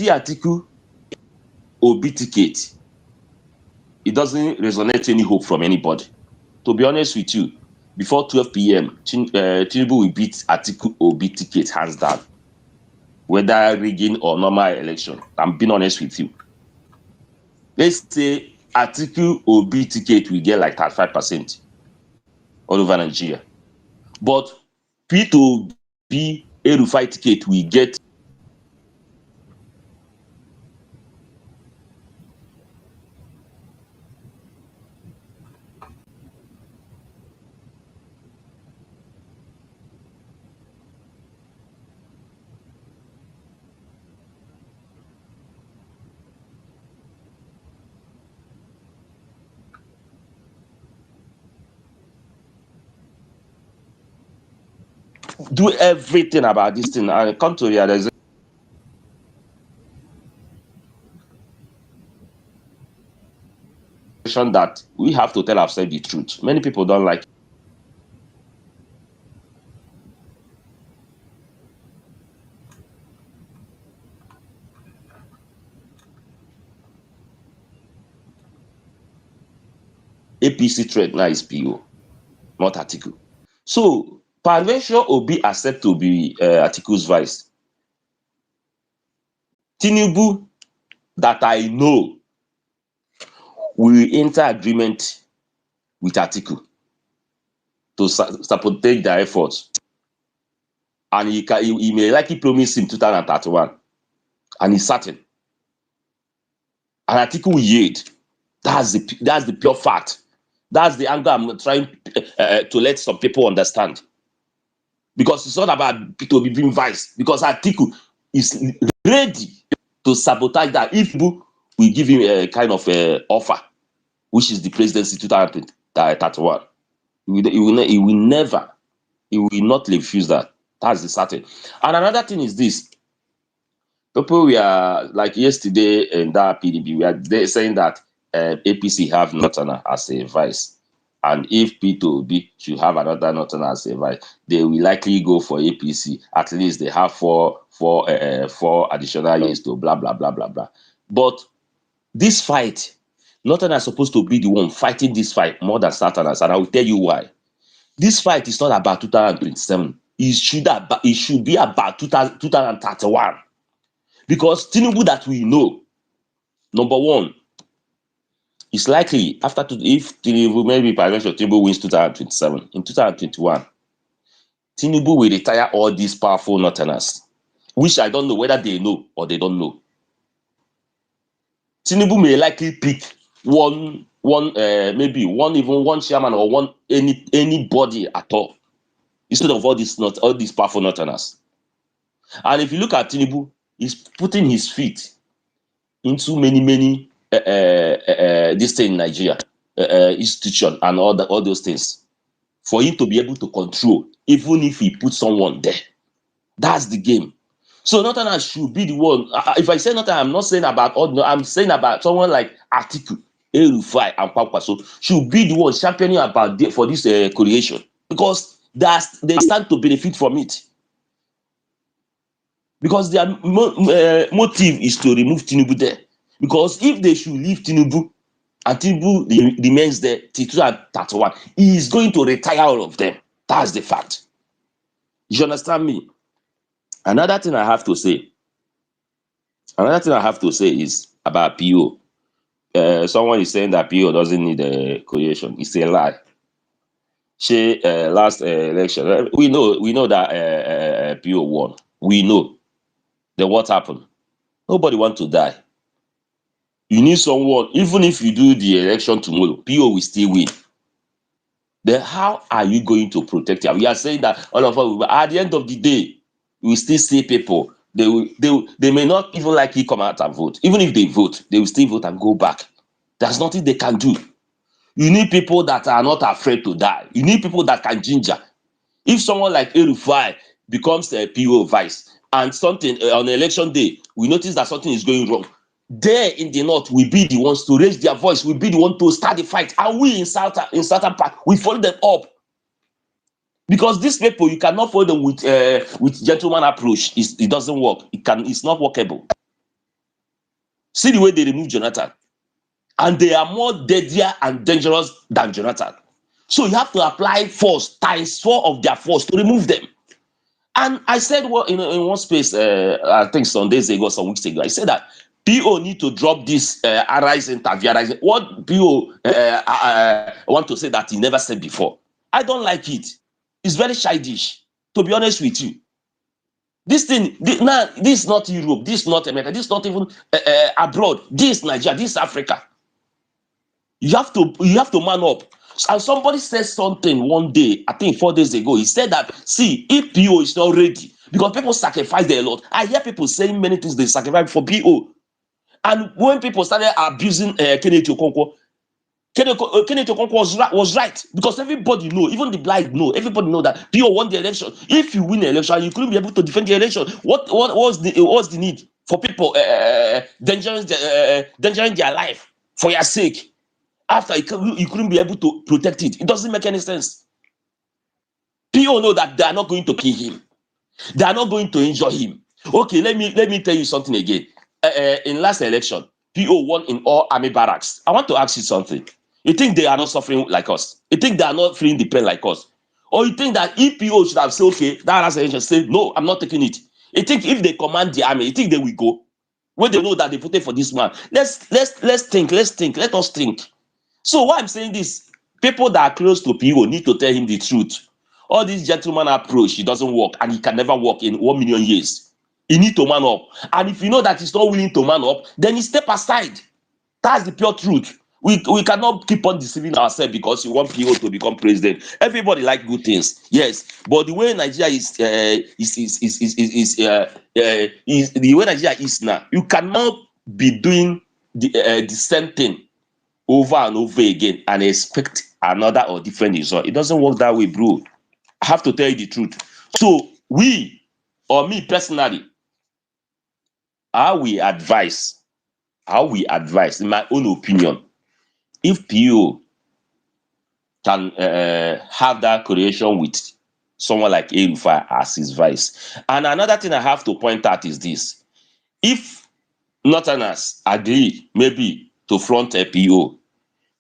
Atiku Obi ticket, it doesn't resonate any hope from anybody. To be honest with you, before 12 p.m., Tinubu will beat Atiku Obi ticket hands down, whether rigging or normal election. I'm being honest with you. Let's say Atiku Obi ticket will get like 35% all over Nigeria. But P2B El-Rufai ticket will get do everything about this thing and come to realization that we have to tell ourselves the truth. Many people don't like APC threat now is PO, not Atiku. So, Parvention Obi accept to be Atiku's vice. Tinubu, that I know, will enter agreement with Atiku to sabotage their efforts. And he may likely promise him 2031. And he's certain. And Atiku will yield. That's the pure fact. That's the angle I'm trying to let some people understand. Because it's not about to be being vice. Because Atiku is ready to sabotage that if we give him a kind of offer, which is the presidency 2031. He will not refuse that. That's the certain. And another thing is this. People were like yesterday in that PDB, we are saying that APC have Northerner as a vice. And if P2B should have another Northerner as a vice, they will likely go for APC. At least they have four additional years to blah, blah, blah, blah, blah. But this fight, Northerner is supposed to be the one fighting this fight more than Southerners. And I will tell you why. This fight is not about 2027. It should be about 2031. Because Tinubu that we know, number one, it's likely after if Tinubu, maybe Parvention Tinubu wins 2027, in 2021, Tinubu will retire all these powerful Northerners, which I don't know whether they know or they don't know. Tinubu may likely pick maybe one chairman or anybody at all, instead of all these powerful Northerners. And if you look at Tinubu, he's putting his feet into many this thing in Nigeria, institution and all those things, for him to be able to control, even if he puts someone there. That's the game. So Northerners should be the one. If I say Northern, I'm not saying about I'm saying about someone like Atiku, El-Rufai, and Kwankwaso should be the one championing about for this coalition, because they stand to benefit from it. Because their motive is to remove Tinubu there. Because if they should leave Tinubu, and Tinubu remains there till 2031, he is going to retire all of them. That's the fact. You understand me? Another thing I have to say is about PO. Someone is saying that PO doesn't need a coalition. It's a lie. Last election, we know that PO won. We know. Then what happened? Nobody wants to die. You need someone, even if you do the election tomorrow, PO will still win. Then how are you going to protect him? We are saying that all of us, at the end of the day, we still see people. They may not even likely come out and vote. Even if they vote, they will still vote and go back. There's nothing they can do. You need people that are not afraid to die. You need people that can ginger. If someone like El-Rufai becomes a PO vice, and something on election day, we notice that something is going wrong, there in the north will be the ones to raise their voice, will be the one to start the fight. And we in southern part, we follow them up. Because these people, you cannot follow them with gentleman approach. It doesn't work. It's not workable. See the way they remove Jonathan. And they are more deadlier and dangerous than Jonathan. So you have to apply force, times 4 of their force to remove them. And I said, well, in one space, I think some days ago, some weeks ago, I said that PO need to drop this arise interview. What PO want to say that he never said before. I don't like it. It's very childish, to be honest with you. This thing, this is not Europe, this is not America, this is not even abroad. This is Nigeria, this is Africa. You have to man up. And somebody said something one day, I think 4 days ago. He said that, see, if PO is not ready, because people sacrifice a lot. I hear people saying many things they sacrifice for PO. And when people started abusing Kenneth Okonkwo, Kenneth Okonkwo was right, because everybody know, even the blind know, everybody know that PO won the election. If you win the election, you couldn't be able to defend the election. What was the need for people endangering their life for your sake? After you couldn't be able to protect it. It doesn't make any sense. PO know that they are not going to kill him. They are not going to injure him. Okay, let me tell you something again. In last election, PO won in all army barracks. I want to ask you something. You think they are not suffering like us? You think they are not feeling the pain like us? Or you think that if PO should have said, okay, that last election, say, no, I'm not taking it. You think if they command the army, you think they will go? When they know that they voted for this man. Let's think, let us think. So why I'm saying this, people that are close to PO need to tell him the truth. All this gentleman approach, it doesn't work, and he can never work in 1 million years. He need to man up. And if you know that he's not willing to man up, then he step aside. That's the pure truth. We cannot keep on deceiving ourselves because you want PO to become president. Everybody like good things, yes. But the way Nigeria is the way Nigeria is now, you cannot be doing the same thing over and over again and expect another or different result. It doesn't work that way, bro. I have to tell you the truth. So we, or me personally, how we advise, in my own opinion, if PO can have that correlation with someone like El-Rufai as his vice. And another thing I have to point out is this. If Northerners agree maybe to front a PO,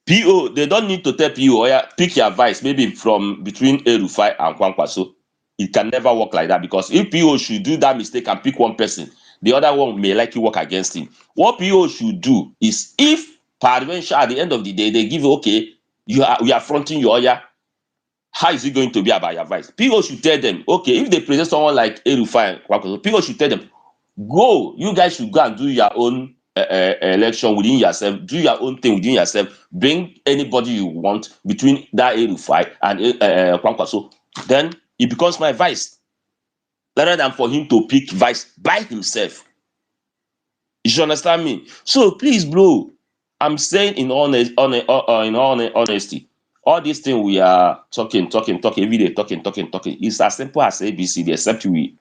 they don't need to tell PO, oh yeah, pick your vice, maybe from between El-Rufai and Kwankwaso. It can never work like that, because if PO should do that mistake and pick one person, the other one may likely work against him. What PO should do is, if peradventure at the end of the day they give, okay, we are fronting you, oh yeah, how is it going to be about your vice? PO should tell them, okay, if they present someone like El-Rufai and Kwankwaso, PO should tell them, go, you guys should go and do your own election within yourself, do your own thing within yourself, bring anybody you want between that El-Rufai and Kwankwaso, then he becomes my vice, rather than for him to pick vice by himself. You should understand me. So please, bro, I'm saying in honesty, all these things we are talking every day, talking. It's as simple as ABCD, except we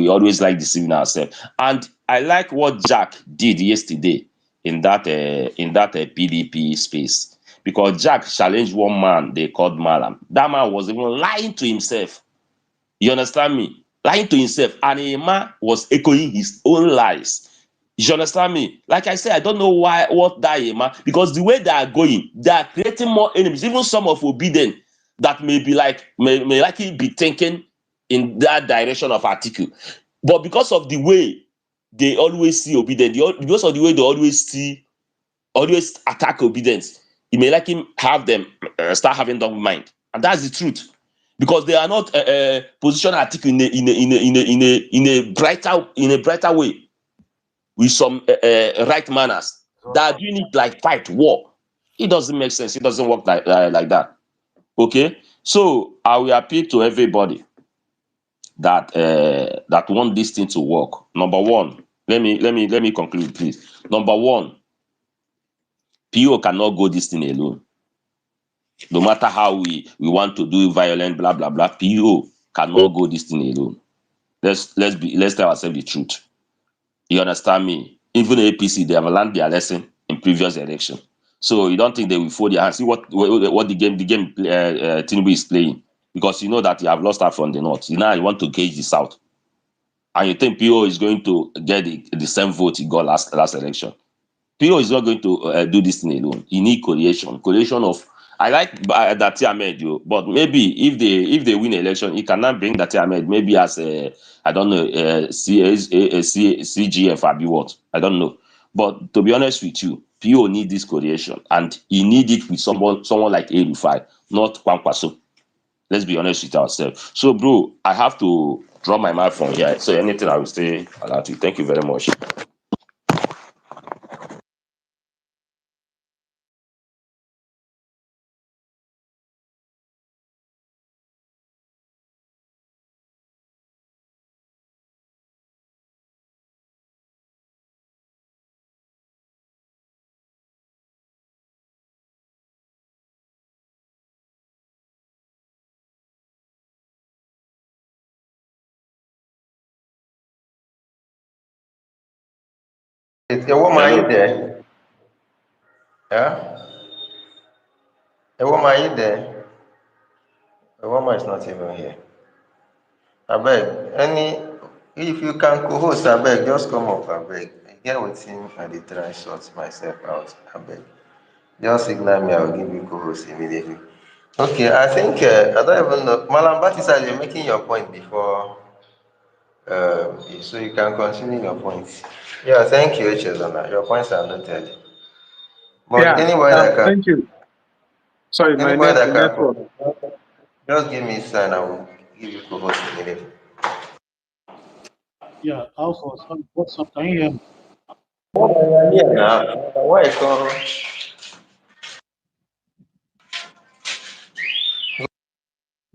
always like deceiving ourselves. And I like what Jack did yesterday in that PDP space, because Jack challenged one man they called Malam. That man was even lying to himself. You understand me? Lying to himself, and Emma was echoing his own lies. You understand me? Like I said, I don't know what that Emma, because the way they are going, they are creating more enemies. Even some of Obedient that may likely be thinking in that direction of article, but because of the way they always see Obedient, because of the way they always attack Obedience, it may likely have them start having double mind, and that's the truth. Because they are not position article in a brighter way, with some right manners. That are doing it like fight war. It doesn't make sense. It doesn't work like that. Okay, so I will appeal to everybody that want this thing to work. Number one, let me conclude, please. Number one, PO cannot go this thing alone. No matter how we want to do violent, blah blah blah, PO cannot go this thing alone. Let's tell ourselves the truth. You understand me? Even APC, they have learned their lesson in previous election. So you don't think they will fold their hands? See what the game Tinubu is playing, because you know that you have lost out from the north. Now you want to gauge the south. and you think PO is going to get the same vote he got last election. PO is not going to do this thing alone. You need coalition of. I like Dati Ahmed, but maybe if they win election, he cannot bring Dati Ahmed maybe as a, I don't know, CGF or be what, I don't know. But to be honest with you, PO need this coalition, and he need it with someone like El-Rufai, not Kwankwaso. Let's be honest with ourselves. So, bro, I have to drop my mic from here. So anything I will say about you. Thank you very much. A woman, are you Hello. there? Yeah? A woman, are you there? A woman is not even here. I beg, if you can co-host, I beg, just come up, I beg. I get with him and the try sort myself out, I beg. Just signal me, I'll give you co-host immediately. Okay, I think, I don't even know. Malam Batisa, you're making your point before, so you can continue your points. Yeah, thank you, Chezona. Your points are noted. But Yeah, thank you. Sorry, anybody the that network. can, just give me a sign, I will give you co-host immediately. Yeah, Alpha, what's up? Can you hear me? Yeah, now, why you come?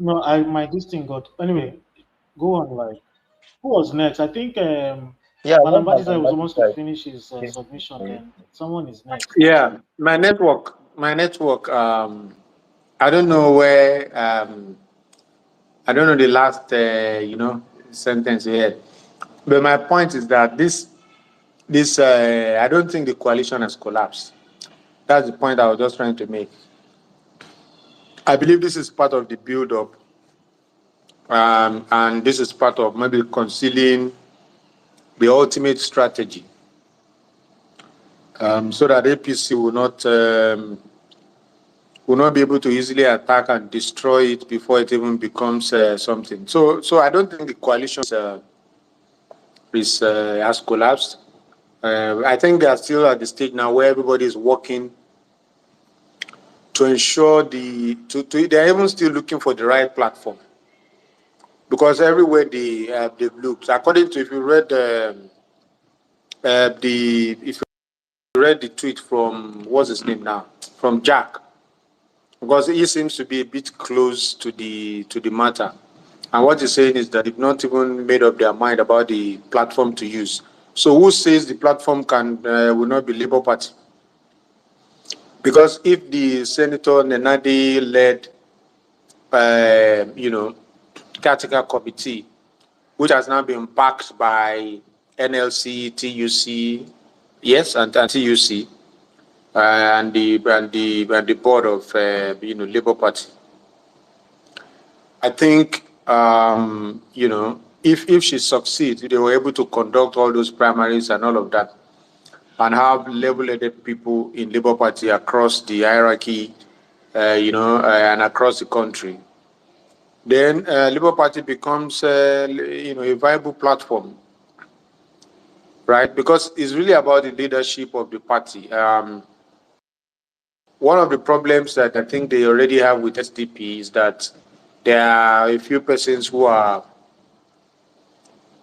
No, my this thing got anyway. Go on, like who was next? I think Yeah, Madam when Batista was mathematics almost to are finish his submission. Then someone is next. Yeah, my network. I don't know where. I don't know the last, sentence you had. But my point is that this, I don't think the coalition has collapsed. That's the point I was just trying to make. I believe this is part of the build-up, and this is part of maybe concealing the ultimate strategy, so that APC will not be able to easily attack and destroy it before it even becomes something. So I don't think the coalition has collapsed. I think they are still at the stage now where everybody is working to ensure they're even still looking for the right platform, because everywhere they've looked, according to, if you read the tweet from, what's his name now, from Jack, because he seems to be a bit close to the matter. And what he's saying is that they've not even made up their mind about the platform to use. So who says the platform will not be Labour Party? Because if the Senator Nenadi led, caretaker committee, which has now been backed by NLC, TUC, yes, and TUC, and the board of Labour Party, I think, if she succeeds, they were able to conduct all those primaries and all of that, and have level-headed people in Labour Party across the hierarchy, and across the country, then Labour Party becomes, a viable platform, right? Because it's really about the leadership of the party. One of the problems that I think they already have with SDP is that there are a few persons who are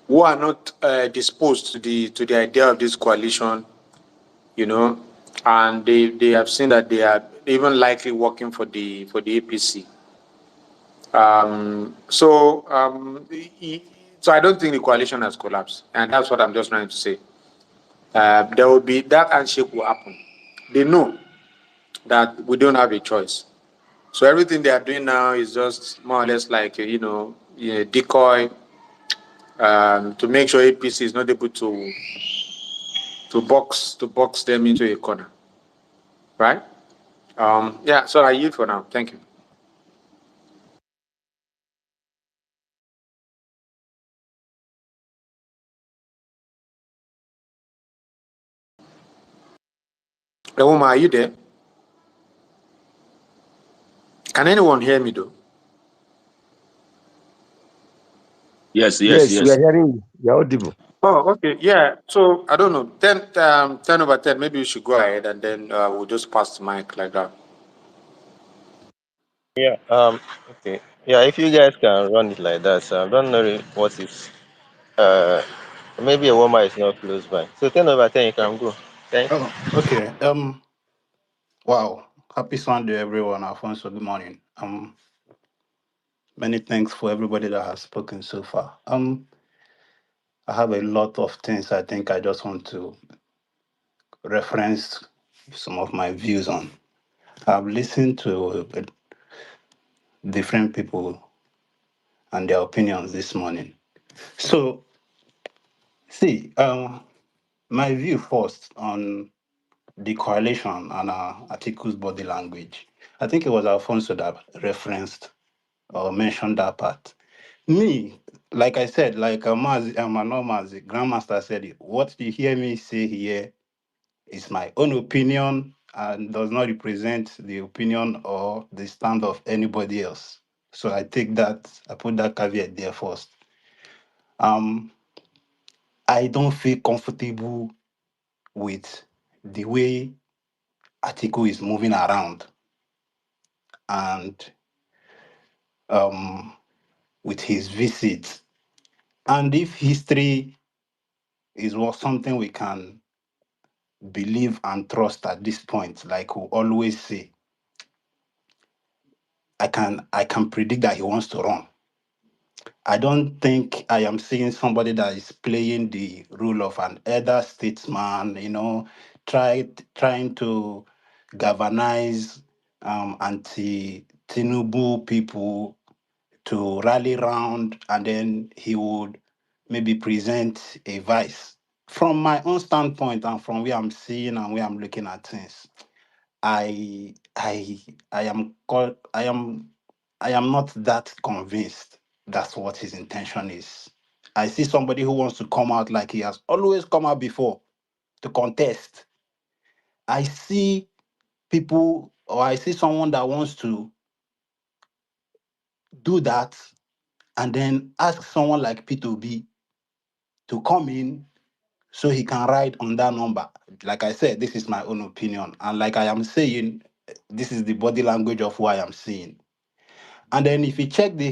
not disposed to the idea of this coalition, and they have seen that they are even likely working for the APC. So I don't think the coalition has collapsed, and that's what I'm just trying to say. There will be that handshake will happen. They know that we don't have a choice. So everything they are doing now is just more or less like decoy, to make sure APC is not able to box them into a corner, right? Yeah. So I yield for now. Thank you. Ewoma, are you there? Can anyone hear me though? Yes, yes, Yes, we are yes. hearing you. You're audible. Oh, okay. Yeah. So I don't know. 10 over 10. Maybe you should go ahead and then we'll just pass the mic like that. Yeah. Okay. Yeah. If you guys can run it like that, so I don't know what is. Uh, maybe a woman is not close by. So 10 over 10, you can go. Thanks. Oh, okay. Wow. Happy Sunday, everyone. Alfonso, good morning. Many thanks for everybody that has spoken so far. I have a lot of things I think I just want to reference some of my views on. I've listened to different people and their opinions this morning. So, see, my view first on the correlation and articles body language. I think it was Alfonso that referenced or mentioned that part. Me, like I said, like Manoma's grandmaster said, it, what you hear me say here is my own opinion and does not represent the opinion or the stand of anybody else. So I take that, I put that caveat there first. Um, I don't feel comfortable with the way article is moving around and with his visits. And if history is what something we can believe and trust at this point, like we always say, I can predict that he wants to run. I don't think I am seeing somebody that is playing the role of an elder statesman, trying to galvanize anti Tinubu people to rally round, and then he would maybe present a vice. From my own standpoint and from where I'm seeing and where I'm looking at things, I am I am not that convinced that's what his intention is. I see somebody who wants to come out like he has always come out before to contest. I see people, or I see someone that wants to do that and then ask someone like P2B to come in so he can ride on that number. Like I said, this is my own opinion. And like I am saying, this is the body language of who I am seeing. And then if you check the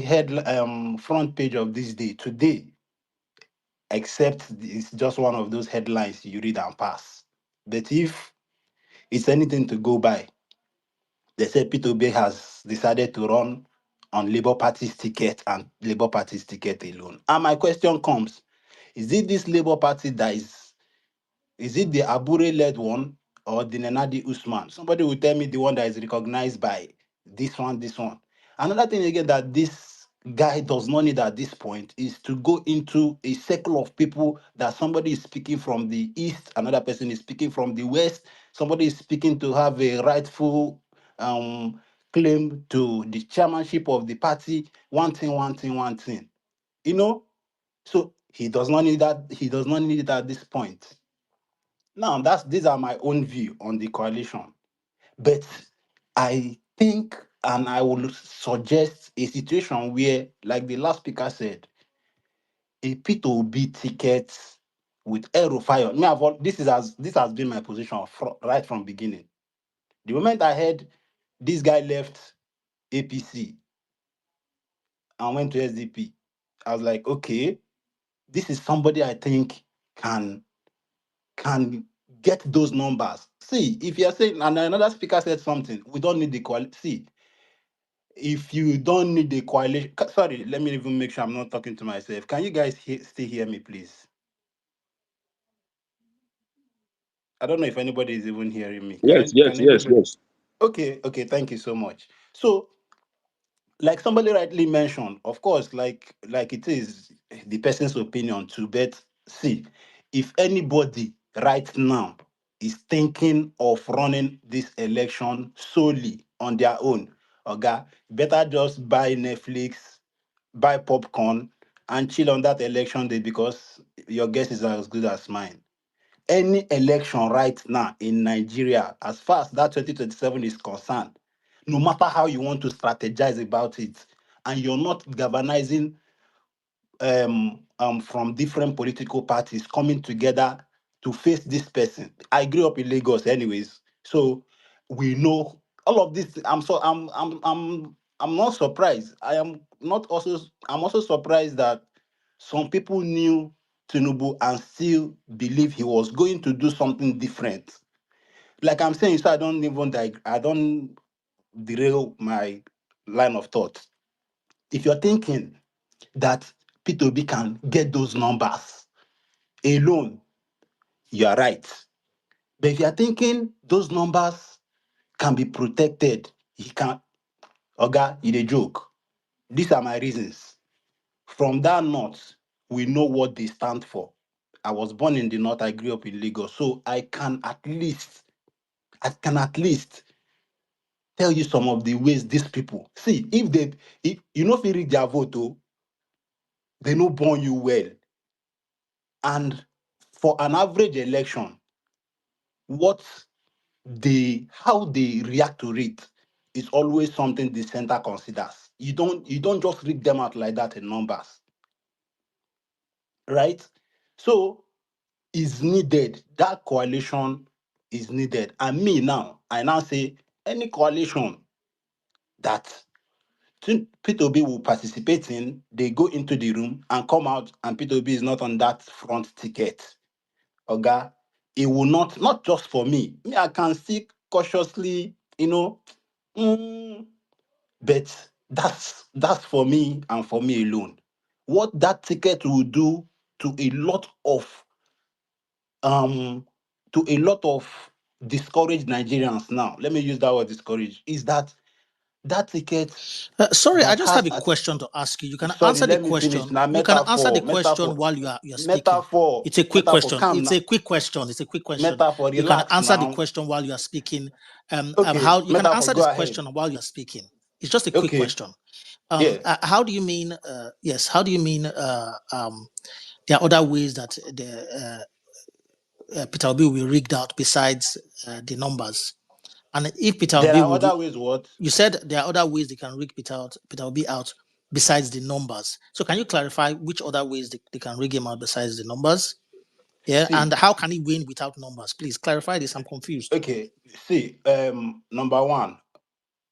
front page of this day, today, except it's just one of those headlines you read and pass. But if it's anything to go by, they said P2B has decided to run on Labour Party's ticket and Labour Party's ticket alone. And my question comes, is it this Labour Party that is it the Abure-led one or the Nenadi Usman? Somebody will tell me the one that is recognized by this one, this one. Another thing again that this guy does not need at this point is to go into a circle of people that somebody is speaking from the east, another person is speaking from the west, somebody is speaking to have a rightful claim to the chairmanship of the party, one thing, one thing, one thing. You know, so he does not need that, he does not need it at this point. Now, these are my own view on the coalition. But I think, and I will suggest a situation where, like the last speaker said, a P2B ticket with Aerofire. This has been my position right from beginning. The moment I heard this guy left APC and went to SDP, I was like, okay, this is somebody I think can get those numbers. See, if you're saying, and another speaker said something, we don't need the coalition. See, if you don't need the coalition, sorry, let me even make sure I'm not talking to myself. Can you guys still hear me, please? I don't know if anybody is even hearing me. Yes, Can yes, yes, everybody? yes. Okay, thank you so much. So like somebody rightly mentioned, of course, like it is the person's opinion too. But see, if anybody right now is thinking of running this election solely on their own, okay, better just buy Netflix, buy popcorn, and chill on that election day because your guess is as good as mine. any election right now in Nigeria, as far as that 2027 is concerned, no matter how you want to strategize about it, and you're not galvanizing from different political parties coming together to face this person. I grew up in Lagos, anyways, so we know all of this. I'm not surprised. I'm also surprised that some people knew Tinubu and still believe he was going to do something different. Like I'm saying, so I don't derail my line of thought. If you're thinking that P2B can get those numbers alone, you are right. But if you are thinking those numbers can be protected, he can. Oga, it a joke. These are my reasons. From that north, we know what they stand for. I was born in the north. I grew up in Lagos, so I can at least tell you some of the ways these people see. If you know, if you read their vote, oh, they no born you well. And for an average election, what how they react to it is always something the center considers. You don't just read them out like that in numbers, right? So is needed. That coalition is needed. And me now, I now say any coalition that P2B will participate in, they go into the room and come out, and P2B is not on that front ticket. Oga, it will not just for me. Me, I can still cautiously, but that's for me and for me alone. What that ticket will do to a lot of um discouraged Nigerians now. Let me use that word discouraged, is that ticket Sorry, I that just have has a question to ask you. You can sorry, answer the let me finish. question. Now You can answer the metaphor, question metaphor, while you are speaking. metaphor, It's a quick metaphor. question. Calm It's a now. quick question. It's a quick question. Metaphor, You can relax answer the now. question while you are speaking. Okay, How you can metaphor, answer go this ahead. question while you are speaking. It's just a quick Okay, question. yeah. How do you mean? Yes. How do you mean? There are other ways that the Peter Obi will be rigged out besides the numbers. And if Peter There Obi are will, other ways. What? you said there are other ways they can rig Peter Obi out besides the numbers. So can you clarify which other ways they can rig him out besides the numbers? Yeah, and See, how can he win without numbers? Please clarify this. I'm confused. okay. See, number one,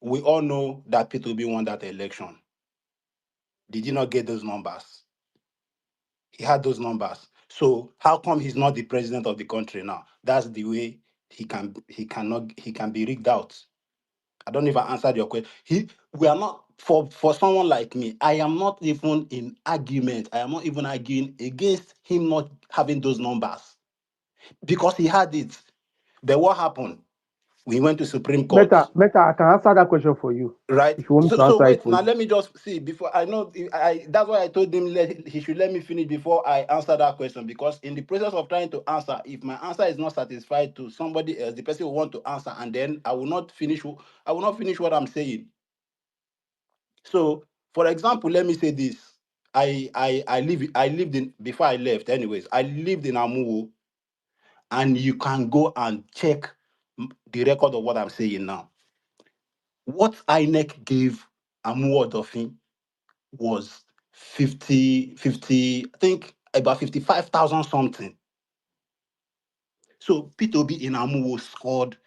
we all know that P2B won that election. Did he not get those numbers? He had those numbers. So how come he's not the president of the country now? That's the way he can be rigged out. I don't even answer your question. We are not for someone like me. I am not even in argument. I am not even arguing against him not having those numbers because he had it. But what happened? We went to Supreme Court, Meta, I can answer that question for you right? if you want me So, to so answer it wait. for Now you. let me just see before I know. That's why I told him he should let me finish before I answer that question, because in the process of trying to answer, if my answer is not satisfied to somebody else, the person will want to answer, and then I will not finish. I will not finish what I'm saying. So, for example, let me say this. I lived in before I left. Anyways, I lived in Amuwo, and you can go and check the record of what I'm saying now. What INEC gave Amuwo Odofin was 50, I think about 55,000 something. So P2B in Amuwo scored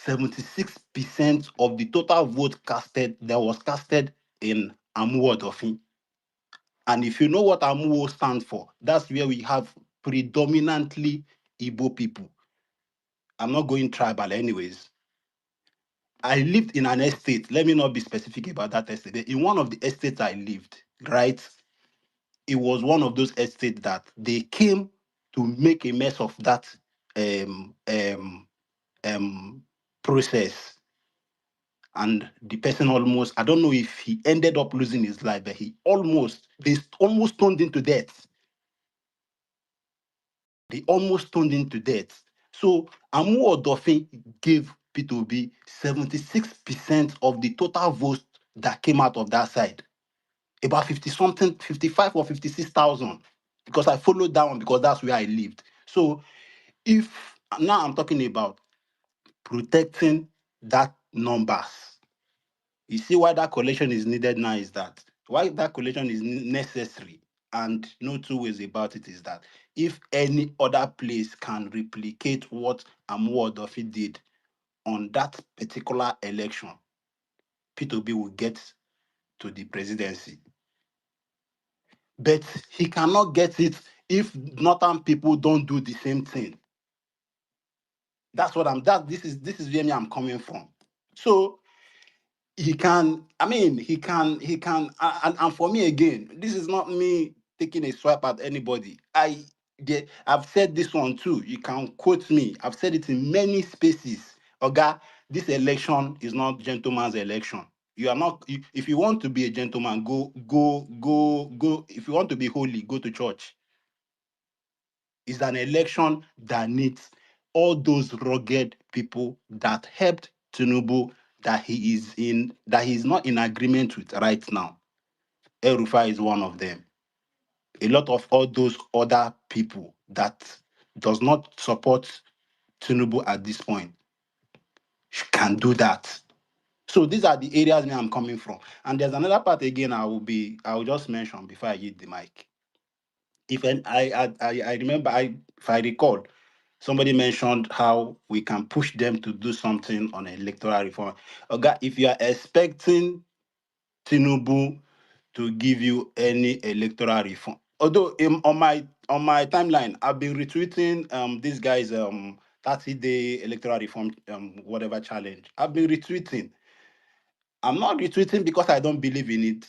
76% of the total vote casted that was casted in Amuwo Odofin. And if you know what Amuwo stands for, that's where we have predominantly Igbo people. I'm not going tribal anyways. I lived in an estate. Let me not be specific about that estate. In one of the estates I lived, right? It was one of those estates that they came to make a mess of that um, um, um, process. And the person almost, I don't know if he ended up losing his life, but they almost turned into death. They almost turned into death. So Amu Odofin gave P2B 76% of the total votes that came out of that side. About 50 something, 55 or 56,000. Because I followed that one because that's where I lived. So If now I'm talking about protecting that numbers. You see why that coalition is needed now is that why that coalition is necessary, and no two ways about it is that if any other place can replicate what Amuodofi did on that particular election, P2B will get to the presidency. But he cannot get it if northern people don't do the same thing. That's what I'm that this is where me I'm coming from. So he can, I mean, he can, and for me again, this is not me taking a swipe at anybody. I've said this one too. You can quote me. I've said it in many spaces. Oga, this election is not gentleman's election. You are not. If you want to be a gentleman, go. If you want to be holy, go to church. It's an election that needs all those rugged people that helped Tinubu that he's not in agreement with right now. El Rufai is one of them. A lot of all those other people that does not support Tinubu at this point can do that. So these are the areas where I'm coming from. And there's another part again I will just mention before I hit the mic. I remember if I recall, somebody mentioned how we can push them to do something on electoral reform. Okay, if you are expecting Tinubu to give you any electoral reform, although on my timeline, I've been retweeting this guy's 30-day electoral reform whatever challenge. I've been retweeting. I'm not retweeting because I don't believe in it.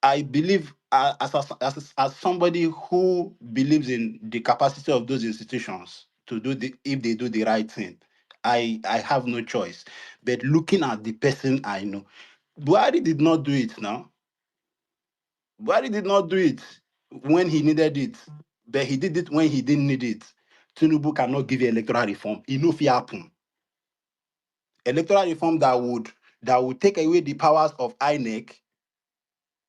I believe as somebody who believes in the capacity of those institutions to do if they do the right thing, I have no choice. But looking at the person I know, Buhari did not do it now. Buhari did not do it when he needed it, but he did it when he didn't need it. Tinubu cannot give you electoral reform. It no fit happen. Electoral reform that would take away the powers of INEC.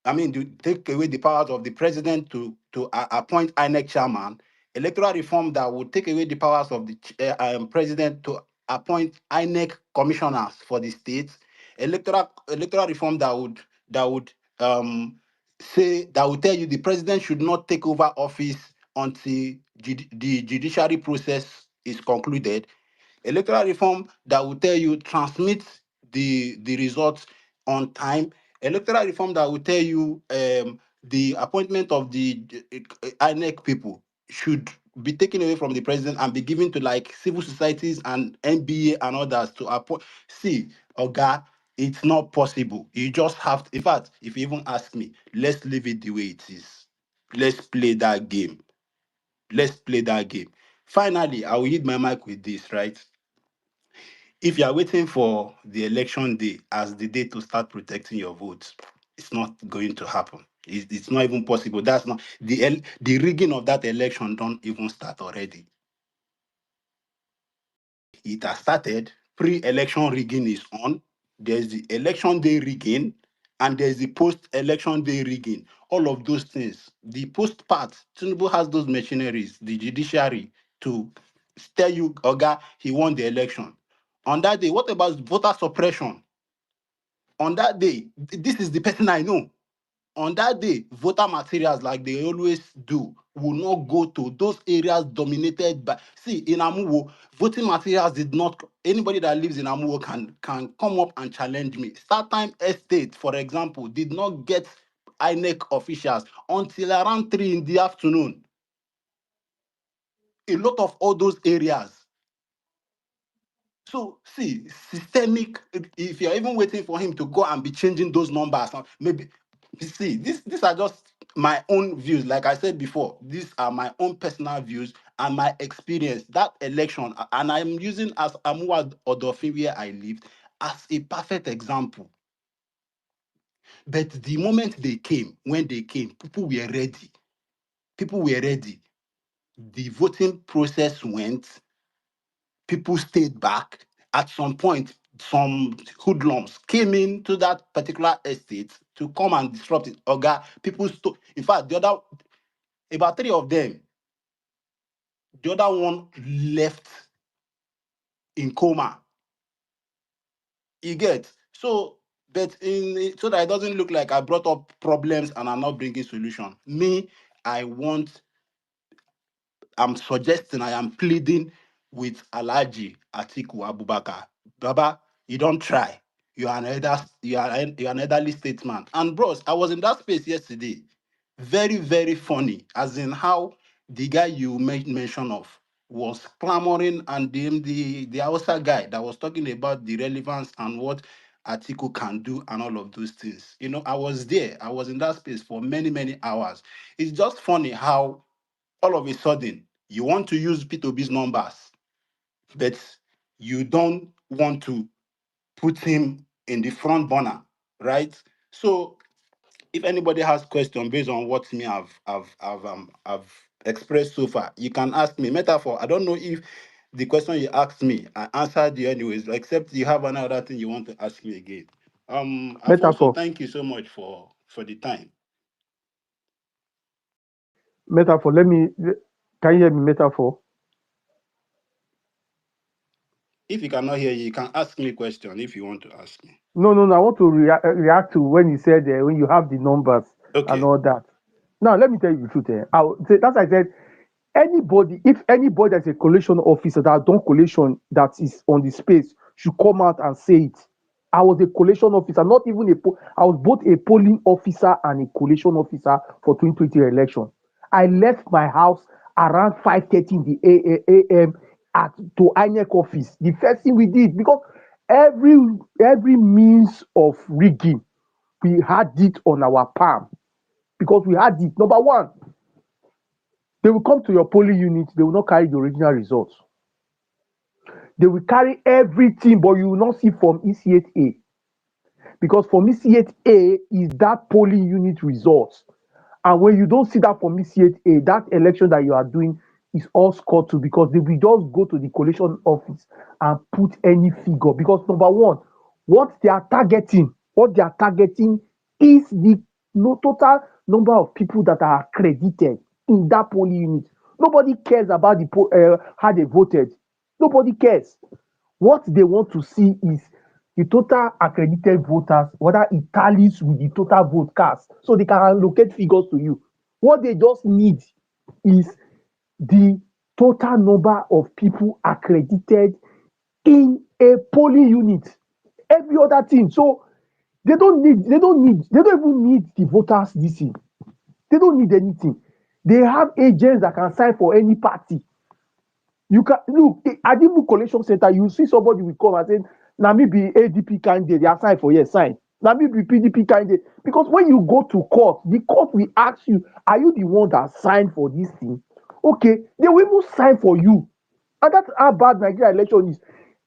I mean, to take away the powers of the president to appoint INEC chairman, electoral reform that would take away the powers of the president to appoint INEC commissioners for the states, electoral reform that would say that would tell you the president should not take over office until the judiciary process is concluded, electoral reform that will tell you transmit the results on time, electoral reform that will tell you the appointment of the INEC people should be taken away from the president and be given to like civil societies and NBA and others to appoint. See, Oga, it's not possible. You just have to, in fact, if you even ask me, let's leave it the way it is. Let's play that game. Let's play that game. Finally, I will hit my mic with this, right? If you are waiting for the election day as the day to start protecting your votes, it's not going to happen. It's not even possible. That's not the rigging of that election. Don't even start already. It has started. Pre-election rigging is on. There's the election day rigging, and there's the post-election day rigging. All of those things. The post part, Tinubu has those machineries, the judiciary, to tell you, Oga, he won the election. On that day, what about voter suppression? On that day, this is the person I know. On that day, voter materials, like they always do, will not go to those areas dominated by. See, in Amuwo, voting materials did not. Anybody that lives in Amuwo can come up and challenge me. Start Time Estate, for example, did not get INEC officials until around 3 in the afternoon. A lot of all those areas. So see, systemic. If you're even waiting for him to go and be changing those numbers, maybe see these are just my own views. Like I said before, these are my own personal views and my experience. That election, and I'm using as Amua Odofin where I lived as a perfect example. But the moment when they came, people were ready. People were ready. The voting process went. People stayed back. At some point, some hoodlums came into that particular estate to come and disrupt it. Oga, people in fact, the other about 3 of them The other one left in coma. You get? So, but so that it doesn't look like I brought up problems and I'm not bringing solution. Me, I'm suggesting, I am pleading with Alhaji Atiku Abubakar. Baba, you don't try. You are an elderly statesman. And bros, I was in that space yesterday. Very, very funny. As in how the guy you made mention of was clamoring, and the Hausa guy that was talking about the relevance and what Atiku can do and all of those things. I was there. I was in that space for many, many hours. It's just funny how all of a sudden you want to use P2B's numbers, but you don't want to put him in the front burner, right? So if anybody has question based on what me I've expressed so far, you can ask me. Metaphor, I don't know if the question you asked me, I answered you anyways, except you have another thing you want to ask me again. Alfonso, Metaphor. thank you so much for the time. Metaphor. Can you hear me, Metaphor? If you cannot hear you can ask me a question if you want to ask me. No. I want to react to when you said when you have the numbers and Okay. all that. Now, let me tell you the truth. That's why I said if anybody that's a collation officer that done collation that is on the space should come out and say it. I was a collation officer, not even I was both a polling officer and a collation officer for 2020 election. I left my house around 5:30 in the a.m. to INEC office. The first thing we did, because every means of rigging, we had it on our palm. Because we had it. Number one, they will come to your polling unit, they will not carry the original results. They will carry everything, but you will not see from EC8A. Because from EC8A is that polling unit results. And when you don't see that from EC8A, that election that you are doing is all scored to, because they will just go to the collation office and put any figure. Because number one, what they are targeting is the total number of people that are accredited in that polling unit. Nobody cares about how they voted. Nobody cares. What they want to see is the total accredited voters, whether it tallies with the total vote cast, so they can allocate figures to you. What they just need is the total number of people accredited in a polling unit. Every other thing. So they don't even need the voters this thing. They don't need anything. They have agents that can sign for any party. You can look at the collection center, you see somebody will come and say, na me be ADP candidate, they are signed for, yes, sign. Na me be PDP candidate. Because when you go to court, the court will ask you, are you the one that signed for this thing? Okay, they will even sign for you. And that's how bad Nigeria election is.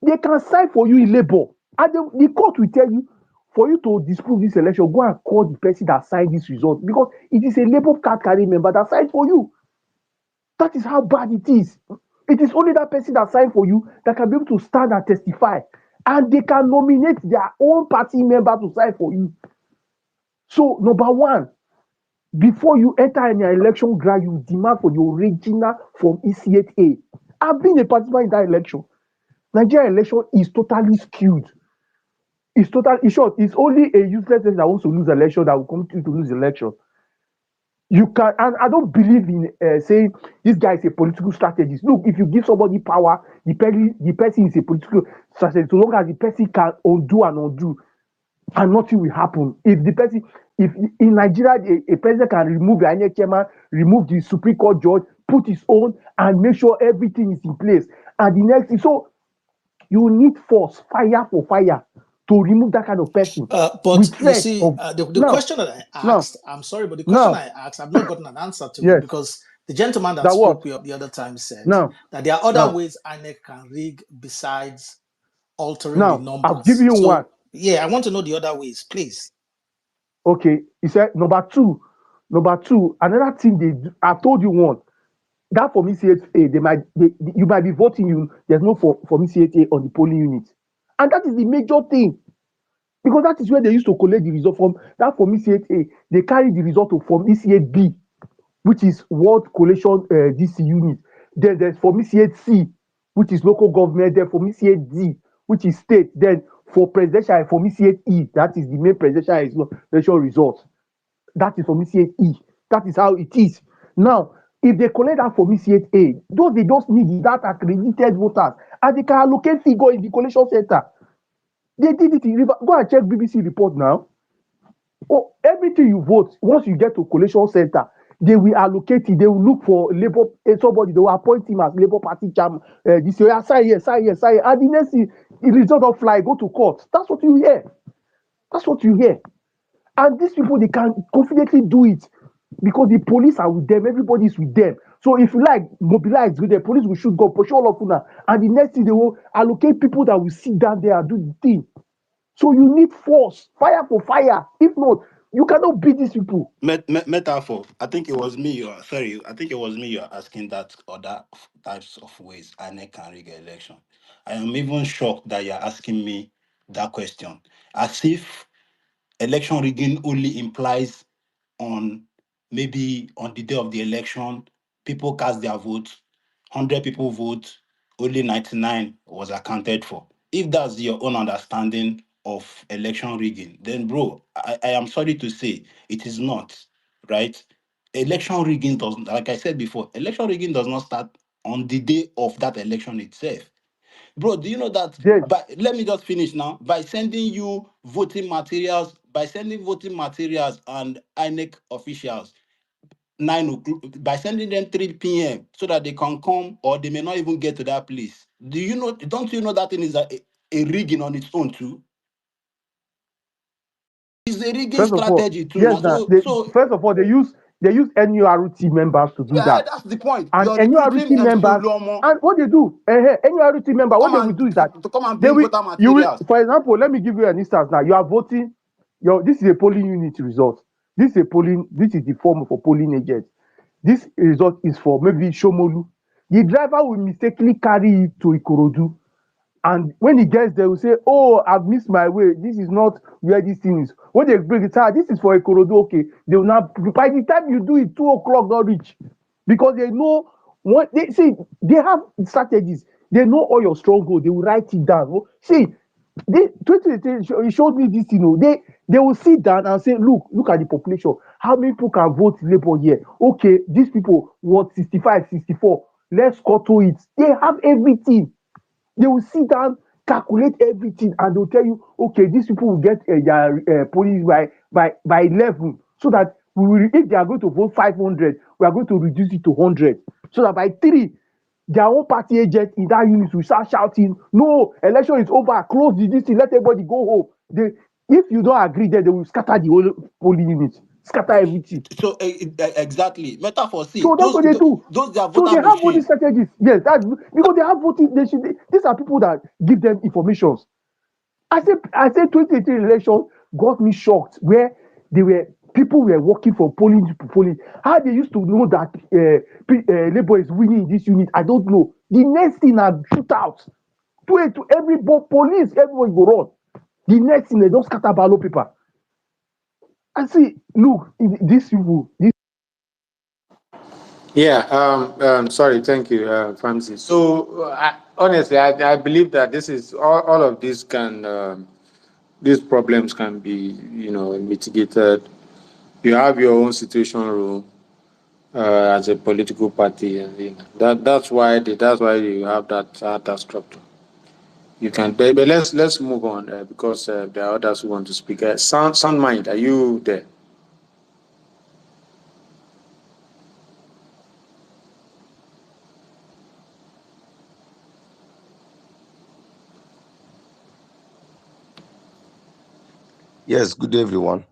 They can sign for you in labor. And the court will tell you, for you to disprove this election, go and call the person that signed this result. Because it is a labor card carrying member that signed for you. That is how bad it is. It is only that person that signed for you that can be able to stand and testify. And they can nominate their own party member to sign for you. So, number one, before you enter any election ground, you demand for the original from EC8A. I've been a participant in that election. Nigeria election is totally skewed. In short, it's only a useless person that wants to lose election that will continue to lose election. You can, and I don't believe in saying this guy is a political strategist. Look, if you give somebody power, the person is a political strategist. So long as the person can undo, and nothing will happen. If in Nigeria a president can remove the INEC chairman, remove the Supreme Court judge, put his own, and make sure everything is in place. And the next thing, so you need force, fire for fire, to remove that kind of person. But with you see, the now, question that I asked, I'm sorry, but the question I asked, I've not gotten an answer to it, yes, because the gentleman that that what? spoke the other time said Now, that there are other ways INEC can rig besides altering the now, I'll give numbers. you So, one. yeah, I want to know the other ways, please. Okay, he said number two, another thing they do, I told you one. That for EC8A, you might be voting, there's no for EC8A on the polling unit. And that is the major thing. Because that is where they used to collect the result from. That from EC8A, they carry the result from EC8B, which is World Collation DC unit. Then there's formiciate C, which is local government. Then formiciate D, which is state. Then for presidential, formiciate E, that is the main presidential election result. That is formiciate E. That is how it is. Now, if they collect that formiciate A, those they just need that accredited voters, and they can allocate figure in the collation center. They did it in River. Go and check BBC report now. Oh, everything you vote, once you get to collation center, they will allocate it. They will look for labor somebody. They will appoint him as Labour Party chairman. This year, sign here, sign here, sign here. And the next thing, the result of fly, go to court. That's what you hear. That's what you hear. And these people, they can confidently do it because the police are with them. Everybody is with them. So if you like, mobilize with the police, will shoot, go push all of you. And the next thing, they will allocate people that will sit down there and do the thing. So you need force, fire for fire. If not, you cannot beat these people. Metaphor. I think it was me. I think it was me. You're asking that other types of ways INEC can rig an election. I am even shocked that you're asking me that question, as if election rigging only implies on maybe on the day of the election, people cast their vote, 100 people vote, only 99 was accounted for. If that's your own understanding of election rigging, then bro, I am sorry to say it is not, right? Election rigging does, like I said before, election rigging does not start on the day of that election itself. Bro, do you know that? Then, But let me just finish now. By sending you voting materials, and INEC officials 9 o'clock, by sending them 3 p.m. so that they can come, or they may not even get to that place. Do you know? Don't you know that thing is a rigging on its own too? It's a rigging first of all, strategy too. yes, Now, now so first of all, they use NURT members to do yeah, that. that's the point. And You're NURT recruiting MC members, Oluomo and what they do, NURT member, to what come they will do is that to come and they bring will, voter you will, materials. for example, let me give you an instance now. You are voting, this is a polling unit result. This is the form for polling agent. This result is for maybe Shomolu. The driver will mistakenly carry it to Ikorodu. And when he gets there, he will say, oh, I've missed my way. This is not where this thing is. When they bring it, this is for Ikorodu, okay. They will now, by the time you do it, 2 o'clock not reach. Because they know, what they see, they have strategies. They know all your stronghold. They will write it down. See, they 2018 showed me this, they will sit down and say, look at the population. How many people can vote Labour here? Okay, these people want 65, 64. Let's cut to it. They have everything. They will sit down, calculate everything, and they'll tell you, okay, these people will get their police by 11, so that if they are going to vote 500, we are going to reduce it to 100, so that by 3, their own party agent in that unit will start shouting, no, election is over, close the thing, let everybody go home. If you don't agree, then they will scatter the whole polling unit, scatter everything. So exactly, metaphor. See, So that's what they do. those their So voter they have all these machine. strategies. Yes, that's because they have voting. These are people that give them information. I said 2018 election got me shocked, where people were working for polling to polling. How they used to know that Labour is winning in this unit, I don't know. The next thing I shoot out to every police, everyone go run. The next thing they don't scatter ballot paper. I see. Look, these people. Yeah, sorry, thank you, Francis. So, honestly, I believe that this is all of this these problems can be, mitigated. You have your own situation room as a political party, and that's why you have that structure. You can, but let's move on because there are others who want to speak. Sound Mind, are you there? Yes, good day, everyone.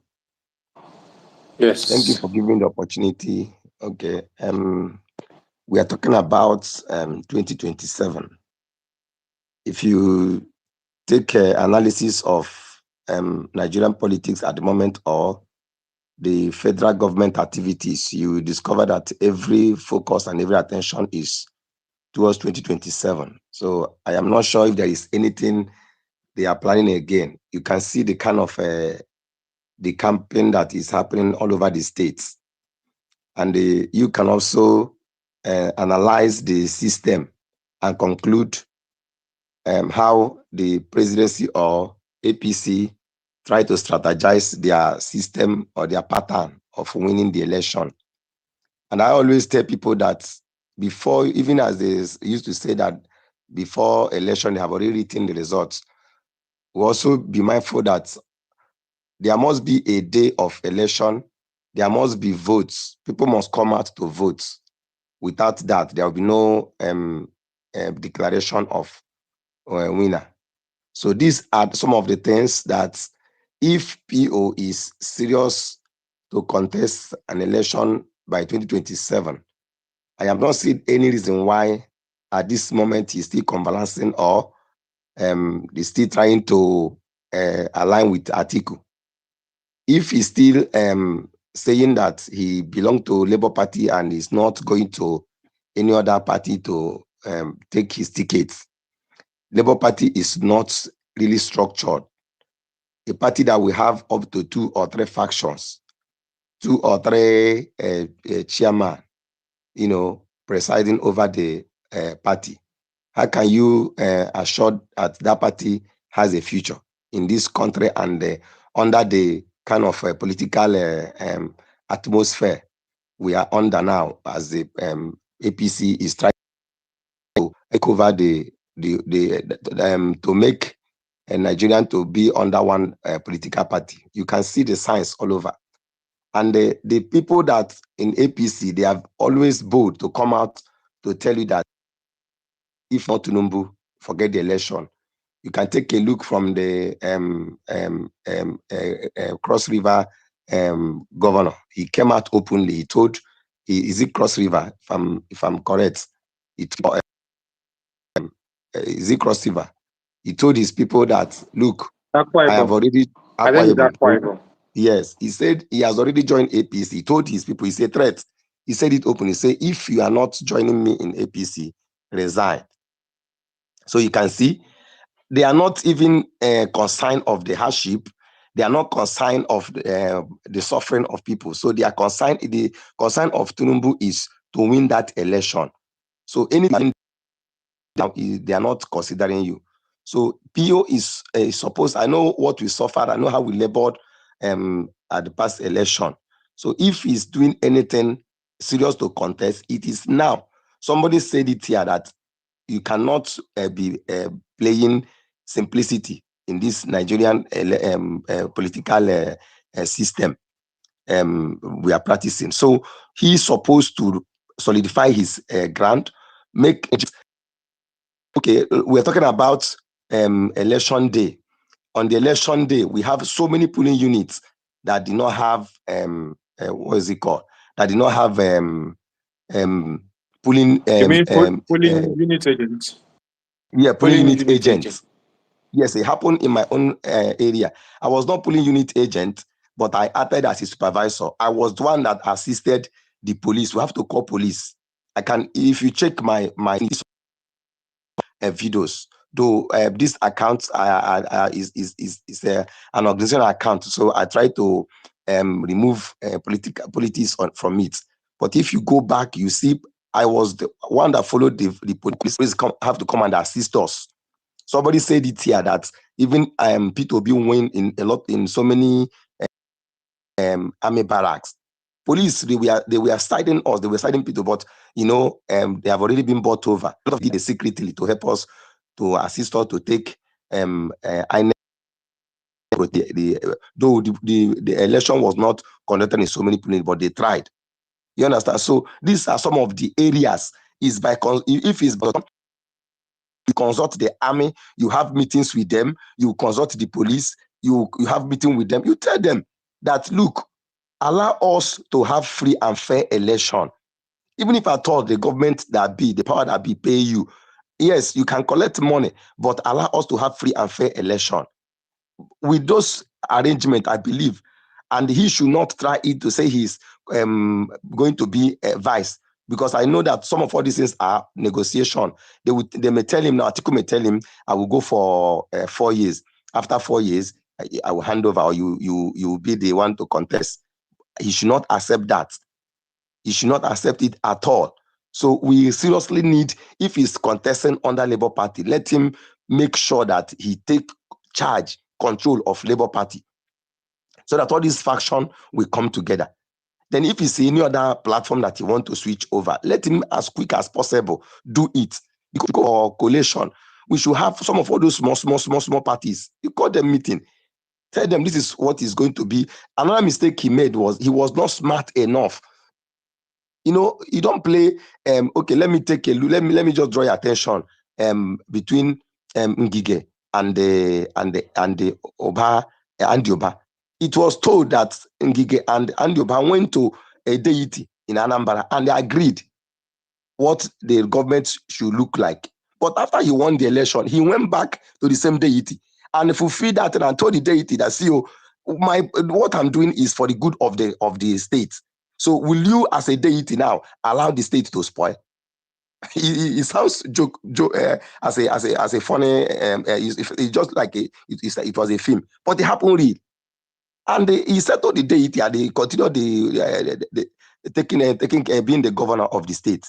Thank you Yes. for giving the opportunity. Okay, we are talking about 2027. If you take analysis of Nigerian politics at the moment, or the federal government activities, you discover that every focus and every attention is towards 2027. So I am not sure if there is anything they are planning again. You can see the kind of the campaign that is happening all over the states. And you can also analyze the system and conclude how the presidency or APC try to strategize their system or their pattern of winning the election. And I always tell people that before, even as they used to say that before election, they have already written the results. We also be mindful that there must be a day of election. There must be votes. People must come out to vote. Without that, there will be no declaration of winner. So these are some of the things that if PO is serious to contest an election by 2027, I have not seen any reason why at this moment he's still convalescing or he's still trying to align with Atiku. If he's still saying that he belongs to Labour Party and is not going to any other party to take his tickets, Labour Party is not really structured. A party that will have up to 2 or 3 factions, 2 or 3 chairman, presiding over the party. How can you assure that that party has a future in this country and under the kind of political atmosphere we are under now, as the APC is trying to take over to make Nigerian to be under one political party? You can see the signs all over. And the people that in APC, they have always bold to come out to tell you that if not Tinubu, forget the election. You can take a look from the Cross River governor. He came out openly. He told, is it Cross River? If I'm correct, is it Cross River? He told his people that, look, I have already Yes, he said he has already joined APC. He told his people, it's a threat. He said it openly. He said, if you are not joining me in APC, resign. So you can see, they are not even concerned of the hardship. They are not concerned of the suffering of people. So they are concerned, the concern of Tinubu is to win that election. So anything, they are not considering you. So PO is supposed, I know what we suffered, I know how we labored at the past election. So if he's doing anything serious to contest, it is now. Somebody said it here that you cannot be playing simplicity in this Nigerian political system we are practicing. So he's supposed to solidify his ground, make. Okay, we're talking about election day. On the election day, we have so many polling units that do not have what is it called? That do not have polling. You mean polling unit agents? Yeah, polling unit agents. Yes, it happened in my own area. I was not polling unit agent, but I acted as a supervisor. I was the one that assisted the police. We have to call police. I can, if you check my videos, though this account is an organizational account, so I try to remove politics from it. But if you go back, you see I was the one that followed the police. Have to come and assist us. Somebody said it here that even P2B win in so many army barracks. Police, they were siding us, they were siding people, but they have already been bought over. A lot of it secretly to help us, to assist us to take though the election was not conducted in so many places, but they tried. You understand? So these are some of the areas. Is by if it's you consult the army, you have meetings with them, you consult the police, you have meeting with them, you tell them that, look, allow us to have free and fair election. Even if at all the government that be, the power that be pay you, yes, you can collect money, but allow us to have free and fair election. With those arrangements, I believe, and he should not try it to say he's going to be a vice, because I know that some of all these things are negotiation. They may tell him now, Atiku may tell him, I will go for 4 years. After 4 years, I will hand over, or you will be the one to contest. He should not accept that. He should not accept it at all. So we seriously need, if he's contesting under Labour Party, let him make sure that he take charge, control of Labour Party, so that all these factions will come together. Then if he's any other platform that he want to switch over, let him as quick as possible do it. Because for coalition, we should have some of all those small parties. You call them meeting, tell them this is what is going to be. Another mistake he made was he was not smart enough. You don't play. Okay, let me take a look. Let me just draw your attention. Between Ngige and the Oba and Oba. It was told that Ngige and Oba went to a deity in Anambra and they agreed what the government should look like. But after he won the election, he went back to the same deity and fulfilled that and told the deity that, see, what I'm doing is for the good of the state. So will you, as a deity now, allow the state to spoil? It sounds joke as a funny. It's just like it was a film, but it happened real. And he settled the deity, and they continued taking being the governor of the state.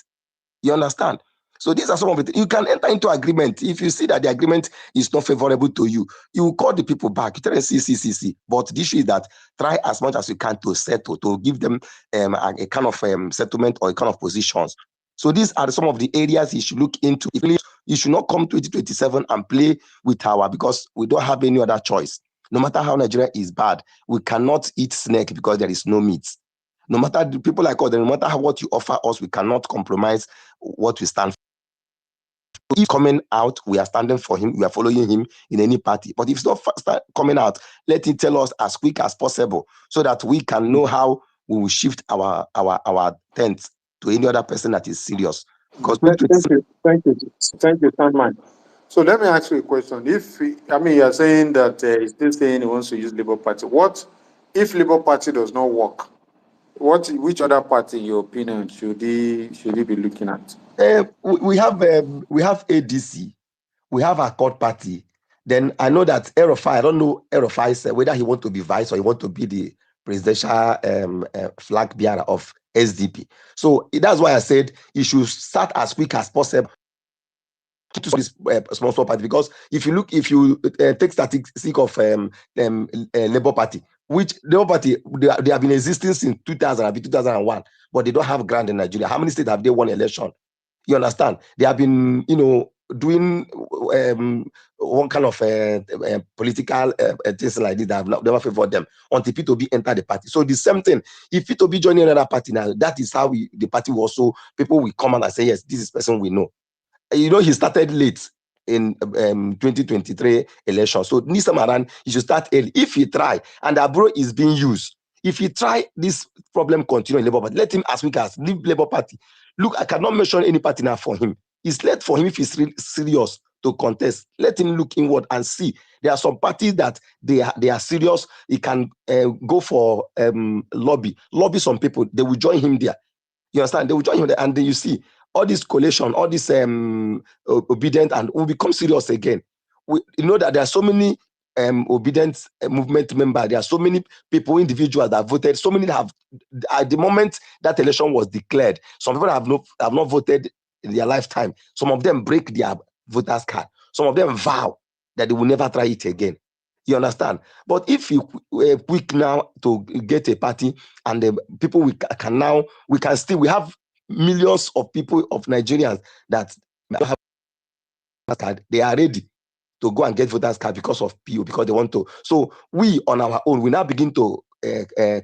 You understand? So these are some of it. You can enter into agreement. If you see that the agreement is not favorable to you, you call the people back. You tell them, see. But the issue is that try as much as you can to settle, to give them a kind of settlement or a kind of positions. So these are some of the areas you should look into. You should not come 2027 and play with because we don't have any other choice. No matter how Nigeria is bad, we cannot eat snake because there is no meat. No matter the people like us, no matter what you offer us, we cannot compromise what we stand for. If coming out, we are standing for him, we are following him in any party. But if it's not coming out, let him tell us as quick as possible so that we can know how we will shift our tent to any other person that is serious. Because Thank you, Sandman. So let me ask you a question. You're saying that he's still saying he wants to use Labour Party. What if Labour Party does not work? Which other party, in your opinion, should he be looking at? We have ADC, we have a court party. Then I know that I don't know Erofai whether he want to be vice or he want to be the presidential flag bearer of SDP. So that's why I said he should start as quick as possible to this small party, because if you take statistics of Labour Party, which Labour Party they have been existing since 2001, but they don't have grant in Nigeria. How many states have they won election? You understand? They have been, doing one kind of political things like this that have never favored them until P2B enter the party. So the same thing. If P2B join another party now, that is how the party will also, people will come out and say, yes, this is person we know. He started late in 2023 election. So this time around, he should start early. If he try, and Abro is being used, if he try, this problem continue in Labour Party. Let him as quick as leave Labour Party. Look, I cannot mention any party now for him. It's late for him if he's really serious to contest. Let him look inward and see. There are some parties that they are serious. He can go for lobby some people. They will join him there. You understand? They will join him there, and then you see all this coalition, all this obedient, and will become serious again. You know that there are so many obedient movement members. There are so many people, individuals that voted. So many that have, at the moment that election was declared, some people have not voted in their lifetime. Some of them break their voters card. Some of them vow that they will never try it again. You understand? But if you quick now to get a party, and the people we have millions of people, of Nigerians that have card, they are ready to go and get voters card because of PO, because they want to. So we on our own, we now begin to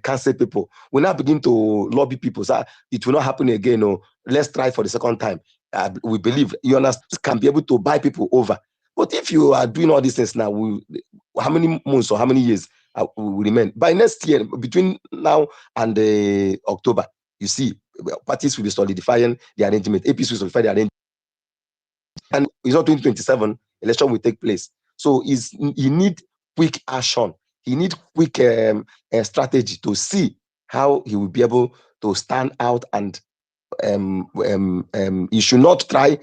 cancel people. We now begin to lobby people. So it will not happen again. No, let's try for the second time. We believe, you understand, can be able to buy people over. But if you are doing all these things now, how many months or how many years will remain? By next year, between now and October, you see, parties will be solidifying the arrangement. APC will solidify the arrangement. And it's not 2027, election will take place. So he need quick action. He need quick strategy to see how he will be able to stand out, and he should not try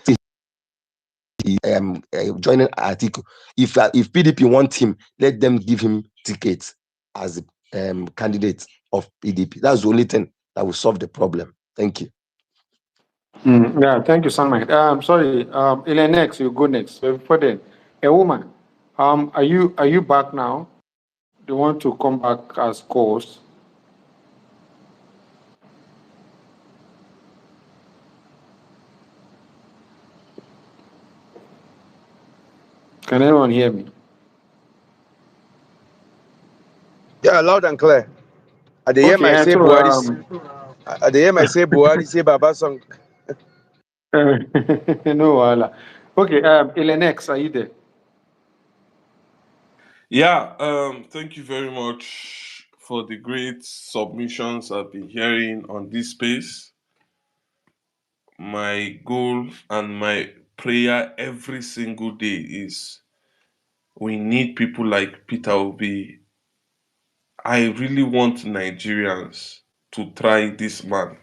joining Atiku. If PDP want him, let them give him tickets as candidate of PDP. That's the only thing that will solve the problem. Thank you. Yeah, thank you, Salman. Sorry, Elaine, next, you go next. But before then, a woman, are you back now? Do you want to come back as co-host? Can anyone hear me? Yeah, loud and clear. At the end, Okay, I say so Buhari. At the end, I say Buhari. Say Baba song. no, wala. Okay, Elenex, are you there? Yeah, thank you very much for the great submissions I've been hearing on this space. My goal and my prayer every single day is we need people like Peter Obi. I really want Nigerians to try this man.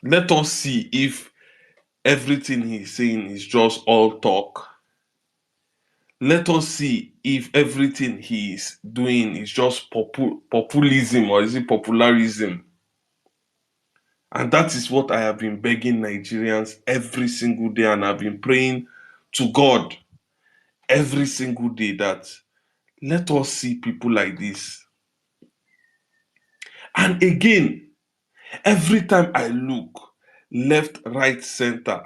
Let us see if everything he's saying is just all talk. Let us see if everything he's doing is just populism, or is it popularism. And that is what I have been begging Nigerians every single day, and I've been praying to God every single day that let us see people like this. And again, every time I look left, right, center,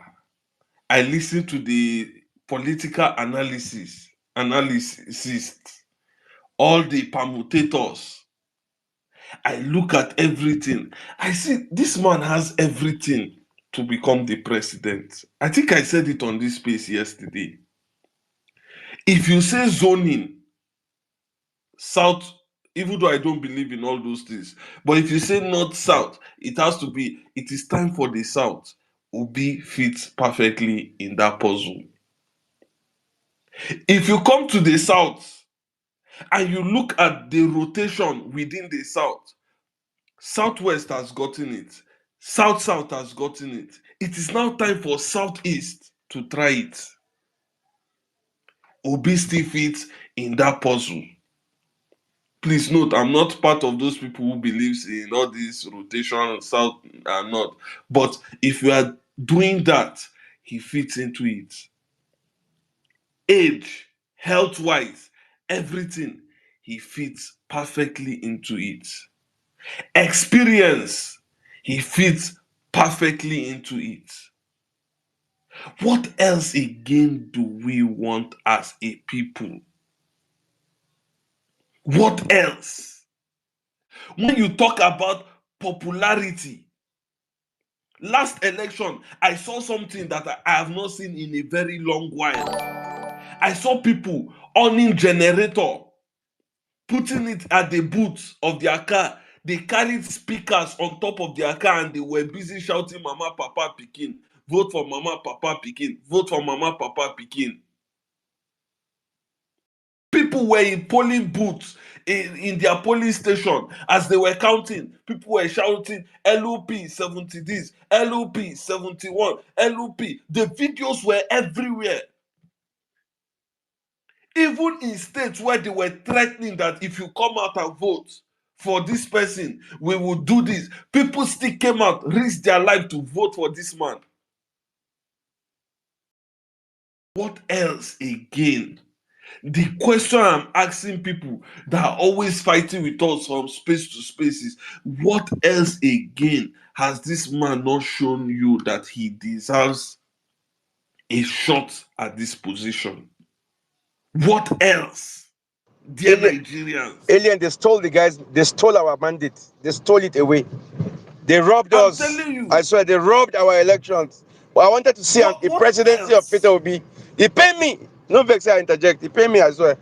I listen to the political analysis, all the permutators. I look at everything. I see this man has everything to become the president. I think I said it on this space yesterday. If you say zoning, south, even though I don't believe in all those things, but if you say north, south, it is time for the south. Obi fits perfectly in that puzzle. If you come to the south and you look at the rotation within the south, Southwest has gotten it. South has gotten it. It is now time for Southeast to try it. Obi still fits in that puzzle. Please note, I'm not part of those people who believes in all this rotation, South and North. But if you are doing that, he fits into it. Age, health-wise, everything, he fits perfectly into it. Experience, he fits perfectly into it. What else again do we want as a people? What else? When you talk about popularity, last election, I saw something that I have not seen in a very long while. I saw people owning generator, putting it at the boot of their car. They carried speakers on top of their car and they were busy shouting, Mama, Papa, Pikin. Vote for Mama, Papa, Pikin. Vote for Mama, Papa, Pikin. People were in polling booths in their polling station as they were counting. People were shouting, LOP 70 this, LOP 71, LOP. The videos were everywhere. Even in states where they were threatening that if you come out and vote for this person, we will do this. People still came out, risked their life to vote for this man. What else again? The question I'm asking people that are always fighting with us from space to space is what else again has this man not shown you that he deserves a shot at this position? What else? Dear Alien, Nigerians, alien, they stole the guys. They stole our mandate. They stole it away. They robbed I'm us. telling I you, swear, they robbed our elections. But I wanted to see a what presidency of Peter else? Obi. He paid me. No vex, I interject. He paid me as well.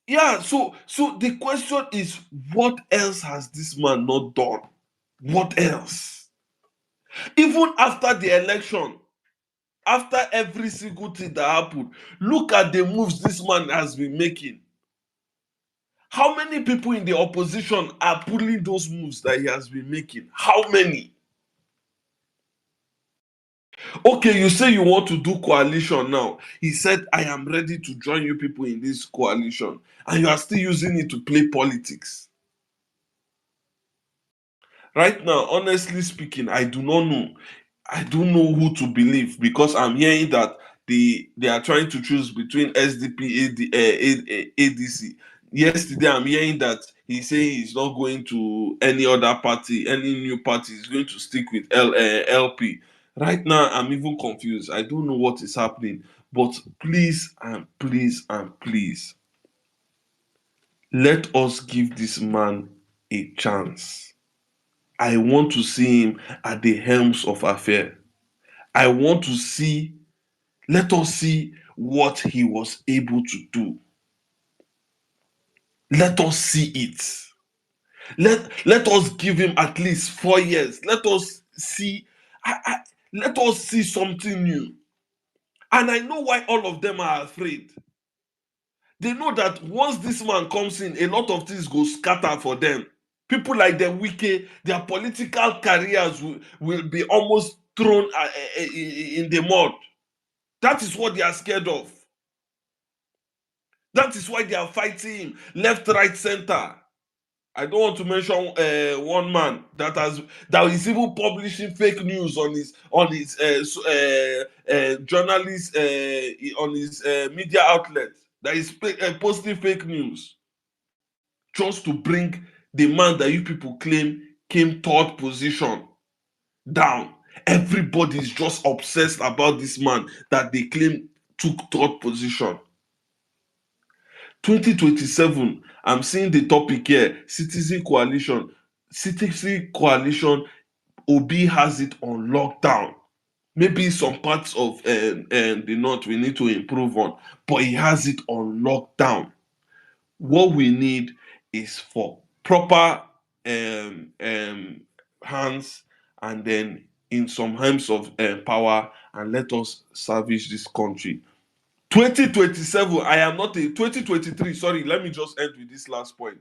Yeah, so the question is what else has this man not done? What else? Even after the election, after every single thing that happened, look at the moves this man has been making. How many people in the opposition are pulling those moves that he has been making? How many? Okay, you say you want to do coalition now. He said, I am ready to join you people in this coalition. And you are still using it to play politics. Right now, honestly speaking, I do not know. I don't know who to believe, because I'm hearing that they are trying to choose between SDP, ADC. Yesterday, I'm hearing that he's saying he's not going to any other party, any new party. He's going to stick with LP. Right now, I'm even confused. I don't know what is happening. But please and please and please, let us give this man a chance. I want to see him at the helms of affair. I want to see, let us see what he was able to do. Let us see it. Let us give him at least 4 years. Let us see, let us see something new. And I know why all of them are afraid. They know that once this man comes in, a lot of things go scatter for them. People like the Wike, their political careers will be almost thrown in the mud. That is what they are scared of. That is why they are fighting him left, right, center. I don't want to mention one man that is even publishing fake news on his journalist on his media outlet, that is posting fake news just to bring the man that you people claim came third position down. Everybody is just obsessed about this man that they claim took third position. 2027, I'm seeing the topic here, Citizen Coalition. Citizen Coalition, Obi has it on lockdown. Maybe some parts of the North we need to improve on, but he has it on lockdown. What we need is for proper hands, and then in some hands of power, and let us salvage this country. 2027, I am not a 2023, sorry, let me just end with this last point.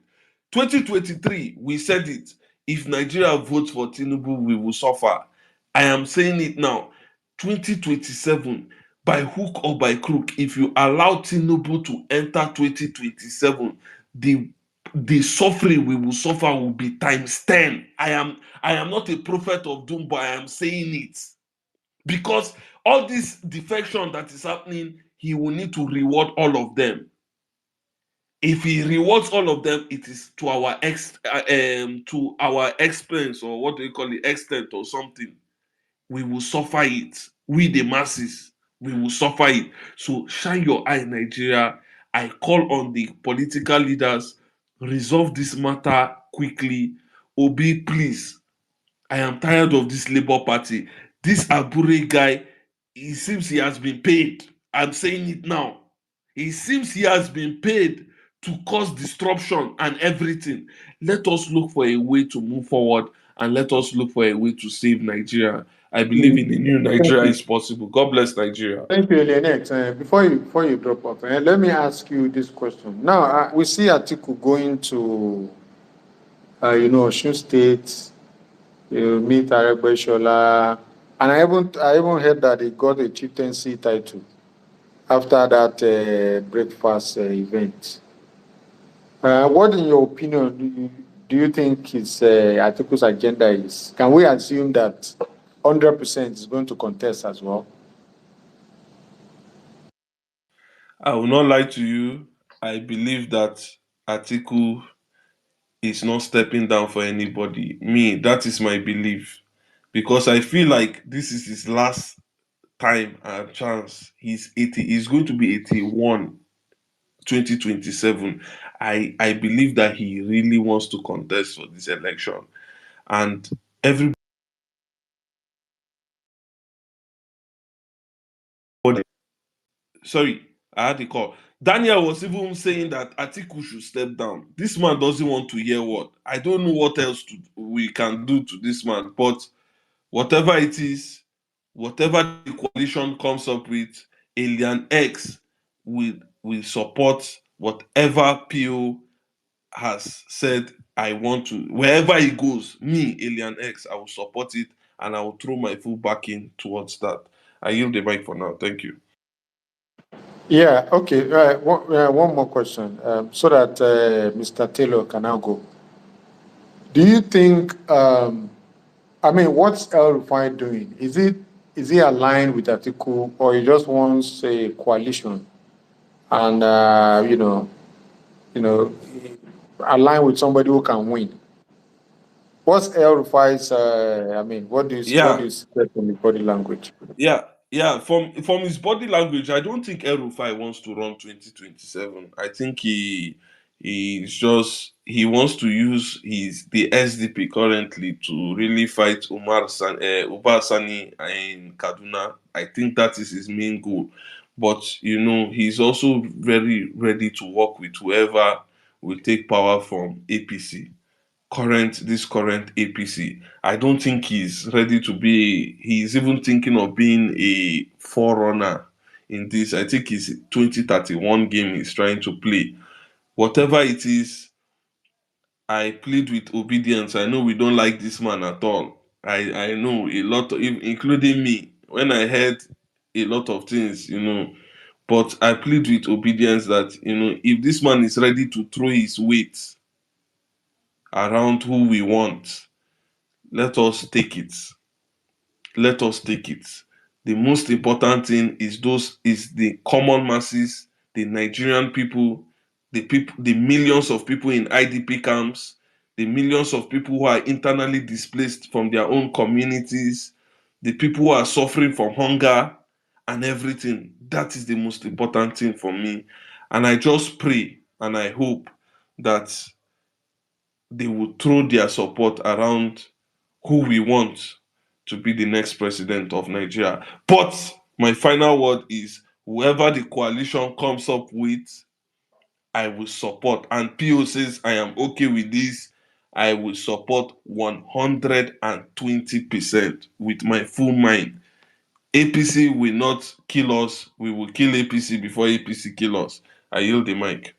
2023, we said it. If Nigeria votes for Tinubu, we will suffer. I am saying it now. 2027, by hook or by crook, if you allow Tinubu to enter 2027, the suffering we will suffer will be times 10. I am not a prophet of doom, but I am saying it. Because all this defection that is happening, he will need to reward all of them. If he rewards all of them, it is to our expense, or what do you call it, extent or something. We will suffer it. We the masses, we will suffer it. So shine your eye, Nigeria. I call on the political leaders, resolve this matter quickly. Obi, please. I am tired of this Labour Party. This Abure guy, it seems he has been paid. I'm saying it now. It seems he has been paid to cause disruption and everything. Let us look for a way to move forward, and let us look for a way to save Nigeria. I believe in a new Thank Nigeria you. is possible. God bless Nigeria. Thank you, Eleanor. Before you drop off, let me ask you this question. Now, we see Atiku going to, Osun State, meet Aregbesola, and I even heard that he got a chieftaincy title after that breakfast event. What, in your opinion, do you think his Atiku's agenda is? Can we assume that 100% is going to contest as well? I will not lie to you. I believe that Atiku is not stepping down for anybody. Me, that is my belief. Because I feel like this is his last time and chance. He's going to be 81, 2027. I believe that he really wants to contest for this election. And everybody, sorry, I had a call. Daniel was even saying that Atiku should step down. This man doesn't want to hear what. I don't know what else we can do to this man, but whatever it is, whatever the coalition comes up with, Alien X will support whatever PO has said. I want to, wherever he goes, me, Alien X, I will support it, and I will throw my full backing towards that. I yield the mic for now. Thank you. Yeah, okay. One more question, so that Mr. Taylor can now go. Do you think I mean, what's El Rufai doing? Is he aligned with Atiku, or he just wants a coalition and you know, align with somebody who can win? What's El Rufai's? I mean, what do Yeah, you see from the body language? yeah, yeah. From his body language, I don't think El Rufai wants to run 2027. I think he wants to use the SDP currently to really fight Umar Sani in Kaduna. I think that is his main goal. But he's also very ready to work with whoever will take power from APC, current APC. I don't think he's ready to be. He's even thinking of being a forerunner in this. I think it's 2031 game he's trying to play. Whatever it is, I plead with obedience. I know we don't like this man at all. I know a lot, including me. When I heard a lot of things, but I plead with obedience that if this man is ready to throw his weight around who we want, let us take it. Let us take it. The most important thing is the common masses, the Nigerian people, the millions of people in IDP camps, the millions of people who are internally displaced from their own communities, the people who are suffering from hunger and everything. That is the most important thing for me. And I just pray and I hope that they will throw their support around who we want to be the next president of Nigeria. But my final word is whoever the coalition comes up with, I will support. And PO says I am okay with this. I will support 120% with my full mind. APC will not kill us. We will kill APC before APC kill us. I yield the mic.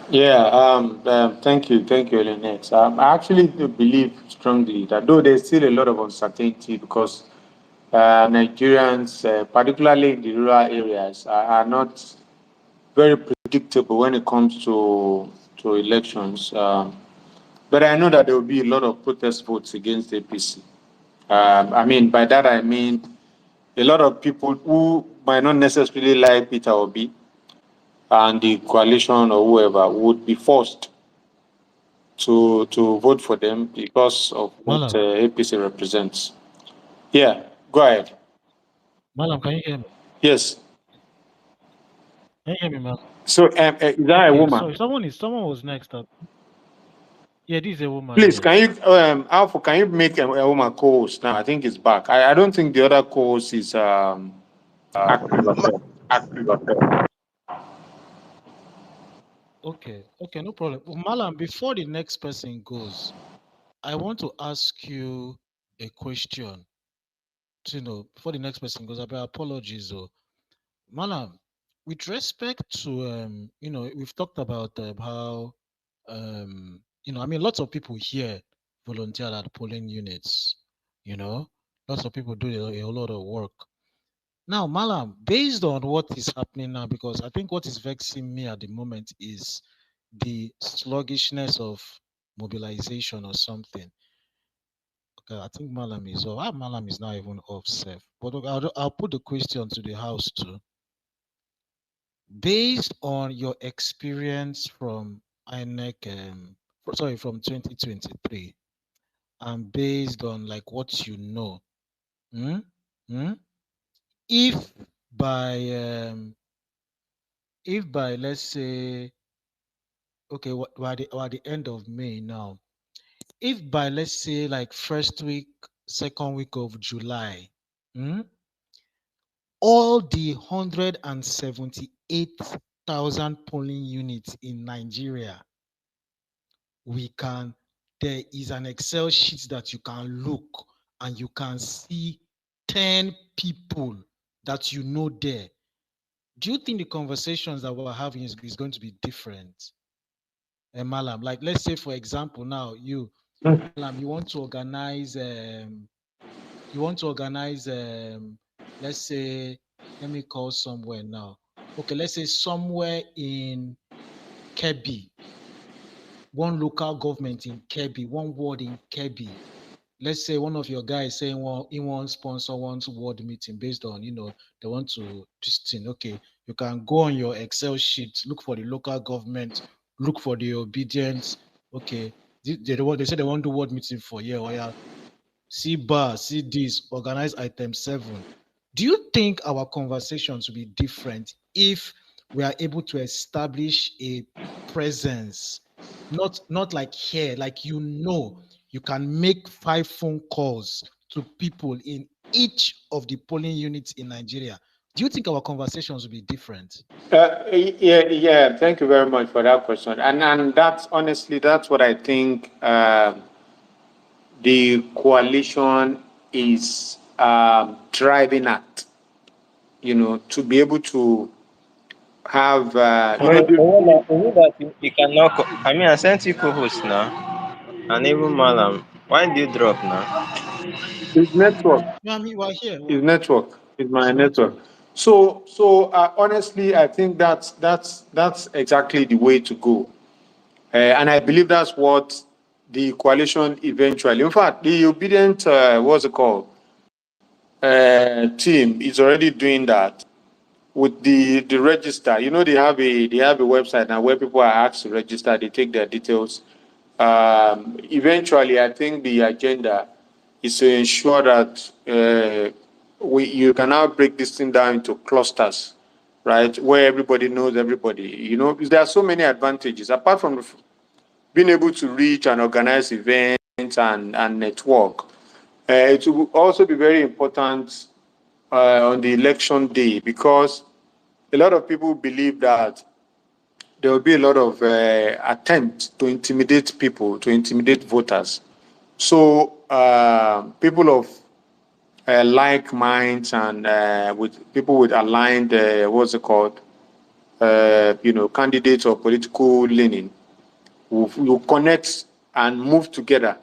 Yeah, thank you, Lynette. I actually do believe strongly that though there's still a lot of uncertainty because Nigerians, particularly in the rural areas, are not very predictable when it comes to elections. But I know that there will be a lot of protest votes against the APC. I mean, by that I mean a lot of people who might not necessarily like Peter Obi and the coalition or whoever would be forced to vote for them because of what Malam, APC represents. Yeah, go ahead. Malam, can you hear me? Yes. Can you hear me, Malam? So, is that a Okay, woman? sorry, someone was next up. Yeah, this is a woman, Please, can yes. you, Alpha, can you make a woman co-host now? I think it's back. I don't think the other co-host is active at all. Okay, no problem. Malam, before the next person goes, I want to ask you a question. Before the next person goes, I beg apologies, though. Malam, with respect to we've talked about how I mean, lots of people here volunteer at polling units. You know, lots of people do a lot of work. Now, Malam, based on what is happening now, because I think what is vexing me at the moment is the sluggishness of mobilization or something. Okay, I think Malam is off. Malam is not even off safe. But okay, I'll put the question to the house too. Based on your experience from INEC, from 2023, and based on like what you know, hmm, hmm, if by um, if by let's say okay, by the end of May now, if by let's say like first week, second week of July, hmm, all the 178,000 polling units in Nigeria, there is an Excel sheet that you can look and you can see 10 people that you know there. Do you think the conversations that we're having is going to be different? Malam, like let's say for example now Malam, you want to organize let's say, let me call somewhere now. Okay, let's say somewhere in Kebbi. one local government in Kebbi, one ward in Kebbi. Let's say one of your guys saying he wants sponsor one ward meeting based on, they want to this thing. Okay, you can go on your Excel sheet, look for the local government, look for the obedience. Okay, they say they want to do ward meeting for yeah. See bar, see this, organize item 7. Do you think our conversations will be different if we are able to establish a presence? Not like here, like you can make 5 phone calls to people in each of the polling units in Nigeria. Do you think our conversations will be different? Yeah. Thank you very much for that question. And that's honestly that's what I think the coalition is driving at. To be able to have Is it that you cannot? I mean, I sent you co-host now, and even Malam. Why do you drop now? it's network. No, I mean, we're here. It's network. It's It's my your network. network. So honestly, I think that's exactly the way to go. And I believe that's what the coalition eventually, in fact, the obedient, what's it called, team is already doing that with the register. They have a website now where people are asked to register. They take their details. Eventually, I think the agenda is to ensure that you can now break this thing down into clusters, right, where everybody knows everybody. There are so many advantages apart from being able to reach and organize events and network. It will also be very important on the election day because a lot of people believe that there will be a lot of attempts to intimidate people, to intimidate voters. So people of like minds and with people with aligned, what's it called, candidates or political leaning will connect and move together,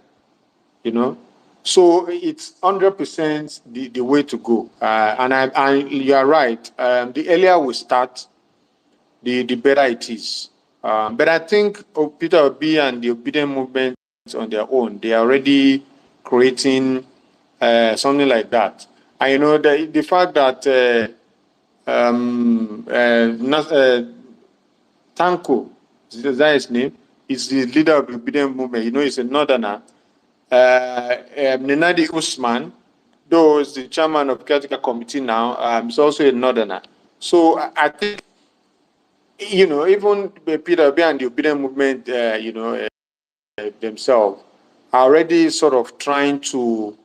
you know. So it's 100% the way to go. And you are right. The earlier we start, the better it is. But I think Peter Obi and the obedient movement on their own, they are already creating something like that. And the fact that Tanko, is that his name? Is the leader of the obedient movement. He's a northerner. Nenadi Usman, though is the chairman of caretaker committee now, is also a northerner. So I think, even Peter Obi and the obedient movement, themselves are already sort of trying to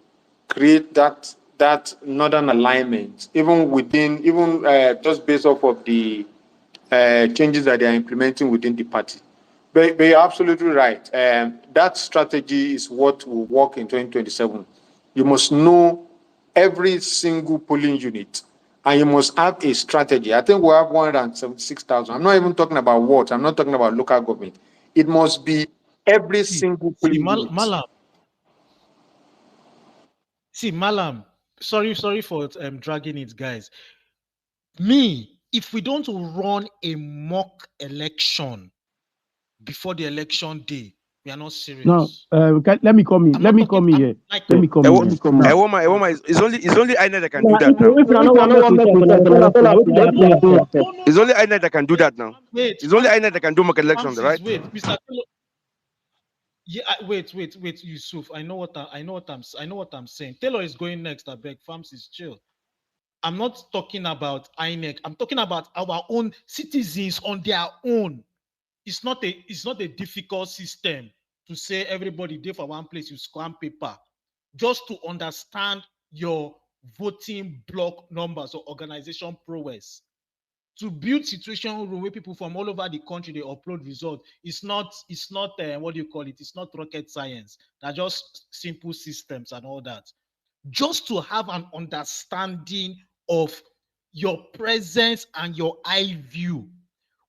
create that northern alignment, even just based off of the changes that they are implementing within the party. But you're absolutely right. That strategy is what will work in 2027. You must know every single polling unit, and you must have a strategy. I think we have 176,000. I'm not even talking about wards. I'm not talking about local government. It must be every single polling unit. Malam. See, Malam. Sorry for dragging it, guys. If we don't run a mock election before the election day, we are not serious. Now, let me come in. Let me come in here. Let me come in here. Ewoma, it's only INEC that can do that now. If you don't want to It's only INEC that can do that now. Wait, It's only INEC that can do mock election, right? Wait, Mr. Taylor. Yeah, wait, Yusuf. I know what I'm saying. Taylor is going next. I beg, Farms is chill. I'm not talking about INEC. I'm talking about our own citizens on their own. It's not a difficult system to say everybody there for one place, you scan paper. Just to understand your voting block numbers or organization prowess. To build situation room where people from all over the country they upload results. It's not what do you call it? It's not rocket science. They're just simple systems and all that. Just to have an understanding of your presence and your eye view.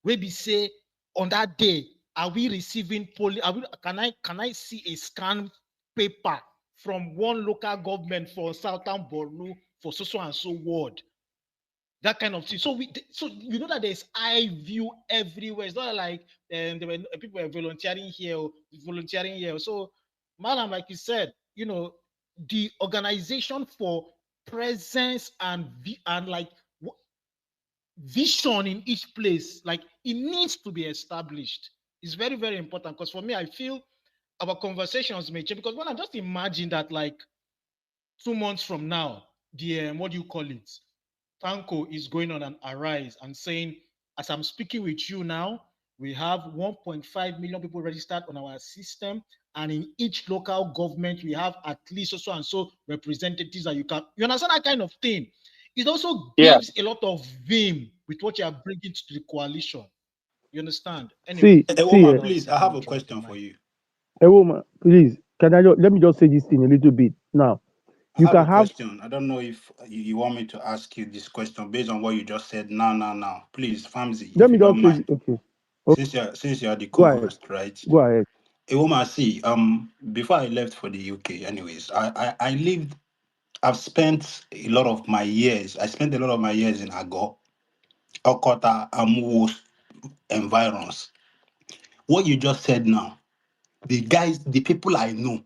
Where we say on that day, are we receiving can I see a scan paper from one local government for Southern Borno for so and so ward? that kind of thing. So so you know that there's eye view everywhere. It's not like people were volunteering here, volunteering here. So, madam, like you said, you know, the organization for presence and like vision in each place, like it needs to be established. It's very, very important, because for me, I feel our conversations may change, because when I just imagine that, like 2 months from now, the what do you call it? Franco is going on an arise and saying, as I'm speaking with you now, we have 1.5 million people registered on our system, and in each local government we have at least so and so representatives that you understand that kind of thing. It also Yeah. gives a lot of vim with what you are bringing to the coalition. You understand? Anyway, See, let me Ewoma, not please, I let have me a drop the question for mic. you. woman, please, let me just say this thing a little bit now. I You have a can have question. I don't know if you want me to ask you this question based on what you just said. No. Please, Famzi, let if me you don't just say mind, okay. since you're the Go ahead. co-host, right? Go ahead. Ewoma, see, before I left for the UK, anyways, I've spent a lot of my years. I spent a lot of my years in Agor, Okota, Amuwo environs. What you just said now, the people I know,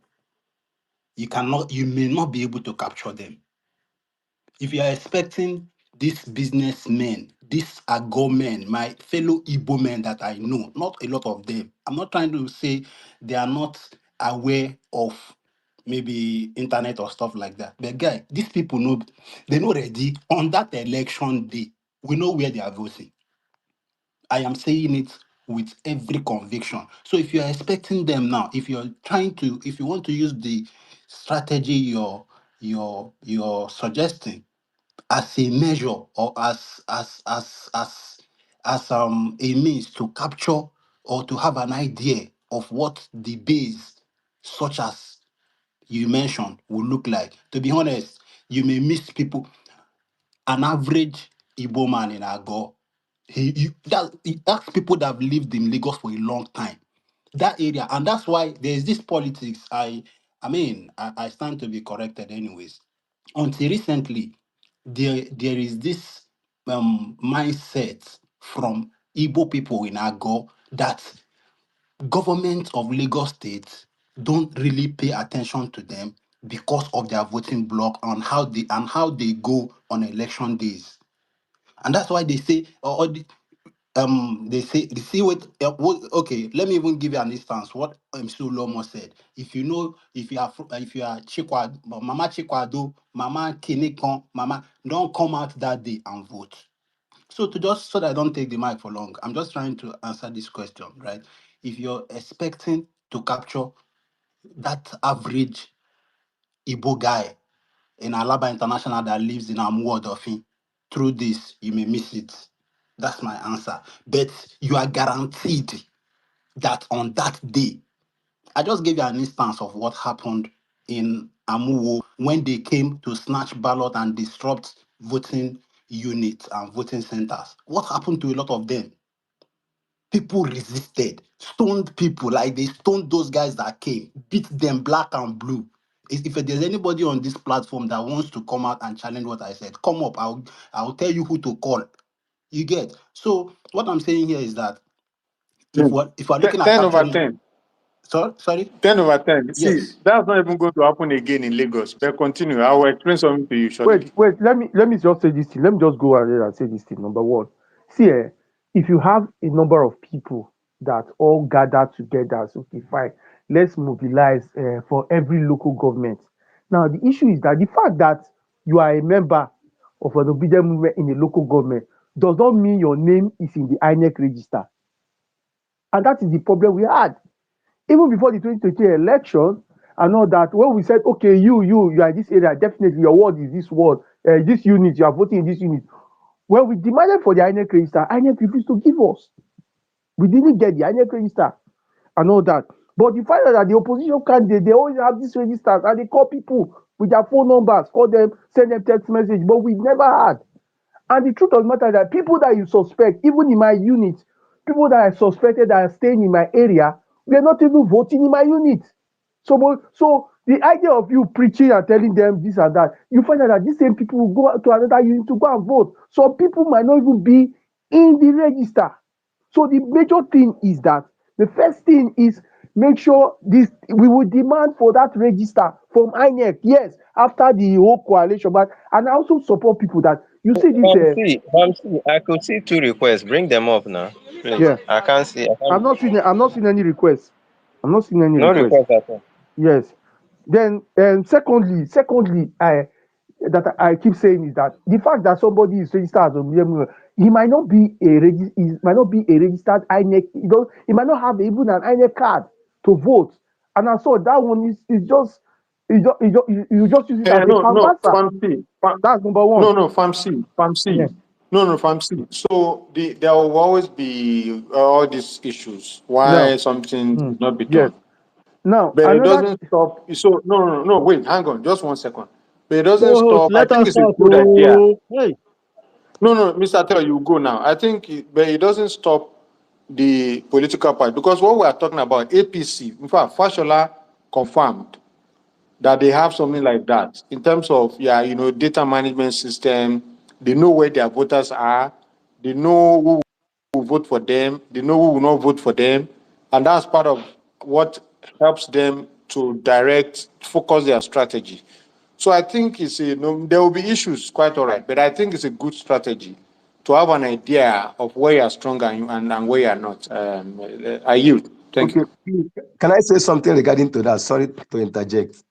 you may not be able to capture them. If you are expecting these businessmen, these Agor men, my fellow Igbo men that I know, not a lot of them. I'm not trying to say they are not aware of maybe internet or stuff like that. But guy, these people know, they know already on that election day, we know where they are voting. I am saying it with every conviction. So if you are expecting them now, if you want to use the strategy you're suggesting as a measure or as a means to capture or to have an idea of what the base such as you mentioned will look like. To be honest, you may miss people. An average Igbo man in Agor, that's people that have lived in Lagos for a long time. That area, and that's why there's this politics. I stand to be corrected anyways. Until recently, there is this mindset from Igbo people in Agor that government of Lagos State don't really pay attention to them because of their voting block on how they go on election days. And that's why they say they see okay, let me even give you an instance what Lomo said. If you are Chikwa, Mama Chikwado, Mama Kinikon, Mama, don't come out that day and vote. So so that I don't take the mic for long, I'm just trying to answer this question, right? If you're expecting to capture that average Igbo guy in Alaba International that lives in Amuwo Odofin, through this, you may miss it. That's my answer. But you are guaranteed that on that day, I just gave you an instance of what happened in Amuwo when they came to snatch ballot and disrupt voting units and voting centers. What happened to a lot of them? People resisted, stoned people, like they stoned those guys that came, beat them black and blue. If there's anybody on this platform that wants to come out and challenge what I said, come up. I'll tell you who to call. You get? So what I'm saying here is that if we're looking at 10 over capturing, 10. sorry, 10 over 10. See, yes. that's not even going to happen again in Lagos. But continue. I will explain something to you shortly. Wait. Let me just say this thing. Let me just go ahead and say this thing. Number one, see, if you have a number of people that all gather together, so okay, fine, let's mobilize for every local government. Now the issue is that the fact that you are a member of an obedient movement in a local government does not mean your name is in the INEC register, and that is the problem we had. Even before the 2020 election and all that, when we said, okay, you are in this area, definitely your ward is this ward, this unit, you are voting in this unit. When we demanded for the INEC register, INEC refused to give us. We didn't get the INEC register and all that. But you find out that the opposition candidate, they always have these registers and they call people with their phone numbers, call them, send them text message, but we never had. And the truth of the matter is that people that you suspect, even in my unit, people that I suspected that are staying in my area, we are not even voting in my unit. So the idea of you preaching and telling them this and that, you find out that these same people will go to another unit to go and vote. Some people might not even be in the register. So the major thing is that the first thing is make sure this we will demand for that register from INEC. Yes, after the whole coalition, but and I also support people that you see this. I could see two requests. Bring them up now, please. Yeah, I can't see. I'm not seeing. I'm not seeing any requests. I'm not seeing any No requests. request at all. Yes. Then, secondly, I keep saying is that the fact that somebody is registered as a member, he might not be he might not be a registered INEC. He might not have even an INEC card to vote. And I saw that one is just you just use it as a No, canvasser. Famsi. That's number one. No, Famsi. Yeah. No, Famsi. So there will always be all these issues Now, why something should not be yes. done. Now But it another. doesn't stop. So no. Wait, hang on, just 1 second. But it doesn't Co-host, stop. I let think us it's a talk. good idea. Oh, hey. No, Mr. Taylor, you go now. But it doesn't stop the political party because what we are talking about, APC, in fact, Fashola confirmed that they have something like that in terms of data management system. They know where their voters are. They know who will vote for them. They know who will not vote for them, and that's part of what helps them to focus their strategy. So I think there will be issues, quite all right, but I think it's a good strategy to have an idea of where you are strong and where you are not. I yield. Thank Okay, you. please, can I say something regarding to that? Sorry to interject.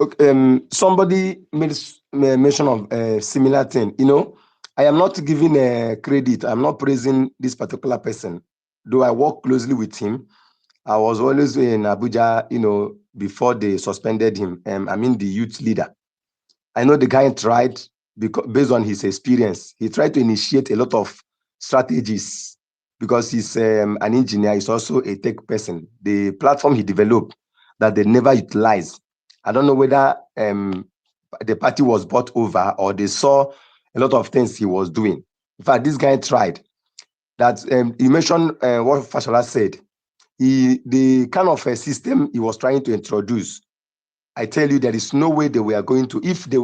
Okay, somebody made mention of a similar thing. I am not giving credit. I'm not praising this particular person, though I work closely with him. I was always in Abuja, before they suspended him. I mean, the youth leader. I know the guy tried, because based on his experience, he tried to initiate a lot of strategies because he's an engineer. He's also a tech person. The platform he developed that they never utilized. I don't know whether the party was bought over or they saw a lot of things he was doing. In fact, this guy tried. That he mentioned what Fashola said. The kind of a system he was trying to introduce, I tell you, there is no way they were going to, if the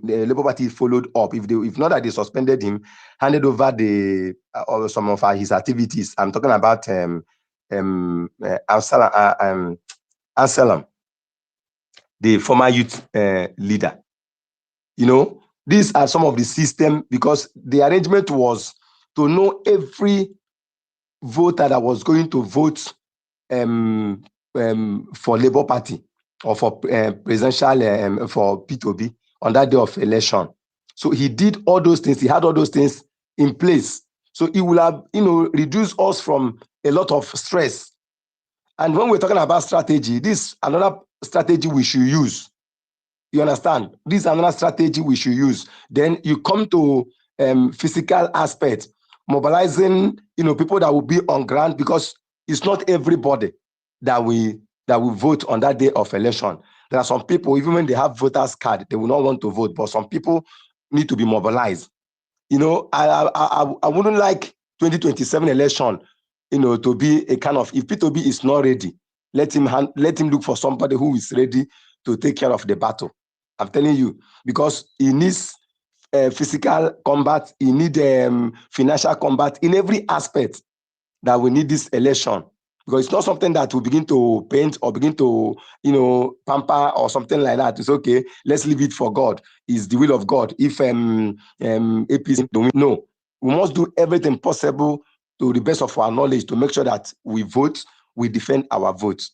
Labour Party followed up, if not that they suspended him, handed over some of his activities. I'm talking about Anselm, the former youth leader. These are some of the system, because the arrangement was to know every voter that was going to vote for Labour Party or for presidential for P2B on that day of election. So he did all those things. He had all those things in place. So it will have reduced us from a lot of stress. And when we're talking about strategy, this is another strategy we should use. You understand? This is another strategy we should use. Then you come to physical aspect, mobilizing people that will be on ground, because it's not everybody that will vote on that day of election. There are some people, even when they have voters card, they will not want to vote, but some people need to be mobilized. I wouldn't like 2027 election, to be a kind of, if P2B is not ready, let him look for somebody who is ready to take care of the battle. I'm telling you, because he needs physical combat, he needs financial combat in every aspect that we need this election. Because it's not something that we begin to paint or begin to, pamper or something like that. It's okay, let's leave it for God. It's the will of God. If APC don't, no, we must do everything possible to the best of our knowledge to make sure that we vote, we defend our votes.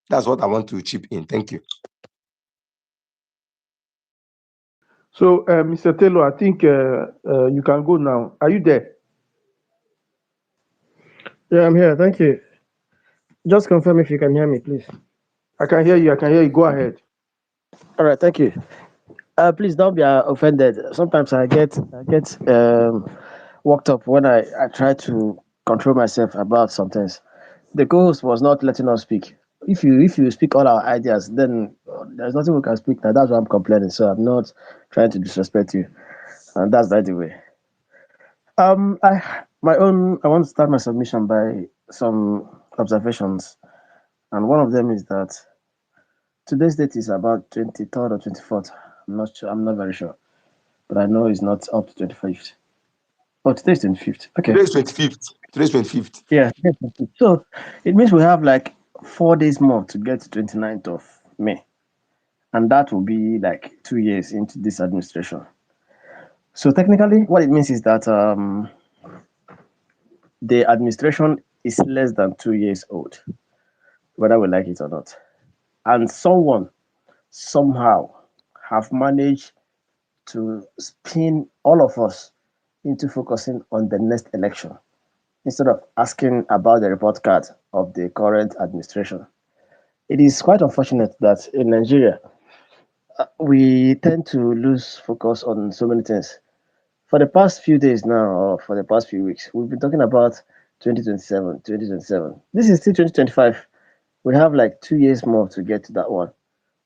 That's what I want to chip in. Thank you. So, Mr. Taylor, I think you can go now. Are you there? Yeah, I'm here. Thank you. Just confirm if you can hear me, please. I can hear you. I can hear you. Go ahead. All right, thank you. Please don't be offended. Sometimes I get worked up when I try to control myself about some things. The co-host was not letting us speak. If you speak all our ideas, then there's nothing we can speak now. That's why I'm complaining. So I'm not trying to disrespect you, and that's by the way. I want to start my submission by some observations, and one of them is that Today's date is about 23rd or 24th. I'm not sure. I'm not very sure, but I know it's not up to 25th. Oh, today's 25th. Okay. Today is 25th. Today is 25th. Yeah. Today's 25th. So it means we have like 4 days more to get to 29th of May, and that will be like 2 years into this administration. So technically, what it means is that the administration is less than 2 years old, whether we like it or not. And someone somehow have managed to spin all of us into focusing on the next election instead of asking about the report card of the current administration. It is quite unfortunate that in Nigeria, we tend to lose focus on so many things. For the past few days now, or for the past few weeks, we've been talking about 2027, 2027. This is still 2025. We have like 2 years more to get to that one.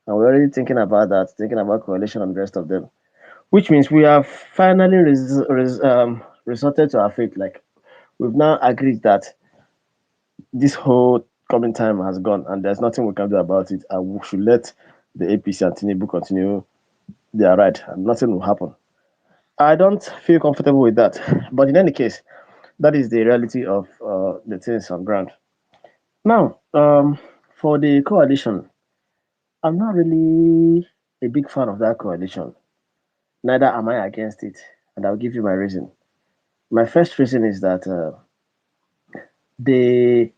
And we're already thinking about that, thinking about coalition and the rest of them, which means we have finally resorted to our fate. Like, we've now agreed that this whole coming time has gone and there's nothing we can do about it. And we should let the APC and Tinubu continue their ride and nothing will happen. I don't feel comfortable with that. But in any case, that is the reality of the things on ground. Now, for the coalition, I'm not really a big fan of that coalition. Neither am I against it. And I'll give you my reason. My first reason is that the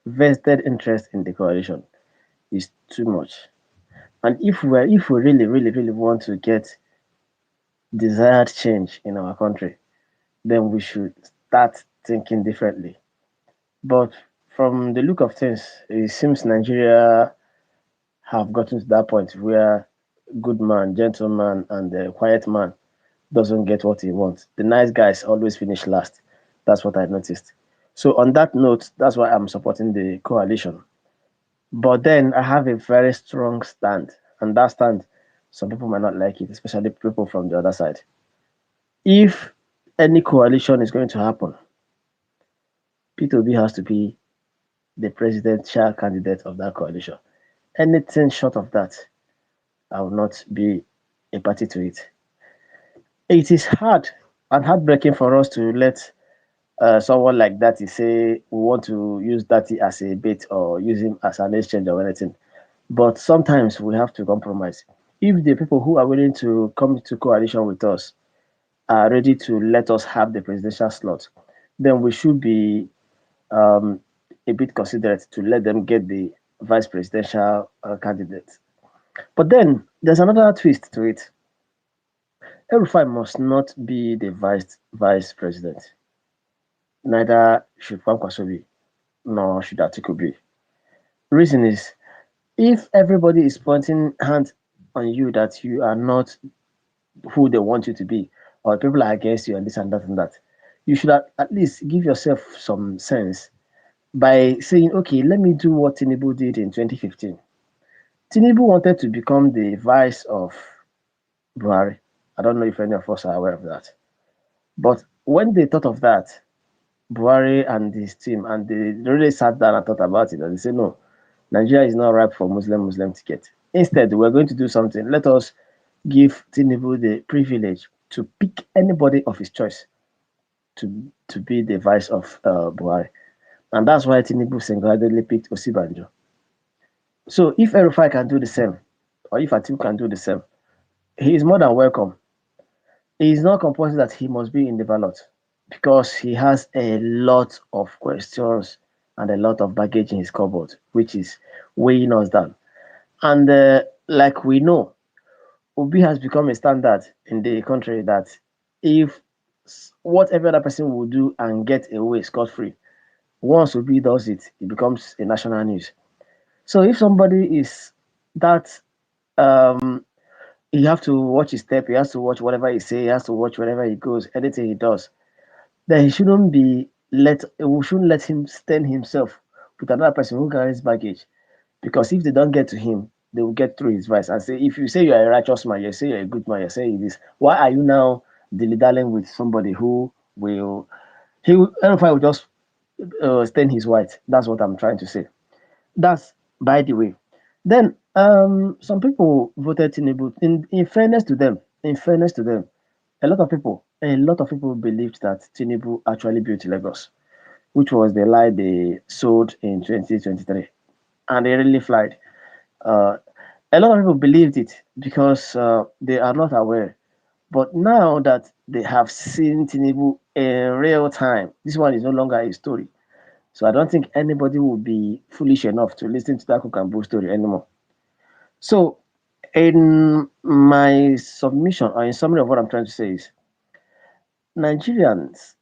vested interest in the coalition is too much. And if we really, really, really want to get desired change in our country, then we should start thinking differently. But from the look of things, it seems Nigeria have gotten to that point where good man, gentleman, and the quiet man doesn't get what he wants. The nice guys always finish last. That's what I noticed. So on that note, that's why I'm supporting the coalition. But then I have a very strong stand, and that stand, some people might not like it, especially people from the other side. If any coalition is going to happen, P2B has to be the presidential candidate of that coalition. Anything short of that, I will not be a party to it. It is hard and heartbreaking for us to let someone like that say we want to use that as a bait or use him as an exchange or anything. But sometimes we have to compromise. If the people who are willing to come to coalition with us are ready to let us have the presidential slot, then we should be um, a bit considerate to let them get the vice presidential candidate. But then there's another twist to it. El must not be the vice president. Neither should Kwankwaso nor should Atiku be. Reason is, if everybody is pointing hands on you that you are not who they want you to be, or people are against you and this and that, you should at least give yourself some sense by saying, okay, let me do what Tinubu did in 2015. Tinubu wanted to become the vice of Buhari. I don't know if any of us are aware of that. But when they thought of that, Buhari and his team, and they really sat down and thought about it, and they said, no, Nigeria is not ripe for Muslim ticket. Instead, we're going to do something. Let us give Tinubu the privilege to pick anybody of his choice to be the vice of Buhari. And that's why Tinubu single-handedly picked Osibanjo. So if Erufai can do the same, or if Atiku can do the same, he is more than welcome. It is not compulsory that he must be in the ballot because he has a lot of questions and a lot of baggage in his cupboard, which is weighing us down. And like we know, Obi has become a standard in the country that if what every other person will do and get away scot free, once Obi does it, it becomes a national news. So if somebody is that, you have to watch his step, he has to watch whatever he say, he has to watch wherever he goes, anything he does, then he shouldn't be let, we shouldn't let him stand himself with another person who carries baggage. Because if they don't get to him, they will get through his vice and say, if you say you're a righteous man, you say you're a good man, you say this, why are you now dilly-dallying with somebody who will, he will, Erufai will just stain his white. That's what I'm trying to say. That's by the way. Then Some people voted Tinubu. In fairness to them, a lot of people believed that Tinubu actually built Lagos, which was the lie they sold in 2023, and they really flied. Uh, a lot of people believed it because they are not aware. But now that they have seen Tinubu in real time, this one is no longer a story. So I don't think anybody will be foolish enough to listen to that Cook and Bull story anymore. So, in my submission or in summary of what I'm trying to say is Nigerians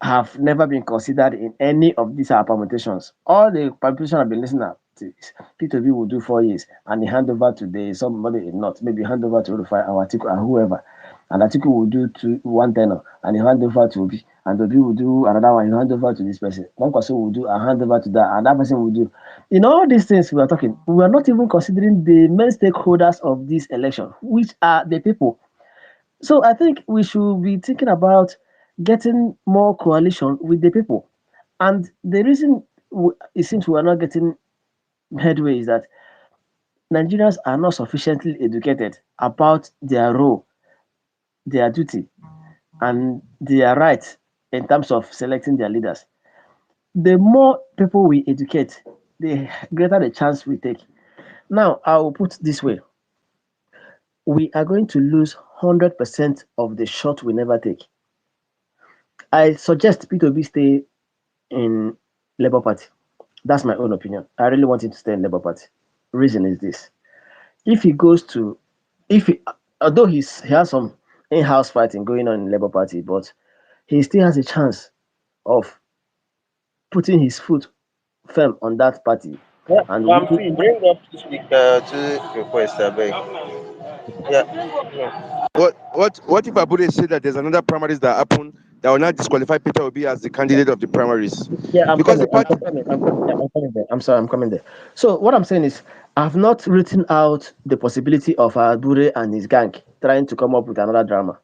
have never been considered in any of these permutations. All the permutations I've been listening to is P2B will do 4 years and they hand over to the somebody in not, maybe hand over to Rufai or Atiku or whoever. And Atiku will do 1 tenor and he hand over to Obi. And Obi will do another one, he hand over to this person. One person will do a hand over to that, and that person will do. In all these things we are talking, we are not even considering the main stakeholders of this election, which are the people. So I think we should be thinking about getting more coalition with the people. And the reason it seems we are not getting headway is that Nigerians are not sufficiently educated about their role, their duty, and their rights in terms of selecting their leaders. The more people we educate, the greater the chance we take. Now, I will put it this way: we are going to lose 100% of the shot we never take. I suggest P2B stay in Labour Party. That's my own opinion. I really want him to stay in Labour Party. Reason is this: if he goes to, if he, although he has some in-house fighting going on in Labour Party, but he still has a chance of putting his foot firm on that party Yeah, and Mamfi, bring up two requests, I beg. Yeah. What if Abude said that there's another primaries that happened that will not disqualify Peter Obi as the candidate of the primaries? yeah, I'm Because coming. the party I'm coming there. I'm sorry, I'm coming there. So what I'm saying is, I've not written out the possibility of Adure and his gang trying to come up with another drama.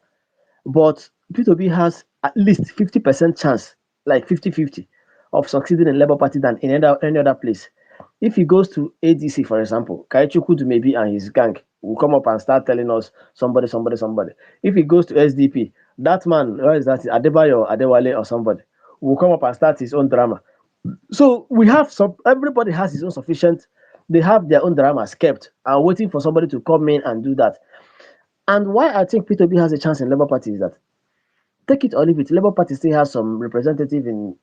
But P2B has at least 50% chance, like 50-50, of succeeding in Labour Party than in any other place. If he goes to ADC, for example, Kaichukudu maybe and his gang will come up and start telling us somebody, somebody, somebody. If he goes to SDP, that man, where is that? Adebayo, Adewale, or somebody will come up and start his own drama. So we have some. Everybody has his own sufficient. They have their own dramas kept and waiting for somebody to come in and do that. And why I think P2B has a chance in Labour Party is that, take it or leave it, Labour Party still has some representative in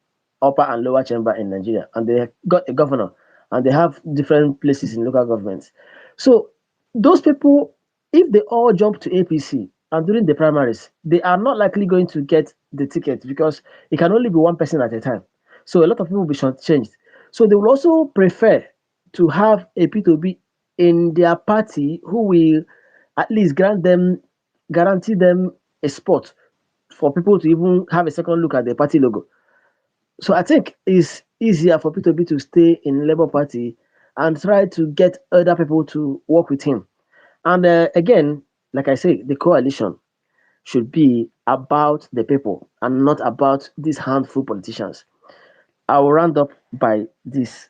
upper and lower chamber in Nigeria, and they got a governor, and they have different places in local governments. So those people, if they all jump to APC and during the primaries, they are not likely going to get the ticket because it can only be one person at a time. So a lot of people will be shortchanged. So they will also prefer to have a P2B in their party who will at least guarantee them a spot for people to even have a second look at the party logo. So I think it's easier for P2B to stay in Labour Party and try to get other people to work with him. And again, like I say, the coalition should be about the people and not about these handful politicians. I will round up by this: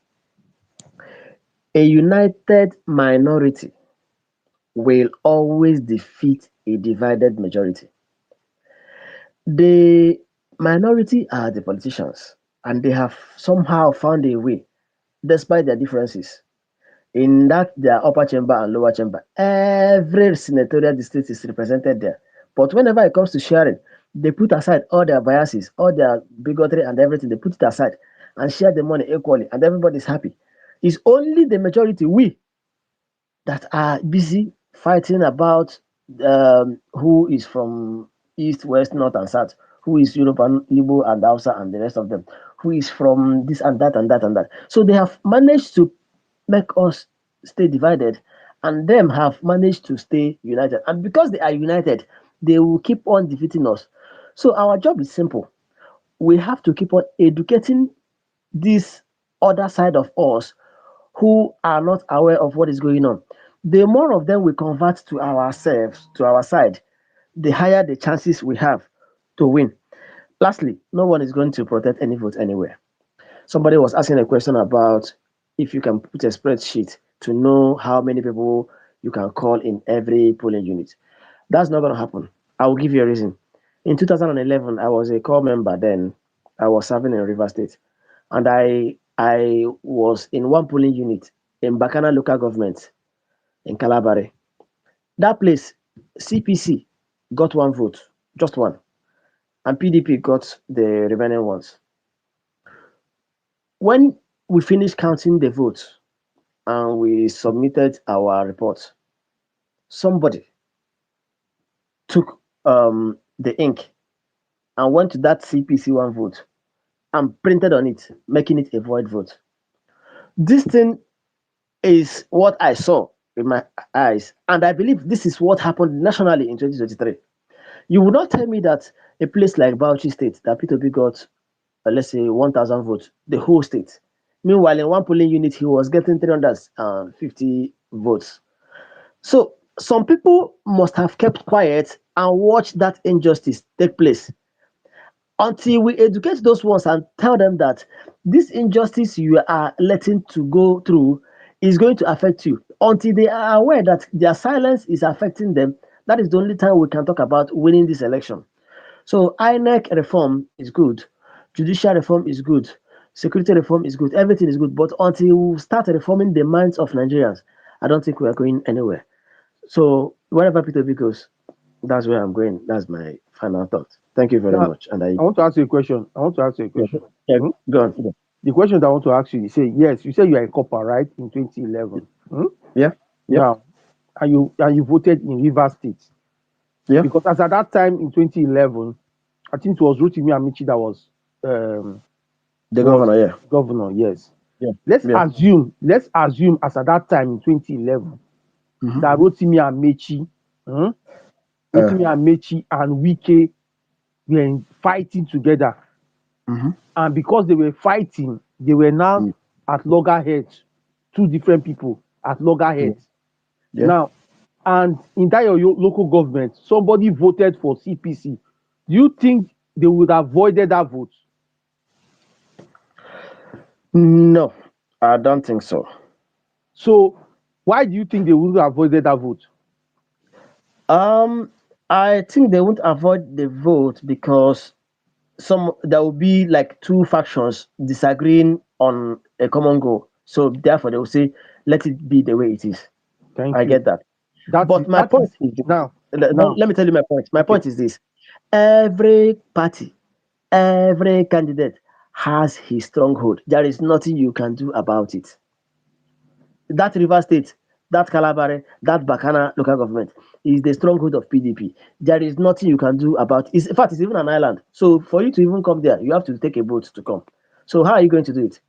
a united minority will always defeat a divided majority. The minority are the politicians, and they have somehow found a way, despite their differences, in that their upper chamber and lower chamber. Every senatorial district is represented there. But whenever it comes to sharing, they put aside all their biases, all their bigotry and everything, they put it aside and share the money equally, and everybody's happy. It's only the majority, we, that are busy fighting about who is from east, west, north, and south, who is European, Igbo, and Hausa, and the rest of them, who is from this and that and that and that. So they have managed to make us stay divided, and them have managed to stay united. And because they are united, they will keep on defeating us. So our job is simple: we have to keep on educating this other side of us who are not aware of what is going on. The more of them we convert to ourselves, to our side, the higher the chances we have to win. Lastly, no one is going to protect any vote anywhere. Somebody was asking a question about if you can put a spreadsheet to know how many people you can call in every polling unit. That's not going to happen. I will give you a reason. In 2011, I was a core member then. I was serving in River State, and I was in one polling unit in Bakana local government in Calabari. That place, CPC got one vote, just one, and PDP got the remaining ones. When we finished counting the votes and we submitted our report, somebody took the ink and went to that CPC one vote and printed on it, making it a void vote. This thing is what I saw with my eyes, and I believe this is what happened nationally in 2023. You would not tell me that a place like Bauchi State, that P2P got, let's say, 1,000 votes, the whole state. Meanwhile, in one polling unit, he was getting 350 votes. So some people must have kept quiet and watched that injustice take place until we educate those ones and tell them that this injustice you are letting to go through is going to affect you. Until they are aware that their silence is affecting them, that is the only time we can talk about winning this election. So INEC reform is good, judicial reform is good, security reform is good, everything is good. But until we start reforming the minds of Nigerians, I don't think we are going anywhere. So wherever P2P goes, that's where I'm going. That's my final thought. Thank you very Now, much. And I I want to ask you a question. I want to ask you a yeah, question. yeah, Hmm? go on. Go. The question that I want to ask you, you say yes. You say you are a copper, right? In 2011. Hmm? Yeah, yeah, Now, and you voted in River State yeah. because as at that time in 2011, I think it was Rotimi Amici that um, The was governor, yeah, governor. Yes. yeah, Let's yeah. assume as at that time in 2011 Mm-hmm. that Rotimi Amici, hmm, Uh, Rotimi Amici and Wike were fighting together, mm-hmm. and because they were fighting, they were now Mm, at loggerheads, two different people at yeah, loggerheads. yeah. Now, and in that your local government, somebody voted for CPC. Do you think they would have avoided that vote? No, I don't think so. So, why do you think they would have avoided that vote? Um, I think they won't avoid the vote because there will be like two factions disagreeing on a common goal. So therefore, they will say, "Let it be the way it is." Thank I you. get that. That's But it. my That point is is this. now. Let, Now, let me tell you my point. My okay. point is this: every party, every candidate has his stronghold. There is nothing you can do about it. That River State, that Calabari, that Bakana local government is the stronghold of PDP. There is nothing you can do about it. In fact, it's even an island. So for you to even come there, you have to take a boat to come. So how are you going to do it?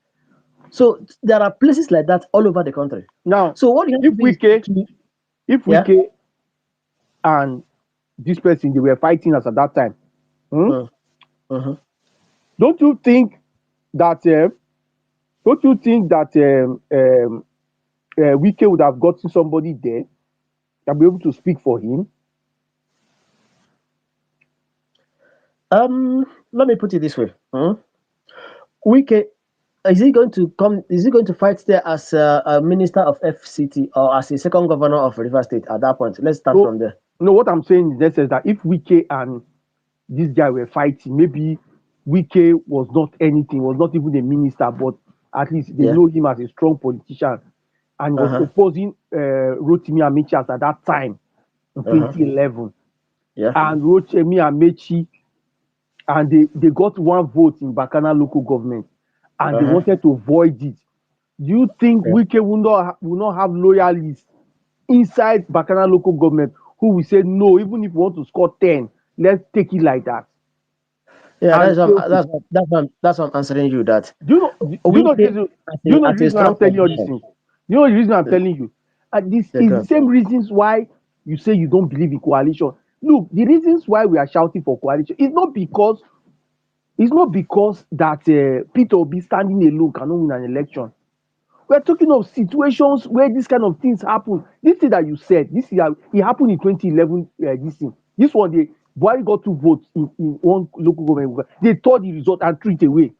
So there are places like that all over the country. Now, So what you have if to do is Wike, to, if yeah. Wike and this person they were fighting us at that time, hmm, Uh-huh. don't you think that Wike would have gotten somebody there and be able to speak for him? Let me put it this way. Wike, is he going to come? Is he going to fight there as a minister of FCT or as a second governor of River State at that point? Let's start So, from there. no, what I'm saying is that if Wike and this guy were fighting, maybe Wike was not anything, was not even a minister, but at least they Yeah. know him as a strong politician, and he was Uh-huh. opposing Rotimi Amici at that time in Uh-huh. 2011. Yeah. And Rotimi Amici, and they got one vote in Bakana local government, and they Uh-huh. wanted to void it. Do you think Yeah. Wike will not have loyalists inside Bakana local government who will say no, even if we want to score 10, let's take it like that? Yeah, And say, okay, that's what I'm answering you that do you know the Wike reason? Do you know the as a reason why I'm strong telling you all these politician. things? You know the reason I'm telling you? And this Yeah, is go the on. same reasons why you say you don't believe in coalition. Look, the reasons why we are shouting for coalition is not because that Peter Obi standing alone cannot win an election. We're talking of situations where this kind of things happen. This thing that you said, it happened in 2011. This one, the Buhari got 2 votes in one local government. They tore the result and threw it away.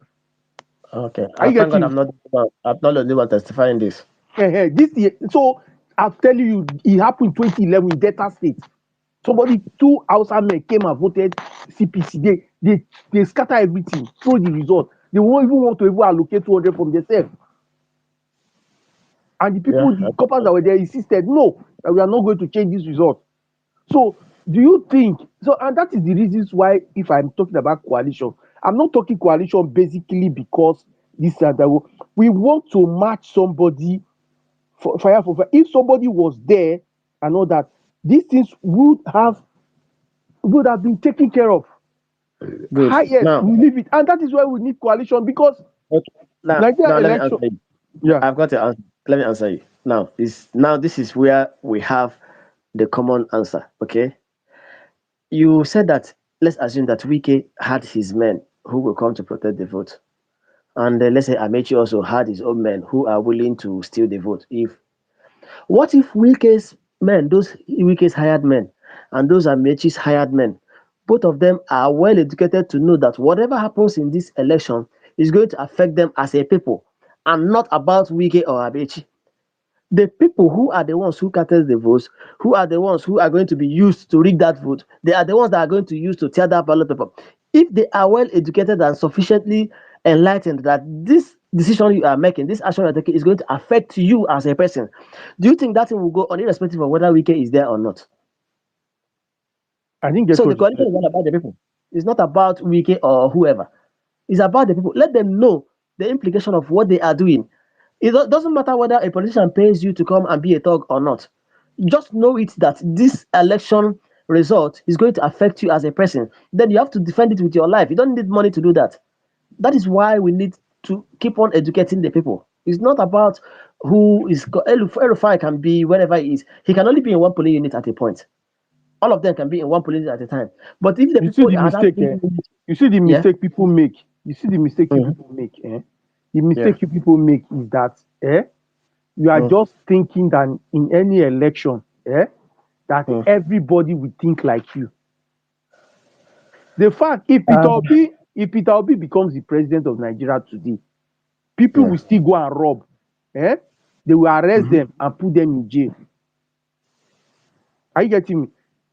Okay. Are you Thank God getting it? I'm not the only one testifying this. So I'm telling you, it happened 2011 in Delta State. Somebody, two Hausa men came and voted CPC. They scatter everything, throw the result. They won't even want to even allocate 200 from themselves. And the people, the coppers that were there insisted, no, that we are not going to change this result. So do you think so? And that is the reasons why, if I'm talking about coalition, I'm not talking coalition basically because this and that. We want to match somebody for fire for fire. If somebody was there and all that, these things would have been taken care of. Good. Highest, Now, we leave it, and that is why we need coalition because okay. Nigeria Now let me election. answer you. Yeah, I've got to answer. Let me answer you. Now this is where we have the common answer. Okay. You said that let's assume that Wike had his men who will come to protect the vote. And let's say Amechi also had his own men who are willing to steal the vote. What if Wike's men, those Wike's hired men, and those Amechi's hired men, both of them are well educated to know that whatever happens in this election is going to affect them as a people, and not about Wike or Amechi. The people who are the ones who caters the votes, who are the ones who are going to be used to rig that vote, they are the ones that are going to use to tear that ballot paper. If they are well educated and sufficiently enlightened that this decision you are making, this action you are taking is going to affect you as a person, do you think that thing will go on irrespective of whether Wike is there or not? I didn't get So the what you coalition said. is not about the people. It's not about Wike or whoever. It's about the people. Let them know the implication of what they are doing. Doesn't matter whether a politician pays you to come and be a thug or not. Just know it that this election result is going to affect you as a person. Then you have to defend it with your life. You don't need money to do that. That is why we need to keep on educating the people. It's not about who is El can be wherever he is. He can only be in one polling unit at a point. All of them can be in one polling unit at a time. But if the You see people the are that mistake, polling unit, You see the yeah, mistake people make. You see the mistake you mhm, people make. The yeah, mistake you people make is that you are mm, just thinking that in any election, that mm. everybody will think like you. The fact Um, if Peter Obi becomes the president of Nigeria today, people yeah. will still go and rob. They will arrest Mhm. them and put them in jail. Are you getting me?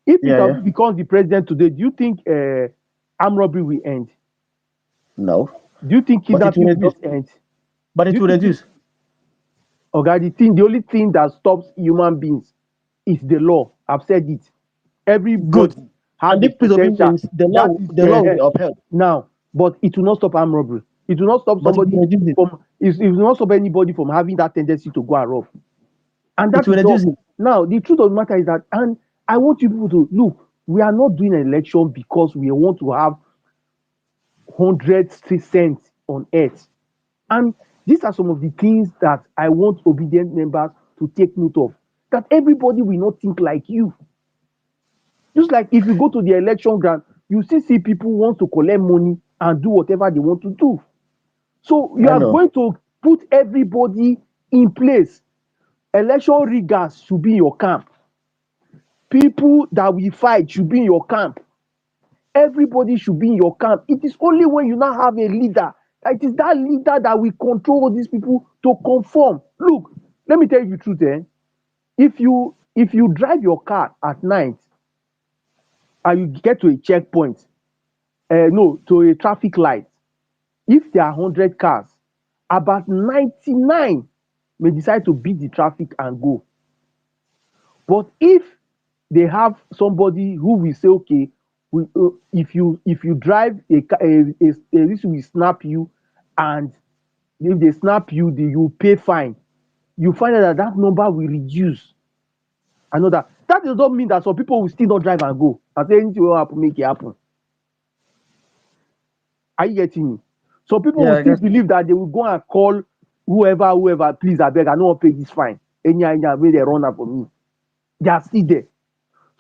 If Yeah, Peter yeah. Obi becomes the president today, do you think armed robbery will end? No, Do you think but it will kidnapping will reduce. not end? But Do it you will think reduce. okay, the only thing that stops human beings is the law. I've said it. Good. Everybody has And the if P2P potential. wins, the That law is the law will be upheld. now, but it will not stop armed robbery. It will not stop But it somebody will reduce it. from. It will not stop anybody from having that tendency to go and rob. And It that will is reduce all. it. Now, the truth of the matter is that, and I want you people to look. We are not doing an election because we want to have 100% on earth. And these are some of the things that I want obedient members to take note of. That everybody will not think like you. Just like if you go to the election ground, you still see people want to collect money and do whatever they want to do. So you I are know. going to put everybody in place. Election riggers should be in your camp. People that will fight should be in your camp. Everybody should be in your camp. It is only when you now have a leader, it is that leader that will control these people to conform. Look, let me tell you the truth. If you drive your car at night and you get to a checkpoint, no, to a traffic light, if there are 100 cars, about 99 may decide to beat the traffic and go. But if they have somebody who will say, okay, if you drive this will snap you, and if they snap you, you pay fine. You find out that number will reduce. I know that. That does not mean that some people will still not drive and go. I say anything will happen, make it happen. Are you getting me? Some people Yeah, will I still guess. believe that they will go and call whoever, please, I beg, I don't want to pay this fine. Any way they run up for me. They are still there.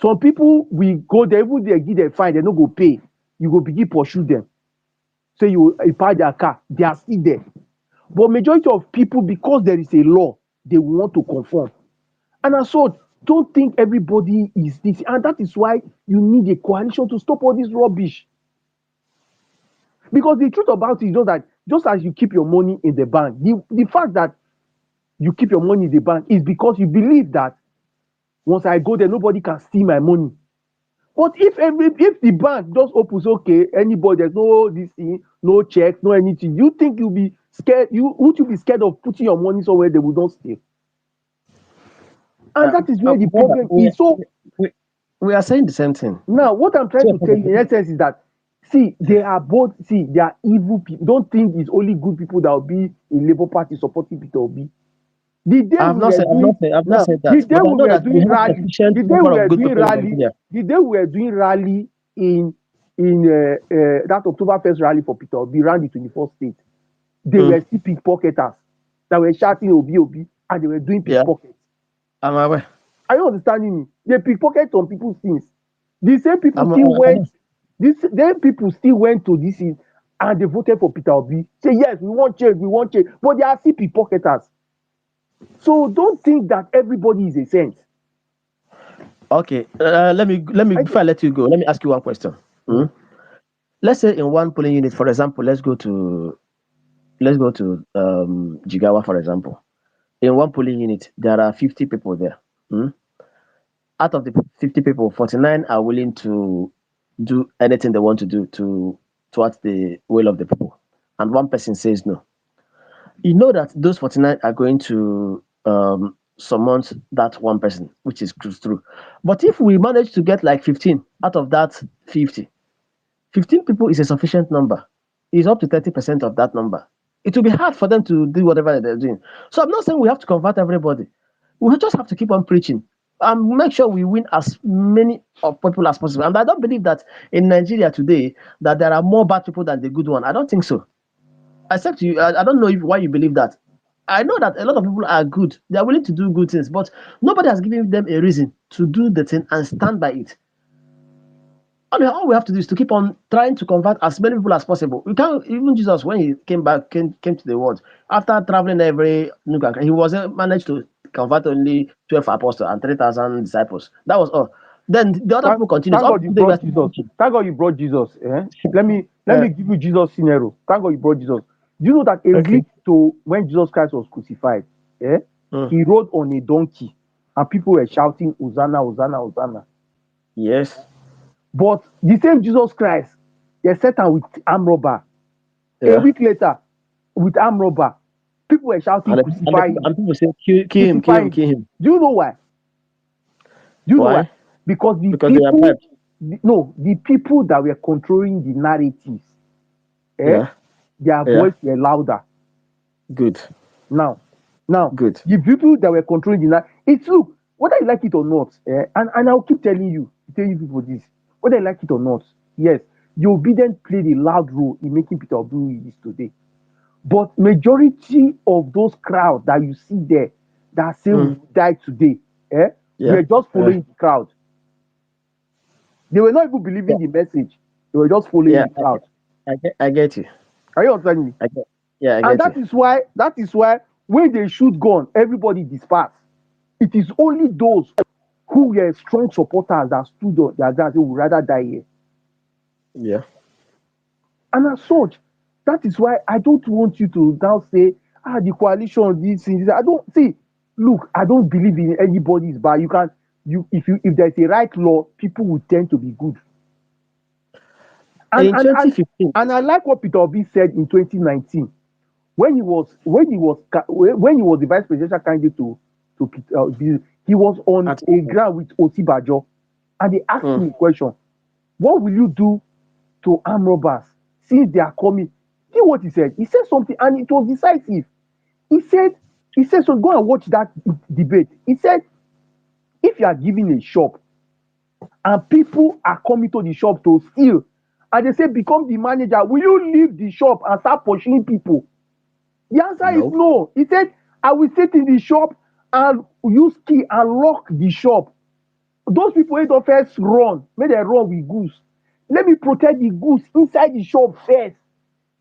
Some people will go there, even they give them fine, they no go pay. You go begin pursue them. Say you park their car, they are still there. But majority of people, because there is a law, they want to conform. And as so, don't think everybody is this. And that is why you need a coalition to stop all this rubbish. Because the truth about it is just that just as you keep your money in the bank, the fact that you keep your money in the bank is because you believe that once I go there, nobody can steal my money. But if the bank just opens, okay, anybody, there's no this thing, no check, no anything, you think you'll be scared? Would you be scared of putting your money somewhere they will not steal? And that is where the problem is. So we are saying the same thing. now, what I'm trying to tell you in essence is that they are evil people. Don't think it's only good people that will be in Labour Party supporting Peter Obi. The day I've we not were said doing that. the day But I we know were that we doing have rally, sufficient the day we number were of good doing people in rally, Nigeria. the day we were doing rally in that Oktoberfest rally for Peter Obi around the 24th state, they were still pickpocketers that were shouting Obi Obi and they were doing pickpockets. I'm aware. Are you understanding me? They pickpocket on people's things. The same people still went. Then people still went to this and they voted for Peter Obi. Say yes, we want change, but they are still pickpocketers. So don't think that everybody is a saint. Okay, let me before I let you go, let me ask you one question. Let's say in one polling unit, for example, let's go to Jigawa, for example. In one polling unit, there are 50 people there. Out of the 50 people, 49 are willing to do anything they want to do towards the will of the people, and one person says no. You know that those 49 are going to summon that one person, which is true. But if we manage to get like 15 out of that 50, 15 people is a sufficient number. It's up to 30% of that number. It will be hard for them to do whatever they're doing. So I'm not saying we have to convert everybody. We just have to keep on preaching and make sure we win as many of people as possible. And I don't believe that in Nigeria today that there are more bad people than the good one. I don't think so. Except you, I don't know why you believe that. I know that a lot of people are good. They are willing to do good things, but nobody has given them a reason to do the thing and stand by it. All we have to do is to keep on trying to convert as many people as possible. We can't, even Jesus, when he came to the world, after traveling every nook, he wasn't managed to convert only 12 apostles and 3,000 disciples. That was all. Then the other people continued. Thank God you brought Jesus. Thank God you brought Jesus. Let me give you Jesus scenario. Thank God you brought Jesus. Do you know that a week to when Jesus Christ was crucified, he rode on a donkey and people were shouting, Hosanna, Hosanna, Hosanna. Yes. But the same Jesus Christ, they set him with arm robber. A week later, with arm robber, people were shouting, crucify him. And people say, kill him. Do you know why? Do you know why? Because the people that were controlling the narratives, their voice were louder. Good. Now, good. The people that were controlling the narrative, it's look, whether you like it or not, and I'll keep telling you people this, whether you like it or not, yes, the obedience played a loud role in making Peter Obi who he is today. But majority of those crowds that you see there that say we died today, were just following the crowd. They were not even believing the message. They were just following the crowd. I get you. Are you understanding me? I get you. And that is why when they shoot gun, everybody disperse. It is only those who were strong supporters that stood on their ground, they would rather die here. Yeah. And as such, that is why I don't want you to now say, the coalition, this. I don't see. Look, I don't believe in anybody's bad. If there's a right law, people will tend to be good. And 2015, and I like what Peter Obi said in 2019 when he was the vice presidential candidate to Peter Obi. He was on a ground with Osibajo, and they asked him a question: what will you do to armed robbers since they are coming? See what he said. He said something, and it was decisive. He said, so go and watch that debate. He said, if you are giving a shop and people are coming to the shop to steal, and they say, become the manager, will you leave the shop and start pursuing people? The answer is no. He said, I will sit in the shop and use key and lock the shop. Those people who don't first run, may they run with goose. Let me protect the goose inside the shop first.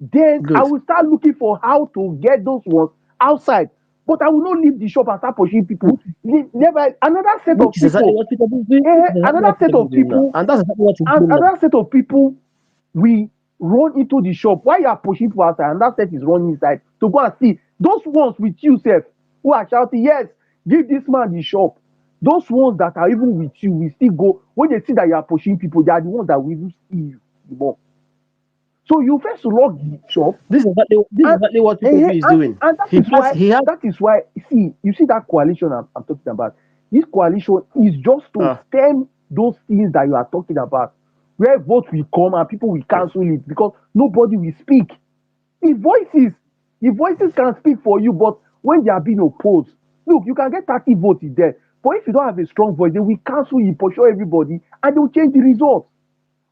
Then I will start looking for how to get those ones outside. But I will not leave the shop and start pushing people. Never another set of people. Another set of people. We run into the shop. Why you are pushing people outside? And that set is running inside to go and see those ones with you, self. who are shouting, yes, give this man the shop. Those ones that are even with you will still go when they see that you are pushing people. They are the ones that will even see you more. So you first to lock the shop, This is and exactly what and, P2P is doing. that He is has why he has you see that coalition I'm talking about. This coalition is just to uh, stem those things that you are talking about, where votes will come and people will cancel it because nobody will speak. The voices, the voices can speak for you, but when they are being opposed, look, you can get 30 votes there, but if you don't have a strong voice, they will cancel you, pursue everybody, and they will change the results.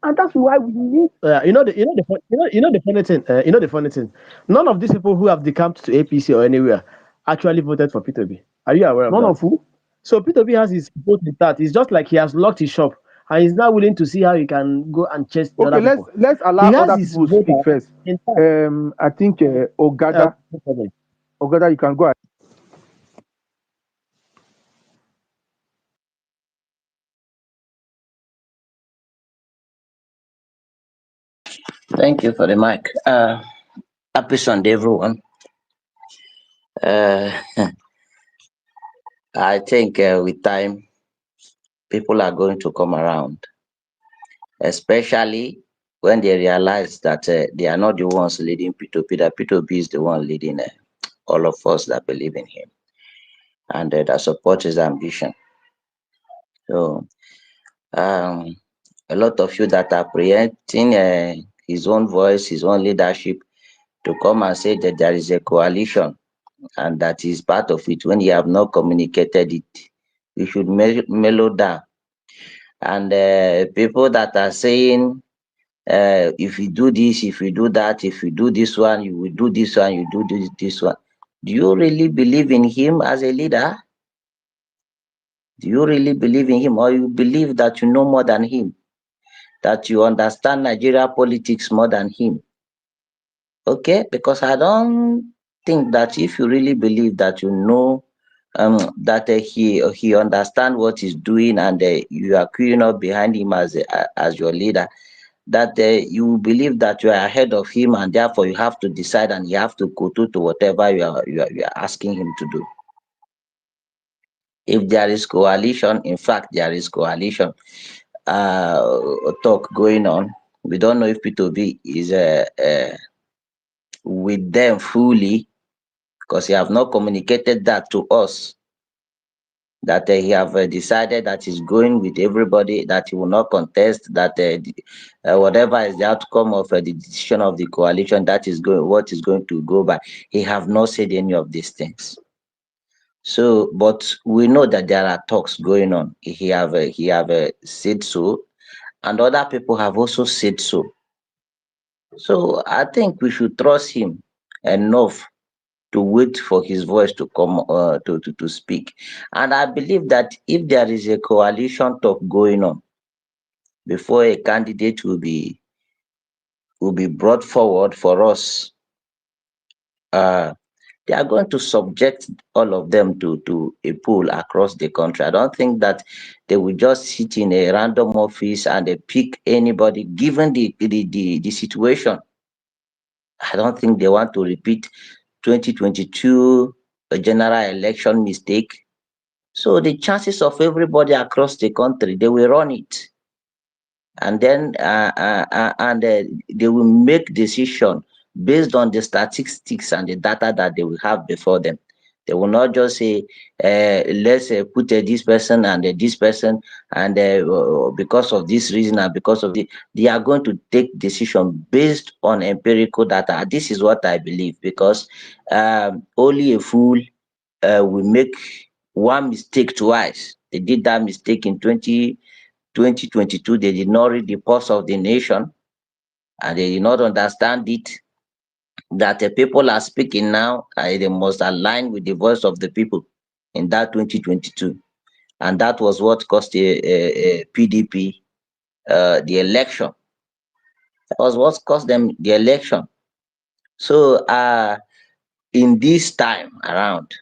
And that's why we need. the funny thing. The funny thing. None of these people who have decamped to APC or anywhere actually voted for P2P. Are you aware of None that? of who? So P2P has his vote in that. It's just like he has locked his shop and he's now willing to see how he can go and chase the Okay, other people. let's He allow has other his people to speak voter first. in that. I think Ogada, No problem. You can go ahead. Thank you for the mic. Happy Sunday, everyone. Uh, I think with time, people are going to come around, especially when they realize that they are not the ones leading P2P, that P2P is the one leading all of us that believe in him and that support his ambition. So, um, a lot of you that are preempting his own voice, his own leadership to come and say that there is a coalition and that is part of it when you have not communicated it. You should mellow down. And people that are saying, if you do this, if you do that, if you do this one, you will do this one, you do this one. Do you really believe in him as a leader? Do you really believe in him, or you believe that you know more than him, that you understand Nigeria politics more than him? Okay, because I don't think that if you really believe that you know that he understand what he's doing and you are queuing up behind him as your leader, that you believe that you are ahead of him and therefore you have to decide and you have to go to whatever you are asking him to do. If there is coalition, in fact there is coalition talk going on. We don't know if P2B is with them fully because he have not communicated that to us, that he have decided that he's going with everybody, that he will not contest, that whatever is the outcome of the decision of the coalition, that is going what is going to go by. He have not said any of these things. So, but we know that there are talks going on. He have said so, and other people have also said so. So I think we should trust him enough to wait for his voice to come to speak. And I believe that if there is a coalition talk going on before a candidate will be brought forward for us, uh, they are going to subject all of them to a poll across the country. I don't think that they will just sit in a random office and they pick anybody given the situation. I don't think they want to repeat 2022 general election mistake. So the chances of everybody across the country, they will run it, and then they will make decision based on the statistics and the data that they will have before them. They will not just say, let's put this person and this person, and because of this reason and because of the, they are going to take decision based on empirical data. This is what I believe because only a fool will make one mistake twice. They did that mistake in 2022. They did not read the pulse of the nation and they did not understand it. That the people are speaking now, they must align with the voice of the people in that 2022. And that was what cost the PDP the election. That was what cost them the election. So in this time around,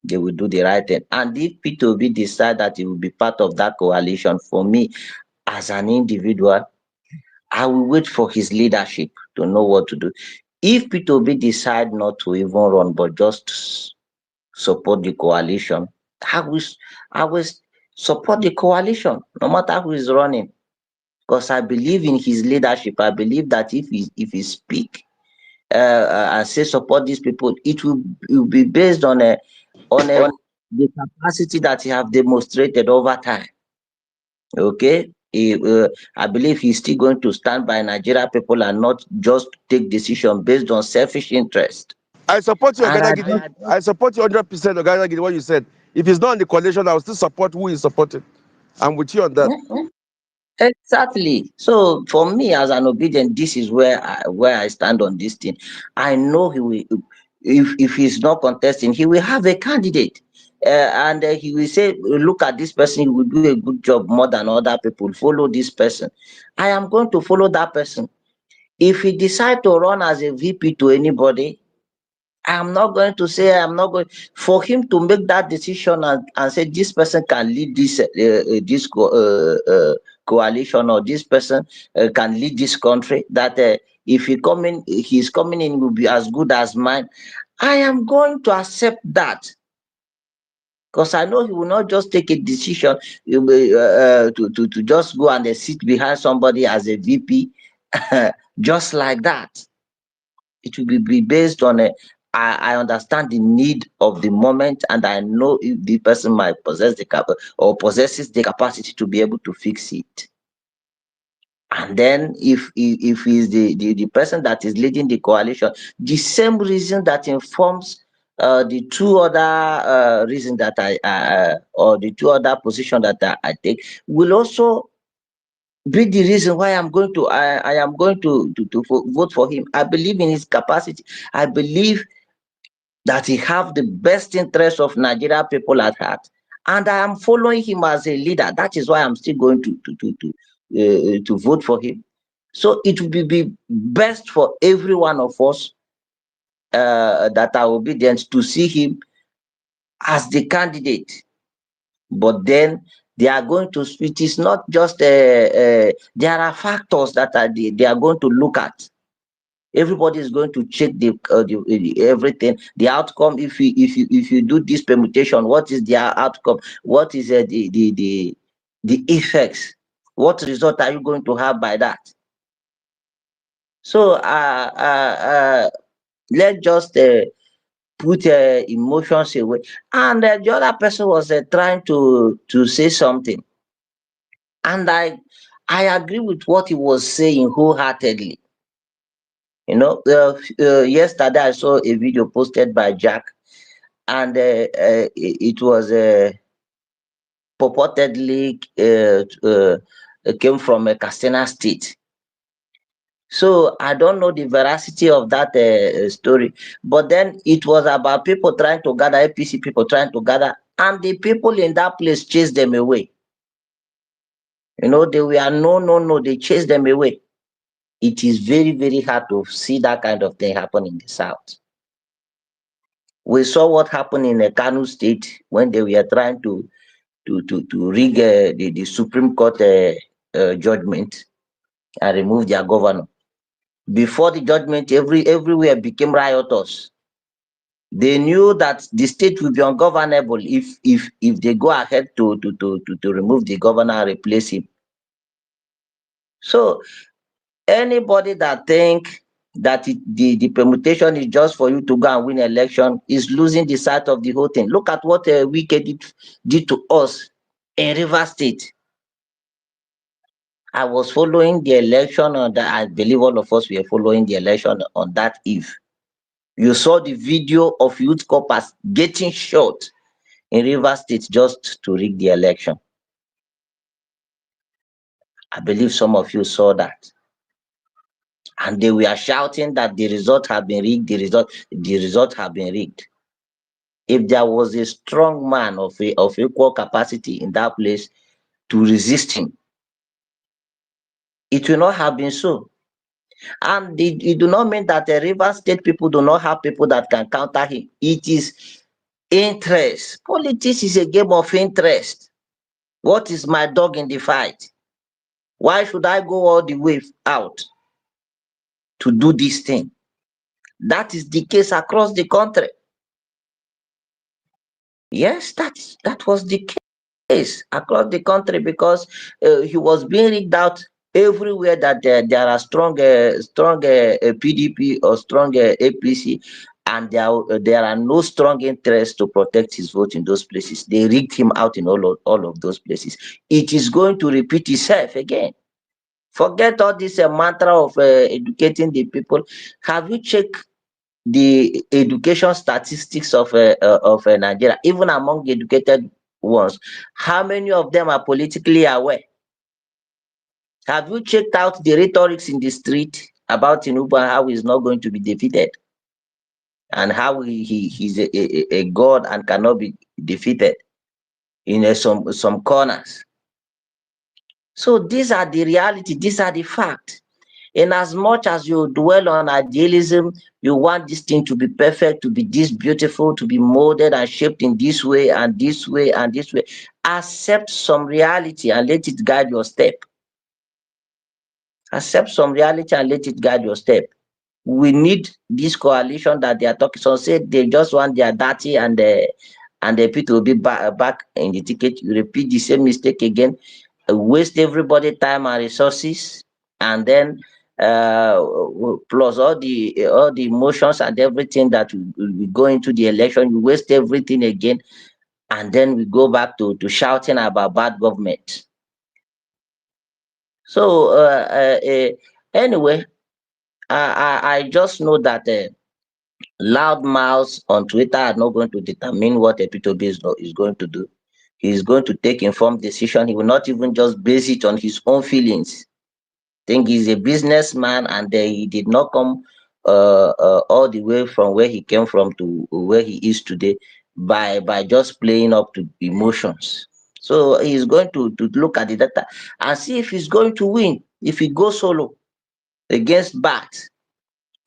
they will do the right thing. And if P2B decide that it will be part of that coalition, for me, as an individual, I will wait for his leadership to know what to do. If P2B decide not to even run, but just support the coalition, I will, I will support the coalition, no matter who is running, because I believe in his leadership. I believe that if he speak and say support these people, it will be based on the capacity that he have demonstrated over time. Okay, I believe he's still going to stand by Nigeria people and not just take decision based on selfish interest. I support you, And I Ogadagidi. just I support you 100%, Ogadagidi, what you said. If it's not in the coalition, I will still support who is supporting. I'm with you on that. exactly. So for me, as an obedient, this is where I stand on this thing. I know he will. If he's not contesting, he will have a candidate, and he will say, "Look at this person. He will do a good job more than other people. Follow this person." I am going to follow that person. If he decide to run as a VP to anybody, I'm not going to say I'm not going for him to make that decision and say this person can lead this coalition, or this person can lead this country. That if he's coming in will be as good as mine. I am going to accept that, because I know he will not just take a decision to just go and sit behind somebody as a VP just like that. It will be based on I understand the need of the moment, and I know if the person might possess or possesses the capacity to be able to fix it. And then if he's the person that is leading the coalition, the same reason that informs the two other reasons that or the two other positions that I take will also be the reason why I am going to vote for him. I believe in his capacity. I believe that he have the best interest of Nigeria people at heart, and I am following him as a leader. That is why I'm still going to vote for him. So it will be best for every one of us that are obedient to see him as the candidate. But then they are going to. It is not just there are factors that they are going to look at. Everybody is going to check everything, the outcome. If you do this permutation, what is their outcome? What is the effects? What result are you going to have by that? So let's just put emotions away. And the other person was trying to say something, and I agree with what he was saying wholeheartedly. Yesterday I saw a video posted by Jack, and it was purportedly came from Katsina State. So I don't know the veracity of that story, but then it was about people trying to gather, APC people trying to gather, and the people in that place chased them away. They were no, they chased them away. It is very, very hard to see that kind of thing happen in the South. We saw what happened in Kano State when they were trying to rig the Supreme Court judgment and remove their governor. Before the judgment, everywhere became riotous. They knew that the state will be ungovernable if they go ahead to remove the governor and replace him. So anybody that think that the permutation is just for you to go and win election is losing the sight of the whole thing. Look at what Wike did to us in River State. I was following the election on that. I believe all of us were following the election on that eve. You saw the video of youth corpers getting shot in River State just to rig the election. I believe some of you saw that. And they were shouting that the result had been rigged, the result had been rigged. If there was a strong man of equal capacity in that place to resist him, it will not have been so. And it do not mean that the River State people do not have people that can counter him. It is interest. Politics is a game of interest. What is my dog in the fight? Why should I go all the way out to do this thing? That is the case across the country. Yes, that was the case across the country because he was being rigged out everywhere that there are strong PDP or strong APC, and there are no strong interests to protect his vote in those places. They rigged him out in all of those places. It is going to repeat itself again. Forget all this mantra of educating the people. Have you checked the education statistics of Nigeria, even among the educated ones? How many of them are politically aware? Have you checked out the rhetorics in the street about Tinubu and how he's not going to be defeated, and how he's a god and cannot be defeated in some corners? So these are the reality. These are the facts. In as much as you dwell on idealism, you want this thing to be perfect, to be this beautiful, to be molded and shaped in this way and this way and this way. Accept some reality and let it guide your step. Accept some reality and let it guide your step. We need this coalition that they are talking. Some say they just want their dirty and the people will be back in the ticket. You repeat the same mistake again, waste everybody time and resources, and then plus all the emotions and everything that we go into the election, you waste everything again, and then we go back to shouting about bad government. So anyway, I just know that loud mouths on Twitter are not going to determine what Epitobi is going to do. He is going to take informed decision. He will not even just base it on his own feelings. Think he's a businessman, and he did not come all the way from where he came from to where he is today by just playing up to emotions. So he's going to look at the data and see if he's going to win. If he goes solo against Bat,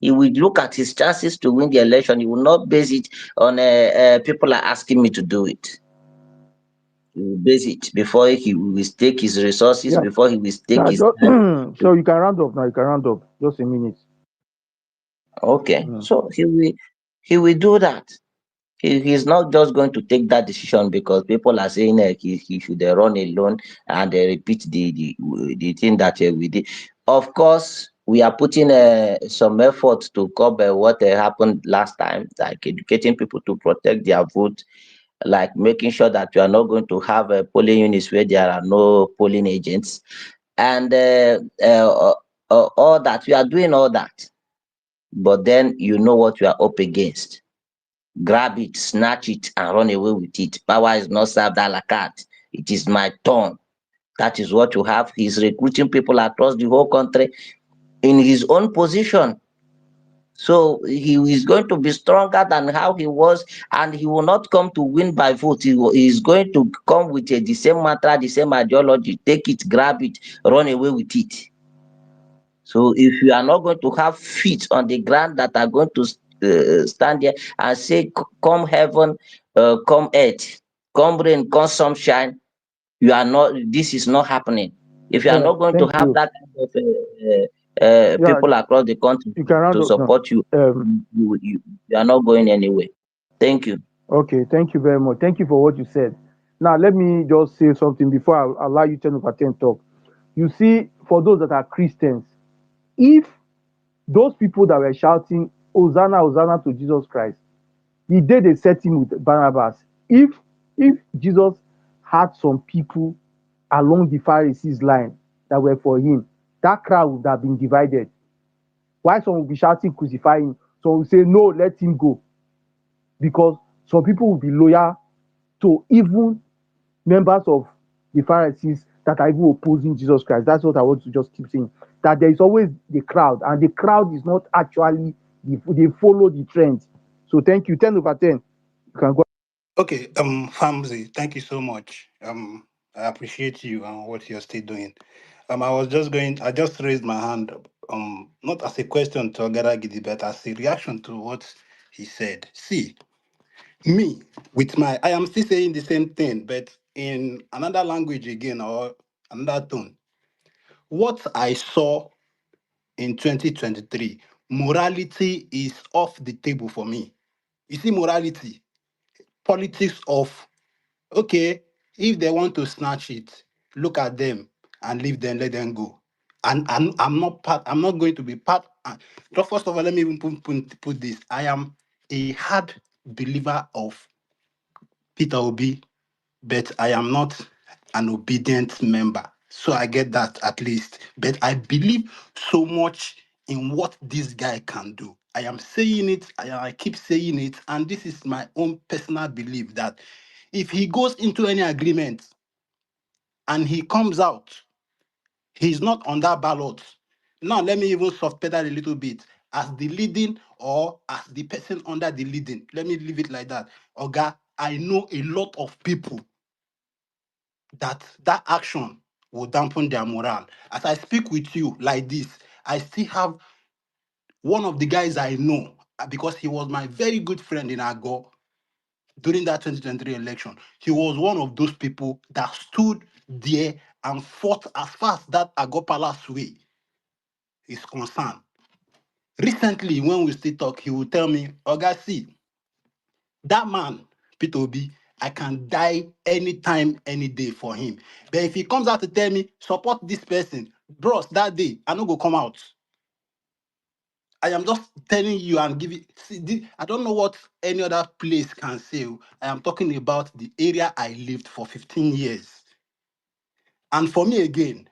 he will look at his chances to win the election. He will not base it on people are asking me to do it. He will base it before he will stake his resources, Yeah, before he will stake yeah. his time. So you can round up now. You can round up. Just a minute. Okay, Mm. so he will do that. He's not just going to take that decision because people are saying he should run alone and repeat the thing that we did. Of course, we are putting some effort to cover what happened last time, like educating people to protect their vote, like making sure that you are not going to have polling units where there are no polling agents, and all that. We are doing all that, but then you know what you are up against. Grab it, snatch it, and run away with it. Power is not served a la carte. It is my turn. That is what you have. He's recruiting people across the whole country in his own position. So he is going to be stronger than how he was, and he will not come to win by vote. He is going to come with the same mantra, the same ideology. Take it, grab it, run away with it. So if you are not going to have feet on the ground that are going to stand there and say, "Come heaven, come earth, come rain, come sunshine," you are not. This is not happening. If you are Yeah. not going to Thank have you. that kind of Yeah. people across the country You can round to up now. support you, you are not going anywhere. Thank you. Okay. Thank you very much. Thank you for what you said. Now let me just say something before I allow you 10 over 10 talk. You see, for those that are Christians, if those people that were shouting Hosanna, Hosanna to Jesus Christ, the day they set him with Barnabas, if Jesus had some people along the Pharisees line that were for him, that crowd would have been divided. Why some will be shouting crucify him, some will say no, let him go, because some people will be loyal to even members of the Pharisees that are even opposing Jesus Christ. That's what I want to just keep saying. That there is always the crowd, and the crowd is not actually they follow the trend. So thank you. 10 over 10. You can go. Okay, Famzi, thank you so much. I appreciate you and what you're still doing. I just raised my hand, not as a question to Ogara Gidi, but as a reaction to what he said. See, me, I am still saying the same thing, but in another language again or another tone. What I saw in 2023, morality is off the table for me. You see, morality, politics of, okay, if they want to snatch it, look at them and leave them, let them go. And I'm not part, I'm not going to be part. Just first of all, let me even put this. I am a hard believer of Peter Obi, but I am not an obedient member. So I get that at least. But I believe so much in what this guy can do. I am saying it, I keep saying it, and this is my own personal belief that if he goes into any agreement and he comes out, he's not on that ballot. Now, let me even soft pedal a little bit. As the leading or as the person under the leading, let me leave it like that. Oga, I know a lot of people that action will dampen their morale. As I speak with you like this, I still have one of the guys I know because he was my very good friend in Agor during that 2023 election. He was one of those people that stood there and fought as far as that Agor Palace way is concerned. Recently, when we still talk, he will tell me, Oga, see, that man, Peter Obi, I can die anytime, any day for him. But if he comes out to tell me, support this person, bros, that day, I no go come out. I am just telling you and giving. See, I don't know what any other place can say. I am talking about the area I lived for 15 years. And for me again,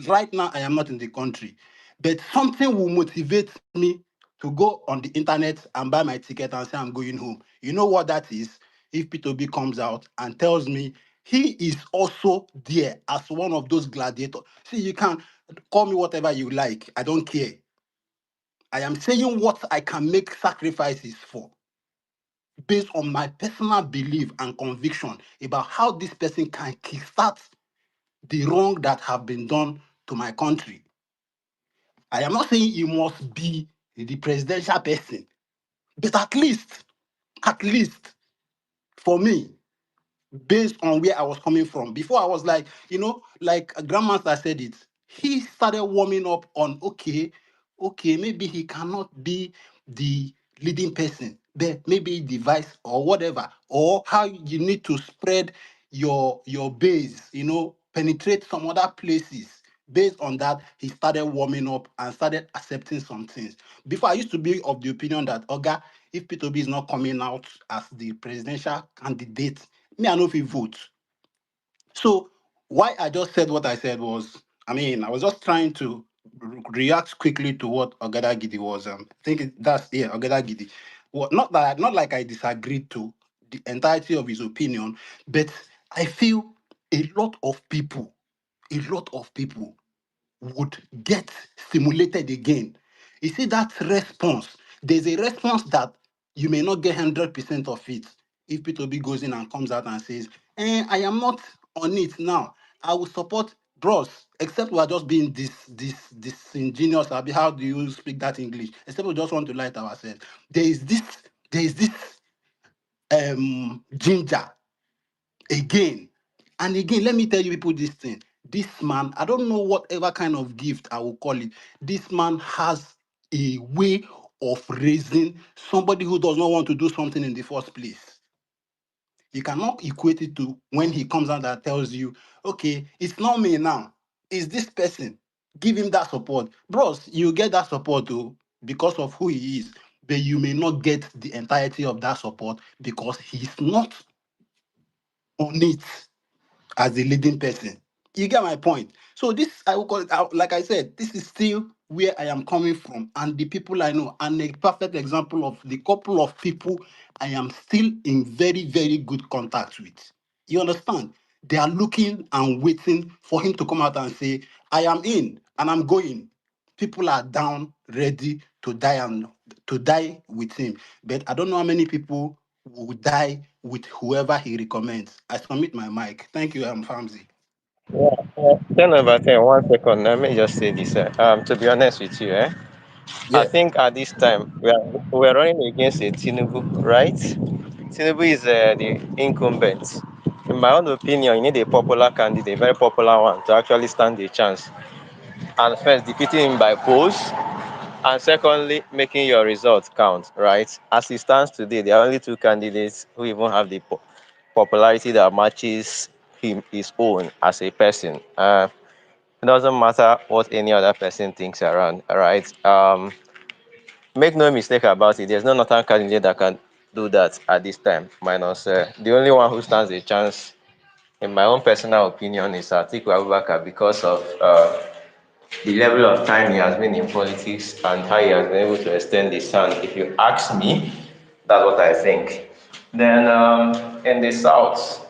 right now I am not in the country, but something will motivate me to go on the internet and buy my ticket and say I'm going home. You know what that is? If P2B comes out and tells me he is also there as one of those gladiators. See, you can call me whatever you like. I don't care. I am saying what I can make sacrifices for based on my personal belief and conviction about how this person can kickstart the wrong that have been done to my country. I am not saying he must be the presidential person, but at least for me, based on where I was coming from. Before I was like, like a grandmaster said it, he started warming up on, okay, maybe he cannot be the leading person, but maybe the vice or whatever, or how you need to spread your base, penetrate some other places. Based on that, he started warming up and started accepting some things. Before, I used to be of the opinion that, Oga, if P2B is not coming out as the presidential candidate, me, I know if he vote. So why I just said what I said was, I was just trying to react quickly to what Ogada Gidi was. That's Ogada Gidi. Well, not like I disagreed to the entirety of his opinion, but I feel a lot of people would get stimulated again. You see that response? There's a response that you may not get 100% of it. If P2B goes in and comes out and says, I am not on it now. I will support bros, except we are just being this ingenious. How do you speak that English? Except we just want to light ourselves. There is this ginger again and again. Let me tell you people this thing. This man, I don't know whatever kind of gift I will call it. This man has a way of raising somebody who does not want to do something in the first place. You cannot equate it to when he comes out and tells you, okay, it's not me now, it's this person. Give him that support. Bros, you get that support too because of who he is, but you may not get the entirety of that support because he's not on it as the leading person. You get my point? So this, I will call it, like I said, this is still where I am coming from and the people I know, and a perfect example of the couple of people I am still in very, very good contact with. You understand? They are looking and waiting for him to come out and say, I am in and I'm going. People are down, ready to die and to die with him. But I don't know how many people will die with whoever he recommends. I submit my mic. Thank you, Famzi. Yeah, 10 over 10. 1 second. Let me just say this. To be honest with you, I Yeah. think at this time we are running against a Tinubu, right? Tinubu is the incumbent. In my own opinion, you need a popular candidate, a very popular one, to actually stand a chance. And first, defeating him by polls, And secondly, making your results count, right? As it stands today, there are only two candidates who even have the popularity that matches his own as a person. It doesn't matter what any other person thinks around, right? Make no mistake about it, there's no northern candidate that can do that at this time, minus the only one who stands a chance, in my own personal opinion, is Atiku Abubakar because of the level of time he has been in politics and how he has been able to extend his hand. If you ask me, that's what I think. Then in the South,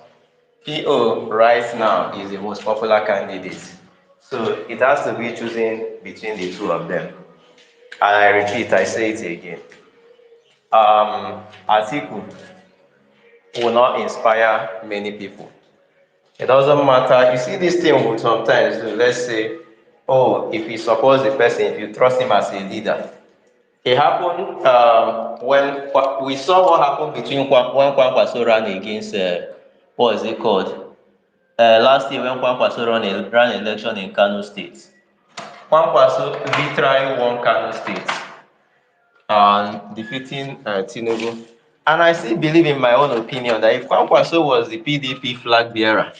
PO right now is the most popular candidate. So it has to be choosing between the two of them. And I repeat, I say it again. Atiku will not inspire many people. It doesn't matter. You see this thing will sometimes do. Let's say, oh, if you support the person, if you trust him as a leader. It happened when we saw what happened between when Kwankwaso ran against, what is it called? Last year when Kwankwaso ran election in Kano State. Kwankwaso literally won Kano State and defeating Tinubu. And I still believe in my own opinion that if Kwankwaso was the PDP flag bearer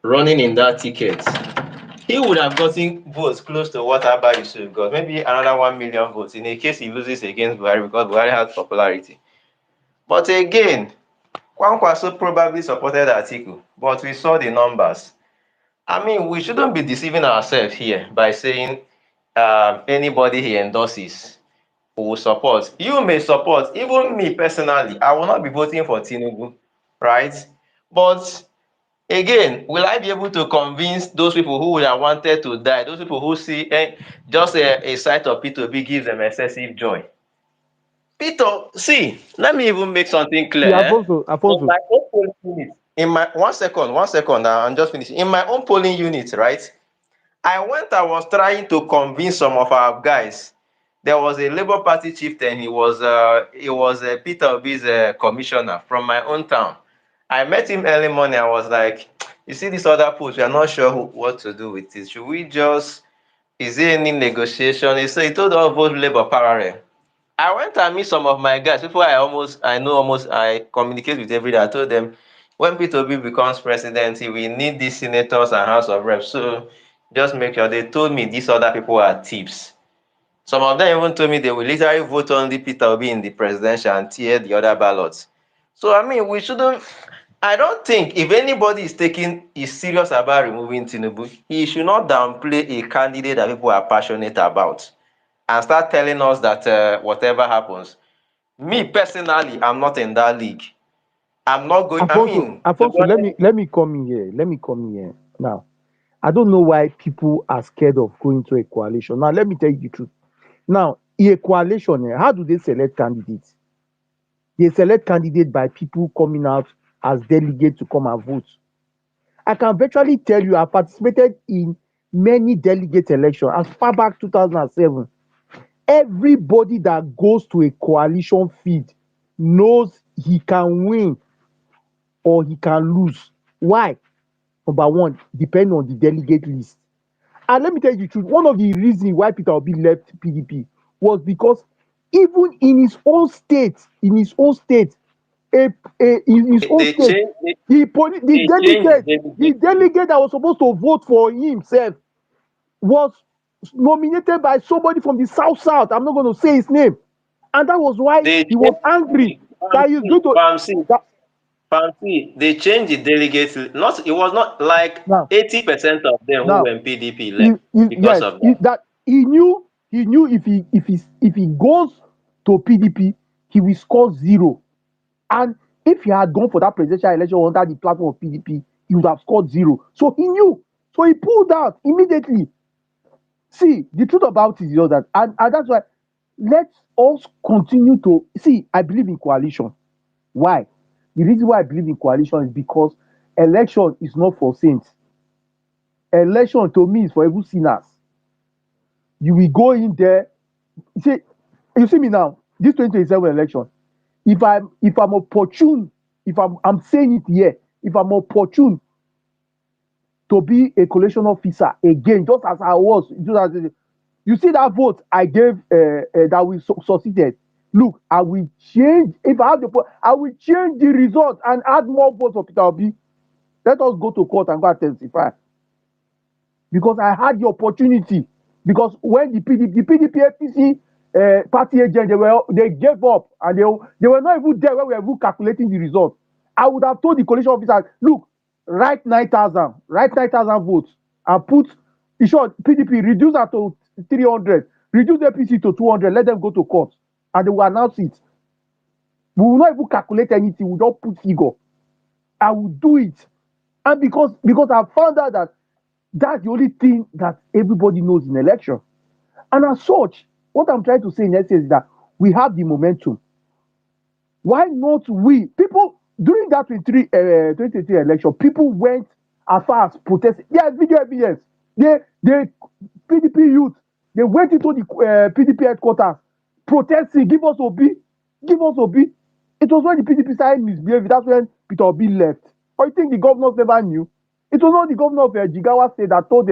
running in that ticket, he would have gotten votes close to what Abba should have got, maybe another 1 million votes in a case he loses against Buhari because Buhari has popularity. But again, Kwankwaso probably supported Atiku, but we saw the numbers. I mean, we shouldn't be deceiving ourselves here by saying anybody he endorses will support. You may support, even me personally, I will not be voting for Tinubu, right? But again, will I be able to convince those people who would have wanted to die, those people who see just a sight of P2B gives them excessive joy? Peter, see, let me even make something clear. See, Alfonso, In my own polling unit, in my 1 second, I'm just finishing. In my own polling unit, right? I was trying to convince some of our guys. There was a Labour Party chieftain. He was Peter Obi's commissioner from my own town. I met him early morning. I was like, you see this other post, we are not sure what to do with it. Should we just, is there any negotiation? He told us vote Labour parallel. I went and meet some of my guys. People I communicate with every day. I told them, when Peter Obi becomes president, we need these senators and House of Reps. So just make sure. They told me these other people are thieves. Some of them even told me they will literally vote only Peter Obi in the presidential and tear the other ballots. So I mean, we shouldn't. I don't think if anybody is serious about removing Tinubu, he should not downplay a candidate that people are passionate about and start telling us that whatever happens. Me personally, I'm not in that league. I'm not going. I mean, to be Alfonso, honest, let me come in here. Let me come in here. Now, I don't know why people are scared of going to a coalition. Now, let me tell you the truth. Now, in a coalition, how do they select candidates? They select candidates by people coming out as delegates to come and vote. I can virtually tell you I participated in many delegate elections as far back 2007. Everybody that goes to a coalition field knows he can win or he can lose. Why? Number one, depending on the delegate list. And let me tell you the truth, one of the reasons why Peter Obi left PDP was because even in his own state, in his own state, the they change. They change the the delegate. delegate that was supposed to vote for himself was nominated by somebody from the south. I'm not going to say his name, and that was why They he was change. angry that he's going to. That, Fancy, they changed the delegates. Not, it was not like now, 80% of them who were now, in PDP left because yes, of that. that he knew if he goes to PDP, he will score zero. And if he had gone for that presidential election under the platform of PDP, he would have scored zero. So he knew. So he pulled out immediately. See, the truth about it is that, and that's why let's us continue to see. I believe in coalition. Why? The reason why I believe in coalition is because election is not for saints. Election to me is for evil sinners. You will go in there. You see me now. This 2027 election. If I'm opportune, if I'm saying it here, if I'm opportune to be a collation officer again, just as I was, You see that vote I gave that we succeeded. Look, I will change. If I have I will change the result and add more votes for Peter Obi. Let us go to court and go and testify. Because I had the opportunity. Because when the PDP APC party agent, they gave up and they were not even there when we were even calculating the result. I would have told the coalition officers, look, write 9,000 votes and put, in short, PDP reduce that to 300, reduce APC to 200, let them go to court and they will announce it. We will not even calculate anything, we don't put figure. I will do it. And because I found out that that's the only thing that everybody knows in election. And as such, what I'm trying to say in essence is that we have the momentum. Why not we? People, during that 2023 election, people went as far as protesting. There's video evidence. They PDP youth, they went into the PDP headquarters protesting, give us Obi, give us Obi. It was when the PDP started misbehaving. That's when Peter Obi left. Or you think the governors never knew? It was not the governor of Jigawa State that told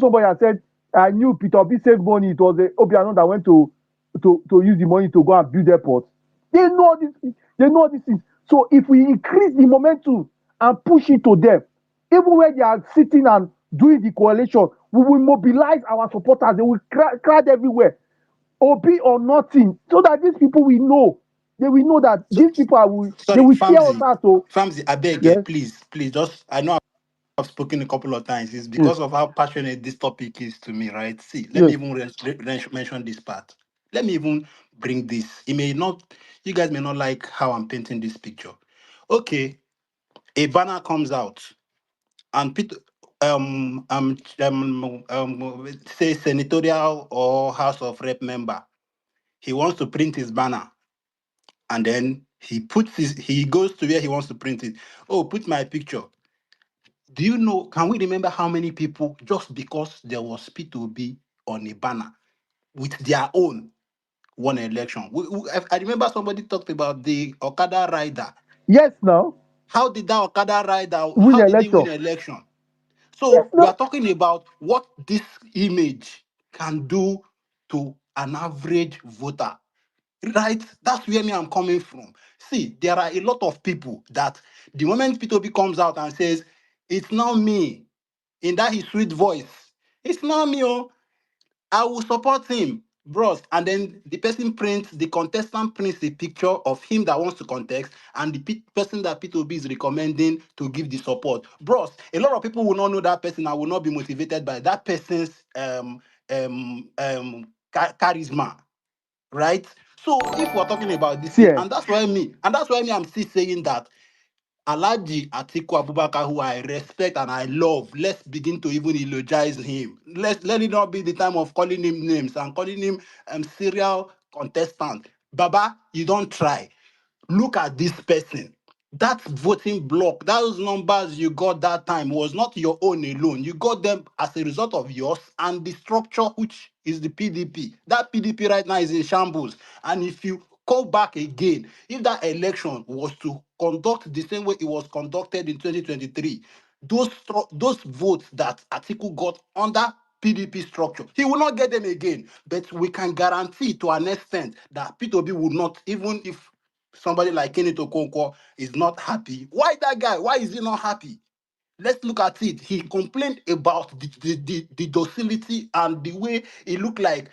somebody and said, I knew Peter Obi saved money. It was Obiano that went to use the money to go and build airports. They know this. They know these things. So if we increase the momentum and push it to them, even when they are sitting and doing the coalition, we will mobilize our supporters. They will crowd everywhere, Obi or nothing, so that these people will know. They will know that So, these people they sorry, will share us out. So Famzi, I beg you, yes, please, just I know I've spoken a couple of times. It's yes, because of how passionate this topic is to me, right? See, let me yes, even mention this part. Let me even bring this. It may not, you guys may not like how I'm painting this picture. Okay, a banner comes out, and people, say senatorial or House of Rep member, he wants to print his banner, and then he goes to where he wants to print it. Oh, put my picture. Do you know, can we remember how many people, just because there was P2B on a banner with their own, won an election? I remember somebody talked about the Okada rider. yes. Now How did that Okada rider, win how the did he win election. an election? Yes, So we now are talking about what this image can do to an average voter. Right? That's where me I'm coming from. See, there are a lot of people that the moment P2B comes out and says, it's not me, in that his sweet voice, it's not me, oh, I will support him, bros. And then the contestant prints a picture of him that wants to contest, and the person that P2B is recommending to give the support. Bros, a lot of people will not know that person and will not be motivated by that person's charisma, right? So if we're talking about this see, thing, and that's why me, I'm still saying that Alhaji Atiku Abubakar, who I respect and I love, let's begin to even eulogize him. Let it not be the time of calling him names and calling him serial contestant. Baba, you don't try. Look at this person. That voting block, those numbers you got that time was not your own alone. You got them as a result of yours and the structure, which is the PDP. That PDP right now is in shambles. And if you go back again, if that election was to conduct the same way it was conducted in 2023, those votes that Atiku got under PDP structure, he will not get them again. But we can guarantee to an extent that P2B will not, even if somebody like Kenneth Okonkwo is not happy. Why that guy? Why is he not happy? Let's look at it. He complained about the docility and the way it looked like.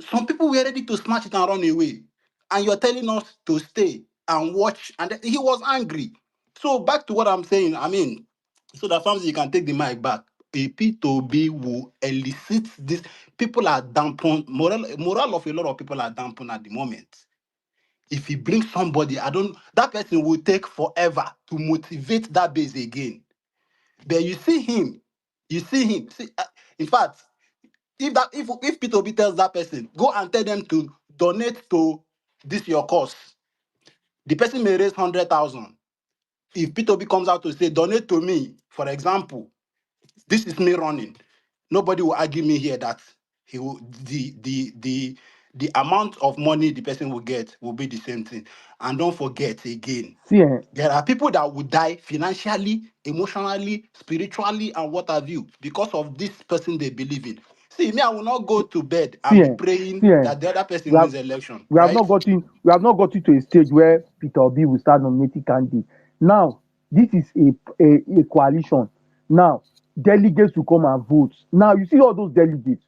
Some people were ready to smash it and run away. And you're telling us to stay and watch. And he was angry. So back to what I'm saying. I mean, so that family, you can take the mic back. A P2B will elicit this. People are dampened. Moral of a lot of people are dampened at the moment. If he brings somebody, that person will take forever to motivate that base again. But See, in fact, if P2B tells that person, go and tell them to donate to this your cause, the person may raise 100,000. If P2B comes out to say, donate to me, for example, this is me running. Nobody will argue me here that he will the amount of money the person will get will be the same thing. And don't forget again, see, there are people that will die financially, emotionally, spiritually, and what have you, because of this person they believe in. see me, I will not go to bed See, and be praying that the other person we have wins the election, we have right? not gotten to a stage where Peter Obi will start nominating candidates. Now, this is a coalition. Now, delegates will come and vote. Now, you see all those delegates.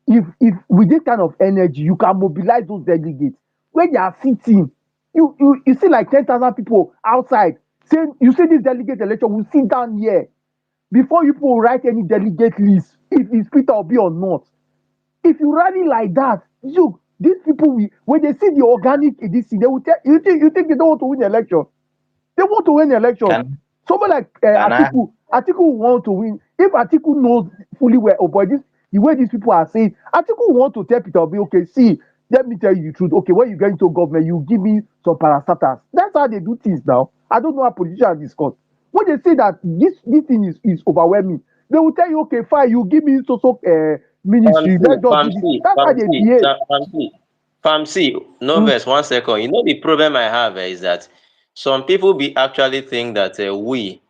If with this kind of energy, you can mobilize those delegates where they are sitting. You see like 10,000 people outside saying, you see this delegate election, will sit down here before you people write any delegate list, if it's Peter Obi or not. If you rally like that, these people will, when they see the organic in this thing, they will tell you think they don't want to win the election. They want to win the election. Can Someone like can I? Atiku will want to win. If Atiku knows fully well, oh boy, the way these people are saying, Atiku will want to tell Peter Obi, okay, see, let me tell you the truth. Okay, when you get into government, you give me some parastatals. That's how they do things now. I don't know how politicians discuss. When they say that this thing is overwhelming, they will tell you, okay, fine, you give me ministry. Let's just do this. That's how they behave. Famsi, no Mm. verse, 1 second. You know the problem I have is that some people be actually think that we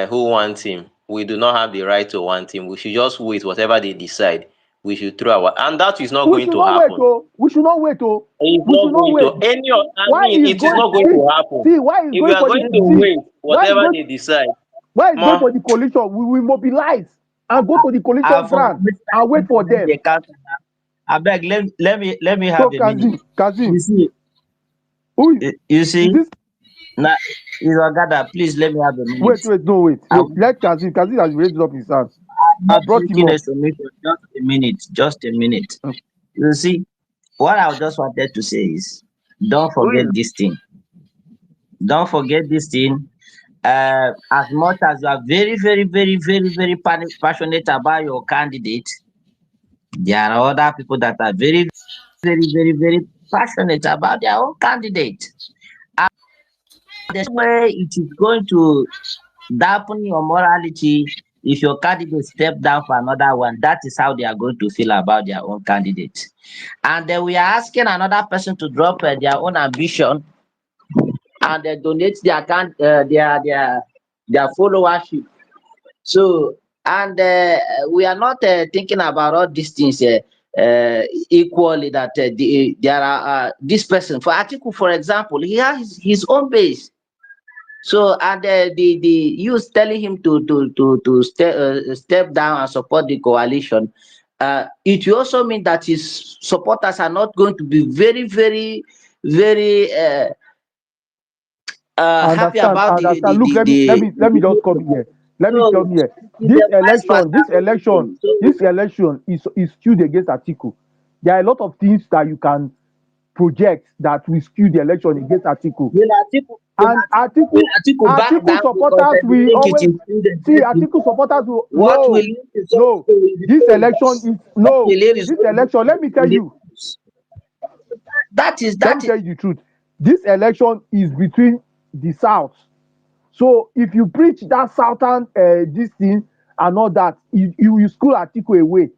who want him, we do not have the right to want him. We should just wait whatever they decide. We should throw our, and that is not We going should to not wait, happen. oh. We should not wait, oh. It's We not should not going wait. to any of, I Why mean, is it is going not going see to happen. see why is If we going are for the going to see wait why is whatever going they decide, why is going ma, for the coalition? We will mobilize and go to the coalition For ground Mr. and wait for them. Njenje counter, I beg, let me So have a minute. Kazim, You see, who you is see, this? now is Ogada, please let me have a minute. Wait. I Let Kazim has raised up his hand. I'm I not brought him making a up. submission, just a minute. Mm. You see, what I just wanted to say is don't who forget is this thing. Don't forget this thing. As much as you are very, very, very, very, very passionate about your candidate, there are other people that are very, very, very, very passionate about their own candidate. And the same way it is going to dampen your morality if your candidate step down for another one. That is how they are going to feel about their own candidate. And then we are asking another person to drop their own ambition and donate their followership. So, and we are not thinking about all these things equally. That there are this person, for Atiku, for example, he has his own base. So, and the youth telling him to step down and support the coalition. It will also mean that his supporters are not going to be very, very, very happy about Understand. Look, let me just come here. Let me so come here. it's a vice versa thing. So This election is skewed against Atiku. There are a lot of things that you can project that will skew the election against Atiku. will Atiku will And Atiku will Atiku back down because Supporters they will think it always is still see against him? Atiku supporters will What will he result no. to in the This election polls? is What will no. he This result election, let me in tell the you, polls? That is let me that is tell you the truth. This election is between the South. So if you preach that Southern this thing and all that, you school Atiku away,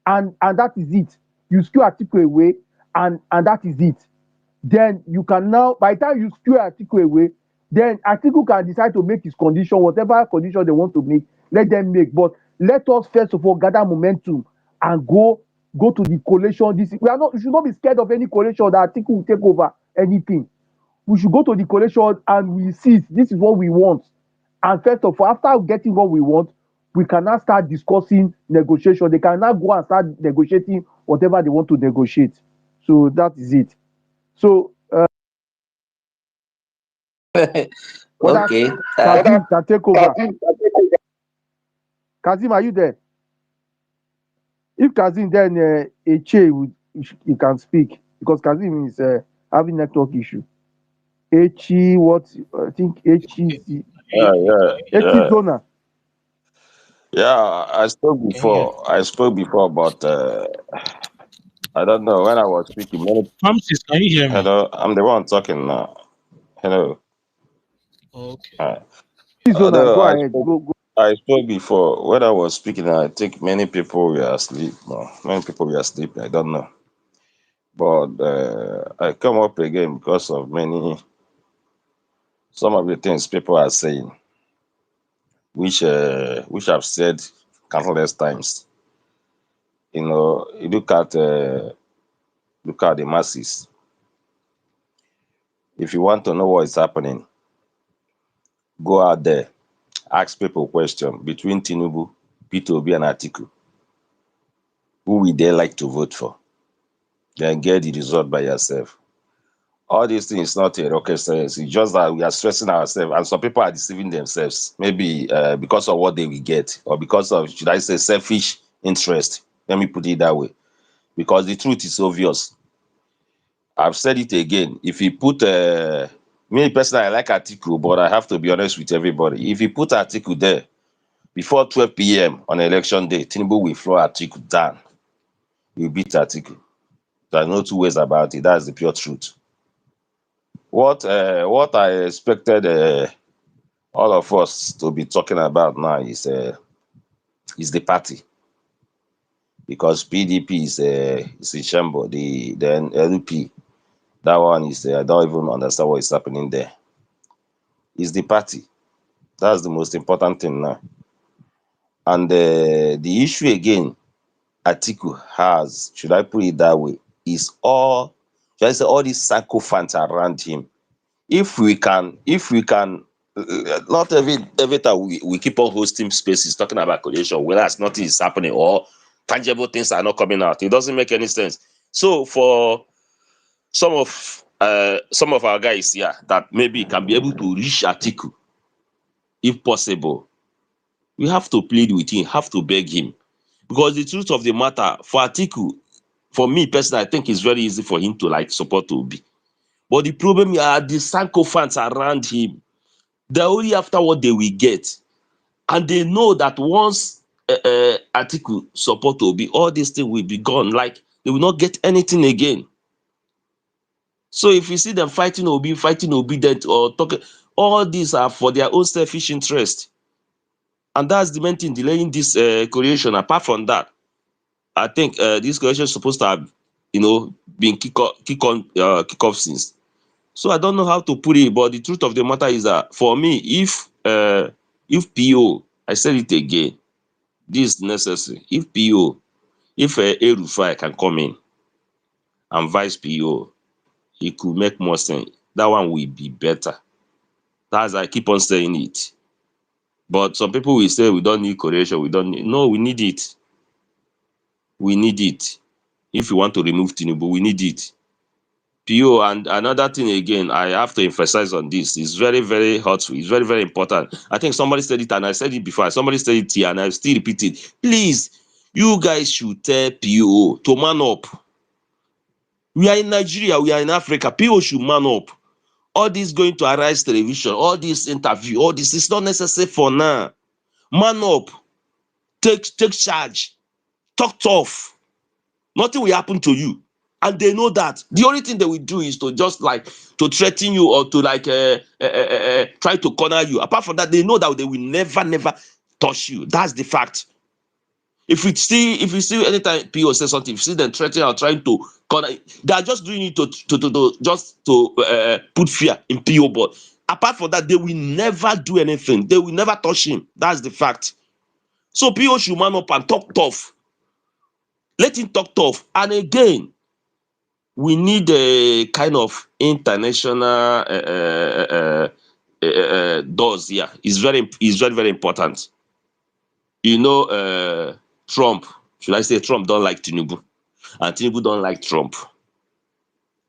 and that is it. You school Atiku away, and that is it. Then you can now, by the time you school Atiku away, then Atiku can decide to make his condition, whatever condition they want to make, let them make. But let us first of all gather momentum and go to the coalition. We should not be scared of any coalition that Atiku will take over anything. We should go to the coalition and we see this is what we want. And first of all, after getting what we want, we can now start discussing negotiation. They can now go and start negotiating whatever they want to negotiate. So that is it. So whether okay. Kazim can take over. Kazim, are you there? If Kazim, then Eche, you can speak because Kazim is having network issue. Echi, what I think Echi is the Yeah, yeah, Echi yeah. Zona. Yeah, I spoke Yeah. before. I spoke before, but I don't know when I was speaking. Famsis, can you hear me? Hello, I'm the one talking now. Hello. Okay. Uh, Echi Zona, although go ahead. Go. I spoke before when I was speaking. I think many people were asleep. No, many people were asleep. I don't know, but I come up again because of some of the things people are saying, which I've said countless times. You know, you look at the masses. If you want to know what is happening, go out there, ask people question between Tinubu, Peter Obi, and Atiku. Who will they like to vote for? Then get the result by yourself. All these things is not a rocket science. It's just that we are stressing ourselves, and some people are deceiving themselves. Maybe because of what they will get, or because of, should I say, selfish interest. Let me put it that way. Because the truth is obvious. I've said it again. If you put me personally, I like Atiku, but I have to be honest with everybody. If you put Atiku there before 12 p.m. on election day, Tinubu will throw Atiku down. He will beat Atiku. There's no two ways about it. That's the pure truth. What I expected all of us to be talking about now is the party, because PDP is in shambles. The LP, that one is I don't even understand what is happening there. It's the party. That's the most important thing now. And the issue again Atiku has, should I put it that way, is all, should I say, all these sycophants around him. If we can, not every time we keep on hosting spaces talking about coalition, whereas nothing is happening or tangible things are not coming out. It doesn't make any sense. So for some of our guys here that maybe can be able to reach Atiku, if possible, we have to plead with him, have to beg him. Because the truth of the matter, for Atiku, for me personally, I think it's very easy for him to like support Obi. But the problem are the sycophants around him. They're only after what they will get. And they know that once Atiku support Obi, all these things will be gone. Like, they will not get anything again. So if you see them fighting Obi, that or talking, all these are for their own selfish interest. And that's the main thing delaying this coalition. Apart from that, I think this coalition is supposed to have, been kick off since. So I don't know how to put it, but the truth of the matter is that for me, if PO, I said it again, this is necessary. If PO, if Erufai can come in and vice PO, it could make more sense. That one will be better. That's I keep on saying it. But some people will say we don't need coalition, we don't need. No, we need it. We need it. If you want to remove Tinubu, we need it. PO, and another thing again, I have to emphasize on this. It's very, very hot. It's very, very important. I think somebody said it, and I said it before. Somebody said it here, and I still repeat it. Please, you guys should tell PO to man up. We are in Nigeria. We are in Africa. PO should man up. All this going to Arise Television, all this interview, all this is not necessary for now. Man up. Take charge. Talk tough. Nothing will happen to you. And they know that. The only thing they will do is to just like to threaten you or to like try to corner you. Apart from that, they know that they will never touch you. That's the fact. If you see anytime PO says something, if you see them threatening or trying to corner, they are just doing it to put fear in PO. But apart from that, they will never do anything. They will never touch him. That's the fact. So PO should man up and talk tough. Let him talk tough. And again, we need a kind of international doors here. It's very, very important. Trump, should I say Trump don't like Tinubu, and Tinubu don't like Trump.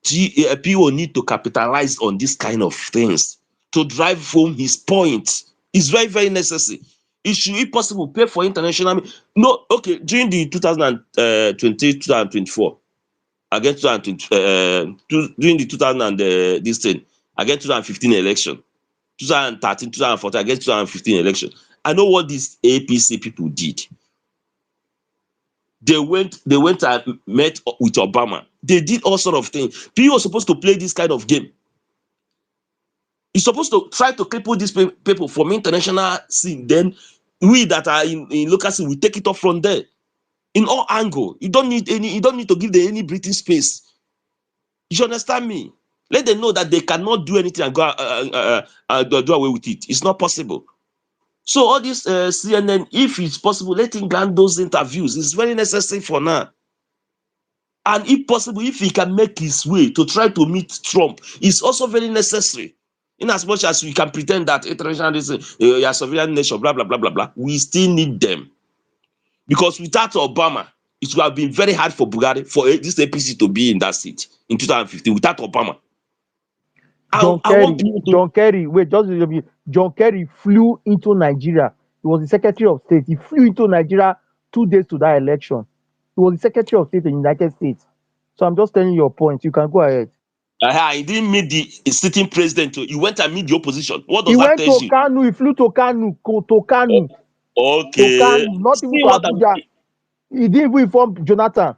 People need to capitalize on this kind of things to drive home his point. It's very, very necessary. It should, if possible, pay for international. No, okay, during the 2020, 2024, again 2020, during the 2000 and this thing, again 2015 election, 2013, 2014, again 2015 election. I know what these APC people did. They went and met with Obama. They did all sort of things. People are supposed to play this kind of game. You're supposed to try to cripple these people from international scene. Then we that are in local scene, we take it off from there. In all angle. You don't need to give them any breathing space. You understand me? Let them know that they cannot do anything and go do away with it. It's not possible. So all this CNN, if it's possible, let him grant those interviews. It's very necessary for now. And if possible, if he can make his way to try to meet Trump, it's also very necessary. In as much as we can pretend that international is a sovereign nation, blah, blah, blah, blah, blah, we still need them. Because without Obama, it would have been very hard for Bulgaria, for this APC to be in that seat in 2015 without Obama. I want people to. John Kerry, wait, just a minute. John Kerry flew into Nigeria. He was the Secretary of State. He flew into Nigeria 2 days to that election. He was the Secretary of State in the United States. So I'm just telling you your point. You can go ahead. He didn't meet the sitting president. He went and meet the opposition. What does He that went tell to you? Kanu. He flew to Kanu. To Kanu. Okay. To Kanu, not even See to what I'm Abuja. He didn't even inform Jonathan.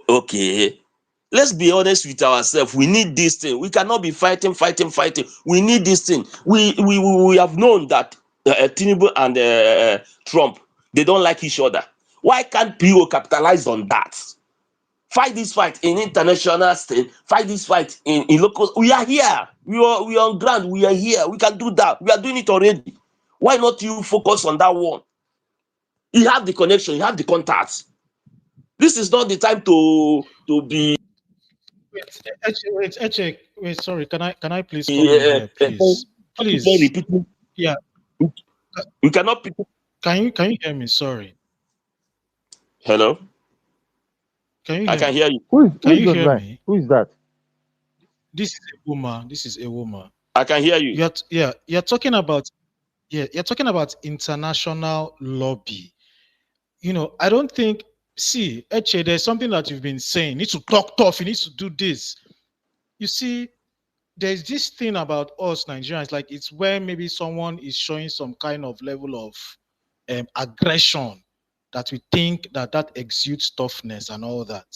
Okay. Let's be honest with ourselves. We need this thing. We cannot be fighting. We need this thing. We have known that Tinubu and Trump, they don't like each other. Why can't PO capitalize on that? Fight this fight in international state. Fight this fight in local. We are here. We are on ground. We are here. We can do that. We are doing it already. Why not you focus on that one? You have the connection. You have the contacts. This is not the time to be. Wait, sorry. Can I please come in here, please? Please. Repeating. Yeah. We cannot. Can you hear me? Sorry. Hello. Can you I hear can me? hear you. Can you hear me? Who is that? This is a woman. I can hear you. You're talking about international lobby. I don't think. See, Eche, there's something that you've been saying. You need to talk tough. You need to do this. You see, there's this thing about us Nigerians, like it's where maybe someone is showing some kind of level of aggression that we think that exudes toughness and all that.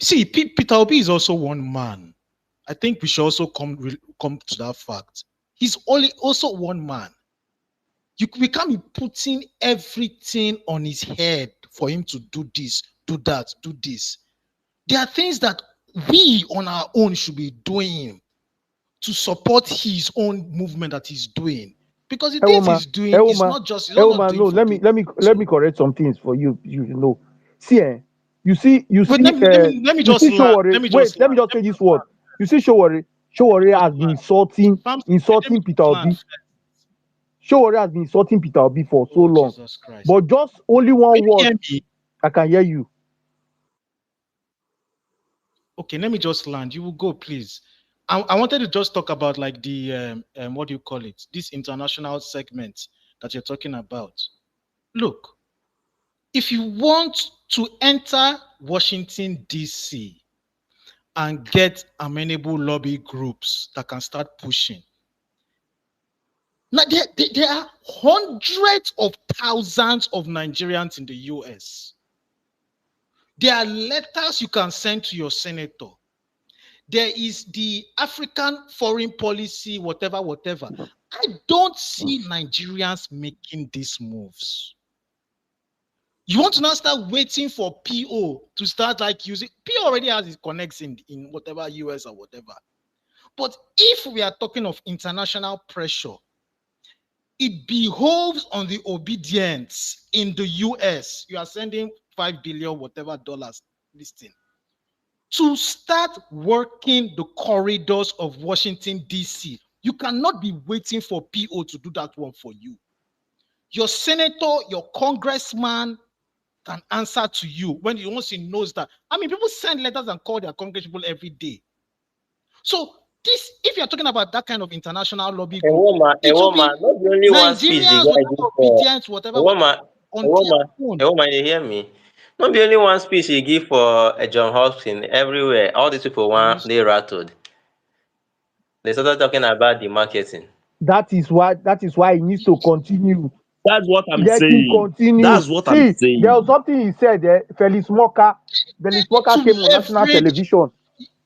See, Peter Obi is also one man. I think we should also come to that fact. He's also one man. We can't be putting everything on his head for him to do this, do that, do this. There are things that we on our own should be doing to support his own movement that he's doing. Because the things he's doing is not just. No, let me correct some things for you. See, you see. Wait, let me just say this word. You see, Showore has been insulting Peter Obi. Showore has been insulting Peter Obi for so long. But just only one word. I can hear you. Okay, let me just land. You will go, please. I wanted to just talk about like the what do you call it? This international segment that you're talking about. Look, if you want to enter Washington, D.C. and get amenable lobby groups that can start pushing. Now, there are hundreds of thousands of Nigerians in the U.S. There are letters you can send to your senator. There is the African foreign policy, whatever. I don't see Nigerians making these moves. You want to now start waiting for PO to start like using. PO already has his connects in whatever US or whatever. But if we are talking of international pressure, it behoves on the obedience in the US. You are sending $5 billion, whatever dollars, this thing, to start working the corridors of Washington, D.C. You cannot be waiting for PO to do that one for you. Your senator, your congressman can answer to you once he knows that. I mean, people send letters and call their congresspeople every day. So this, if you're talking about that kind of international lobby group, not the only one speech the guy give for. You hear me? Not the only one speech he give for John Hopkins. Everywhere, all these people they rattled. They started talking about the marketing. That is why he needs to continue. That's what I'm Let saying. him continue. That's what I'm saying. There was something he said there. Felix Moka came on national television.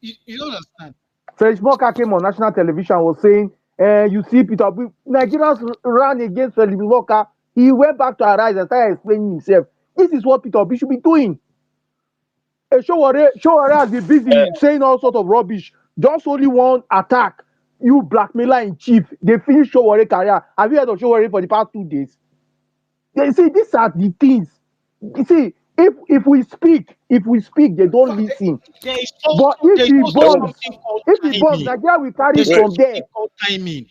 You don't understand. Felix Moka came on national television, was saying, you see, Peter Obi, Nigerians ran against Felix Moka. He went back to Arise and started explaining himself. This is what Peter Obi should be doing. Showore has been busy saying all sorts of rubbish. Just only one attack. you blackmailer in chief, they finish Showore career. Have you heard of Showore for the past 2 days? They see these are the things. You see, if we speak, they don't listen. There is But also if there's he also Wait, bombs, something called timing. Nigeria will carry it There's wait. from also there. something called timing.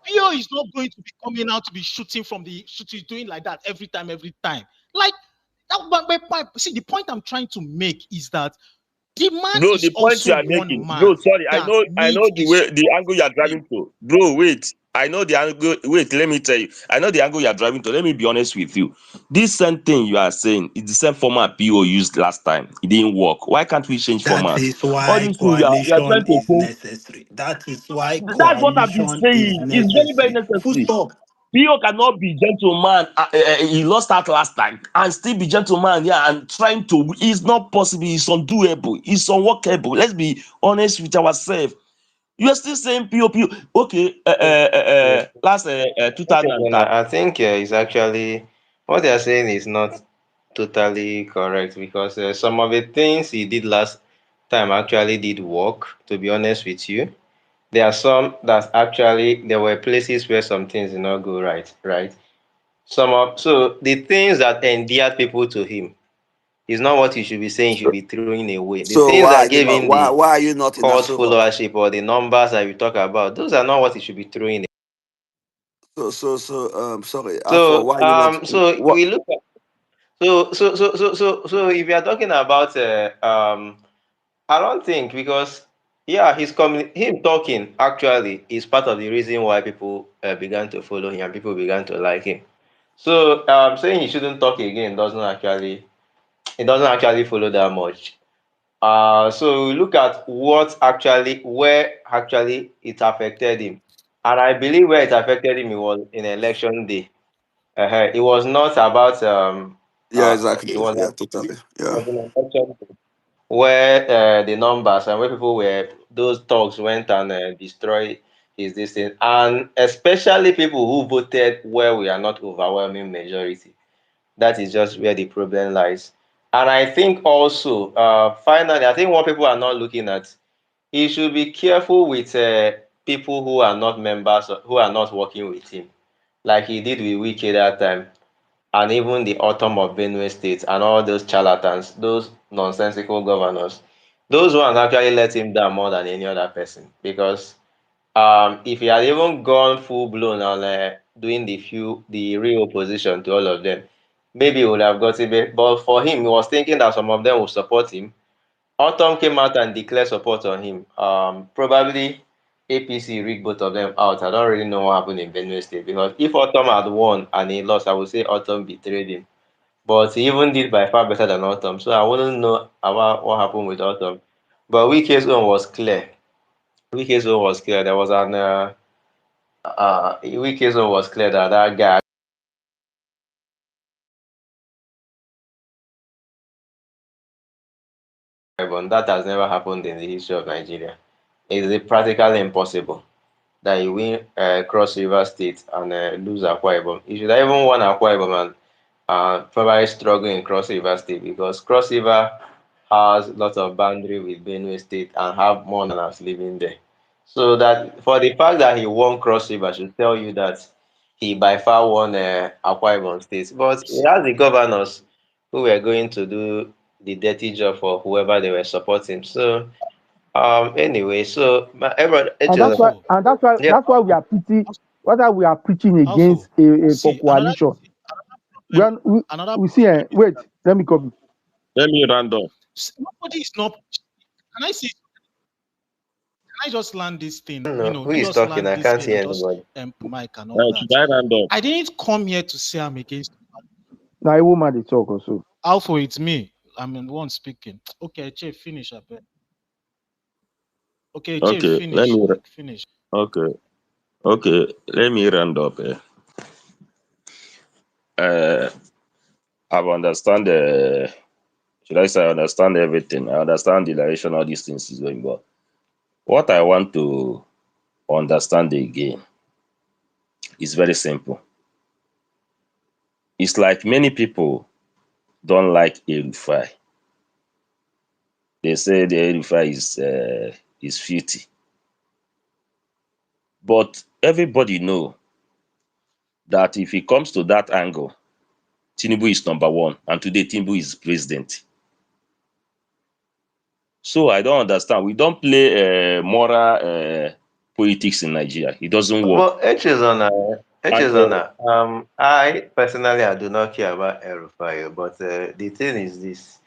Pio is not going to be coming out to be shooting from the shooting, doing like that every time. Like that. See, the point I'm trying to make is that the man Bro, is the point also you are one making, bro, man sorry, I that know, needs a the way, the angle you are support. driving to. Bro, wait, I know the angle. Wait, let me tell you, I know the angle you are driving to. Let me be honest with you. This same thing you are saying is the same format PO used last time. It didn't work. Why can't we change That format? is All why these things you are coalition trying to is change. necessary. That is why That's what I've been coalition is saying. It's very, very necessary. Full necessary. stop. PO cannot be gentleman. He lost out last time and still be gentleman. Yeah, and trying to. It's not possible. It's undoable. It's unworkable. Let's be honest with ourselves. You are still saying PO. Okay, Okay, last okay, 2000 and then I think it's actually what they are saying is not totally correct because some of the things he did last time actually did work. To be honest with you, there are some that actually there were places where some things did not go right, right? So the things that endeared people to him is not what you should be saying. You should be throwing away the So things why that are you gave not? him the Why are you not in cult Aso Rock? followership or the numbers that we talk about. Those are not what you should be throwing. Sorry, Afo, So why are you not? so What? we look at so if you are talking about I don't think because yeah him talking actually is part of the reason why people began to follow him and people began to like him. So saying he shouldn't talk again doesn't actually follow that much. So we look at where actually it affected him, and I believe where it affected him it was in election day. It was not about Yeah, it exactly. was Yeah, totally. Yeah. an election day where the numbers and where people were those thugs went and destroyed his this thing, and especially people who voted where we are not overwhelming majority. That is just where the problem lies. And I think also, finally, I think what people are not looking at, he should be careful with people who are not members, who are not working with him, like he did with Wike that time, and even the autumn of Benue State, and all those charlatans, those nonsensical governors. Those ones actually let him down more than any other person because if he had even gone full blown on doing the real opposition to all of them, maybe he would have got it. But for him, he was thinking that some of them would support him. Autumn came out and declared support on him. Probably APC rigged both of them out. I don't really know what happened in Benue State because if Autumn had won and he lost, I would say Autumn betrayed him. But he even did by far better than Autumn, so I wouldn't know about what happened with Autumn. But Wike's own was clear. Wike's own was clear. There was an Wike's own was clear that that guy. But that has never happened in the history of Nigeria. It's practically impossible that you win Cross River State and lose Akwa Ibom. You should have even won Akwa Ibom and probably struggle in Cross River State because Cross River has lots of boundary with Benue State and have more than us living there. So that for the fact that he won Cross River should tell you that he by far won Akwa Ibom State. But he has the governors who were going to do the dirty job for whoever they were supporting. So anyway, so everyone, And that's why Also, yeah. we are preaching. That's why we are preaching against also, for see coalition. problem, When another we see, problem is wait, let me come. let me round up. nobody is not. Can I say? Can I just land this thing? I don't know who Let me is just talking. land I this. can't hear Just anybody. mic and all Should that. I round up? I didn't come here to say I'm against. Now a woman they talk also. Alpha, it's me. I'm the one speaking. Okay, Che, finish. I bet. Okay, Che, Okay, let finish. me. Like finish. Okay, okay, let me round up. Uh, I've understand the. Should I say I understand everything? I understand the direction all these things is going, but what I want to understand again is very simple. It's like many people don't like Erufai. They say the Erufai is filthy. But everybody know that if it comes to that angle, Tinubu is number one, and today Tinubu is president. So I don't understand. We don't play moral politics in Nigeria. It doesn't work. Well, Echezona, And I personally I do not care about El-Rufai, but the thing is this: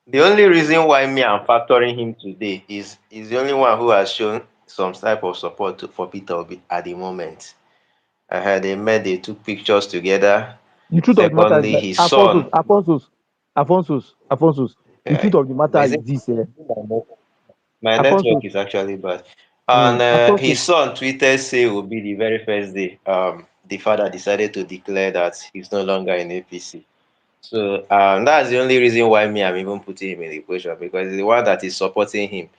the only reason why me I'm factoring him today is the only one who has shown some type of support for Peter Obi at the moment. I heard they met, they took pictures together. The truth of the matter is Secondly, that his Alphonsus, son, Alphonsus, Alphonsus, Alphonsus. The uh, truth of the matter is is it this, my network Alphonsus. is actually bad. And his Alphonsus. son tweeted say it will be the very first day the father decided to declare that he's no longer in APC. So that's the only reason why me I'm even putting him in the equation, because it's the one that is supporting him.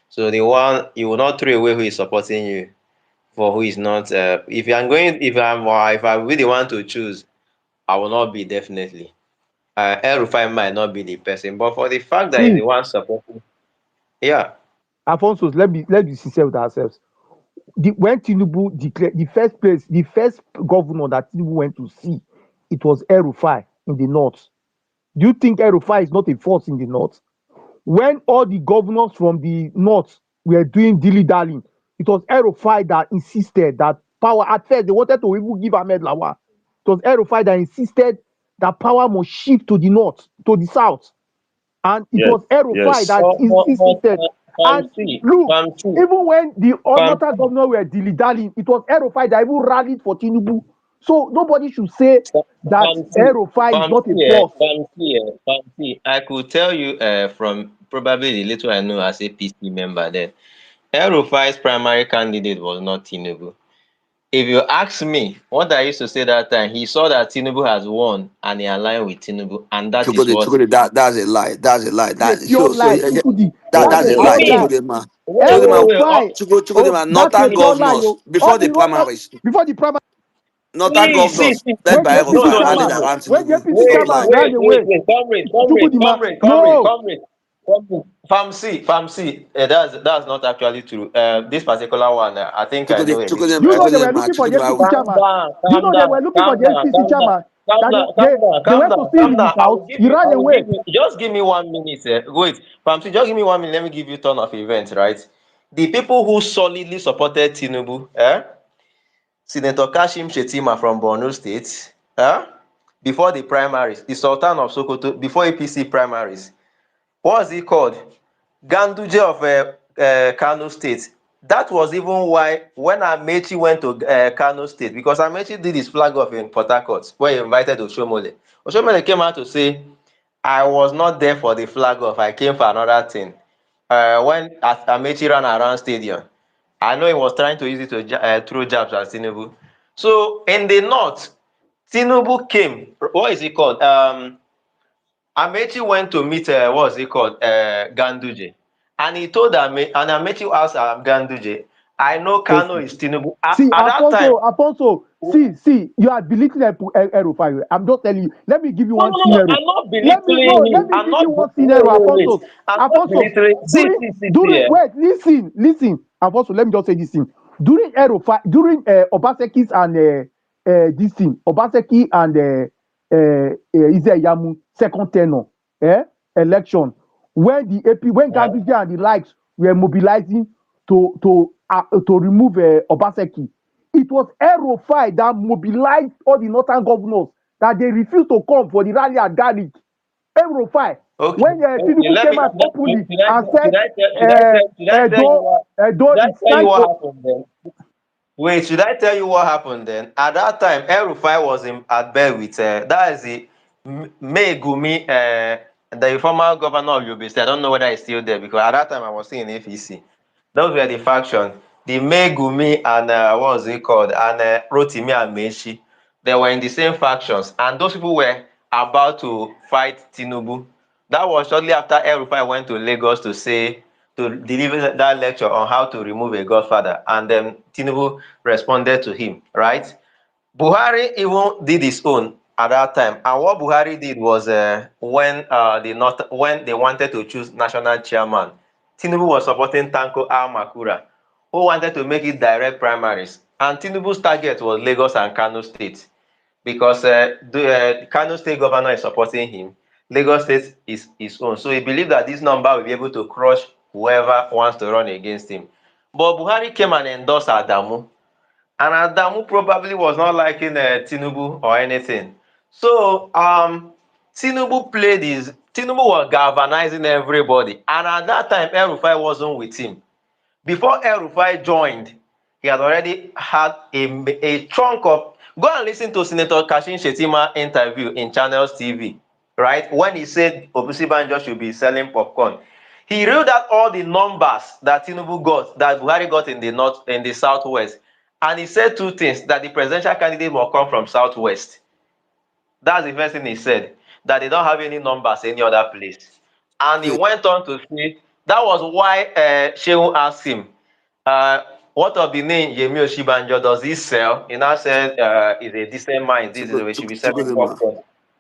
So the one you will not throw away who is supporting you for who is not. If I really want to choose, I will not be definitely. El Rufai might not be the person, but for the fact that he's See, the one supporting, yeah. Alphonsus, let's be sincere with ourselves. When Tinubu declared the first governor that Tinubu went to see, it was El-Rufai in the north. Do you think El-Rufai is not a force in the north? When all the governors from the north were doing dilly-dallying, it was El-Rufai that insisted that power. At first, they wanted to even give Ahmed Lawa. It was El-Rufai that insisted that power must shift to the north, to the south. And it yes, was El-Rufai yes, that insisted. And look, Fancy, even when the other fancy, governors were dilly-dallying, it was El-Rufai that even rallied for Tinubu. So nobody should say that fancy, El-Rufai is not a fancy, force. fancy. I could tell you from probably the little I know as a PC member then, El Rufai's primary candidate was not Tinubu. If you ask me, what I used to say that time, he saw that Tinubu has won and he aligned with Tinubu, and that is what. Chukudi, that's a lie. That's a lie. It's a That pure lie, Chukudi. That's that's a a yes, pure lie. lie. yes. Chukudi man. Chukudi man. El-Rufai, Chukudi oh, man. that's a Northern pure lie. governors Oh. before All the the primaries. before the primary, Northern governors led when by the No, APC Erufai no, no, rallied chairman, no, no. around when the Tinubu. APC Stop chairman lying. ran away, no, Comrade. Famsi. That's not actually true. This particular one, I think I know a little, do you know right? they were Chukudi man. looking for the Chukudi APC man. chairman? Do you know they were looking for the APC chairman? That they went to see him Calm in down. his house. He I ran will away. give you. Just give me 1 minute. Wait, Famsi, just give me 1 minute. Let me give you turn of events, right? The people who solidly supported Tinubu, Senator Kashim Shettima from Borno State, before the primaries, the Sultan of Sokoto, before APC primaries. What's he called? Ganduje of Kano State. That was even why when Amechi went to Kano State, because Amechi did his flag off in Port Harcourt, where he invited Oshomole. Oshomole came out to say, I was not there for the flag off, I came for another thing. When Amechi ran around stadium, I know he was trying to use it to throw jabs at Tinubu. So in the north, Tinubu came. What is it called? Amechi went to meet what's it called? Ganduje. And he told and Amechi asked Ganduje, I know Kano is Tinubu. See, At that time, Alfonso, see, you are belittling El-Rufai. I'm just telling you. Let me give you no, one no, no, scenario. I'm not belittling Let him. me give you one scenario, Wait. Alfonso. I'm not Alfonso, belittling. during wait, listen, Alfonso. Let me just say this thing. During Obaseki's and this thing, Obaseki and Yamu second tenure, election, when Ganduje and the likes were mobilizing to remove Obaseki, it was El-Rufai that mobilized all the northern governors that they refused to come for the rally at Garlic. El-Rufai, Okay, when Tinubu let came me. out openly Should I and said, tell you what? though Should I it's tell you time what for happened then? Wait, should I tell you what happened then? At that time, El Rufai was at bed with that is the May Gumi, the former governor of Yobe State. I don't know whether he's still there because at that time I was still in APC. Those were the factions. The May Gumi and what was it called? And Rotimi and Meshi. They were in the same factions, and those people were about to fight Tinubu. That was shortly after El Rufai went to Lagos to deliver that lecture on how to remove a godfather, and then Tinubu responded to him, right? Buhari even did his own at that time, and what Buhari did was when they wanted to choose national chairman, Tinubu was supporting Tanko Al Makura. who wanted to make it direct primaries. And Tinubu's target was Lagos and Kano State because the Kano State governor is supporting him. Lagos State is his own. So he believed that this number will be able to crush whoever wants to run against him. But Buhari came and endorsed Adamu. And Adamu probably was not liking Tinubu or anything. So Tinubu was galvanizing everybody. And at that time, El-Rufai wasn't with him. Before El-Rufai joined, he had already had a chunk of. Go and listen to Senator Kashin Shettima interview in Channels TV, right? When he said Obusibanjo should be selling popcorn. He reeled out all the numbers that Tinubu got, that Buhari got in the north, in the southwest. And he said two things: that the presidential candidate will come from southwest. That's the first thing he said, that they don't have any numbers any other place. And he Wait, went on to say that was why Shehu asked him, what of the name Yemi Oshibanjo, does he sell? He now said, is a decent man, this is the way should be selling Chukwudema. popcorn.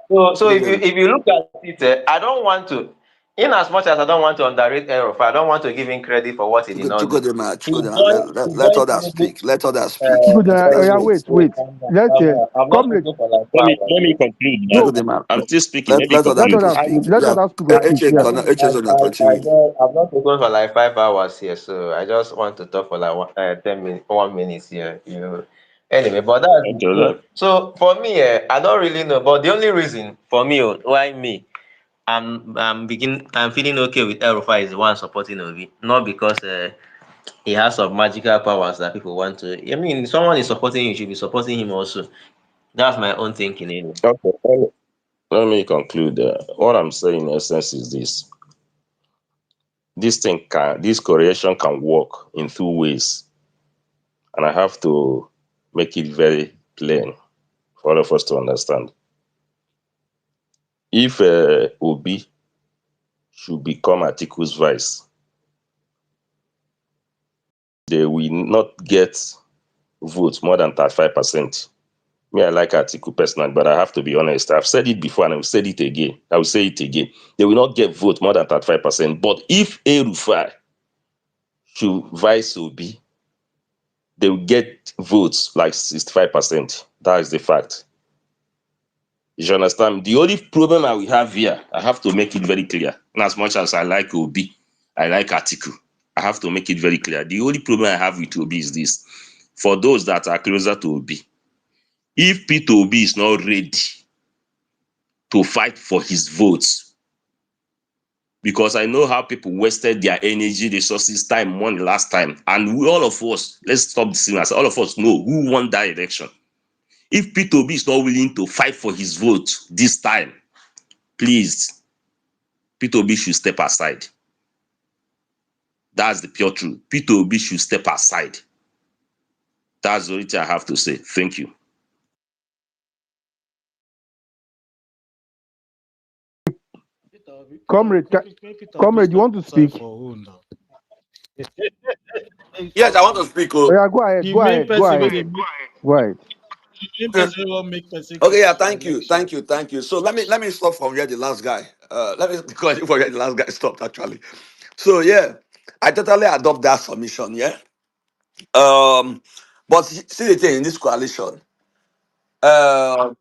So Chukwudema. if you look at it, I don't want to, in as much as I don't want to underrate Erofai, I don't want to give him credit for what he did not do. Chukwudema. He Chukwudema. he Let joined others Tinubu. speak. Let others speak. Good, Let's yeah, wait. wait, wait. Let's I'm not comrade. looking for like Let me 5 hours. let me conclude now. No, Chukwudema. I'm still speaking. Let me Let other let conclude. people others I speak. speak. Let Yeah. others people speak. Yeah. I've not spoken for like 5 hours here, so I just want to talk for like 10 minutes, 1 minute here. Anyway, but that's it. okay, So for me, I don't really know. But the only reason for me, why me, I'm feeling okay with El-Rufai is the one supporting Obi, not because he has some magical powers that people want to. I mean, someone is supporting you, you should be supporting him also. That's my own thinking anyway. okay. Let me conclude. What I'm saying in essence is this: this correlation can work in two ways, and I have to make it very plain for all of us to understand. If Obi should become Atiku's vice, they will not get votes more than 35%. Me, I like Atiku personally, but I have to be honest. I've said it before and I will say it again. I will say it again. They will not get vote more than 35%. But if El-Rufai should vice Obi, they will get votes like 65%. That is the fact. You understand? The only problem I will have here, I have to make it very clear. And as much as I like Obi, I like Atiku, I have to make it very clear. The only problem I have with Obi is this. For those that are closer to Obi, if Peter Obi is not ready to fight for his votes, because I know how people wasted their energy, resources, time, money last time. And all of us, let's stop the sinners, all of us know who won that election. If Peter Obi is not willing to fight for his vote this time, please, Peter Obi should step aside. That's the pure truth. Peter Obi should step aside. That's the only thing I have to say. Thank you. Comrade, comrade, you want to speak? Yes, I want to speak. Oh, yeah, go ahead, The go main ahead, go person ahead, wey dey go ahead. the main person wey wan make person Okay, yeah, for election. thank you. So let me stop from where the last guy. Let me because where the last guy stopped actually. So yeah, I totally adopt that submission. Yeah. But see the thing in this coalition. Uh,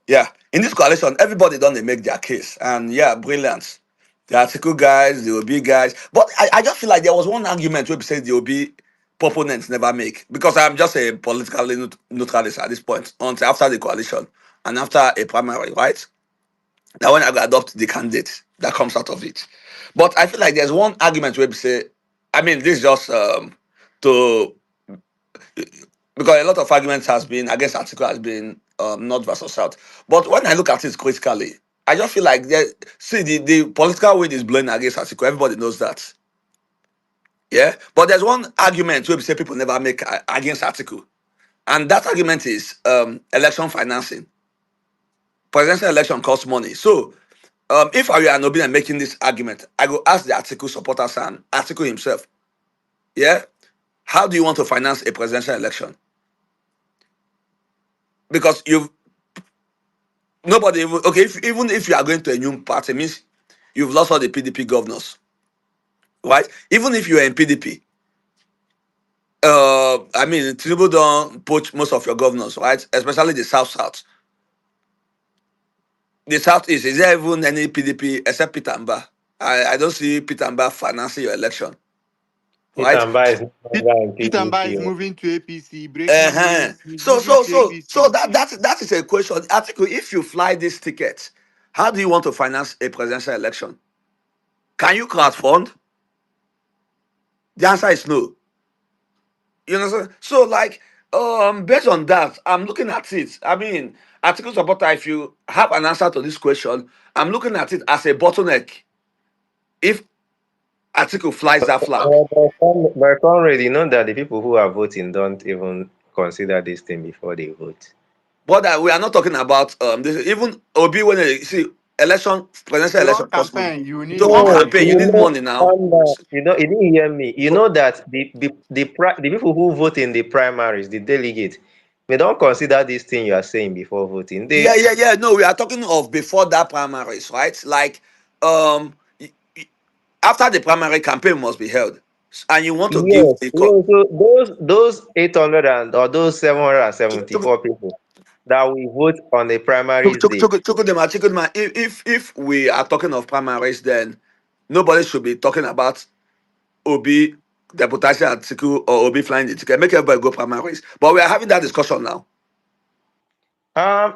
yeah, in this coalition, everybody don't they make their case, and yeah, brilliant. The article guys, the OB guys, but I just feel like there was one argument where we say the OB proponents never make because I'm just a politically neutralist at this point until after the coalition and after a primary, right? Now when I go adopt the candidate that comes out of it. But I feel like there's one argument where we say, I mean, this is just to because a lot of arguments has been against article has been north versus south. But when I look at it critically, I just feel like see the political wind is blowing against article. Everybody knows that. Yeah. But there's one argument where we say people never make against article. And that argument is election financing. Presidential election costs money. So if I were an Obi and making this argument, I go ask the article supporters and article himself. Yeah. How do you want to finance a presidential election? Because you've nobody okay. Even if you are going to a new party, means you've lost all the PDP governors, right? Even if you are in PDP, I mean, Tinubu don't poach most of your governors, right? Especially the South. The Southeast, is there even any PDP except Peter Mba? I don't see Peter Mba financing your election, Peter right? Mba is no longer in Peter Mba is PDP. moving to APC, breaking Uh-huh. news. He's So moving so to so so APC. that is a question. Article, if you fly this ticket, how do you want to finance a presidential election? Can you crowdfund? The answer is no. You know, so like based on that, I'm looking at it. I mean, article supporter, if you have an answer to this question, I'm looking at it as a bottleneck. If article flies that flag. But Conrad, you know that the people who are voting don't even consider this thing before they vote. But we are not talking about this. Even Obi, when they see election, If presidential you election want cost money. campaign, you If need you want No, money. campaign, you you need know, money now. calm down. You didn't hear me. You know that the people who vote in the primaries, the delegates, they don't consider this thing you are saying before voting. Yeah, They yeah, yeah. No, we are talking of before that primaries, right? Like, um, after the primary campaign must be held, and you want to give yes, the yes. So those 800 and or those 774 people that will vote on the primaries day. Chukudema, if we are talking of primaries, then nobody should be talking about Obi deputation article or Obi flying the ticket. Make everybody go primaries. But we are having that discussion now.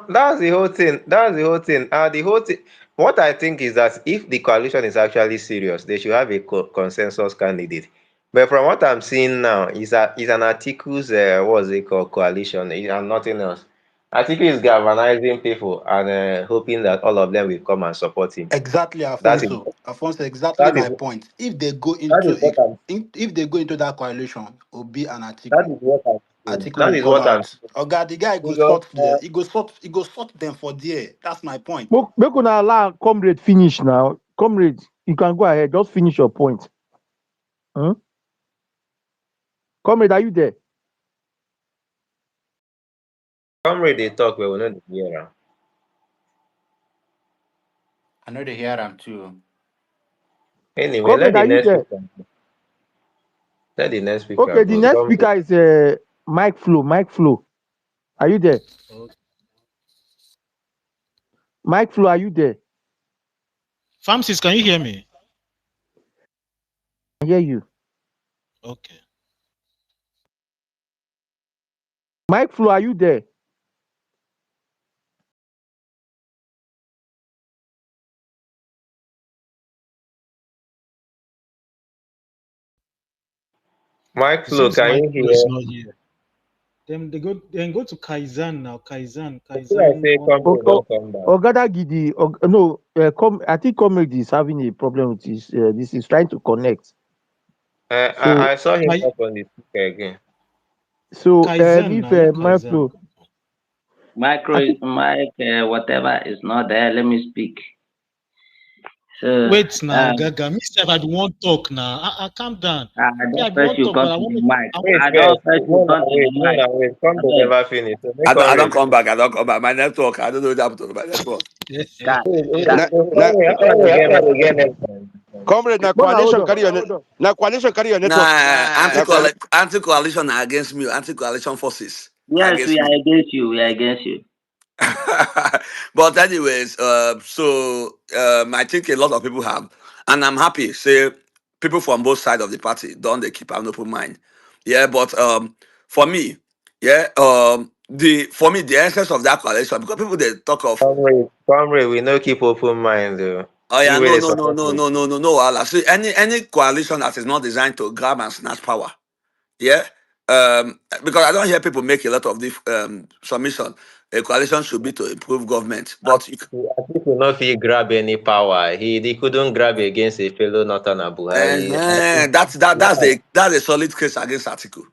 That's the whole thing. That's the whole thing. The whole thing. What I think is that if the coalition is actually serious, they should have a consensus candidate. But from what I'm seeing now, is an article's what's it called coalition and nothing else. Article is galvanizing people and hoping that all of them will come and support him. Exactly, That is Alfonso. Alfonso, exactly that is my point. If they go that into is what I'm if they go into that coalition, will be an that article. is what I'm saying. Article That will is come what I'm out. Oh God, the guy go because sort there. He go sort them for there. That's my point. Make una allow comrade finish now. Comrade, you can go ahead. Just finish your point. Hmm? Comrade, are you there? comrade they talk we will not hear am. I know they hear them too. Anyway, Comrade, are you there? let the next speaker Okay, the go. next Comrade. speaker is Mike Flo. Mike Flo, are you there? Okay. Mike Flo, are you there? Famsis, can you hear me? I hear you. Okay. Mike Flo, are you there? Mike It Flo, seems can Mike you Flo is hear? not here. Then go to Kaizen now. I feel like Kaizen say one. Comrade don't come back. Ogada Gidi, no, I think comrade is having a problem with his. This is trying to connect. So, I saw him Kai, up on the speaker again. Kaizen if now. Yeah, Mike Kaizen. Flo, I Micro, think mic, whatever is not there. Let me speak. So, Wait now, Gaga. Me sef, I want talk now. Calm down. I Me, I don't first want you talk, come but I to the want. mic. I Wait I want. don't first. first you come to the mic. Comrade Abeg. never finish. So make I don't Comrade. come back. I don't come back. My network. I don't know what happened to my network. Guy, Wait, Na guy. so na Comrade, how are again next time? comrade na Mona, hold coalition on. carry your na coalition carry your network. Nah, Na coalition. anti coalition are against me. Anti coalition forces are Yes, against we me. are against you. We are against you. But anyways, I think a lot of people have, and I'm happy. Say people from both sides of the party don't they keep an open mind. Yeah, but for me, yeah, the essence of that coalition because people they talk of Comrade, we no keep open mind though. oh yeah You where no they no no support no me. no no no no Allah. See any coalition that is not designed to grab and snatch power. Yeah. Because I don't hear people make a lot of this submission. A coalition should be to improve government, but Atiku no fit grab any power. He couldn't grab against a fellow Northern Buhari. that's a solid case against Atiku.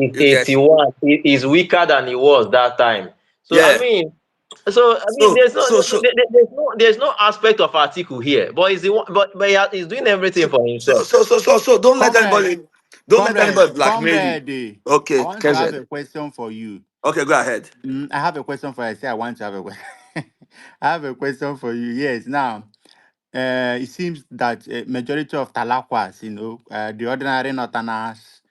He's You get 81. He's weaker than he was that time. So I yeah. mean, So so so there's no aspect of Atiku here. But he's the one, he's doing everything for himself. so Comrade, don't let anybody blackmail you. comrade. I Okay, want to have KZ. a question for you. Okay, go ahead. I have a question for you. I say I want to have a question. I have a question for you. Yes. Now, it seems that majority of Talakwas, the ordinary Northerners,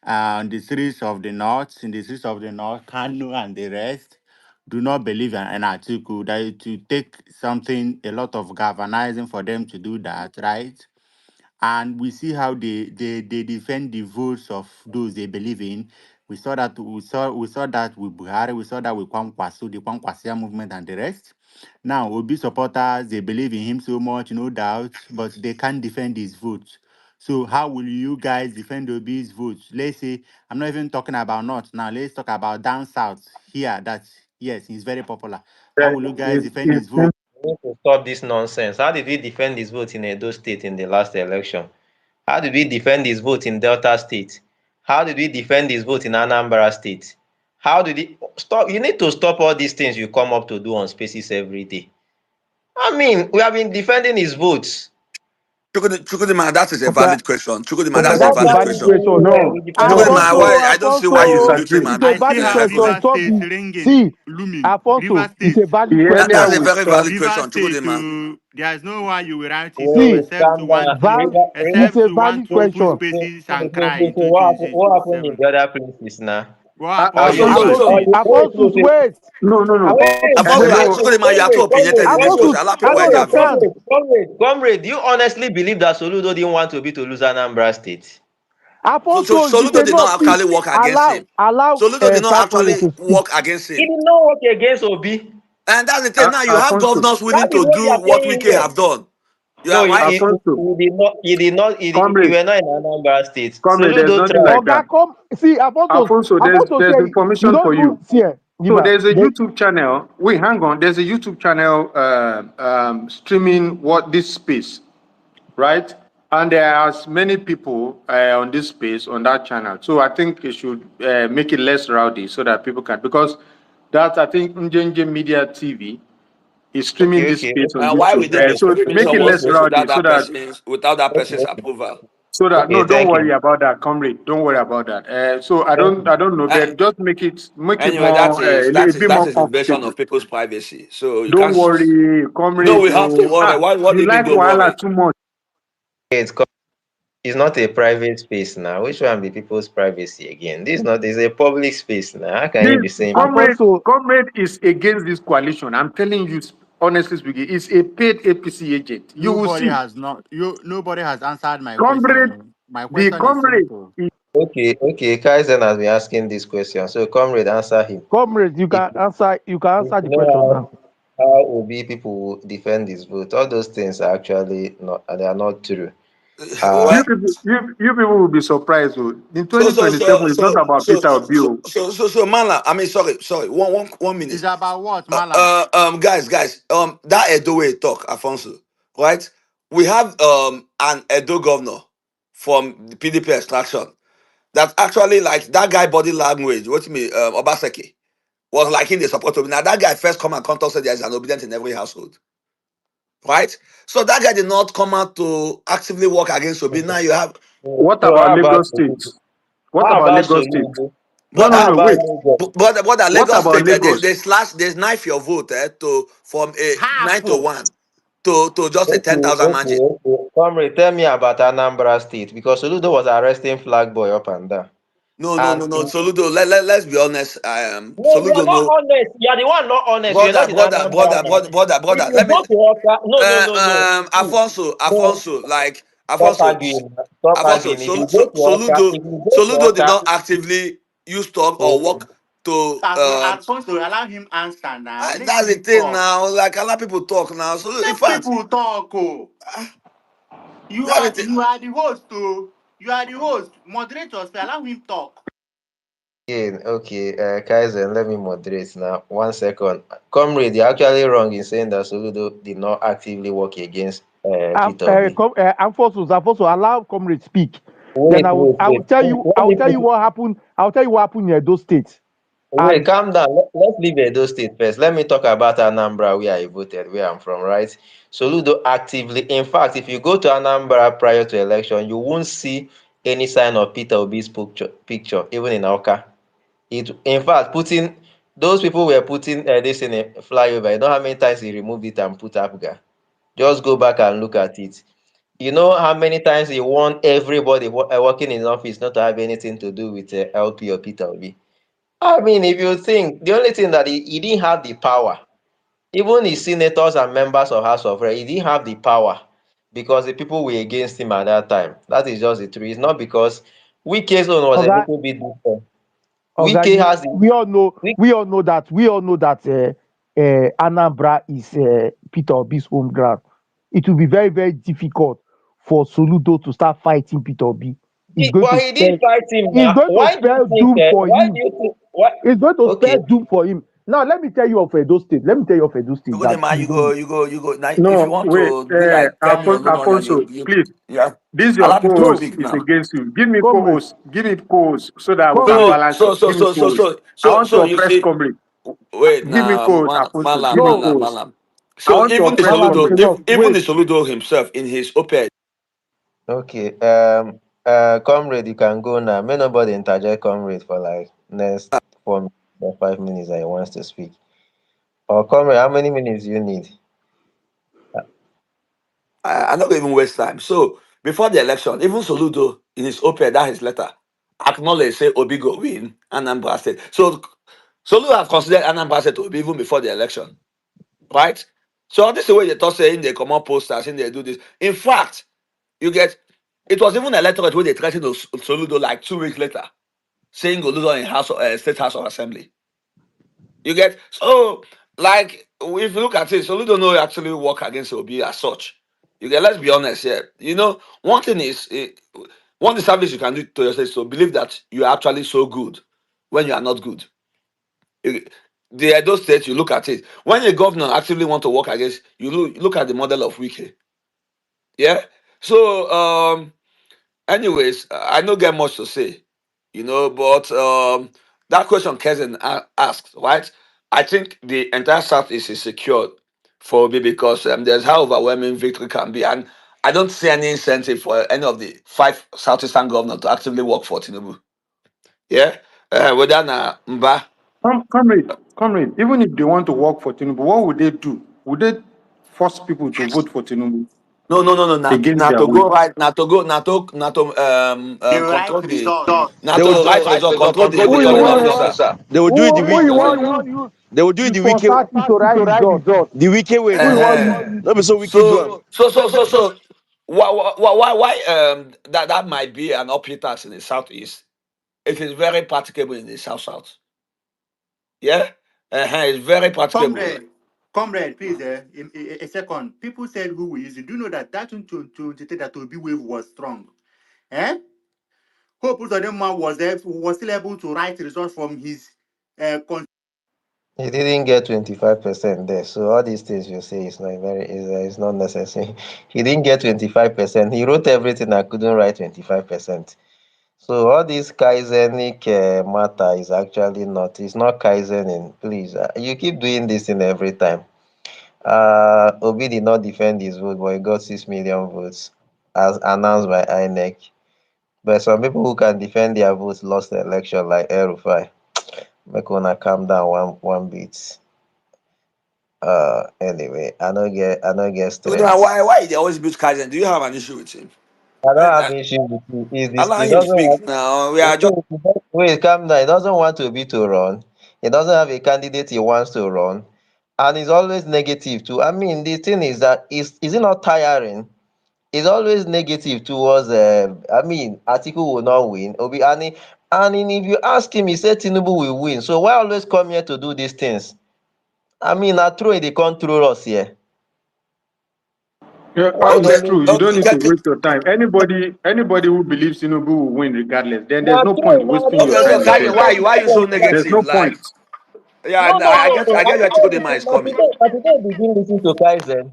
the cities of the north, in the cities of the north, Kano and the rest, do not believe in an article that it will take something, a lot of galvanizing for them to do that, right? And we see how they defend the votes of those they believe in. We saw that with Buhari, we saw that with Kwankwaso, the Kwankwasia movement and the rest. Now, Obi supporters, they believe in him so much, no doubt, but they can't defend his votes. So how will you guys defend Obi's votes? Let's say, I'm not even talking about North now, let's talk about down south here, that, yes, he's very popular. How will you guys defend his vote? We need to stop this nonsense. How did we defend his vote in Edo State in the last election? How did we defend his vote in Delta State? How did we defend his vote in Anambra State? How did he stop? You need to stop all these things you come up to do on spaces every day. I mean, we have been defending his votes. Chukudima, that is a Okay, valid question. Chukudima, okay, that's a that's a valid valid question. question. No, We defended no, his Chukudima, votes. Alfonso, why I don't see why I you Alfonso, mute him disagree. and it's a I still valid have question. River Stop State the ringing, see, looming. River Alfonso, it's State. a valid The question. earlier That's a we very stop, valid River question. State, Chukudima. there's no why you will write it off, Wait, except calm to want down. to, It's except a to want valid to open question. spaces and cry in What happened in 2027. the other places now? What happened in So, so, River Alfonso. so, Oh, State? you wait, Alfonso, wait, wait. wait. No, no, no. Wait, Afonso, wait, Hello. wait, Chukudima, you are too opinionated in this Alfonso, question. Allow I people don't where they have views. understand. Comrade, do you honestly believe that Soludo didn't want Obi to lose Anambra State? So Alfonso, you Soludo did cannot not see. actually work against Allow, him. allow, Soludo did not 5 minutes actually to speak. work against He him. did not work against Obi. And that's the thing. Now you have Alfonso. governors That willing is to what we do are what saying Wike here. have done. You No, are right. Alfonso. he did not. He did not. You Comrade, were not in Anambra State. comrade, there's Soludo nothing tried. like that. Oga, come see, Alfonso, Alfonso there's said you information don't for you. even see it. So there's a They, YouTube channel. Wait, hang on. There's a YouTube channel streaming what this space, right? And there are as many people on this space on that channel. So I think it should make it less rowdy so that people can, because that's, I think, NjenjeMedia TV is streaming this Okay. space on And why YouTube. would they be So streaming make it someone's less space rowdy without that person's Okay. approval? no, Okay. don't Thank worry you. about that, comrade. Don't worry about that. So Thank you. I don't know, Uh, but just make it anyway, that more is a that is bit that more is invasion comfortable. of people's privacy. So you Don't can't. worry, No, comrade. we have to Oh, worry. What do you you mean? like Don't Wahala worry. too much. It's not a private space now. Which one be people's privacy again? This is not. It's a public space now. How can you This be saying? Alfonso, comrade is against this coalition. I'm telling you, honestly speaking, it's a paid APC agent. You will Nobody see, has not you nobody has answered my question. comrade. Oh. My The question is comrade simple. is Okay. Kaizen has been asking this question. So, comrade, answer him. comrade, you If can answer. You can if answer you the know question now. how Obi people will defend his vote, all those things are actually not. They are not true. you Well, people. You people will be surprised. Oh. In so so 2027, so it's not so about so Peter Obi. so Oh. so Mala. I mean, sorry. One It's minute. about what, Malam? Guys. That Edo way talk, Alfonso. Right? We have an Edo governor from the PDP extraction that actually like that guy body language. What you mean, Obaseki was like in the support of now. That guy first come and contact said there's an obedient in every household. Right? So that guy did not come out to actively work against Obi. Now you have What So, about how about Lagos State? What how about about Lagos State? Soludo? No, How no, brother, no. about Wait. Lagos? brother, What Lagos about State, Lagos? they knife your vote to from a Half. 9 to 1 to just a Okay, 10,000 margin. Comrade, tell me about Anambra State because Soludo was arresting flag boy up and down. And No. Soludo, let's be honest. no, you are Soludo, not no, honest. You are the one not honest. You are not in Anambra now. If you Let me, go to Oka, no. See, no, Alfonso, like, stop Alfonso, arguing. Stop Alfonso, arguing. If you go to Oka, if you go to Soludo did Oka, not actively use talk or oh, work to, Alfonso, allow him answer now. Let that's the him thing talk. now, like, a lot of people talk now. So, in Let fact, people talk. Oh. You that's the are thing. you are the host. Oh. You are the host. Moderators, allow him talk. again, okay, Kaizen, let me moderate now. 1 second. Comrade, you're actually wrong in saying that Soludo did not actively work against Peter Obi. Alfonso, allow comrade speak. Then Wait, wait, I will wait. tell you. I Let will me tell put you what happened. I will tell you what happened in those states. Wait, And calm down. Let's leave Edo State first. Let me talk about Anambra, where I voted, where I'm from, right? Soludo actively, in fact, if you go to Anambra prior to election, you won't see any sign of Peter Obi's picture even in Oka. In fact, putting those people were putting this in a flyover. You know how many times he removed it and put Apga. Just go back and look at it. You know how many times he warned everybody working in office not to have anything to do with LP or Peter Obi. I mean, if you think the only thing that he didn't have the power, even his senators and members of House of Rep, he didn't have the power because the people were against him at that time. That is just the truth. It's not because Wike's own was a Oga, little bit different. Oga, Wike has the Wike, we all know that Anambra is Peter Obi's home ground. It will be very, very difficult for Soludo to start fighting Peter Obi. He's going but to he did spell fight him he's now. going to Why do you spell think? doom for Why do him. you think? What? It's going to Okay. spell doom for him. Now, let me tell you of Edo State. Let me tell you of Edo You State go there, that man. you don't know. You go. Now, if you No, want wait, to be like 10 years, no longer, Alfonso, please. yeah. This your Allow people to No, co-host speak is now. against you. Give me comrade, co-host. Give me co-host so that we can comrade. balance it. Give me co-host. I want to You oppress see, comrade. wait, Give me now, co-host, Alfonso. Give me No, co-host. malam. I So want to oppress Malam is comrade. enough. even Wait, the Soludo himself in his op-ed, Okay. Comrade, you can go now. May nobody interject comrade for like next 4 minutes or 5 minutes that he wants to speak. Or comrade, how many minutes do you need? I'm not going to even waste time. So before the election, even Soludo in his op-ed, that his letter, acknowledged, say Obi go win Anambra State. So Soludo have considered Anambra State to be even before the election, right? So this is the way they talk saying they come up posters, saying they do this. In fact, you get it was even electorate where they threatened Soludo like 2 weeks later, saying go lose in State House of Assembly. You get so like if you look at it, Soludo no actually work against Obi as such. You get let's be honest here. You know, one thing is one service you can do to yourself is to believe that you are actually so good when you are not good. You- the Edo State, you look at it. When a governor actively want to work against, you look at the model of Wike. Yeah. So anyways, I don't get much to say, but that question Kevin asked, right? I think the entire Southeast is secured for me because there's how overwhelming victory can be, and I don't see any incentive for any of the five Southeastern governors to actively work for Tinubu. Yeah, whether na Mba. Comrade, even if they want to work for Tinubu, what would they do? Would they force people to vote for Tinubu No. against Not their to go will? right, not to The right control the, result. not They to will right result, control the who you returning want? officer. they will do it the Who week you want use they will do it to sponsor it to write result? the weekend way Who you now. want Uh-huh. use? Not be so wicked do am. So why that might be an uphill task in the southeast. It is very practicable in the south. Yeah, it's very practicable. Comrade, please, a second. People said who we use it. Do you know that that 2023 that Obi wave was strong? Eh? Hope Uzodinma was still able to write results from his He didn't get 25% there. So all these things you say is not necessary. He didn't get 25%. He wrote everything I couldn't write 25%. So all this Kaizenic matter is actually not. It's not Kaizening. Please, you keep doing this thing every time. Obi did not defend his vote, but he got 6 million votes as announced by INEC. But some people who can defend their votes lost the election, like El-Rufai. Make una calm down one bit. Anyway, I no get Now, strength. why they always beat Kaizen? Do you have an issue with him? I don't have I, issue with it. allow He him doesn't speak want. now. We are just Wait, calm down. He doesn't want to be to run. He doesn't have a candidate he wants to run, and he's always negative too. I mean, the thing is that is it not tiring? He's always negative towards. I mean, Atiku will not win. Obi and if you ask him, he said Tinubu will win. So why always come here to do these things? I mean, na true they can't throw us here. Yeah, Why you okay. it's always true. You don't need to waste your time. Anybody who believes Tinubu will win regardless, then there's na no point true na wasting your Okay, time so with Kaizen, them. why you so There's negative? no point. Like, yeah, no no I no get no. I Na get where today Chikudema is na coming. today na today you begin lis ten to Kaizen.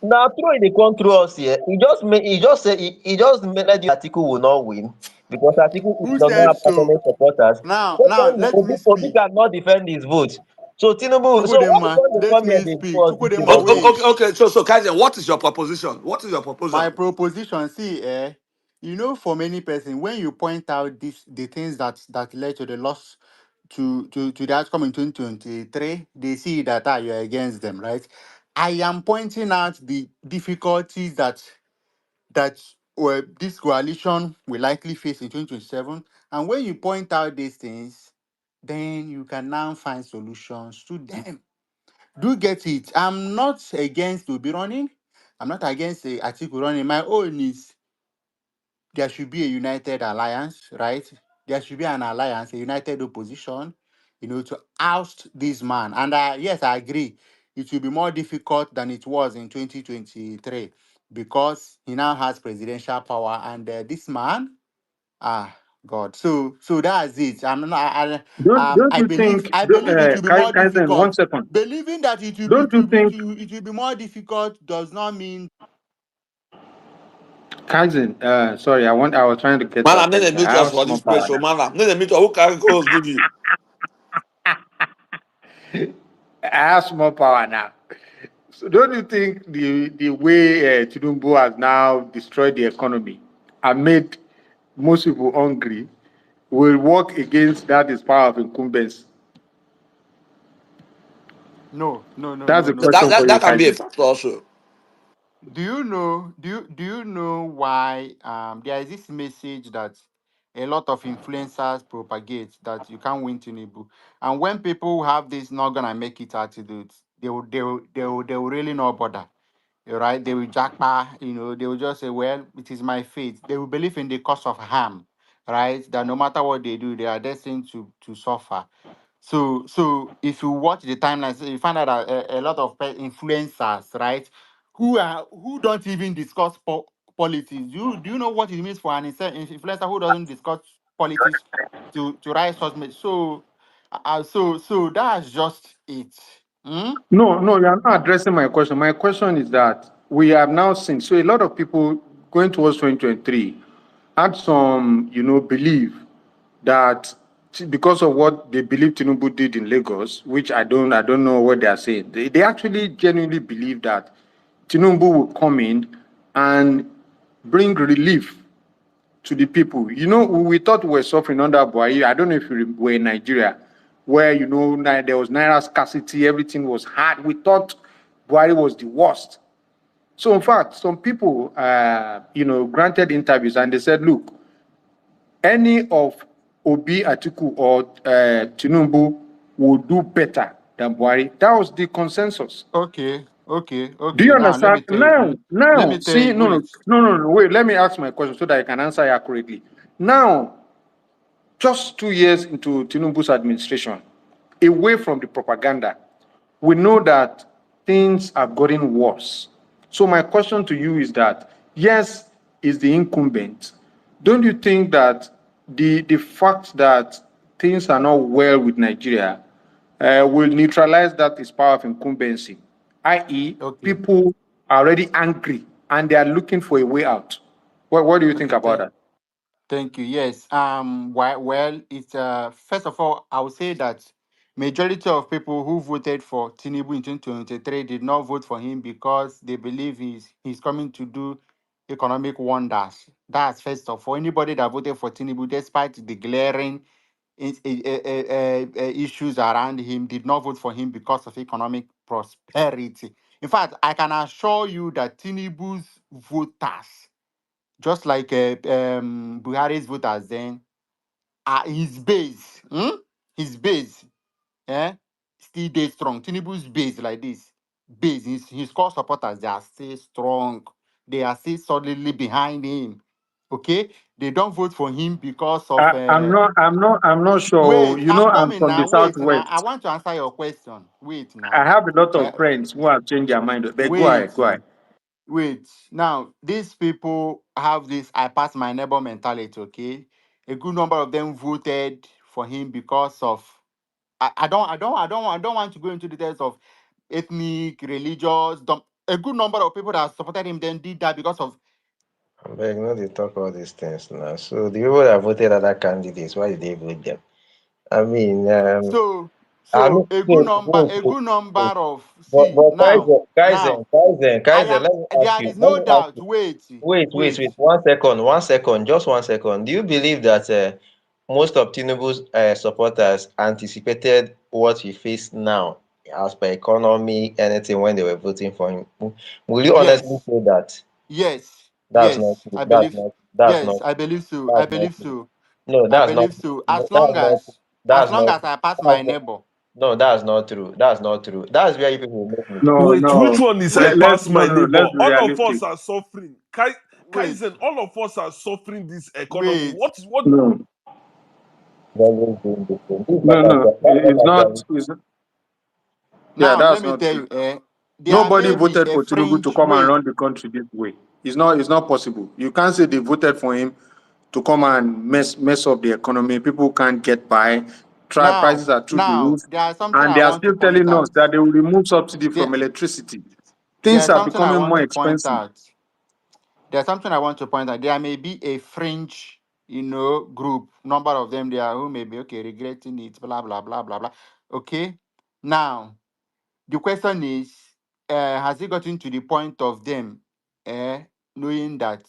Na true they come through us here. He just say he just let you Atiku will not win because Atiku who does not said have so? passionate supporters. Now Secondly, let me Obi speak. cannot defend his vote. So Tinubu, so why Chukudema, don't they let come here me dey speak. do us this thing Chukudema, again? wait. Okay. So Kaizen, what is your proposition? What is your My proposal? proposition, see, for many persons, when you point out the things that led to the loss to the outcome in 2023, they see that you're against them, right? I am pointing out the difficulties that that this coalition will likely face in 2027. And when you point out these things, then you can now find solutions to them. Do get it. I'm not against to be running. I'm not against the Atiku running. My own is there should be a united alliance, right? There should be an alliance, a united opposition, to oust this man. And yes, I agree. It will be more difficult than it was in 2023 because he now has presidential power. And this man, God. So that's it. I'm not. Don't you think, I believe it will be more Kaizen, one difficult. second. Believing that it will be, Don't you think, it will be more difficult does not mean. Kaizen, sorry, I was trying to get your Man, I'm not a attention. I mutual have for small this place, power so now. man, I'm not a mutual. Who can go give you? I have small power now. So don't you think the way Tinubu has now destroyed the economy and made most people hungry will work against that his power of incumbents? No, no, no, That's no, the no, That, question no. for that, you, that can be a Kaizen. factor also. Do you know why there is this message that a lot of influencers propagate that you can't win Tinubu, and when people have this not gonna make it attitude, they will really not bother. Right? They will jackpot, they will just say, well, it is my fate. They will believe in the cause of harm, right? That no matter what they do, they are destined to suffer. So if you watch the timeline, so you find out that a lot of influencers, right, who don't even discuss politics. Do you know what it means for an influencer who doesn't discuss politics to rise such so that's just it. Hmm? No, no, you are not addressing my question. My question is that we have now seen, so a lot of people going towards 2023 had some, belief that because of what they believe Tinubu did in Lagos, which I don't know what they are saying. They actually genuinely believe that Tinubu will come in and bring relief to the people. We thought we were suffering under Buhari. I don't know if you were in Nigeria, where there was naira scarcity, everything was hard. We thought Buhari was the worst. So in fact, some people, granted interviews and they said, look, any of Obi, Atiku, or Tinubu will do better than Buhari. That was the consensus. Do Okay. you Now let me understand? tell you. Let me tell See, you. no, no, Wait. no, no, no, wait, let me ask my question so that I can answer accurately. Now, just 2 years into Tinubu's administration, away from the propaganda, we know that things are getting worse. So my question to you is that, yes, is the incumbent. Don't you think that the fact that things are not well with Nigeria will neutralize that his power of incumbency, i.e., Okay. people are already angry and they are looking for a way out? What do you think Okay. about that? Thank you. Yes. Well, it's first of all, I would say that majority of people who voted for Tinubu in 2023 did not vote for him because they believe he's coming to do economic wonders. That's first of all. Anybody that voted for Tinubu, despite the glaring issues around him, did not vote for him because of economic prosperity. In fact, I can assure you that Tinubu's voters, just like Buhari's voters then, his base, his base, still dey strong. Tinubu's base like this, his core supporters, they are still strong. They are still solidly behind him. Okay, they don't vote for him because of. I'm not sure. Wait, I'm I'm coming from the now. Wait now. I southwest. want to answer your question. Wait I now. have a lot Uh, of friends who have changed their mind. But go wait. ahead, go ahead. Wait, now these people have this I pass my neighbor mentality, okay? A good number of them voted for him because of I don't want to go into details of ethnic, religious. A good number of people that supported him then did that because of Abeg, no dey talk all these things now. So the people that voted other candidates, why did they vote them? I mean, so I mean, so a good number a good number of see but now Kaizen, now Kaizen, I Kaizen, am let me ask there you, is no doubt. Wait, wait, wait. 1 second, just 1 second. Do you believe that most of Tinubu's supporters anticipated what we face now as per economy, anything when they were voting for him? Will you honestly Yes, say that? yes. That's not Yes, true. I That's believe. not. That's Yes, not. I believe so. I That's not believe true. so. No, I that's not. believe so. No, that's not. As That's long not. as I pass my That's not. neighbor. No, that's not true. That's not true. That's where you people make mistake. No, Wait, which no. one is I Wait, pass my No. neighbor? Let's be All of us realistic. are suffering. wait, Kaizen, all of us are suffering this economy. wait. What No, They're always doing this thing. This is not no. Nigeria. That's not It's Nigeria. not. It's, yeah, Now let that's me not tell true. you, there Nobody may be voted a for Tinubu to fringe. come and Wait, run the country this way. It's not possible. You can't say they voted for him to come and mess up the economy. People can't get by. Prices are through the now roof. there's something And I they are want to still point telling us out. that they will remove subsidy There, from electricity. Things there's are something I becoming want more to point expensive. out. There's something I want to point out. There may be a fringe, group, number of them there who may be okay, regretting it, blah blah blah blah blah. Okay. Now the question is, has it gotten to the point of them knowing that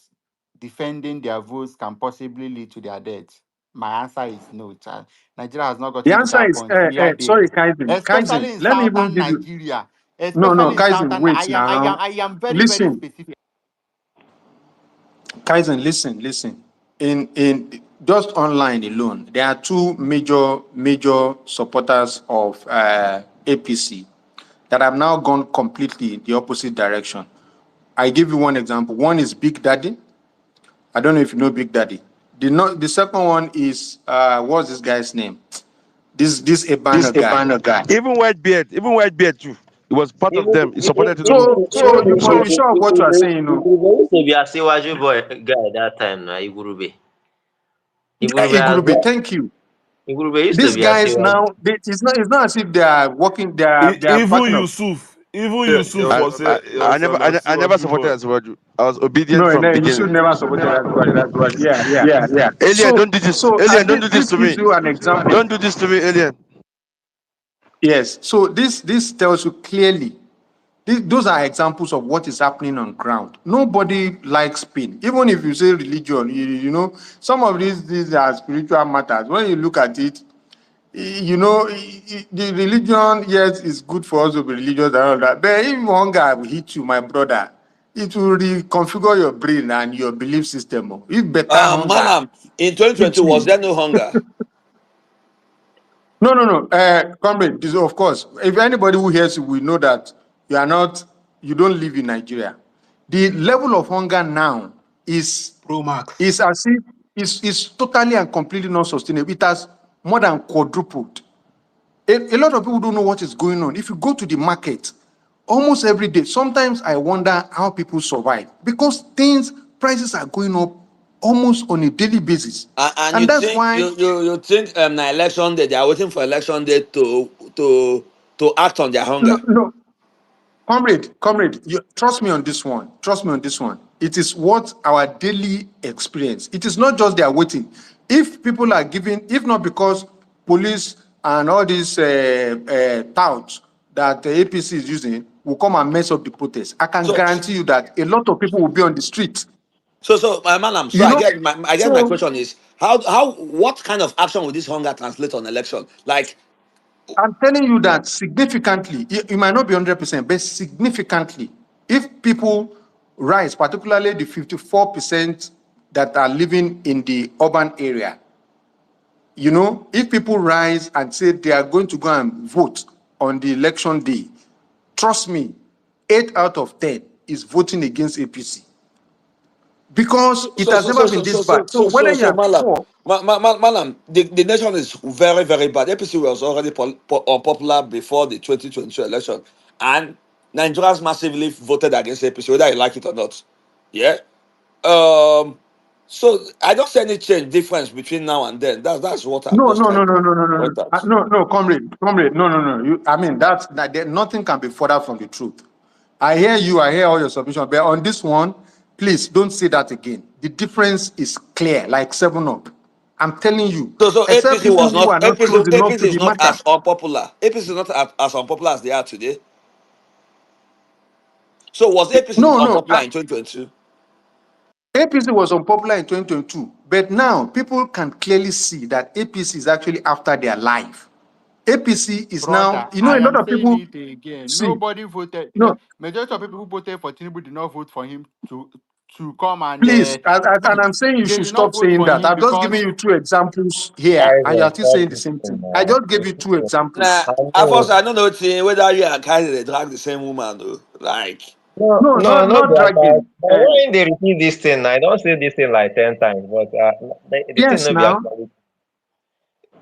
defending their votes can possibly lead to their death? My answer is no, child. Nigeria has not The gotten to answer that is, point. We are there. sorry, Kaizen. Especially in Let me even southern give you. Nigeria. No, Especially in Kaizen, southern, wait now. I am very, very Listen, specific. Kaizen, listen. In just online alone, there are two major supporters of APC that have now gone completely the opposite direction. I give you one example. One is Big Daddy. I don't know if you know Big Daddy. The second one is what's this guy's name? This This Ebano guy. Ebano guy. Even Whitebeard too. He was part of them. He supported Tinubu. So you must be sure of what you are saying, Igurube used to be a Siwaju boy guy that time now. Igurube has Igurube, that. thank you. Igurube used to These be a guys Siwaju. now, it's not as if they are working, they are Even partners. Yusuf was I never Asiwaju supported boy. Asiwaju. I was obedient No, from no, you should beginning. never support Asuwaju. Yeah. Alien, don't do this. Alien, don't do this This to gives me. you an example. Don't do this to me, Alien. Yes. So this tells you clearly. Those are examples of what is happening on ground. Nobody likes pain. Even if you say religion, you know, some of these are spiritual matters. When you look at it, you know, the religion, yes, is good for us to be religious and all that. But if one guy will hit you, my brother, it will reconfigure your brain and your belief system. If better hunger Malam, in hit 2020, was you. there no hunger? No. Comrade, of course, if anybody who hears you will know that you don't live in Nigeria. The level of hunger now Pro Max. is as if is totally and completely not sustainable. It has more than quadrupled. A lot of people don't know what is going on. If you go to the market almost every day, sometimes I wonder how people survive because prices are going up almost on a daily basis. And you And that's think why you think na election day they are waiting for election day to act on their hunger. no, comrade, trust me on this one. Trust me on this one. It is what our daily experience. It is not just they are waiting. If people are giving, if not because police and all these touts that the APC is using will come and mess up the protest, I can So guarantee you that a lot of people will be on the street. my madam. So You know, I guess my so question is how what kind of action will this hunger translate on election? Like I'm telling you that significantly, it might not be 100%, but significantly, if people rise, particularly the 54% that are living in the urban area, you know, if people rise and say they are going to go and vote on the election day, trust me, 8 out of 10 is voting against APC because it has never been this bad. So whether you are Malam, poor, Malam, the nation is very, very bad. APC was already unpopular before the 2022 election, and Nigerians massively voted against APC, whether you like it or not. Yeah. So I don't see any change difference between now and then. That's what I'm no, just no, trying no, no, to no, no, no, point out. comrade, no. I mean, nothing can be further from the truth. I hear you, I hear all your submissions, but on this one, please don't say that again. The difference is clear, like 7 up. I'm telling you, So except APC people was who not are not close enough APC to is the not matter. as unpopular. APC is not as unpopular as they are today. So was APC No, unpopular in 2022? APC was unpopular in 2022, but now people can clearly see that APC is actually after their life. APC is now, Brother, you know, I a lot am of saying people it again. see. Nobody voted. No, Majority of people who voted for Tinubu did not vote for him to come and Please, and see. I'm saying you They should did not stop vote saying for that. him I've just because given you two examples here, Guys, and you're still stop saying the this same thing thing. I now. just gave you two Nah, examples. I Alfonso, know. I don't know whether you and Kanye they drag the same woman though. Like, No, No, no, no, not be about. dragging. But when they repeat this thing, I don't say this thing like 10 times, but the thing Yes, no be now actually.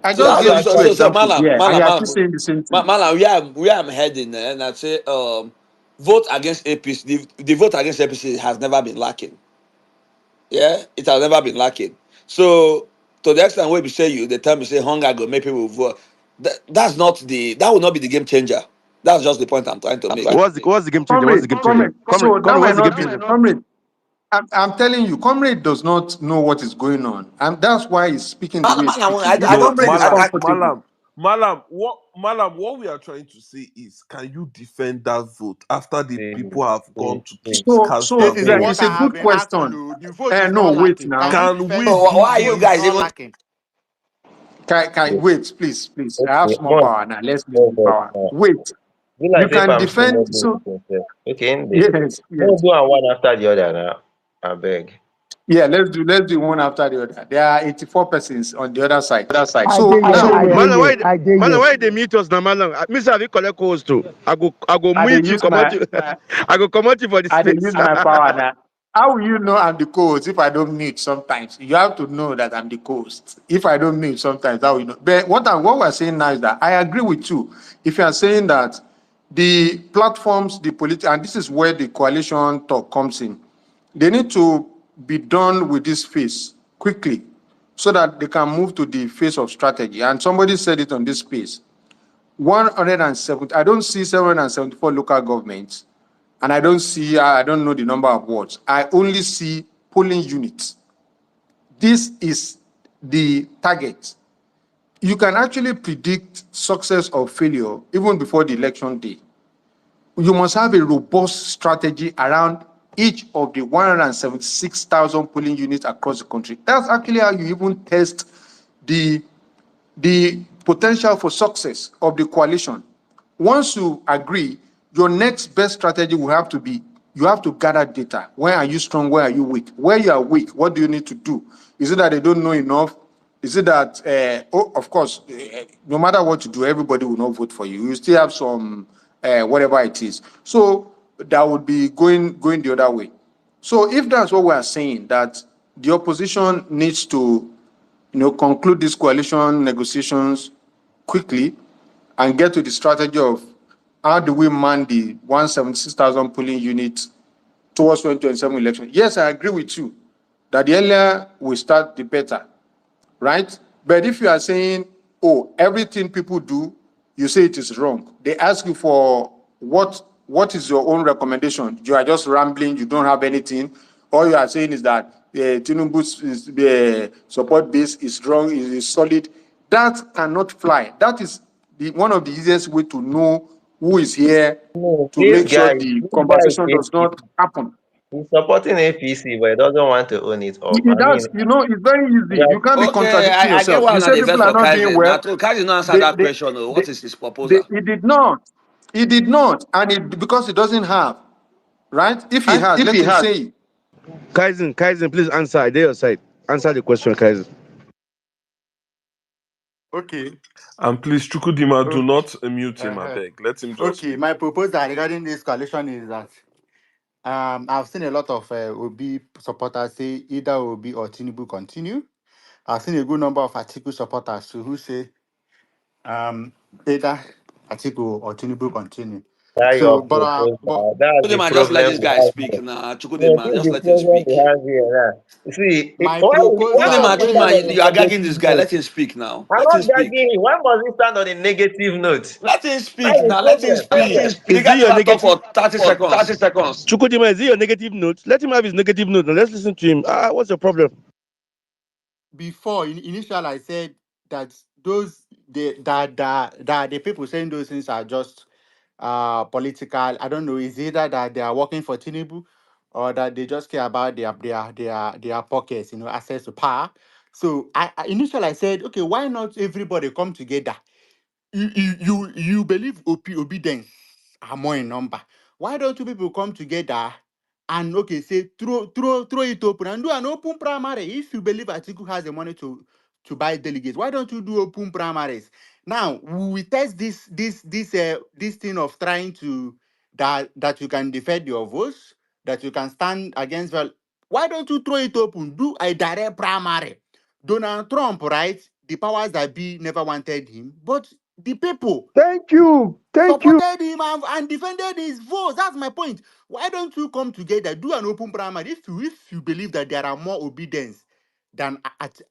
I so just That's gave so you so two so so actually. examples Malam, here, and Malam, you're still Malam, saying the same thing. Malam, where I'm heading, and I say vote against APC. The vote against APC has never been lacking. Yeah, it has never been lacking. So to the extent where we say you, the time you say hunger go make people vote. That will not be the game changer. That's just the point I'm trying to make. What's the game changer? What's Comrade, the game changer? comrade. So that Comrade, might what's the game not, changer? comrade. I'm telling you, comrade does not know what is going on, and that's why he's speaking the way he's Malam, speaking. I Because No, don't comrade think is Malam, comfortable. What we are trying to say is, can you defend that vote after the See, people have gone see, to see, cast So their is this is a vote? what it's I a have good been asking. question. Oh, the vote is No, not wait lacking. Can now. you Can defend we so. the Why are give you vote is guys this? not even? lacking? Can wait, please. I have okay, small power now. Let's use more the vote power. now. Wait, Be you like if can I'm still not defend. doing So this thing. Okay, in there. yes. No do one after the other now. I beg. Yeah, let's do one after the other. There are 84 persons on the other side. I So dey here. now, I dey Malam, here. I dey Malam, here. why they mute us now, Malam? Mr. Have you collect calls too? I go I dey mute you, use come out my you. I go come out you for the I dey space. use my power now. How will you know I'm the co-host if I don't mute sometimes? You have to know that I'm the co-host. If I don't mute sometimes, how will you know? But what we're saying now is that I agree with you. If you are saying that the platforms, and this is where the coalition talk comes in, they need to be done with this phase quickly so that they can move to the phase of strategy. And somebody said it on this space. 170, I don't see 774 local governments, and I don't know the number of wards. I only see polling units. This is the target. You can actually predict success or failure even before the election day. You must have a robust strategy around each of the 176,000 polling units across the country. That's actually how you even test the potential for success of the coalition. Once you agree, your next best strategy will have to be you have to gather data. Where are you strong? Where are you weak? Where you are weak, what do you need to do? Is it that they don't know enough? Is it that, of course, no matter what you do, everybody will not vote for you. You still have some, whatever it is. So that would be going the other way. So if that's what we are saying, that the opposition needs to conclude these coalition negotiations quickly and get to the strategy of how do we man the 176,000 polling units towards 2027 election. Yes, I agree with you that the earlier we start, the better, right? But if you are saying, oh, everything people do, you say it is wrong. They ask you for what is your own recommendation? You are just rambling, you don't have anything. All you are saying is that Tinubu's support base is strong, is solid. That cannot fly. That is one of the easiest way to know who is here No, to make sure the this guy is conversation does APC. not happen. He's supporting APC, but he doesn't want to own it up. I mean, That's, it's very easy. that, You can't be Okay, contradicting I get yourself. why You now say they vex people are for not doing Kaizen. Now, well. to Kaizen not answer They, that they, question. Oh, they, what is his proposal? he did not. He did not. And because he doesn't have, right? If he has, let him say it. Kaizen, please answer. I dare your side. Answer the question, Kaizen. Okay. And please, Chukudima, do Okay. not mute him, I Uh-huh. beg. Let him just Okay. speak. My proposal regarding this coalition is that I've seen a lot of Obi supporters say either Obi or Tinubu continue. I've seen a good number of Atiku supporters too who say um either Atiku or Tinubu continue. that So, your but proposal, that's the Chukudema, just let problem this we guy have speak here. now. No, Chukudema, this is just the let him problem we speak. have here now. You see, my why proposal, must he Chukudema, stand wait, on you are a gagging negative this guy. note? Let him speak now. I'm Let him not speak. gagging him. Why must he stand on a negative note? Let him That's speak the now. Let him problem. speak. The Is guy it your never talk negative for 30 seconds. Chukudima, is it your negative note? Let him have his negative note and let's listen to him. What's your problem? before initial I said that those that the people saying those things are just political. I don't know, is either that they are working for Tinubu or that they just care about their pockets, access to power. So I initially I said, okay, why not everybody come together? You believe obedience are more in number. Why don't you people come together and okay, say throw it open and do an open primary. If you believe Atiku has the money to buy delegates, why don't you do open primaries? Now we test this thing of trying to that you can defend your votes, that you can stand against. Well, why don't you throw it open? Do a direct primary. Donald Trump, right? The powers that be never wanted him, but the people Thank you. supported him and defended his votes. That's my point. Why don't you come together, do an open primary? If you believe that there are more obedience than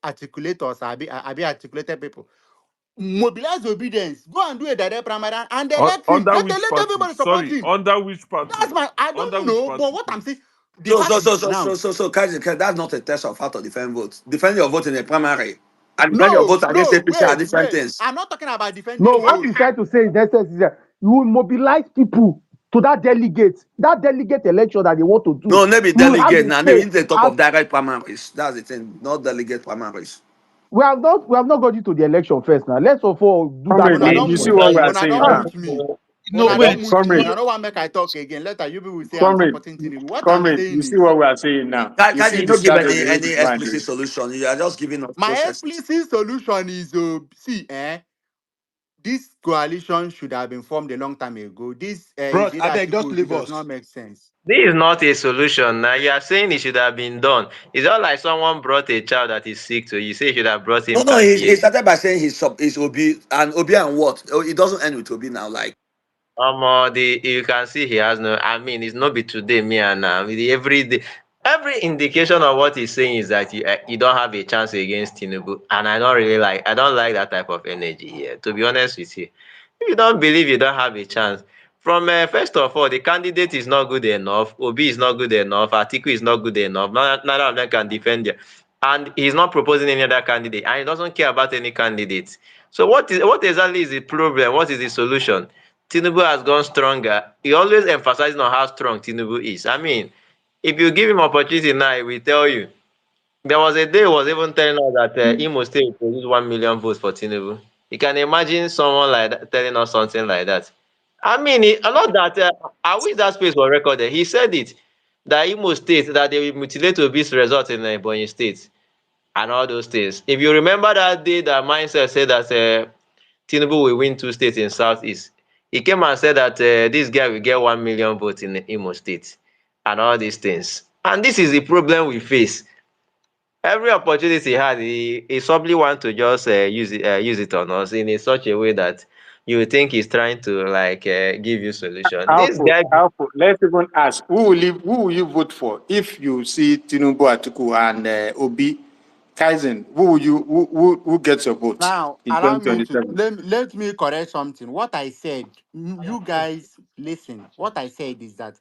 articulators, be articulated people, mobilize obedience. Go and do a direct primary and elect him. Under Let which party? everybody support Sorry, him. under which party? That's my. I Under don't which know, but party, what I'm please? saying, the party now. Kaji, that's not a test of how to defend votes. Defend your vote in a primary and defend your No, vote against no, APC are wait. different things. I'm not talking about No, defending what votes. he's trying to say is that you will mobilize people to that delegate election that they want to do. No, maybe You will have delegate a now. Maybe say. in the talk As of direct primaries. That's the thing, not delegate primaries. we have not got into the election first now. Let's of all do that Comrade, Una you don't see mute what we me. are Una saying don't now. ah, mute me. No, Una don't wait. mute me. Comrade, Una don't want make I talk again. Later you people will say I'm comrade, supporting Tinubu. What I'm comrade, saying you see is what we are saying now. You Kaji, see you the don't give shadow any the way the man explicit do. solution. You are just giving us my processes. explicit solution is see this coalition should have been formed a long time ago. This Bros, is either I beg, Atiku just or Obi leave does us. not make sense. This is not a solution. Now you are saying it should have been done. It's not like someone brought a child that is sick to you. Say you should have brought No, him no, he 30 years. started by saying he's Obi and what? Oh, it doesn't end with Obi now. Like, The you can see he has no. I mean, it's not be today, me and every day. Every indication of what he's saying is that you don't have a chance against Tinubu, and I don't like that type of energy here. To be honest with you, if you don't believe you don't have a chance, from first of all, the candidate is not good enough. Obi is not good enough. Atiku is not good enough. Neither of them can defend you, and he's not proposing any other candidate, and he doesn't care about any candidate. So what exactly is the problem? What is the solution? Tinubu has gone stronger. He always emphasizing on how strong Tinubu is. I mean, if you give him opportunity now, he will tell you. There was a day he was even telling us that Imo State will produce 1 million votes for Tinubu. You can imagine someone like that telling us something like that. I mean, not that, I wish that space was recorded. He said it, that Imo State, that they will mutilate Obi's result in Ebonyi State and all those things. If you remember that day that Mindset said that Tinubu will win 2 states in Southeast. He came and said that this guy will get 1 million votes in Imo State and all these things. And this is the problem we face. Every opportunity he had, he probably want to just use it on us in such a way that you would think he's trying to give you solution. This guy, Alpha. Let's even ask who will you vote for if you see Tinubu, Atiku, and Obi Kaizen? Who gets your vote Now, in allow me to 2027? let me correct something. What I said, you guys listen. What I said is that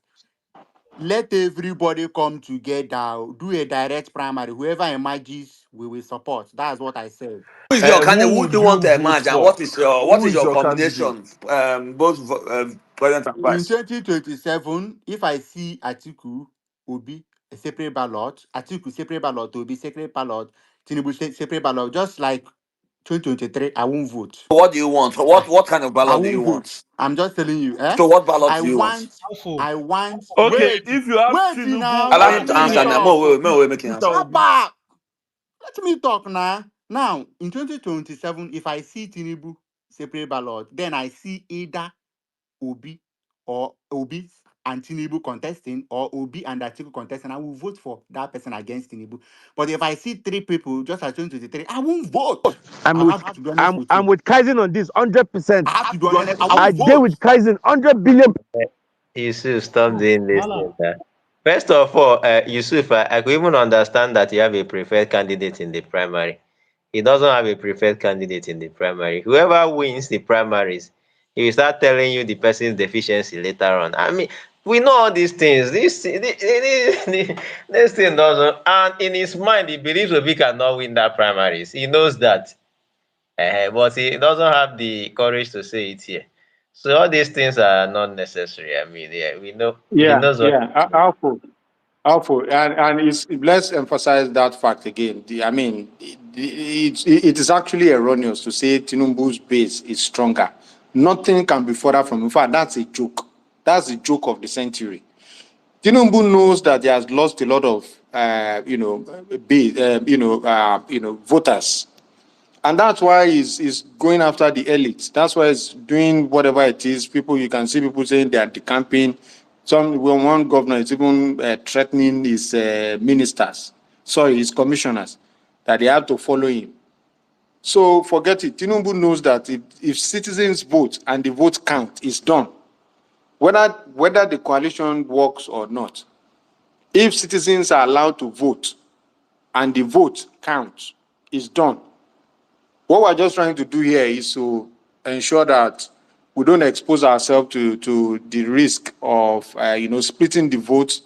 let everybody come together, do a direct primary. Whoever emerges, we will support. That's what I said. who is your candidate? Who Who do would you want you to vote emerge, and for? what Who is is your your candidate? combination? Both present and In vice. 2027, if I see Atiku, Obi, a separate ballot, Atiku separate ballot, Obi separate ballot, Tinubu separate ballot, just like 2023, I won't vote. What do you want? What kind of I ballot do you won't vote. want? I'm just telling you, So what ballot do you want? Alpha. Okay, wait, if you have wait now, Tinubu Allow let him to me answer and now. talk. More make him Peter answer. Obi, Abba, let me talk now. Now, in 2027, if I see Tinubu separate ballot, then I see either Obi or Obi and Tinubu contesting or Obi and Atiku contesting, I will vote for that person against Tinubu. But if I see 3 people just as 2023, I won't vote. I'm I with have to be honest with I'm you. with Kaizen on this 100%. I have to be honest. I I won't deal vote. with Kaizen 100 billion. Yusuf, stop Oh, doing this Mala. thing. First of all, Yusuf, I could even understand that you have a preferred candidate in the primary. He doesn't have a preferred candidate in the primary. Whoever wins the primaries, he will start telling you the person's deficiency later on. I mean, we know all these things. This thing doesn't. And in his mind, he believes Obi cannot win that primaries. He knows that. But he doesn't have the courage to say it here. So all these things are not necessary. I mean, yeah, we know he Yeah, knows what. yeah, Alpha, and let's emphasize that fact again. I mean, it is actually erroneous to say Tinubu's base is stronger. Nothing can be further from. In fact, that's a joke. That's the joke of the century. Tinubu knows that he has lost a lot of, voters, and that's why he's going after the elites. That's why he's doing whatever it is. People, you can see people saying they are decamping. One governor is even threatening his his commissioners, that they have to follow him. So forget it. Tinubu knows that if citizens vote and the vote count is done, whether the coalition works or not, if citizens are allowed to vote and the vote counts is done, what we're just trying to do here is to ensure that we don't expose ourselves to the risk of splitting the votes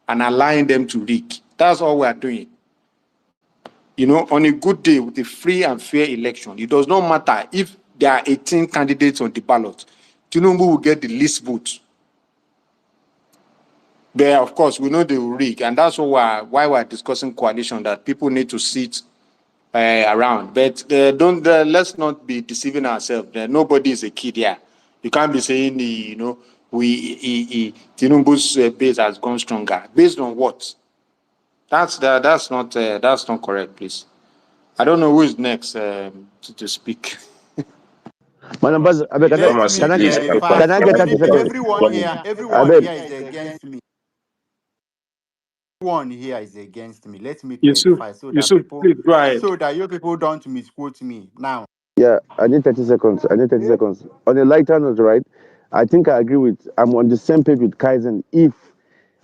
and allowing them to rig. That's all we are doing. On a good day with a free and fair election, it does not matter if there are 18 candidates on the ballot. Tinubu will get the least votes. But of course, we know they will rig, and that's why we're discussing coalition, that people need to sit around. But let's not be deceiving ourselves. Nobody is a kid here. You can't be saying Tinubu's base has gone stronger. Based on what? That's not correct, please. I don't know who is next to speak. Madam Baz, I beg, Let Thomas, me can I please, clarify. can I get 30 seconds? Everyone here, I everyone beg. here is against me. Everyone here is against me. Let me Yusuf, clarify please go ahead. so that you people don't misquote me. Now, Yeah, I need 30 seconds. I need 30 seconds. On a lighter note, right? I think I agree I'm on the same page with Kaizen. If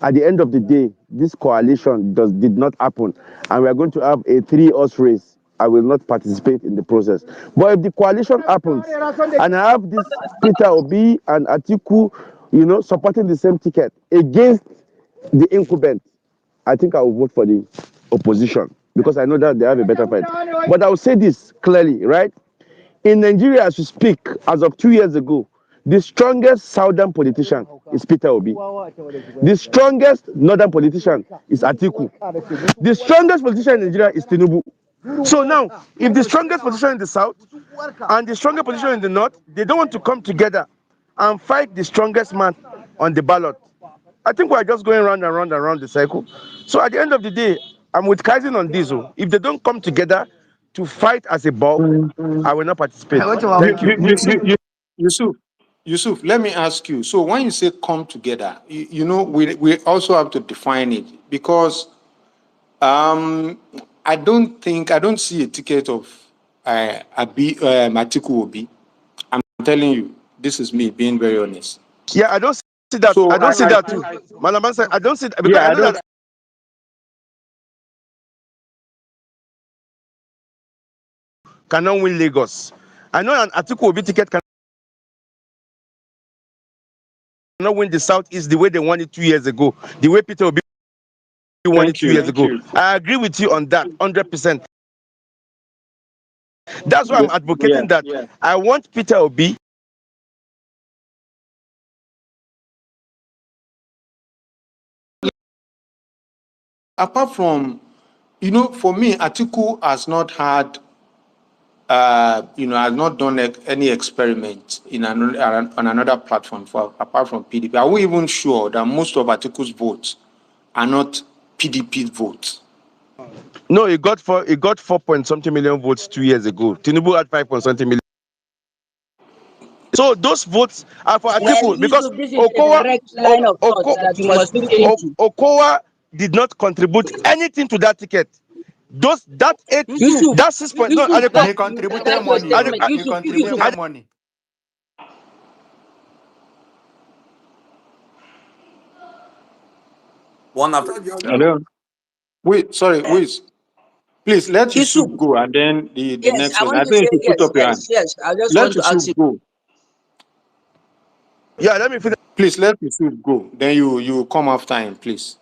at the end of the day, this coalition did not happen, and we are going to have a 3-horse race, I will not participate in the process. But if the coalition happens, and I have this Peter Obi and Atiku, supporting the same ticket against the incumbent, I think I will vote for the opposition because I know that they have a better fight. But I will say this clearly, right? In Nigeria, as we speak, as of 2 years ago, the strongest southern politician is Peter Obi. The strongest northern politician is Atiku. The strongest politician in Nigeria is Tinubu. So now, if the strongest politician in the south and the strongest politician in the north, they don't want to come together and fight the strongest man on the ballot, I think we're just going round and round and round the cycle. So at the end of the day, I'm with Kaizen on this. If they don't come together to fight as a bulk, I will not participate. Thank you. Yusuf, let me ask you. So when you say come together, we also have to define it, because I don't see a ticket of Atiku Obi. I'm telling you, this is me being very honest. Yeah, I don't see that. So I don't see that too. Malaman said, I don't see that because yeah, I know that cannot win Lagos. I know an Atiku Obi ticket cannot win the Southeast the way they won it 2 years ago, the way Peter Obi won it 2 years ago. I agree with you on that, 100%. That's why I'm advocating that. I want Peter Obi apart from, for me, Atiku has not had, has not done any experiment on another platform apart from PDP. Are we even sure that most of Atiku's votes are not PDP votes? No, he got 4 point something million votes 2 years ago. Tinubu had 5 point something million. So those votes are for Atiku because Yusuf, this is a direct line of thought that you must look into. Okowa did not contribute anything to that ticket. That 6 point. No, Yusuf, he that, contributed that's your money. statement. He contributed money. One after the other. Hello. Wait, sorry, wait. Please let Yusuf, Yusuf go, and then the yes, next I one. want I to think say you put yes, up your hand. I just Let want to ask Yusuf you. go. Yeah, let me finish. Please let Yusuf go. Then you come after him, please.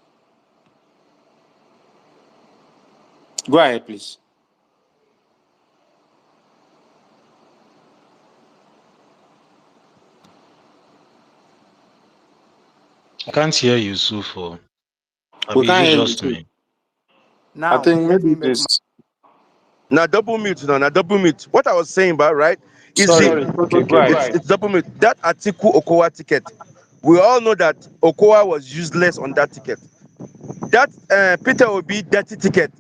Go ahead, please. I can't hear you, Sufo. We Abi, is can't it hear just you. me? I Now, think let maybe me make my this. Now double mute. What I was saying about right is Sorry. Okay, go ahead. it's double mute. That Atiku Okowa ticket We all know that Okowa was useless on that ticket. That Peter Obi dirty ticket,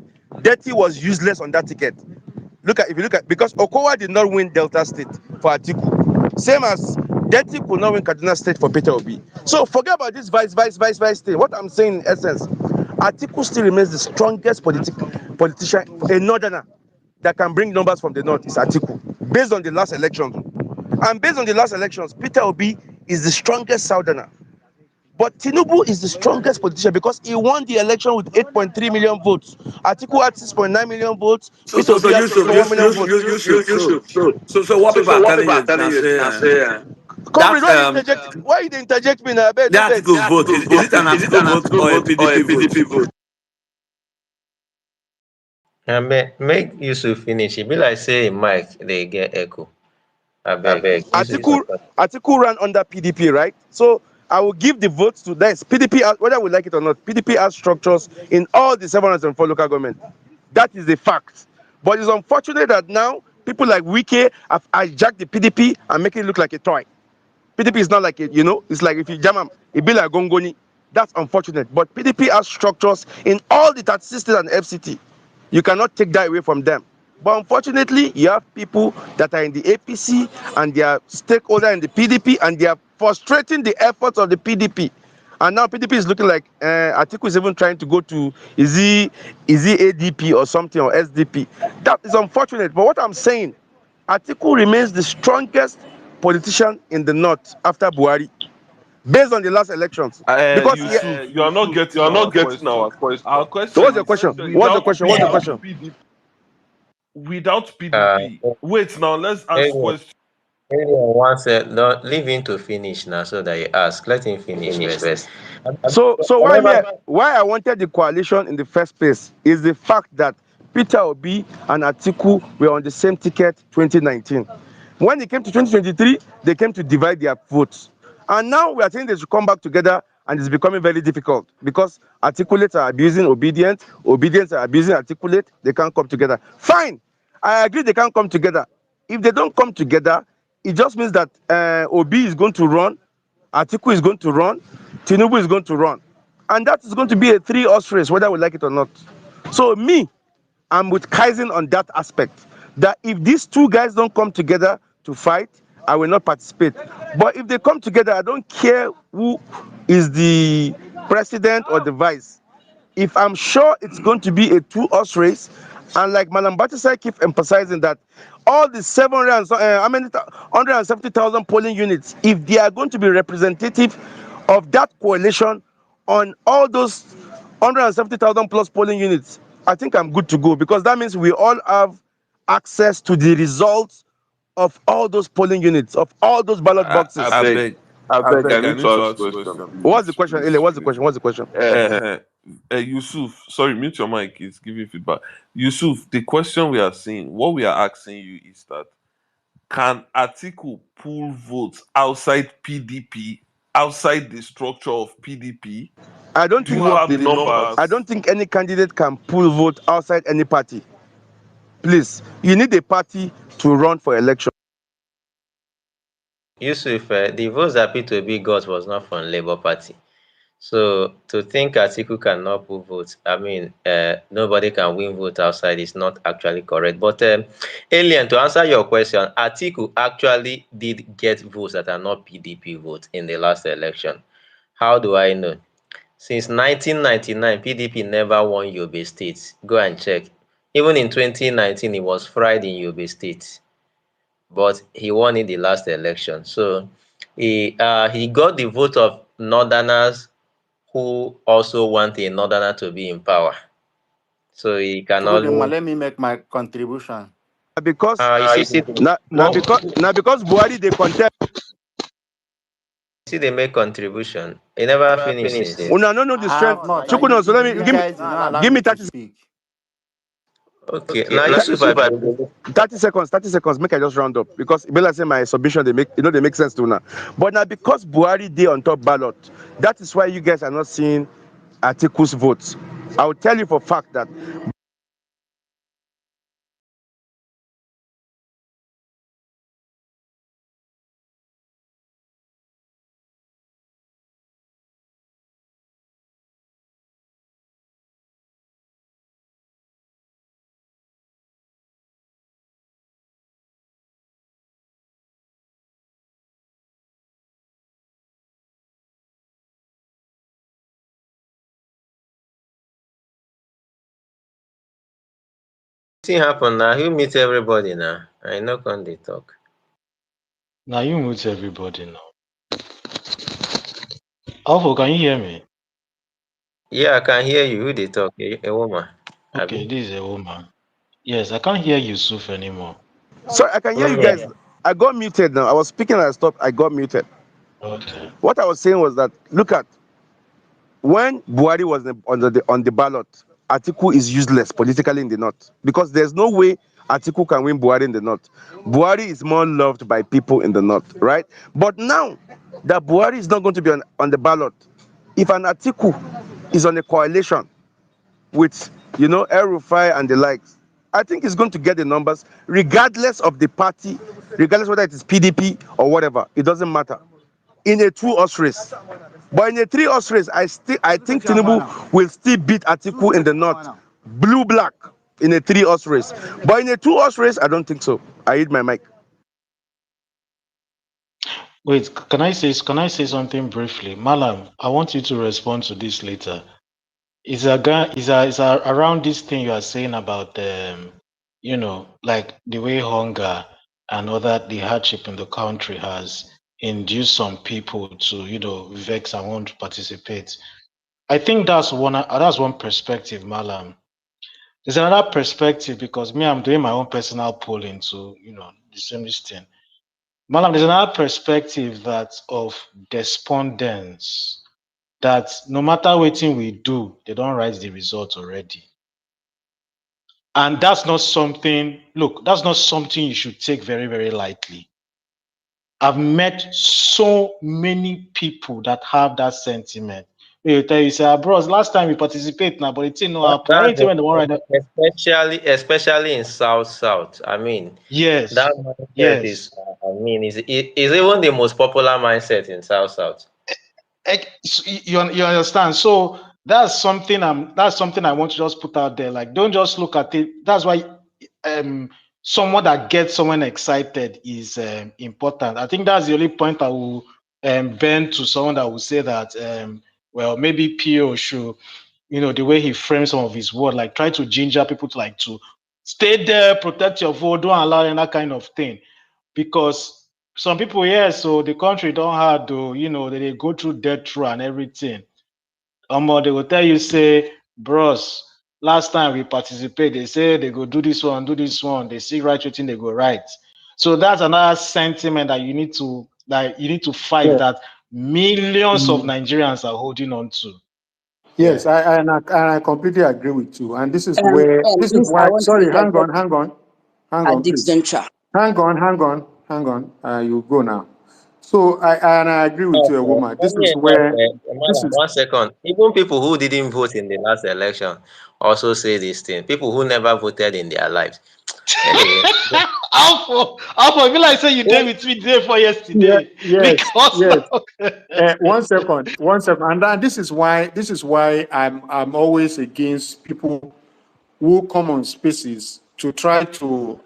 dirty was useless on that ticket. If you look at, because Okowa did not win Delta State for Atiku, same as dirty could not win Kaduna State for Peter Obi. So forget about this vice thing. What I'm saying in essence, Atiku still remains the strongest politician, a northerner that can bring numbers from the north is Atiku, based on the last elections. And based on the last elections, Peter Obi is the strongest southerner. But Tinubu is the strongest politician because he won the election with 8.3 million votes. Atiku had 6.9 million votes. So, Peter so, so Obi had Yusuf, 21 million votes. Yusuf. So, what people are telling you now say Comrade, that why you interject? Why you interject me now? I beg, the no vex. article vote is it an article vote or a PDP vote? And make Yusuf finish. E be like say im mic dey get echo. Abeg, Yusuf. Atiku ran under PDP, right? So I will give the votes to this. PDP, whether we like it or not, PDP has structures in all the 704 local government. That is a fact. But it's unfortunate that now people like Wike have hijacked the PDP and make it look like a toy. PDP is not like it, it's like if you jam them, it be like Gongoni. That's unfortunate. But PDP has structures in all the 36 states and FCT. You cannot take that away from them. But unfortunately, you have people that are in the APC and they are stakeholder in the PDP and they are frustrating the efforts of the PDP. And now PDP is looking like Atiku is even trying to go to is he ADP or something or SDP. That is unfortunate. But what I'm saying, Atiku remains the strongest politician in the north after Buhari, based on the last elections. Because Yusuf, you are not getting our question. Our so question what's your is question? What's the without question? What's the question? without Uh, PDP. Wait now, let's ask Maybe question. one said no, leave him to finish now so that you ask. Let him finish first. So Whenever why I wanted the coalition in the first place is the fact that Peter Obi and Atiku were on the same ticket 2019. When it came to 2023, they came to divide their votes. And now we are saying they should come back together and it's becoming very difficult because articulates are abusing obedience are abusing articulate, they can't come together. Fine, I agree they can't come together. If they don't come together, it just means that Obi is going to run, Atiku is going to run, Tinubu is going to run. And that is going to be a three-horse race, whether we like it or not. So me, I'm with Kaizen on that aspect. That if these two guys don't come together to fight, I will not participate. But if they come together, I don't care who is the president or the vice. If I'm sure it's going to be a two-horse race, and like Madam Batisai keep emphasizing that all the 170,000 polling units, if they are going to be representative of that coalition on all those 170,000 plus polling units, I think I'm good to go because that means we all have access to the results of all those polling units, of all those ballot boxes. I beg, I need to ask question, What's the please, question, Ele? please, What's the please. question? What's the question? Yusuf, sorry, mute your mic. It's giving feedback. Yusuf, the question we are saying, what we are asking you is that can Atiku pull votes outside PDP, outside the structure of PDP? I don't Do think you have the I numbers? don't think any candidate can pull vote outside any party. Please, you need a party to run for election. Yusuf, the votes that P2B got was not from Labour Party. So to think Atiku cannot pull votes, I mean, nobody can win votes outside is not actually correct. But Alien, to answer your question, Atiku actually did get votes that are not PDP votes in the last election. How do I know? Since 1999, PDP never won Yobe State. Go and check. Even in 2019, he was fried in Yobe State, but he won in the last election. So he got the vote of Northerners who also want a Northerner to be in power. So he can Chukudema, always. let me make my contribution. Because You because Buhari they contest. see, they make contribution. He never finished since. Una no know the I strength. have not. Chukuno, so let me You guys did not allow give me me to 30 speak. Okay, now Yusuf, I believe. 30 seconds, make I just round up because Bella say my submission they make sense to now. But now because Buhari they on top ballot, that is why you guys are not seeing Atiku's votes. I will tell you for fact that Thing happen now. You meet everybody now. I know when they talk. Now you mute everybody now. Alpha, can you hear me? Yeah, I can hear you. Who they talk? A woman. Okay, Abi? this is a woman. Yes, I can't hear Yusuf anymore. Sorry, I can hear Let you me. guys. I got muted now. I was speaking and I stopped. I got muted. Okay. What I was saying was that look at when Buhari was on the ballot, Atiku is useless politically in the north because there's no way Atiku can win Buhari in the north. Buhari is more loved by people in the north, right? But now that Buhari is not going to be on the ballot, if an Atiku is on a coalition with, El Rufai and the likes, I think he's going to get the numbers regardless of the party, regardless whether it is PDP or whatever. It doesn't matter. In a 2-horse race. But in a 3-horse race, I think Tinubu will still beat Atiku in the north. Blue-black in a 3-horse race. But in a 2-horse race, I don't think so. I hit my mic. Wait, can I say something briefly? Malam, I want you to respond to this later. Is around this thing you are saying about like the way hunger and the hardship in the country has induced some people to, vex and want to participate. I think that's one perspective, Malam. There's another perspective because me, I'm doing my own personal polling to, the same thing. Malam, there's another perspective that of despondence that no matter what we do, they don't write the result already. And that's not something you should take very, very lightly. I've met so many people that have that sentiment. They tell you, say, bros, last time we participate now, but it didn't happen. That's Anything when they want to write especially in South. I mean, yes, that mindset is. yes. Is even the most popular mindset in South. You understand? So that's something I want to just put out there. Like, don't just look at it. That's why someone that gets someone excited is important. I think that's the only point I will bend to someone that will say that well, maybe PO should, the way he frames some of his word, like try to ginger people to stay there, protect your vote, don't allow any that kind of thing. Because some people, so the country don't have to, they go through death row and everything. They will tell you, say, bros, last time we participate, they say they go do this one, they see right thing, they go right. So that's another sentiment that you need to fight, Yeah. that millions of Mm. Nigerians are holding on to. Yes, Yeah. I completely agree with you. And this is Please, I why, want to sorry, interject hang at on, this please. juncture. Hang on. You go now. So I agree with you, a Okay. woman. This Funny is enough, where this Madam, is 1 second. Even people who didn't vote in the last election also say this thing. People who never voted in their lives. Anyway, Alpha, I feel like say you did with me day for yeah, yesterday. yes, Because yes. now 1 second. And then this is why I'm always against people who come on spaces to try to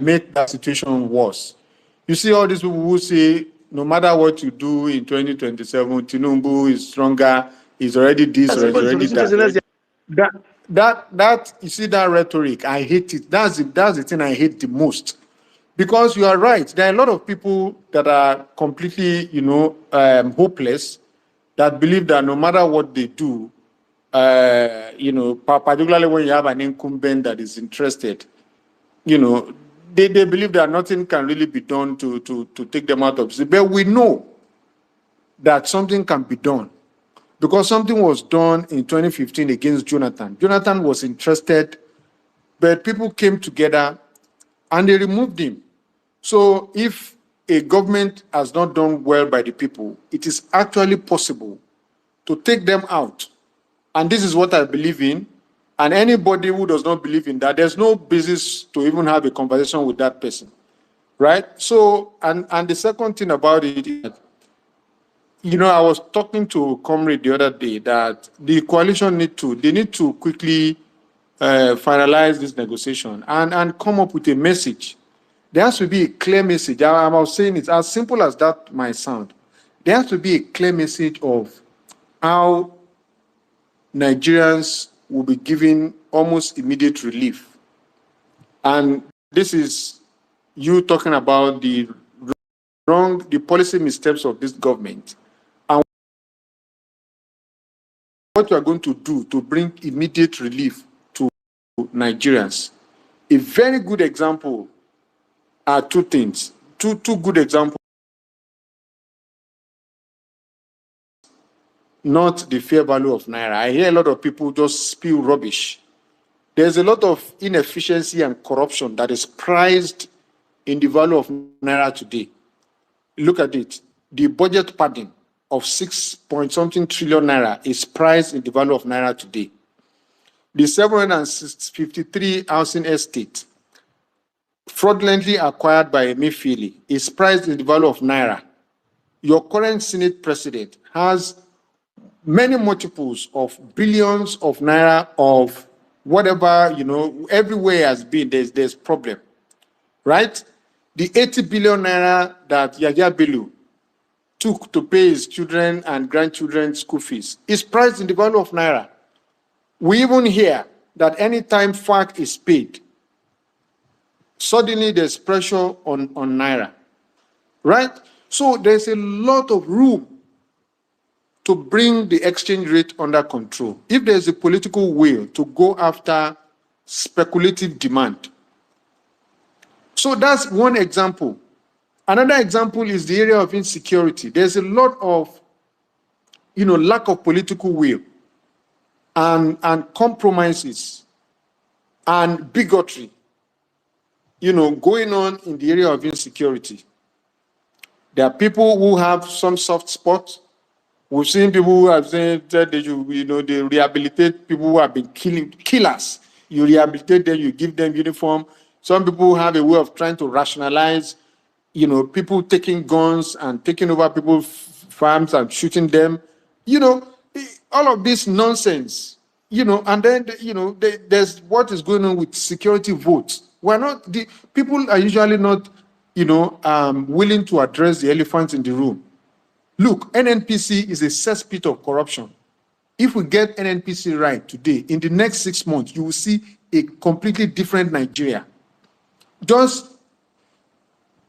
make that situation worse. You see all these people who say no matter what you do in 2027, Tinubu is stronger, is already this or is already that. That you see that rhetoric, I hate it. That's the thing I hate the most. Because you are right, there are a lot of people that are completely, hopeless, that believe that no matter what they do, particularly when you have an incumbent that is interested, they believe that nothing can really be done to take them out of it. But we know that something can be done because something was done in 2015 against Jonathan. Jonathan was interested, but people came together and they removed him. So if a government has not done well by the people, it is actually possible to take them out. And this is what I believe in. And anybody who does not believe in that, there's no basis to even have a conversation with that person. Right? So, and the second thing about it is that, I was talking to a comrade the other day that the coalition need to quickly finalize this negotiation and come up with a message. There has to be a clear message. I was saying it as simple as that might sound. There has to be a clear message of how Nigerians will be given almost immediate relief And this is you talking about the policy missteps of this government and what you are going to do to bring immediate relief to Nigerians. A very good example are two things, two good examples. Not the fair value of Naira. I hear a lot of people just spew rubbish. There's a lot of inefficiency and corruption that is prized in the value of Naira today. Look at it. The budget padding of 6 point something trillion Naira is priced in the value of Naira today. The 753 housing estate fraudulently acquired by Emefiele is priced in the value of Naira. Your current Senate president has many multiples of billions of Naira of whatever, everywhere has been, there's problem, right? The 80 billion Naira that Yaya Bello took to pay his children and grandchildren's school fees is priced in the value of Naira. We even hear that anytime FAC is paid, suddenly there's pressure on Naira, right? So there's a lot of room to bring the exchange rate under control. If there's a political will to go after speculative demand. So that's one example. Another example is the area of insecurity. There's a lot of, lack of political will and compromises and bigotry, going on in the area of insecurity. There are people who have some soft spots. We've seen people who have said that they rehabilitate people who have been killers. You rehabilitate them, you give them uniform. Some people have a way of trying to rationalize, people taking guns and taking over people's farms and shooting them. All of this nonsense, and then, there's what is going on with security votes. People are usually not, willing to address the elephants in the room. Look, NNPC is a cesspit of corruption. If we get NNPC right today, in the next 6 months, you will see a completely different Nigeria. Just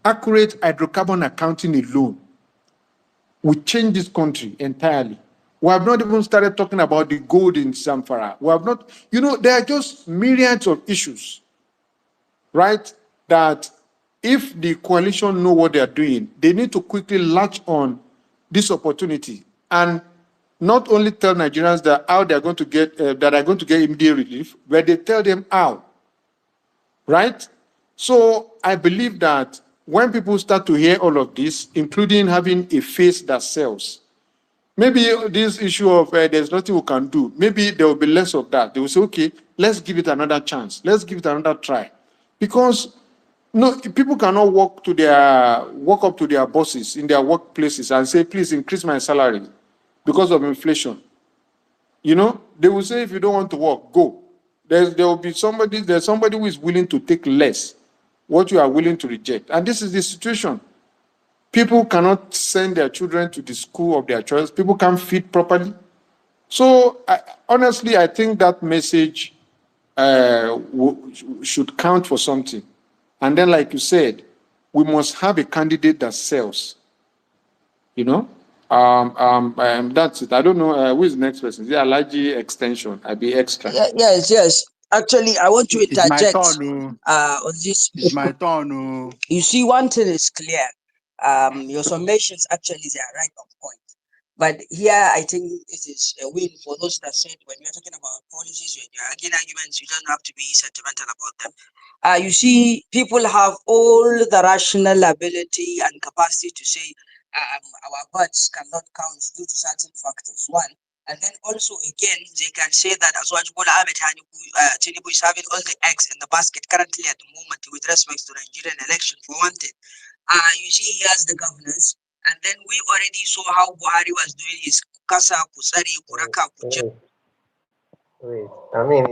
accurate hydrocarbon accounting alone will change this country entirely. We have not even started talking about the gold in Zamfara. We have not, there are just myriads of issues, right? That if the coalition know what they are doing, they need to quickly latch on this opportunity and not only tell Nigerians that how they are going to get immediate relief, but they tell them how, right? So I believe that when people start to hear all of this, including having a face that sells, maybe this issue of there's nothing we can do, maybe there will be less of that. They will say, okay, let's give it another chance. Let's give it another try. Because people cannot walk up to their bosses in their workplaces and say, please increase my salary because of inflation. They will say, if you don't want to work, go. There's somebody who is willing to take less, what you are willing to reject. And this is the situation. People cannot send their children to the school of their choice. People can't feed properly. So honestly, I think that message should count for something. And then, like you said, we must have a candidate that sells. That's it. I don't know who is the next person. Is it Alaji extension? I be extra. Yes. Actually, I want to It's my interject turn. on this. It's my turn. You see, one thing is clear. Your summations actually they are right on point. But here, I think it is a win for those that said when you're talking about policies, when you're arguing arguments, you don't have to be sentimental about them. You see, people have all the rational ability and capacity to say our votes cannot count due to certain factors. One. And then also, again, they can say that as well, Tinubu is having all the eggs in the basket currently at the moment with respect to the Nigerian election, for one thing. You see, he has the governance. And then we already saw how Buhari was doing his Kasa, Kusari, Kuraka, Kucha. Wait. I mean,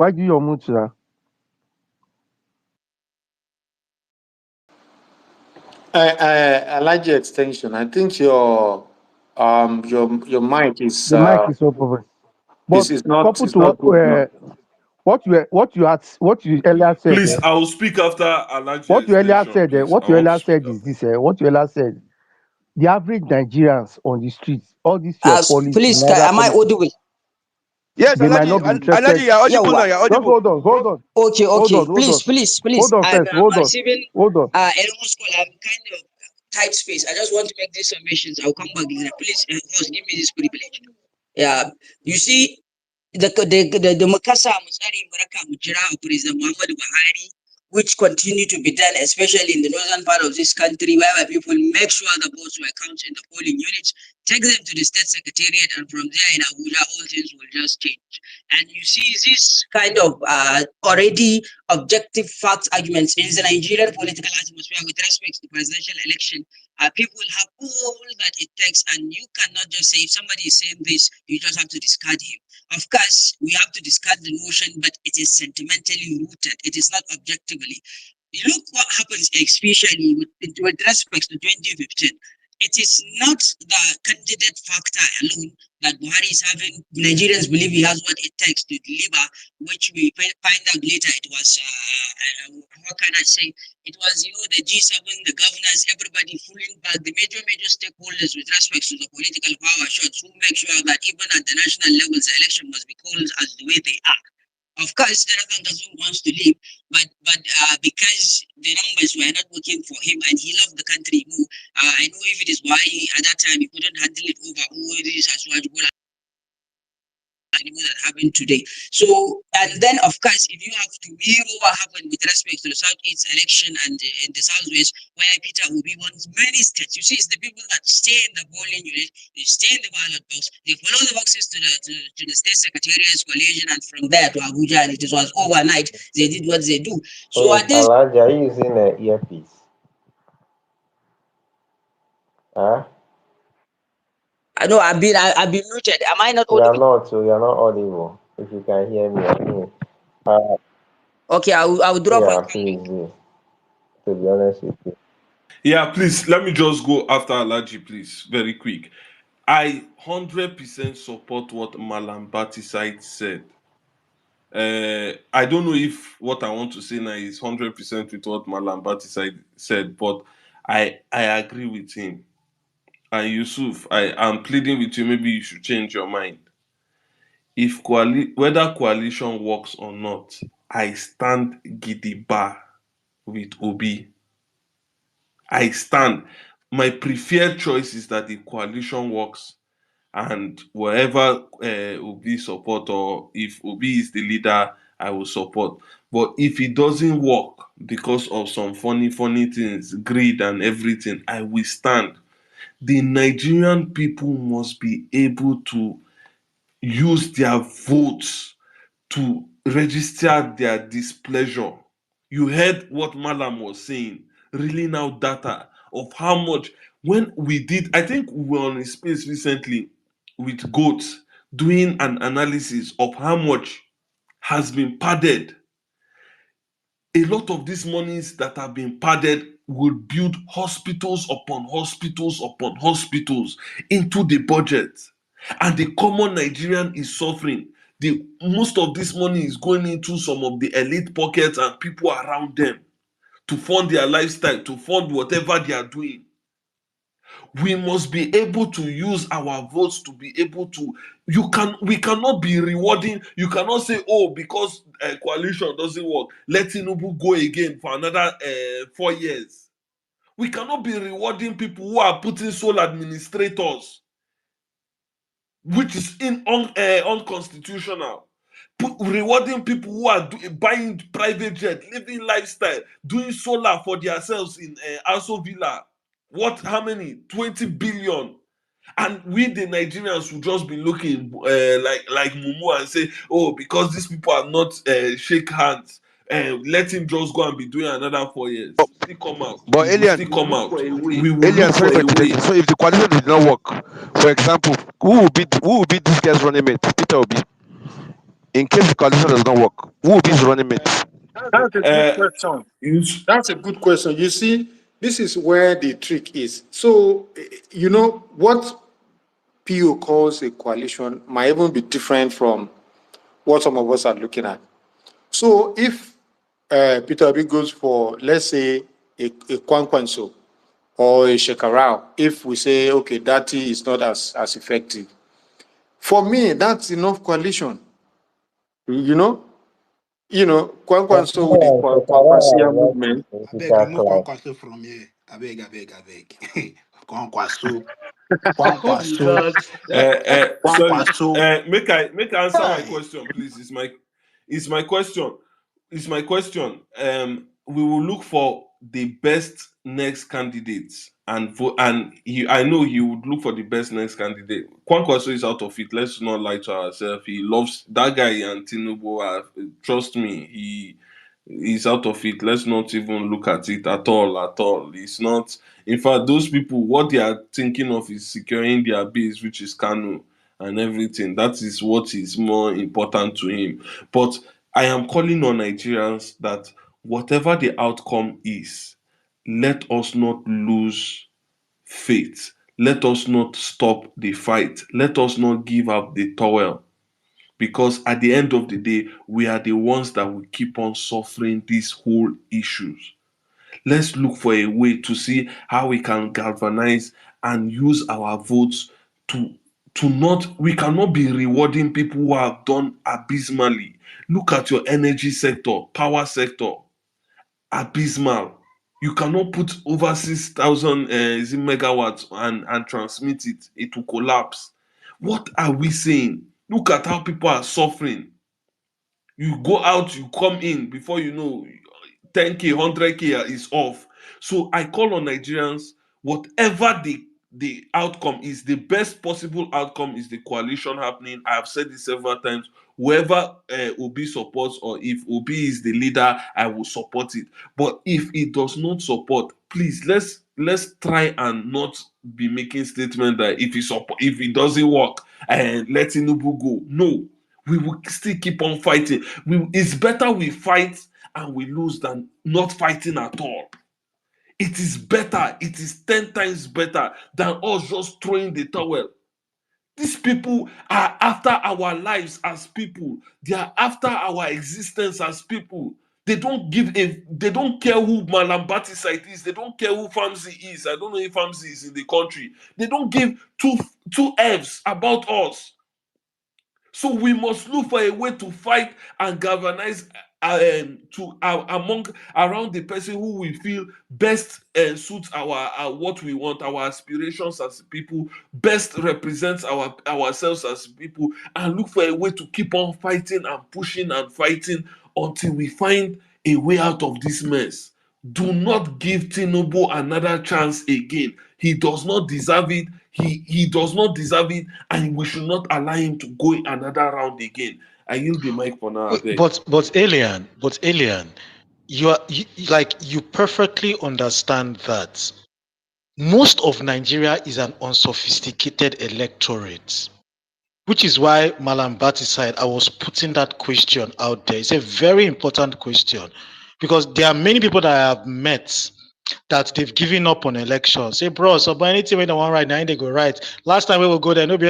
Why do you mute, sir? Alaji extension. I think your Your mic The mic is open. But is not couple is to not good now. what you earlier said, Please, I will speak after Alaji what you earlier extension, said, please. what I you want to earlier speak said is this, what you earlier said. The average Nigerians on the streets, all this your policy, Please, Naira am I policy, audible? Yes, they might Alaji, not be interested. You're Yeah, audible now. You're Just audible. hold on, hold on, okay, hold okay. on, hold on, Please. hold on first, I'm hold on, receiving hold on. Elon's call. I'm kind of tight space. I just want to make these submissions. I'll come back later. Please, host, give me this privilege. Yeah, you see, the Makasa Musari Maraka Mujira President Muhammad Buhari, which continue to be done, especially in the northern part of this country, where people make sure the votes were counted in the polling units, take them to the state secretariat, and from there in Abuja, all things will just change. And you see this kind of already objective fact arguments in the Nigerian political atmosphere with respect to the presidential election. People have all that it takes, and you cannot just say if somebody is saying this, you just have to discard him. Of course, we have to discard the notion, but it is sentimentally rooted. It is not objectively. Look what happens, especially with respect to 2015. It is not the candidate factor alone that Buhari is having. Nigerians believe he has what it takes to deliver, which we find out later. It was, how can I say, it was, the G7, the governors, everybody pulling back, the major stakeholders with respect to the political power shots who make sure that even at the national levels, the election must be called as the way they are. Of course, Jonathan doesn't want to leave, but because the numbers were not working for him and he loved the country more, I know if it is why at that time he couldn't handle it over all this as well that happened today. So, and then of course, if you have to mirror what happened with respect to the Southeast election and in the Southwest, where Peter Obi wants many states, you see, it's the people that stay in the polling unit, they stay in the ballot box, they follow the boxes to the state secretariat's collation, and from there to Abuja, and it was overnight. They did what they do. So Wait, at this, Elijah, are you using an earpiece? Huh? I know I've been muted. Am I not You are audible? not, so you are not audible. If you can hear me, Okay, I will drop and yeah, come back. please do. To be honest with you. Yeah, please, let me just go after Alaji, please, very quick. I 100% support what Malam Batisite said. I don't know if what I want to say now is 100% with what Malam Batisite said, but I agree with him. And Yusuf, I am pleading with you, maybe you should change your mind. If whether coalition works or not, I stand gidigba with Obi. I stand. My preferred choice is that the coalition works and wherever Obi support, or if Obi is the leader, I will support. But if it doesn't work because of some funny things, greed and everything, I will stand. The Nigerian people must be able to use their votes to register their displeasure. You heard what Malam was saying, reeling out data of how much. When we did, I think we were on a space recently with goats doing an analysis of how much has been padded. A lot of these monies that have been padded will build hospitals upon hospitals upon hospitals into the budget, and the common Nigerian is suffering. The most of this money is going into some of the elite pockets and people around them to fund their lifestyle, to fund whatever they are doing. We must be able to use our votes to be able to. We cannot be rewarding. You cannot say, oh, because coalition doesn't work, let Tinubu go again for another 4 years. We cannot be rewarding people who are putting sole administrators, which is unconstitutional. Rewarding people who are buying private jet, living lifestyle, doing solar for themselves in Aso Villa. What? How many? 20 billion. And we, the Nigerians, will just be looking like Mumu and say, oh, because these people are not shake hands, let him just go and be doing another 4 years. Still come out. But He will Alien, still come out. We will Alien, look sorry for for a way. interjecting. So if the coalition did not work, for example, who will be this guy's running mate? Peter Obi. In case the coalition does not work, who will be his running mate? That's a good Uh, question. you, That's a good question. You see, this is where the trick is. So, what PO calls a coalition might even be different from what some of us are looking at. So if Peter Obi goes for, let's say, a Kwankwanso or a Shekarau, if we say, okay, that is not as effective, for me, that's enough coalition. You know, Kwankwanso with the Kwankwasia movement. I beg remove Kwankwaso from here. I beg. Kwankwaso. Kwankwaso. Jesus. Sorry. Kwankwaso. Make I answer my Hey. question, please. It's my question. It's my question. We will look for the best next candidates and vote. And I know he would look for the best next candidate. Kwankwaso is out of it. Let's not lie to ourselves. He loves that guy and Tinubu. Trust me, he's out of it. Let's not even look at it at all. At all, it's not. In fact, those people, what they are thinking of is securing their base, which is Kanu and everything. That is what is more important to him. But I am calling on Nigerians that whatever the outcome is, let us not lose faith. Let us not stop the fight. Let us not give up the towel. Because at the end of the day, we are the ones that will keep on suffering these whole issues. Let's look for a way to see how we can galvanize and use our votes to not we cannot be rewarding people who have done abysmally. Look at your energy sector, power sector, abysmal. You cannot put over 6,000 megawatts and transmit it. It will collapse. What are we saying? Look at how people are suffering. You go out, you come in, before you know, 10K, 100K is off. So I call on Nigerians, whatever the outcome is, the best possible outcome is the coalition happening. I have said this several times. Whoever Obi supports, or if Obi is the leader, I will support it. But if it does not support, please let's try and not be making statement that if it doesn't work, and let Tinubu go. No, we will still keep on fighting. It's better we fight and we lose than not fighting at all. It is better. It is 10 times better than us just throwing the towel. These people are after our lives as people. They are after our existence as people. They don't care who Malambati site is. They don't care who Famsi is. I don't know if Famsi is in the country. They don't give two F's about us. So we must look for a way to fight and galvanize among around the person who we feel best suits our what we want, our aspirations as people, best represents ourselves as people, and look for a way to keep on fighting and pushing and fighting until we find a way out of this mess. Do not give Tinubu another chance again. He does not deserve it. He does not deserve it, and we should not allow him to go another round again. I yield the mic for now, I beg. Alien, you perfectly understand that most of Nigeria is an unsophisticated electorate, which is why Malam Bati said I was putting that question out there. It's a very important question because there are many people that I have met that they've given up on elections. Say, bro, so by anything when they want right now, they go right. Last time we will go there, no be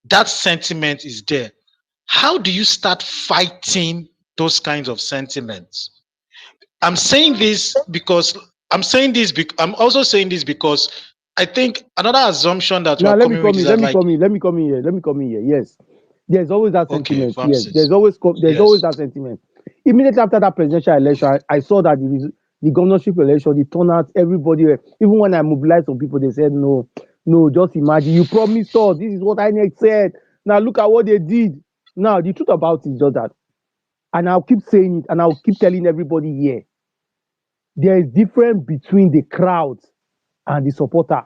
that sentiment is there. How do you start fighting those kinds of sentiments? I'm saying this because I'm also saying this because I think another assumption that Now we're let me coming with come is in. that Let me like, come in. Let me come in here. Let me come in here. Yes, there's always that okay, sentiment. Yes, Vamsis. there's always that sentiment. Immediately after that presidential election, I saw that the governorship election, the turnout, everybody, even when I mobilized some people, they said no, no. Just imagine you promised us. This is what INEC said. Now look at what they did. Now the truth about it is just that, and I'll keep saying it, and I'll keep telling everybody here. There is difference between the crowd and the supporters.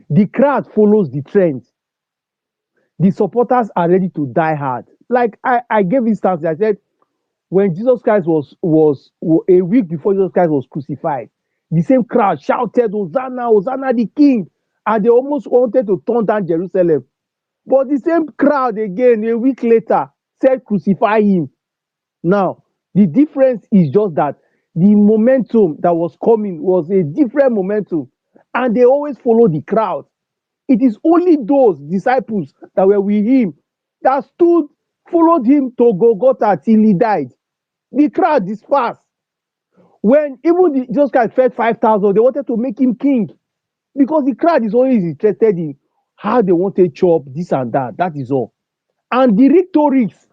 The crowd follows the trend. The supporters are ready to die hard. Like I gave instance, I said when Jesus Christ was a week before Jesus Christ was crucified, the same crowd shouted, Hosanna, Hosanna the King, and they almost wanted to turn down Jerusalem. But the same crowd again a week later said, crucify him. Now, the difference is just that the momentum that was coming was a different momentum, and they always follow the crowd. It is only those disciples that were with him that stood, followed him to Golgotha till he died. The crowd dispersed. When even Jesus Christ fed 5,000, they wanted to make him king because the crowd is always interested in how they want to chop this and that. That is all. And the rhetorics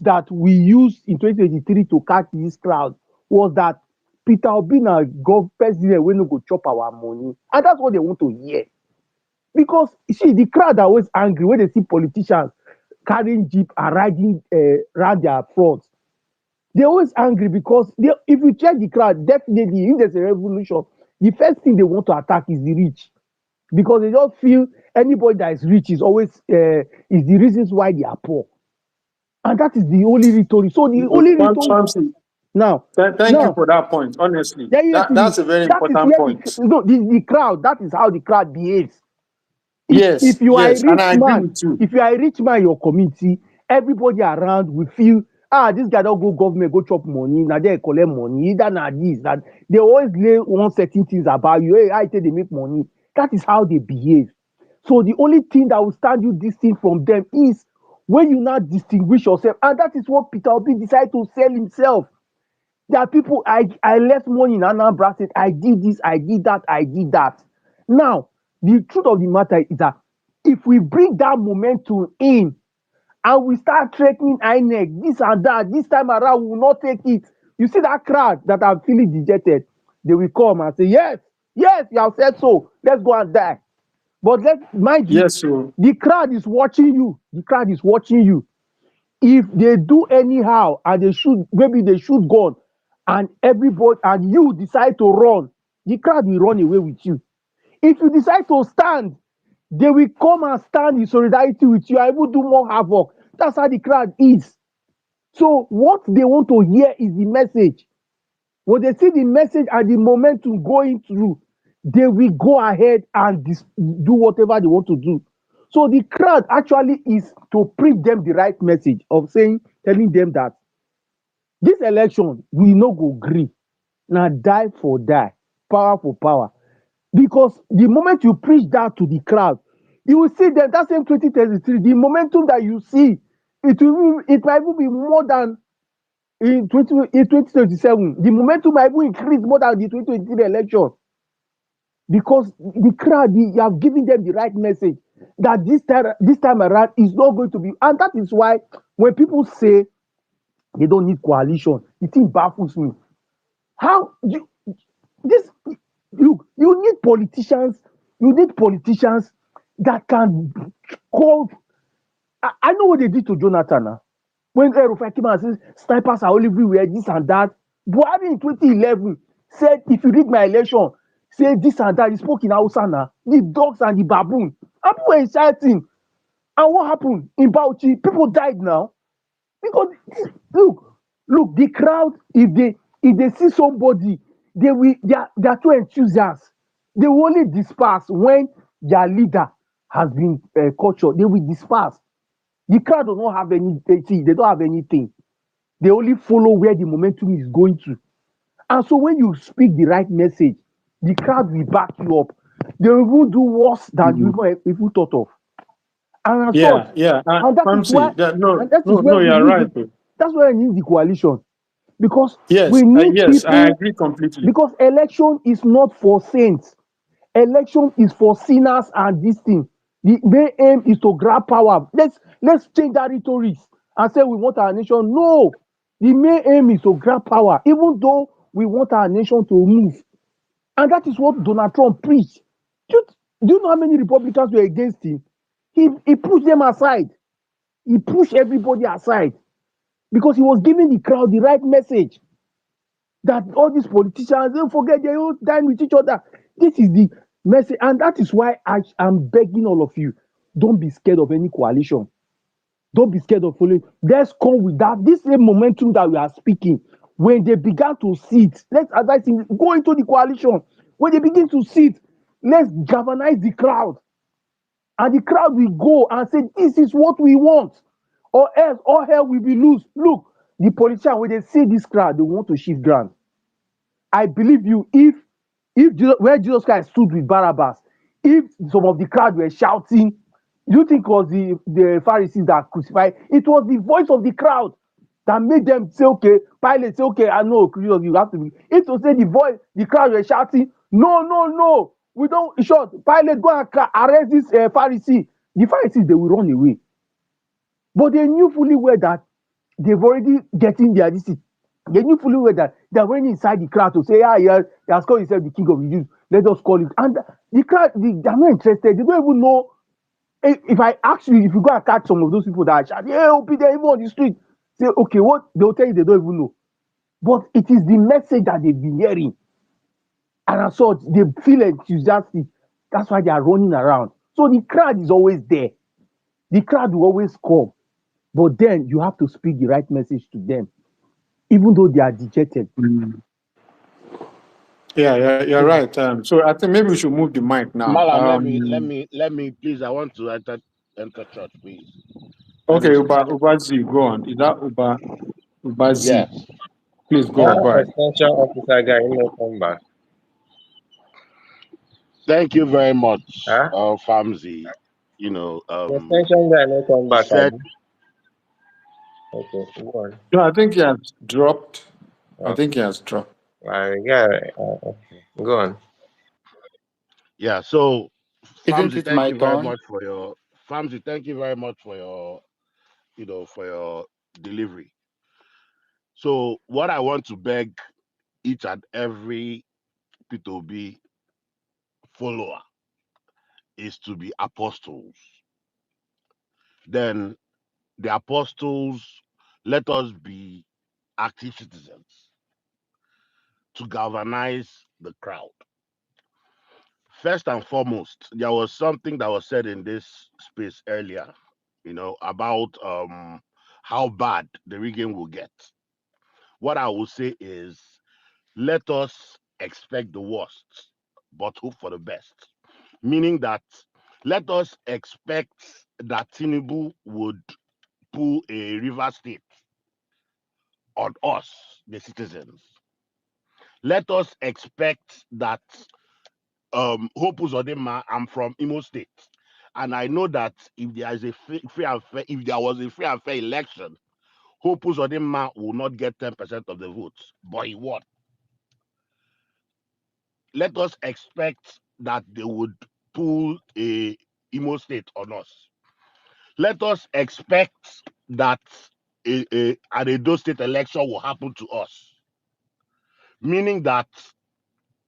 that we used in 2023 to catch this crowd was that Peter Obi na president wey no go chop our money, and that's what they want to hear. Because you see, the crowd are always angry when they see politicians carrying jeep and riding around their front. They're always angry because if you check the crowd, definitely if there's a revolution, the first thing they want to attack is the rich, because they just feel anybody that is rich is always is the reasons why they are poor, and that is the only rhetoric. So the only rhetoric Samson, now, thank you for that point. Honestly, then you to me, that's a very that is important where point. the crowd. That is how the crowd behaves. Yes, If you are a yes, and rich I agree man, with you. if you are a rich man in your community, everybody around will feel, this guy don't go government, go chop money, now they collect money, either na this, that they always lay one certain things about you. Hey, I tell they make money. That is how they behave. So the only thing that will stand you distinct from them is when you now distinguish yourself, and that is what Peter Obi decided to sell himself. There are people, I left money in Anambra State, I did this, I did that, I did that. Now, the truth of the matter is that if we bring that momentum in and we start threatening INEC, this and that, this time around, we will not take it. You see that crowd that are feeling dejected, they will come and say, yes, yes, you have said so, let's go and die. But mind you, Yes, sir. the crowd is watching you. The crowd is watching you. If they do anyhow and maybe they shoot gun and everybody and you decide to run, the crowd will run away with you. If you decide to stand, they will come and stand in solidarity with you and will do more havoc. That's how the crowd is. So what they want to hear is the message. When they see the message and the momentum going through, they will go ahead and do whatever they want to do. So the crowd actually is to preach them the right message of telling them that this election we no go gree. Now die for die, power for power. Because the moment you preach that to the crowd, you will see them that same 2033, the momentum that you see, it might even be more than in 2027. The momentum might even increase more than the 2023 election. Because the crowd, you have given them the right message that this time around is not going to be. And that is why when people say they don't need coalition, the thing baffles me. How you need politicians, that can call. I know what they did to Jonathan. When Erufai came and said snipers are all everywhere, this and that. Buhari in 2011 said, if you read my election, say this and that. He spoke in Hausa now. The dogs and the baboon. And people were shouting. And what happened in Bauchi? People died now. Because look, the crowd, if they see somebody, they are too enthusiastic. They will only disperse when their leader has been cultured. They will disperse. The crowd does not have anything. They don't have anything. They only follow where the momentum is going to. And so when you speak the right message, the crowd will back you up. They will do worse than you even thought of. And as such, and that is why, we you're need right. that's why we need the coalition. Because Yes, we need yes, I people, agree completely. because election is not for saints. Election is for sinners and this thing. The main aim is to grab power. Let's change that rhetoric and say we want our nation. No, the main aim is to grab power, even though we want our nation to move. And that is what Donald Trump preached. Do you know how many Republicans were against him? He pushed them aside. He pushed everybody aside because he was giving the crowd the right message that all these politicians, don't forget, they all dine with each other. This is the message. And that is why I am begging all of you, don't be scared of any coalition. Don't be scared of following. Let's come with that. This same momentum that we are speaking, when they began to sit, let's advise him, go into the coalition. When they begin to sit, let's galvanize the crowd. And the crowd will go and say, this is what we want. Or else, all hell will be loose. Look, the politician, when they see this crowd, they want to shift ground. I believe you, if Jesus, where Jesus Christ stood with Barabbas, if some of the crowd were shouting, you think it was the Pharisees that crucified? It was the voice of the crowd that made them say, okay, Pilate say, okay, I know, Jesus, you have to be. It was say the voice, the crowd were shouting, no, no, no, we don't, short, Pilate, go and arrest this Pharisee. The Pharisees, they will run away. But they knew fully well that they've already getting their this. They knew fully well that they're already inside the crowd to say, ah, he has called himself the king of the Jews. Let us call it. And the crowd, they're not interested. They don't even know. If I ask you, if you go and catch some of those people that are shouting, hey, OP, they're even on the street, say, okay, what? They'll tell you they don't even know. But it is the message that they've been hearing. And as such, they feel enthusiastic. That's why they are running around. So the crowd is always there. The crowd will always come. But then you have to speak the right message to them, even though they are dejected. Yeah, you're right. So I think maybe we should move the mic now. Malam, let me, please. I want to enter church, please. Let Okay, me speak. Uba Z, go on. Is that Uba Z? Yes. Please go on. Go ahead. Extension officer guy, he no come back. Thank you very much, Huh? Famzi. You know, The extension guy no come you back, said, abi? Okay, go on. No, I think he has dropped. I think Okay. he has dropped. Yeah, okay. Go on. yeah. So, Isn't Famzi, it thank my you very turn? much for your Famzi. Thank you very much for your, for your delivery. So, what I want to beg each and every P2B follower is to be apostles. Then the apostles, let us be active citizens to galvanize the crowd. First and foremost, there was something that was said in this space earlier, about how bad the rigging will get. What I will say is, let us expect the worst, but hope for the best. Meaning that let us expect that Tinubu would pull a river state on us, the citizens. Let us expect that Hope Uzodinma, I'm from Imo State. And I know that if there is a free and fair, if there was a free and fair election, Hope Uzodinma will not get 10% of the votes, but he won. Let us expect that they would pull a Imo State on us. Let us expect that an Edo State election will happen to us. Meaning that,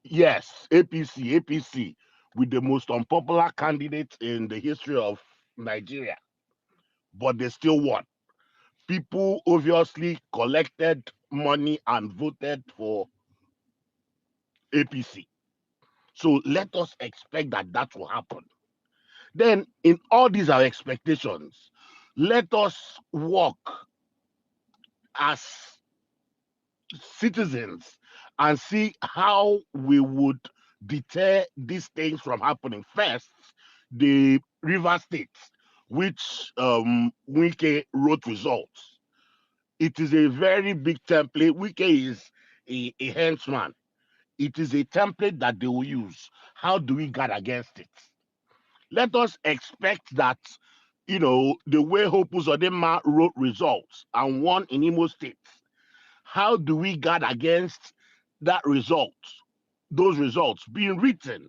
yes, APC, with the most unpopular candidate in the history of Nigeria, but they still won. People obviously collected money and voted for APC. So let us expect that that will happen. Then, in all these our expectations, let us work as citizens and see how we would deter these things from happening. First, the River States, which Wike wrote results. It is a very big template. Wike is a henchman. It is a template that they will use. How do we guard against it? Let us expect that, the way Hope Uzodinma wrote results and won in Imo State, how do we guard against that result, those results being written?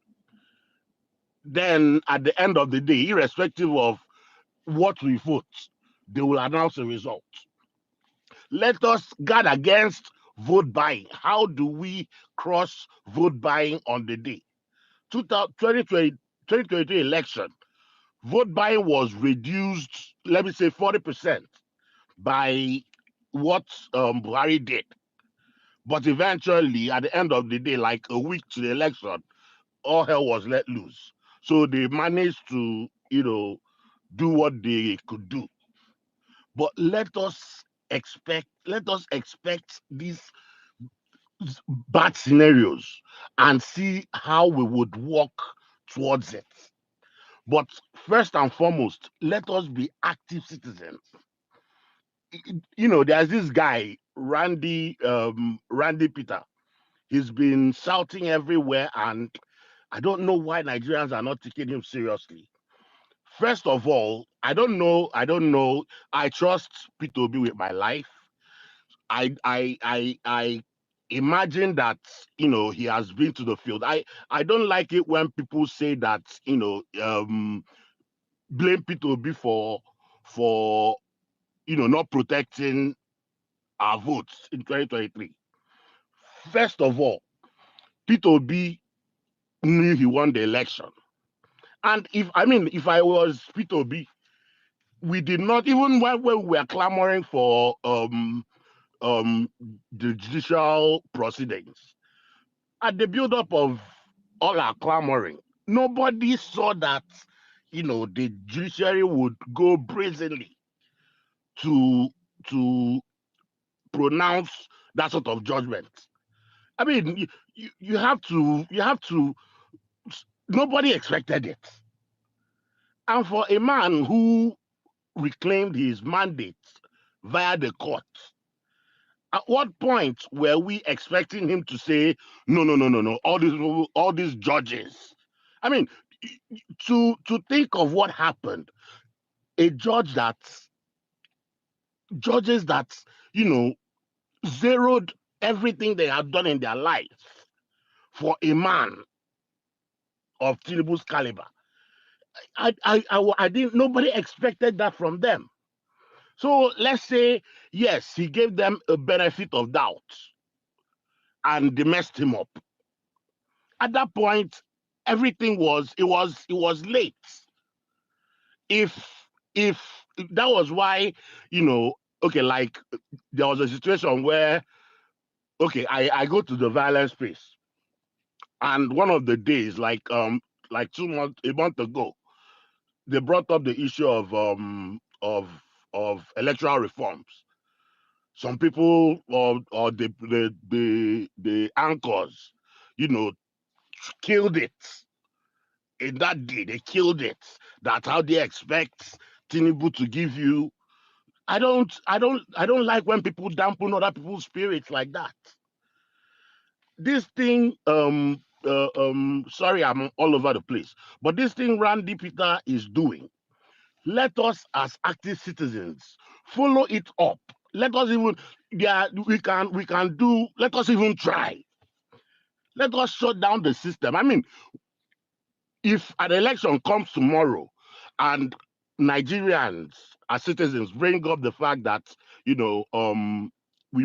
Then at the end of the day, irrespective of what we vote, they will announce a result. Let us guard against vote buying. How do we cross vote buying on the day? 2023 election, vote buying was reduced, let me say 40% by what Buhari did. But eventually, at the end of the day, like a week to the election, all hell was let loose. So they managed to, do what they could do. But let us expect these bad scenarios and see how we would walk towards it. But first and foremost, let us be active citizens. There's this guy, Randy Peter. He's been shouting everywhere, and I don't know why Nigerians are not taking him seriously. First of all, I don't know. I trust Peter Obi with my life. I imagine that he has been to the field. I don't like it when people say that blame Peter Obi for not protecting our votes in 2023. First of all, Peter Obi knew he won the election. And if I was Peter Obi, we did not, even when we were clamoring for the judicial proceedings, at the build-up of all our clamoring, nobody saw that the judiciary would go brazenly to to pronounce that sort of judgment. I mean, you have to. Nobody expected it, and for a man who reclaimed his mandate via the court, at what point were we expecting him to say no, all these judges? I mean, to think of what happened, a judges that zeroed everything they have done in their life for a man of Tinubu's caliber. I didn't. Nobody expected that from them. So let's say yes, he gave them a benefit of doubt, and they messed him up. At that point, everything was late. If if that was why, okay, like there was a situation where, okay, I go to the violence space, and one of the days, like a month ago, they brought up the issue of electoral reforms. Some people or the anchors, you know, killed it. In that day, they killed it. That's how they expect Tinubu to give you. I don't like when people dampen other people's spirits like that. This thing, sorry, I'm all over the place, but this thing Randy Peter is doing, let us as active citizens follow it up. Let us even, yeah, we can do, let us even try. Let us shut down the system. I mean, if an election comes tomorrow and Nigerians as citizens bring up the fact that, we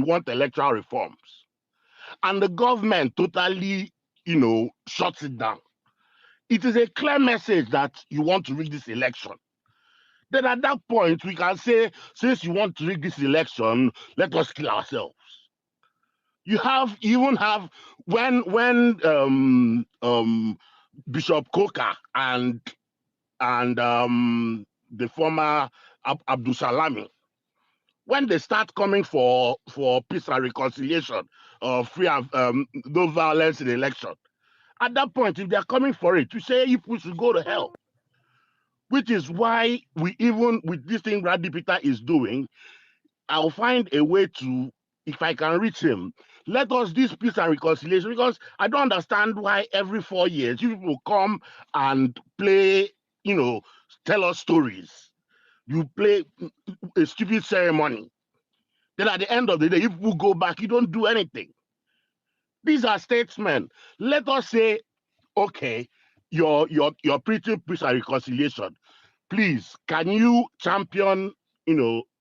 want electoral reforms, and the government totally, shuts it down, it is a clear message that you want to rig this election. Then at that point, we can say, since you want to rig this election, let us kill ourselves. You even have when Bishop Coker and the former Abdul Salami, when they start coming for peace and reconciliation, free and no violence in the election, at that point, if they're coming for it, we say you people should go to hell. Which is why we, even with this thing Randy Peter is doing, I'll find a way to, if I can reach him, let us this peace and reconciliation, because I don't understand why every 4 years you people come and play, tell us stories. You play a stupid ceremony. Then at the end of the day, if we go back, you don't do anything. These are statesmen. Let us say, okay, you're preaching peace and reconciliation. Please, can you champion,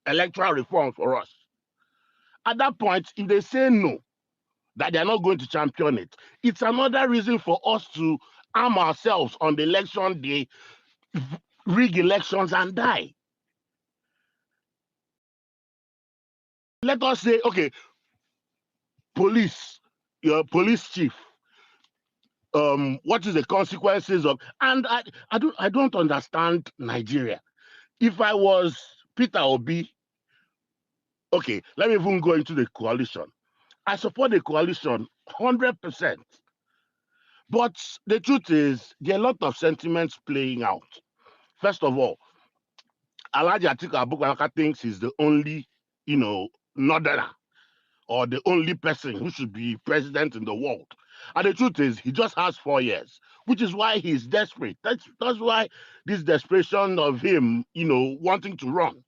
electoral reform for us? At that point, if they say no, that they're not going to champion it, it's another reason for us to arm ourselves on the election day, rig elections and die. Let us say, okay, police, your police chief, what is the consequences of, and I don't understand Nigeria. If I was Peter Obi, okay, let me even go into the coalition. I support the coalition 100%. But the truth is, there are a lot of sentiments playing out. First of all, Alhaji Atiku Abubakar thinks he's the only, northerner, or the only person who should be president in the world. And the truth is, he just has 4 years, which is why he's desperate. That's why this desperation of him, wanting to run.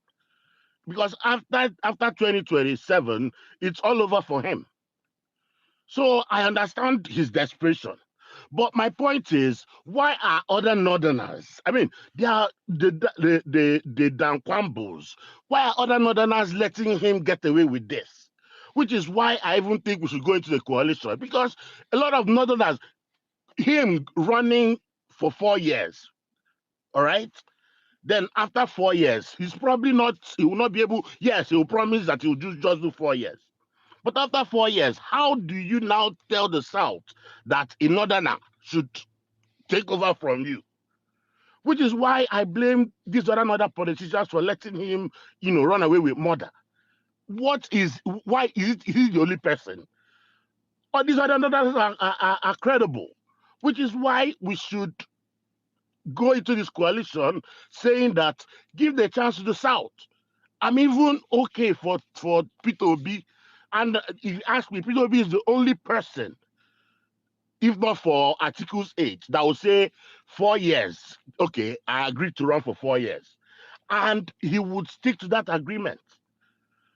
Because after 2027, it's all over for him. So I understand his desperation. But my point is, why are other northerners? I mean, they are the Dankwambos. Why are other northerners letting him get away with this? Which is why I even think we should go into the coalition, because a lot of northerners, him running for 4 years, all right. Then after 4 years, he will not be able. Yes, he will promise that he will just do 4 years. But after 4 years, how do you now tell the South that a northerner should take over from you? Which is why I blame these other politicians for letting him, run away with murder. Why is he the only person? But these other northerners are credible. Which is why we should go into this coalition saying that give the chance to the South. I'm even okay for Peter Obi. And if you ask me, Peter Obi is the only person, if not for Atiku's age, that will say 4 years. Okay, I agreed to run for 4 years. And he would stick to that agreement.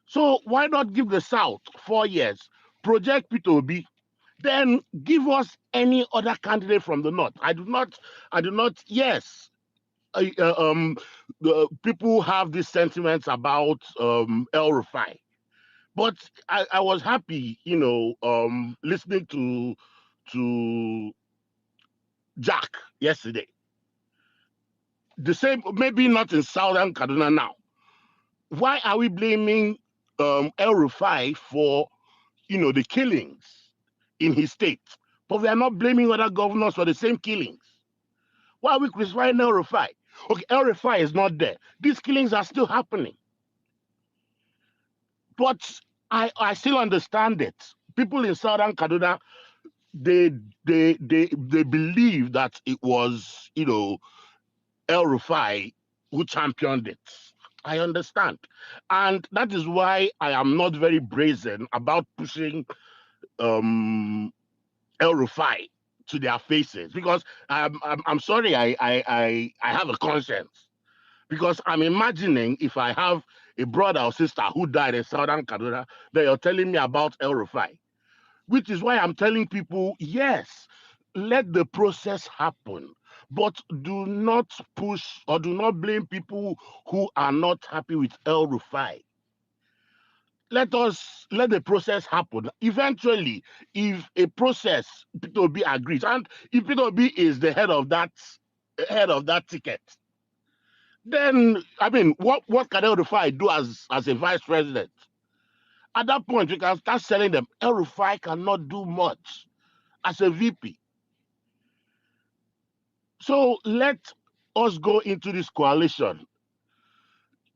So why not give the South 4 years, project Peter Obi, then give us any other candidate from the North? I do not, yes. The people have these sentiments about El Rufai. But I was happy, listening to Jack yesterday. The same, maybe not in Southern Kaduna now. Why are we blaming El Rufai for, the killings in his state? But we are not blaming other governors for the same killings. Why are we crucifying El Rufai? Okay, El Rufai is not there. These killings are still happening. But I still understand it. People in Southern Kaduna, they believe that it was, El Rufai who championed it. I understand. And that is why I am not very brazen about pushing El Rufai to their faces, because I'm sorry, I have a conscience, because I'm imagining if I have a brother or sister who died in Southern Kaduna, that you're telling me about El Rufai. Which is why I'm telling people, yes, let the process happen, but do not push or do not blame people who are not happy with El Rufai. Let the process happen. Eventually, if a process P2B agrees, and if P2B is the head of that ticket, then I mean, what can El Rufai do as a vice president? At that point, we can start telling them El Rufai cannot do much as a VP. So let us go into this coalition.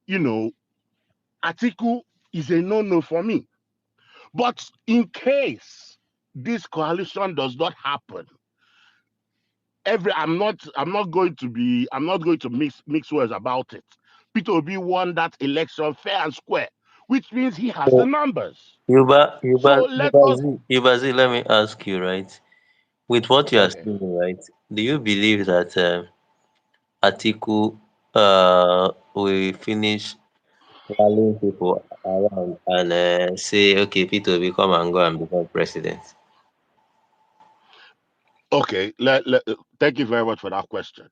Atiku is a no-no for me. But in case this coalition does not happen, I'm not going to mix words about it. Peter Obi won that election fair and square, which means he has the numbers. So let us. Yubazi, let me ask you, right? With what you are Okay. saying, right? Do you believe that Atiku will finish rallying people around and say, okay, Peter Obi, come and go and become president? Okay. Thank you very much for that question.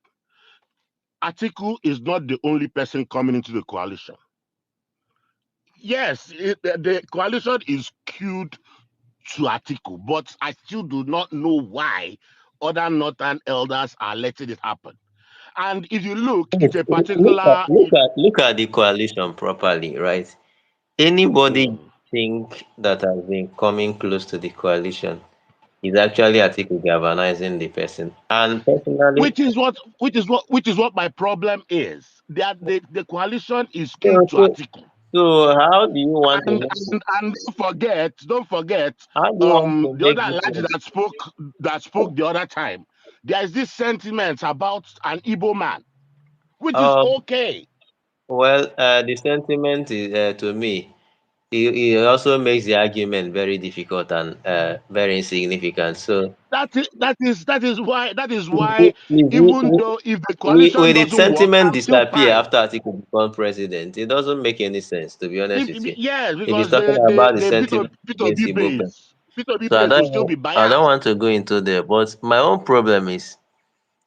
Atiku is not the only person coming into the coalition. Yes, the coalition is skewed to Atiku, but I still do not know why other northern elders are letting it happen. And if you look, Yes, it's a particular. look at the coalition properly, right? Anybody you Mm. think that has been coming close to the coalition is actually Atiku galvanizing the person. And personally, Which is what my problem is. That the coalition is so, skewed to so, Atiku. so how do you want to And make and don't forget, how do you want to the other make this lady one? that spoke the other time. There is this sentiment about an Igbo man, which is Um, okay. well, the sentiment is to me. he also makes the argument very difficult and very insignificant. So that is why even we, though if the coalition will the doesn't work, sentiment I'm still disappear fine. after Atiku become president? It doesn't make any sense, to be honest with you. Yes, If he's because talking the about the the sentiment against B Igbo people. base, B So base will still be I don't biased. want to go into there. But my own problem is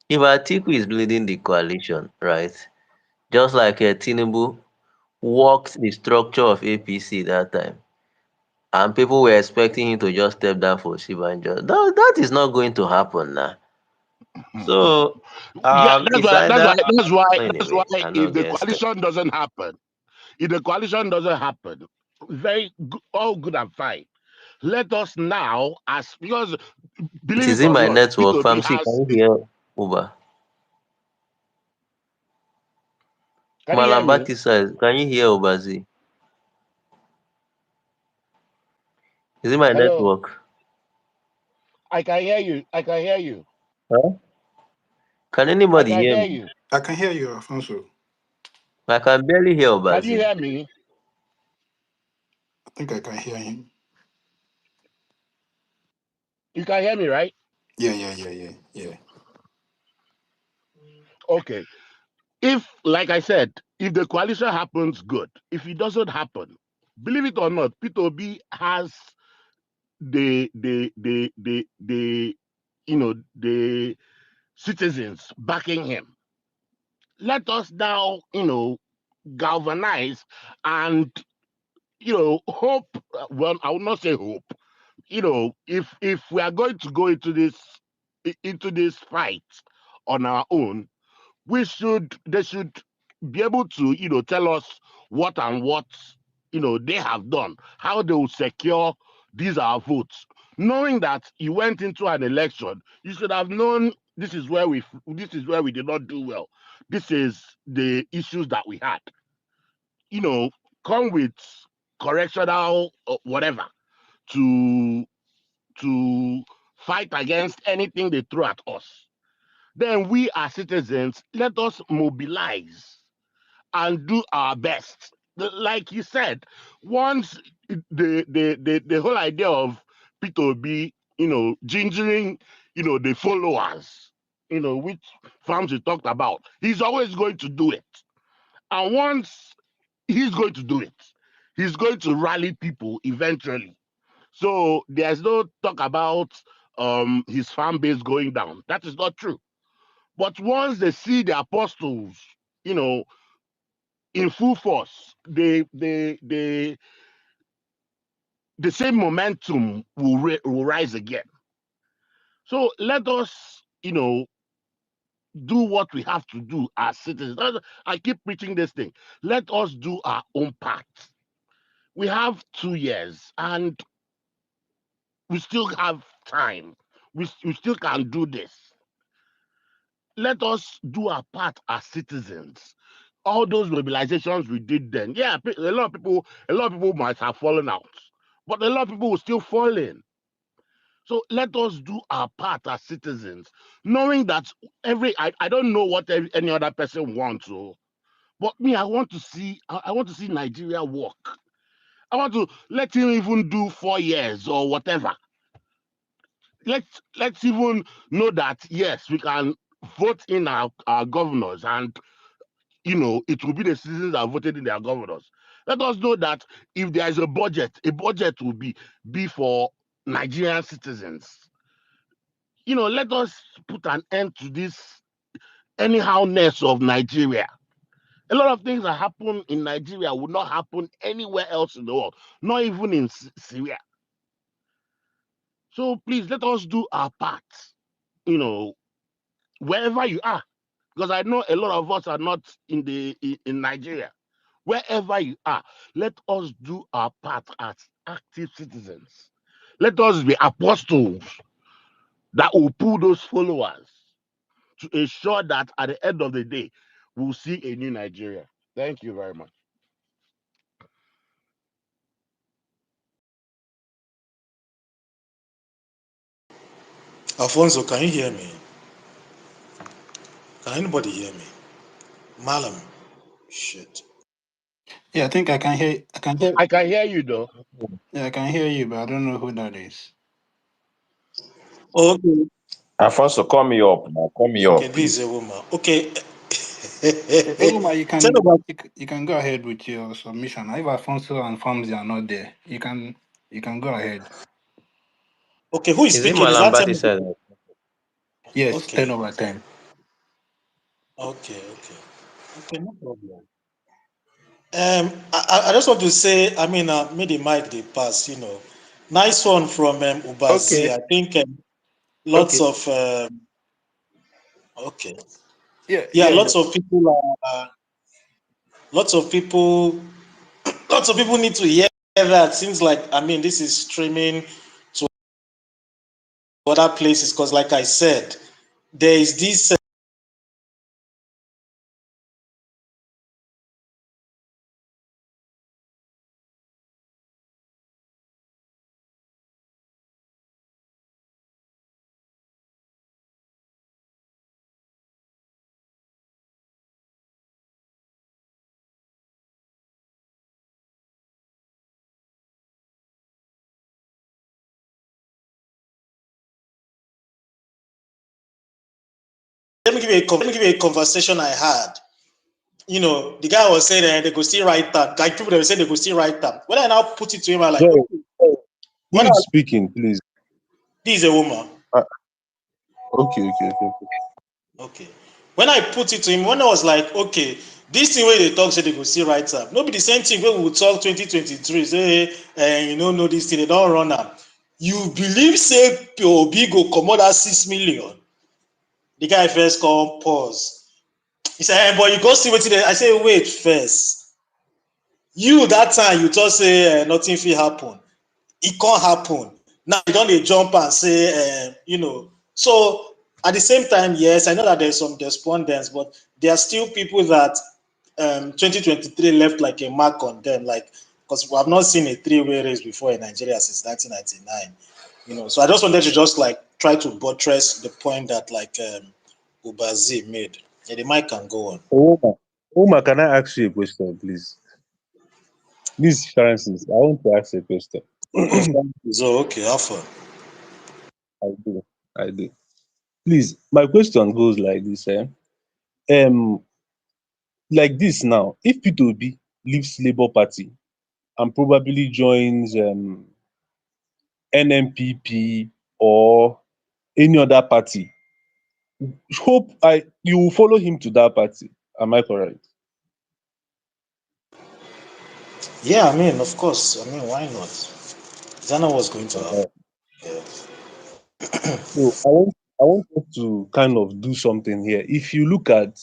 if Atiku is leading the coalition, right? Just like Tinubu worked the structure of APC that time. And people were expecting him to just step down for Shibanjo. That is not going to happen now. So Yeah, it's either that's anyway, why I know if the get step. coalition doesn't happen, if the coalition doesn't happen, all good and fine. Let us now, as because It believe is it in or my not, network. P2P Famsi, has. can you hear Uber? Can you hear me? Malambaki says, can you hear Ubazi? Is it my Hello, network? I can hear you. I can hear you. Huh? Can I anybody can hear hear me? you. I can hear you, Alfonso. I can barely hear Can you Ubazi. hear me? I think I can hear him. You can hear me, right? Yeah. Okay. If, like I said, if the coalition happens, good. If it doesn't happen, believe it or not, P2B has the the citizens backing him. Let us now, galvanize and hope. Well, I will not say hope. If we are going to go into this fight on our own, they should be able to tell us what they have done, how they will secure these our votes. Knowing that you went into an election, you should have known this is where we did not do well. This is the issues that we had. you know Come with correctional whatever to fight against anything they throw at us. Then we as citizens, let us mobilize and do our best. Like you said, once the whole idea of P2B, gingering, the followers, which farms we talked about, he's always going to do it. And once he's going to do it, he's going to rally people eventually. So there's no talk about his fan base going down. That is not true. But once they see the apostles, you know, in full force, the same momentum will rise again. So let us, do what we have to do as citizens. I keep preaching this thing. Let us do our own part. We have 2 years and we still have time. We still can do this. Let us do our part as citizens. All those mobilizations we did then, yeah, a lot of people might have fallen out, but a lot of people will still fall in. So let us do our part as citizens, knowing that I don't know what any other person wants, but me, I want to see Nigeria work. I want to let him even do 4 years or whatever. Let's even know that yes, we can vote in our governors, and it will be the citizens that voted in their governors. Let us know that if there is a budget will be for Nigerian citizens. Let us put an end to this anyhowness of Nigeria. A lot of things that happen in Nigeria would not happen anywhere else in the world, not even in Syria. So please let us do our part, you know, wherever you are. Because I know a lot of us are not in Nigeria. Wherever you are, let us do our part as active citizens. Let us be apostles that will pull those followers to ensure that at the end of the day, we'll see a new Nigeria. Thank you very much. Alfonso, can you hear me? Can anybody hear me? Malam. Shit. Yeah, I think I can hear. I can hear. I can hear you though. Yeah, I can hear you, but I don't know who that is. Okay, Alfonso, call me up now. Call me okay, up, this is a please. woman. Okay. Uma, you Tell can about you can go ahead with your submission. If Alfonso and Famzi are not there, you can go ahead. okay, who is Is it speaking? Is that Malambati tell said? Yes, okay, 10/10. okay. Okay, no problem. I just want to say, I mean, made the mic they pass, Nice one from Ubazi. Okay, I think lots okay. of okay. Yeah, Yeah, yeah, yeah. lots of people lots of people need to hear that. Seems like, I mean, this is streaming to other places because, like I said, there is this let me give you a conversation I had. The guy was saying they go still write that. Like people, they were saying they go still write that. When I now put it to him, I'm like, Joy, okay. who When I, is speaking, please? this is a woman. Uh, okay. Okay. When I put it to him, when I was like, okay, this thing where they talk, say they go see right up. No be the same thing where we will talk 2023, say, you don't know this thing, they don't run up. You believe, say, Obi go commot that 6 million? The guy first come, pause. He said, but you go see what I say, wait first. You, that time, you just say nothing will happen. It can't happen. Now you don't jump and say, So at the same time, yes, I know that there's some despondence, but there are still people that 2023 left like a mark on them, like because we have not seen a three-way race before in Nigeria since 1999. So I just wanted to just like try to buttress the point that like Ubazi made. Yeah, the mic can go on. Oma, can I ask you a question, please? This is Francis. I want to ask a question. Oh, so okay, offer. I do. I do. Please, my question goes like this. Um, like this now, if P2B leaves Labour Party and probably joins NMPP or any other party, hope you will follow him to that party. Am I correct? Yeah, I mean, of course. I mean, why not? Is that not what's going to happen? Yeah. So I want us to kind of do something here. If you look at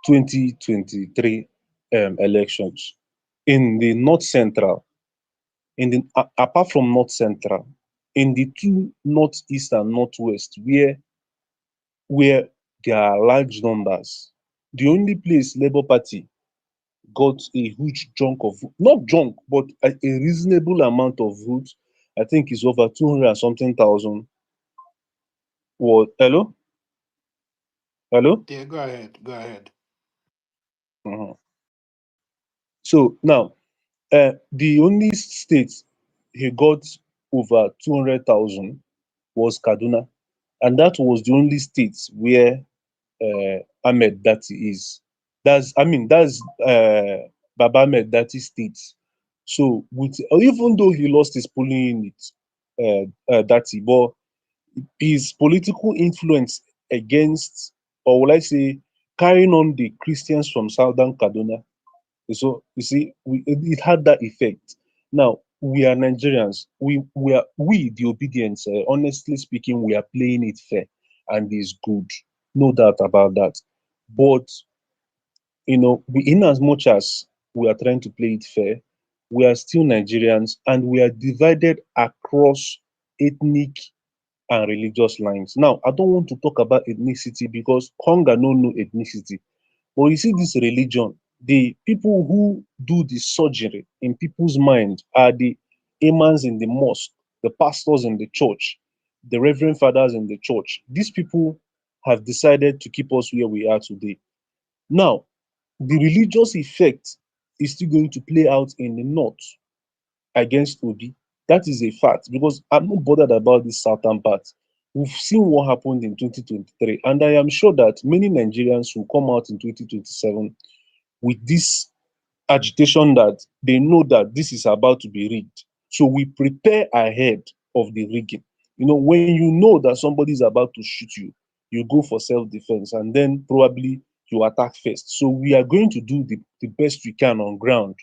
2023 elections in the North Central, apart from North Central, in the two Northeast and Northwest, where there are large numbers, the only place Labour Party got a huge chunk of, not chunk, but a reasonable amount of votes, I think is over 200 and something thousand. What? Hello? Hello? Yeah, go ahead. Go ahead. Mhm. So now, the only state he got over 200,000 was Kaduna, and that was the only state where Ahmed Dati is. That's Baba Ahmed Dati state. So with even though he lost his polling unit, Dati, but his political influence against, or will I say, carrying on the Christians from southern Kaduna. So you see, it had that effect. Now we are Nigerians. We the obedience. Honestly speaking, we are playing it fair, and it's good, no doubt about that. But in as much as we are trying to play it fair, we are still Nigerians, and we are divided across ethnic and religious lines. Now, I don't want to talk about ethnicity because hunger no know ethnicity. But you see, this religion, the people who do the surgery in people's mind are the imams in the mosque, the pastors in the church, the reverend fathers in the church. These people have decided to keep us where we are today. Now, the religious effect is still going to play out in the north against Obi. That is a fact because I'm not bothered about this southern part. We've seen what happened in 2023, and I am sure that many Nigerians will come out in 2027 with this agitation that they know that this is about to be rigged. So we prepare ahead of the rigging. You know, when you know that somebody is about to shoot you, you go for self-defense and then probably you attack first. So we are going to do the best we can on ground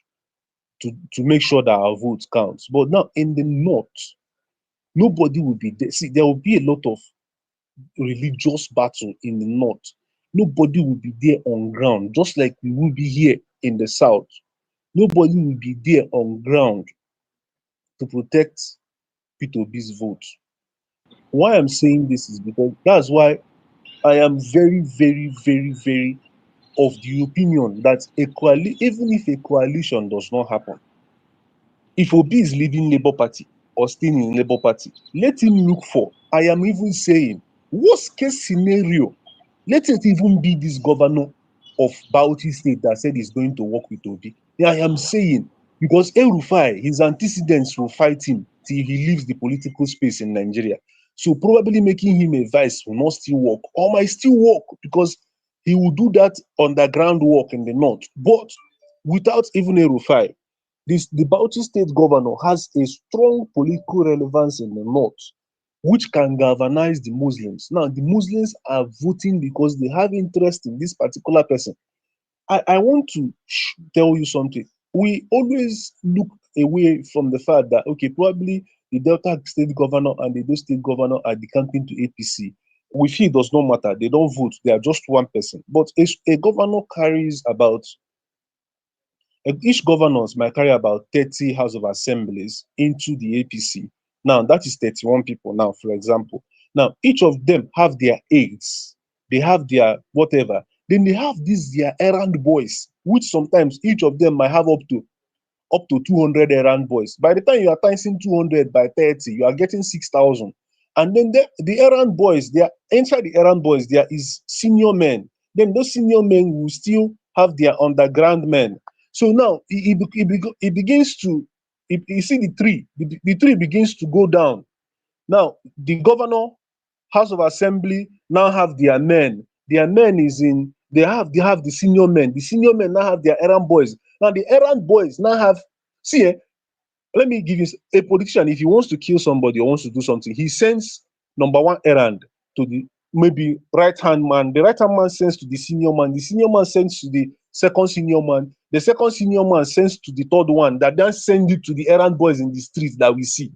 to make sure that our votes counts. But now in the north, nobody will be there. See, there will be a lot of religious battle in the north. Nobody will be there on ground, just like we will be here in the south. Nobody will be there on ground to protect P2B's vote. Why I'm saying this is because that's why I am very, very, very, very of the opinion that even if a coalition does not happen, if Obi is leaving Labour Party or staying in Labour Party, let him look for, I am even saying, worst case scenario, let it even be this governor of Bauchi State that said he's going to work with Obi. I am saying, because El-Rufai, his antecedents will fight him till he leaves the political space in Nigeria. So probably making him a vice will not still work, or might still work because he will do that underground work in the north. But without even El-Rufai, the Bauchi State governor has a strong political relevance in the north, which can galvanize the Muslims. Now, the Muslims are voting because they have interest in this particular person. I want to tell you something. We always look away from the fact that, okay, probably the Delta State governor and the Edo State governor are decamping to APC. We feel it does not matter. They don't vote. They are just one person. But a governor carries about each governors might carry about 30 House of Assemblies into the APC. Now, that is 31 people now, for example. Now, each of them have their aides. They have their whatever. Then they have these their errand boys, which sometimes each of them might have up to 200 errand boys. By the time you are times 200 by 30, you are getting 6,000. And then the errand boys, they are inside the errand boys, there is senior men. Then those senior men will still have their underground men. So now it begins to, you see the tree begins to go down. Now, the governor, House of Assembly now have their men. Their men is in, they have the senior men. The senior men now have their errand boys. Now, the errand boys now have, see, let me give you a politician. If he wants to kill somebody or wants to do something, he sends number one errand to the maybe right hand man. The right hand man sends to the senior man. The senior man sends to the second senior man. The second senior man sends to the third one that then send it to the errand boys in the streets that we see.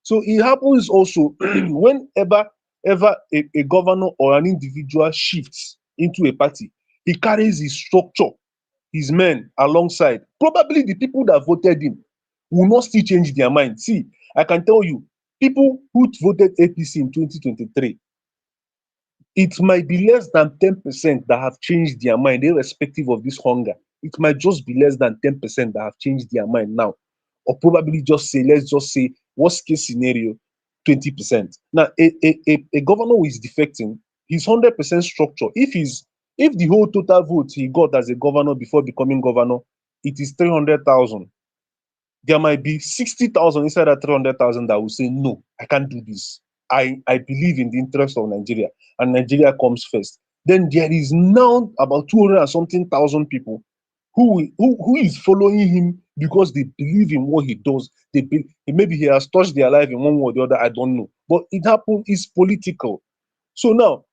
So it happens also whenever a governor or an individual shifts into a party, he carries his structure, his men alongside. Probably the people that voted him will not still change their mind. See, I can tell you, people who voted APC in 2023, it might be less than 10% that have changed their mind, irrespective of this hunger. It might just be less than 10% that have changed their mind now. Or probably let's just say, worst case scenario, 20%. Now, a governor who is defecting, his 100% structure, if the whole total vote he got as a governor before becoming governor, it is 300,000. There might be 60,000 inside that 300,000 that will say, no, I can't do this. I believe in the interest of Nigeria, and Nigeria comes first. Then there is now about 200 and something thousand people who is following him because they believe in what he does. Maybe he has touched their life in one way or the other, I don't know. But it happened, it's political. So now,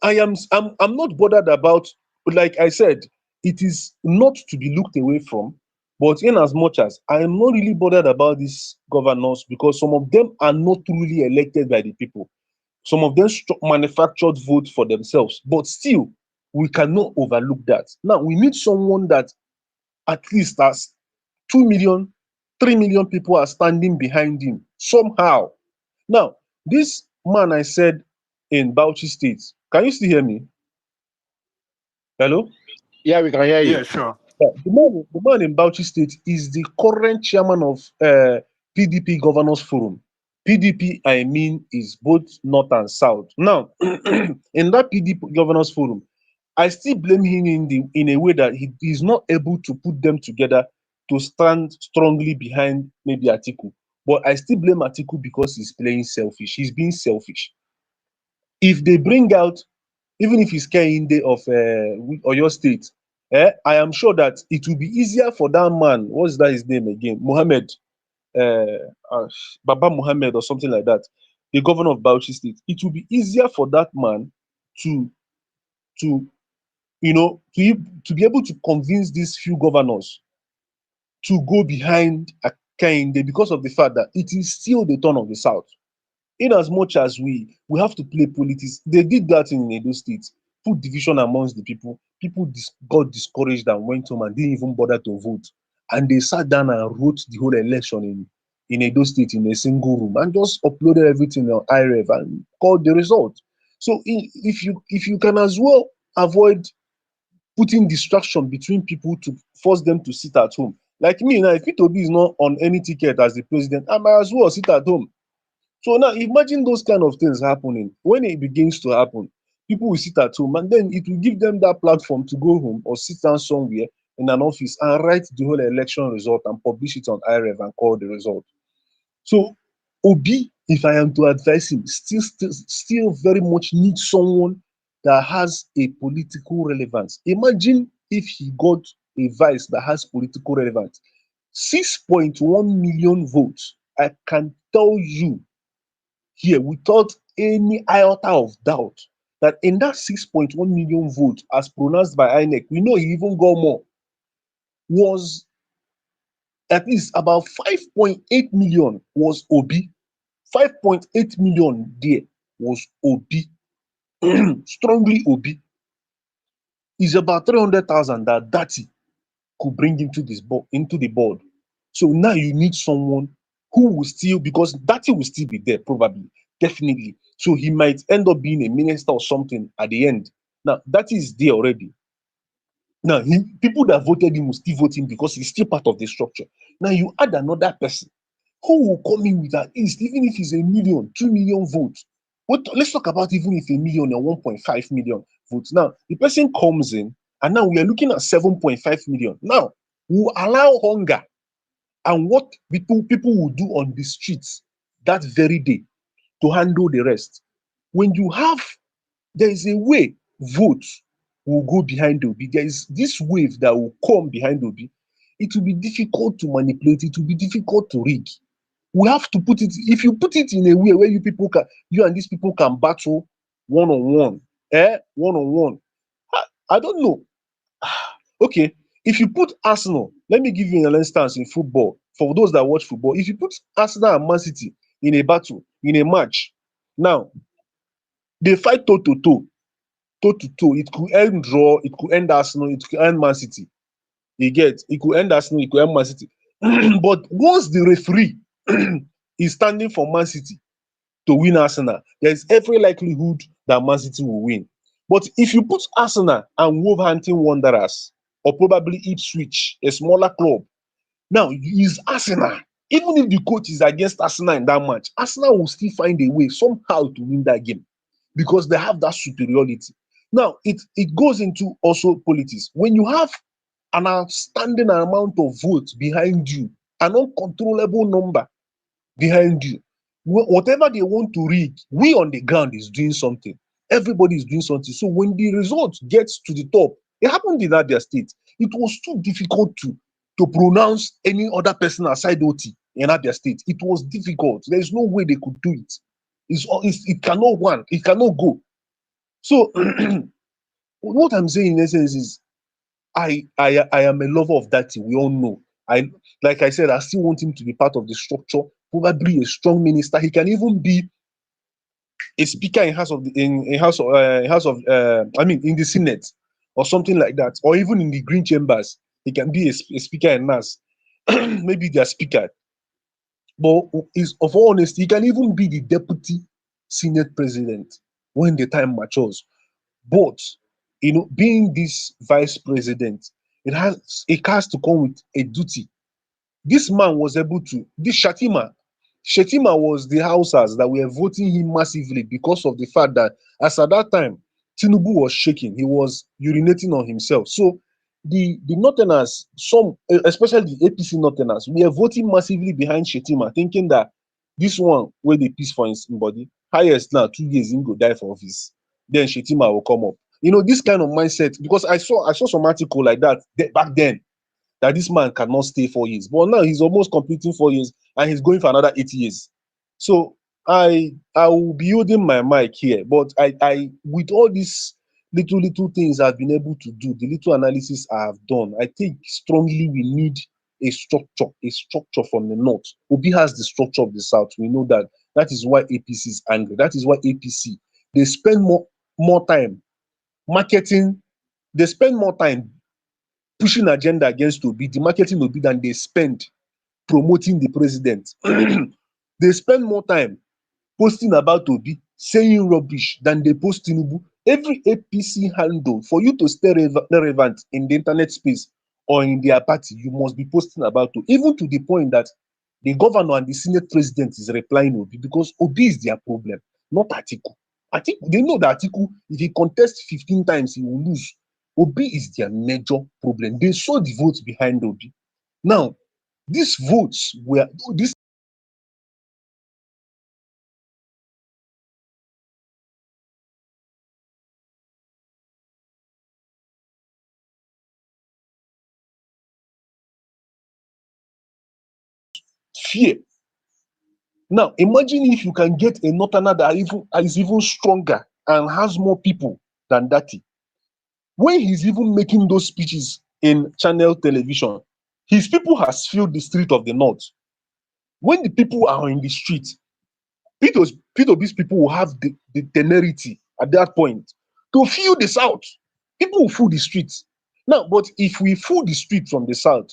I'm not bothered about, like I said, it is not to be looked away from, but in as much as I am not really bothered about these governors because some of them are not truly elected by the people. Some of them manufactured votes for themselves, but still, we cannot overlook that. Now, we need someone that at least has 2 million, 3 million people are standing behind him somehow. Now, this man I said in Bauchi State, can you still hear me? Hello? Yeah, we can hear Yeah, you. sure. Yeah, the man in Bauchi State is the current chairman of PDP Governors Forum. PDP, I mean, is both North and South. Now, in that PDP Governors Forum, I still blame him in a way that he is not able to put them together to stand strongly behind maybe Atiku. But I still blame Atiku because he's playing selfish. He's being selfish. If they bring out, even if it's Kehinde of Oyo State, I am sure that it will be easier for that man. What's that his name again? Mohammed, uh, uh, Baba Mohammed or something like that, the governor of Bauchi State. It will be easier for that man to to to be able to convince these few governors to go behind Kehinde because of the fact that it is still the turn of the South. In as much as we have to play politics, they did that in Edo State, put division amongst the people. People got discouraged and went home and didn't even bother to vote. And they sat down and wrote the whole election in Edo State in a single room and just uploaded everything on iRev and called the result. So if you can as well avoid putting distraction between people to force them to sit at home. Like me now, if P2B is not on any ticket as the president, I might as well sit at home. So now imagine those kind of things happening. When it begins to happen, people will sit at home and then it will give them that platform to go home or sit down somewhere in an office and write the whole election result and publish it on iRev and call the result. So Obi, if I am to advise him, still very much needs someone that has a political relevance. Imagine if he got a vice that has political relevance. 6.1 million votes. I can tell you here without any iota of doubt that in that 6.1 million votes as pronounced by INEC, we know he even got more, was at least about 5.8 million was Obi. 5.8 million there was Obi. Strongly Obi. Is about 300,000 that Dati could bring into the board. So now you need someone who will still, because Dati will still be there probably, definitely. So he might end up being a minister or something at the end. Now Dati is there already. Now people that voted him will still vote him because he's still part of the structure. Now you add another person who will come in with at least, even if it's a million, 2 million votes. Let's talk about even if a million or 1.5 million votes. Now, the person comes in, and now we are looking at 7.5 million. Now, we will allow hunger and what people will do on the streets that very day to handle the rest. When you have, there is a way votes will go behind Obi. There is this wave that will come behind Obi. It will be difficult to manipulate. It will be difficult to rig. We have to put it, if you put it in a way where you and these people can battle one on one, one on one. I don't know. Okay, if you put Arsenal, let me give you an instance in football. For those that watch football, if you put Arsenal and Man City in a battle, in a match, now they fight toe to toe, toe to toe. It could end draw, it could end Arsenal, it could end Man City. It could end Arsenal, it could end Man City. But once the referee is standing for Man City to win Arsenal, there is every likelihood that Man City will win. But if you put Arsenal and Wolverhampton Wanderers, or probably Ipswich, a smaller club, now is Arsenal. Even if the coach is against Arsenal in that match, Arsenal will still find a way somehow to win that game because they have that superiority. Now it goes into also politics. When you have an outstanding amount of votes behind you, an uncontrollable number behind you, whatever they want to read, we on the ground is doing something. Everybody is doing something. So when the result gets to the top, it happened in Abia State. It was too difficult to pronounce any other person aside Oti in Abia State. It was difficult. There is no way they could do it. It cannot one. It cannot go. So what I'm saying in essence is I am a lover of that thing. We all know. Like I said, I still want him to be part of the structure, probably a strong minister. He can even be a speaker in in the Senate or something like that, or even in the Green Chambers. He can be a speaker in NAS, maybe their speaker. But is of all honesty, he can even be the deputy Senate president when the time matures. But being this vice president, it has to come with a duty. This man was able to, this Shetima was the houses that were voting him massively because of the fact that as at that time, Tinubu was shaking. He was urinating on himself. So the Northerners, some especially the APC Northerners, we are voting massively behind Shetima, thinking that this one where the peace for his body, highest now 2 years he go die for office. Then Shetima will come up. This kind of mindset, because I saw some article like that back then, that this man cannot stay 4 years. But now he's almost completing 4 years and he's going for another 8 years. So I will be holding my mic here, but I with all these little things I've been able to do, the little analysis I have done, I think strongly we need a structure from the north. Obi has the structure of the south. We know that. That is why APC is angry. That is why APC, they spend more time marketing, they spend more time pushing agenda against Obi, the marketing Obi, than they spend promoting the president. They spend more time posting about Obi, saying rubbish, than they post Tinubu. Every APC handle, for you to stay relevant in the internet space or in their party, you must be posting about Obi, even to the point that the governor and the senate president is replying Obi, because Obi is their problem, not Atiku. Atiku, they know that Atiku, if he contests 15 times, he will lose. Obi is their major problem. They saw the votes behind Obi. Now, these votes were this fear. Now, imagine if you can get a northerner that is even stronger and has more people than that. When he's even making those speeches in channel television, his people has filled the street of the north. When the people are in the street, P2B's people will have the temerity at that point to fill the south. People will fill the streets. Now, but if we fill the street from the south,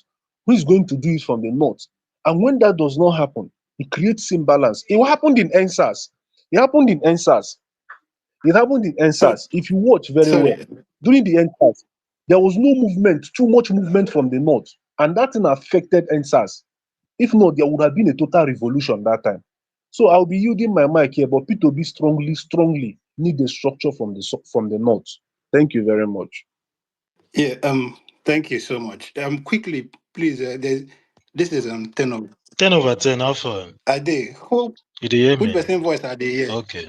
who is going to do it from the north? And when that does not happen, it creates imbalance. It happened in NSAS. It happened in NSAS. It happened in So, NSAS. If you watch very well, sorry. during the NSAS, there was no movement, too much movement from the north. And that thing affected NSAS. If not, there would have been a total revolution that time. So I'll be using my mic here, but P2B strongly need a structure from the north. Thank you very much. Yeah, thank you so much. Quickly, please, this is 10 of 10 over 10, Alpha. a day. You dey hear Which me? person voice are they here? Okay.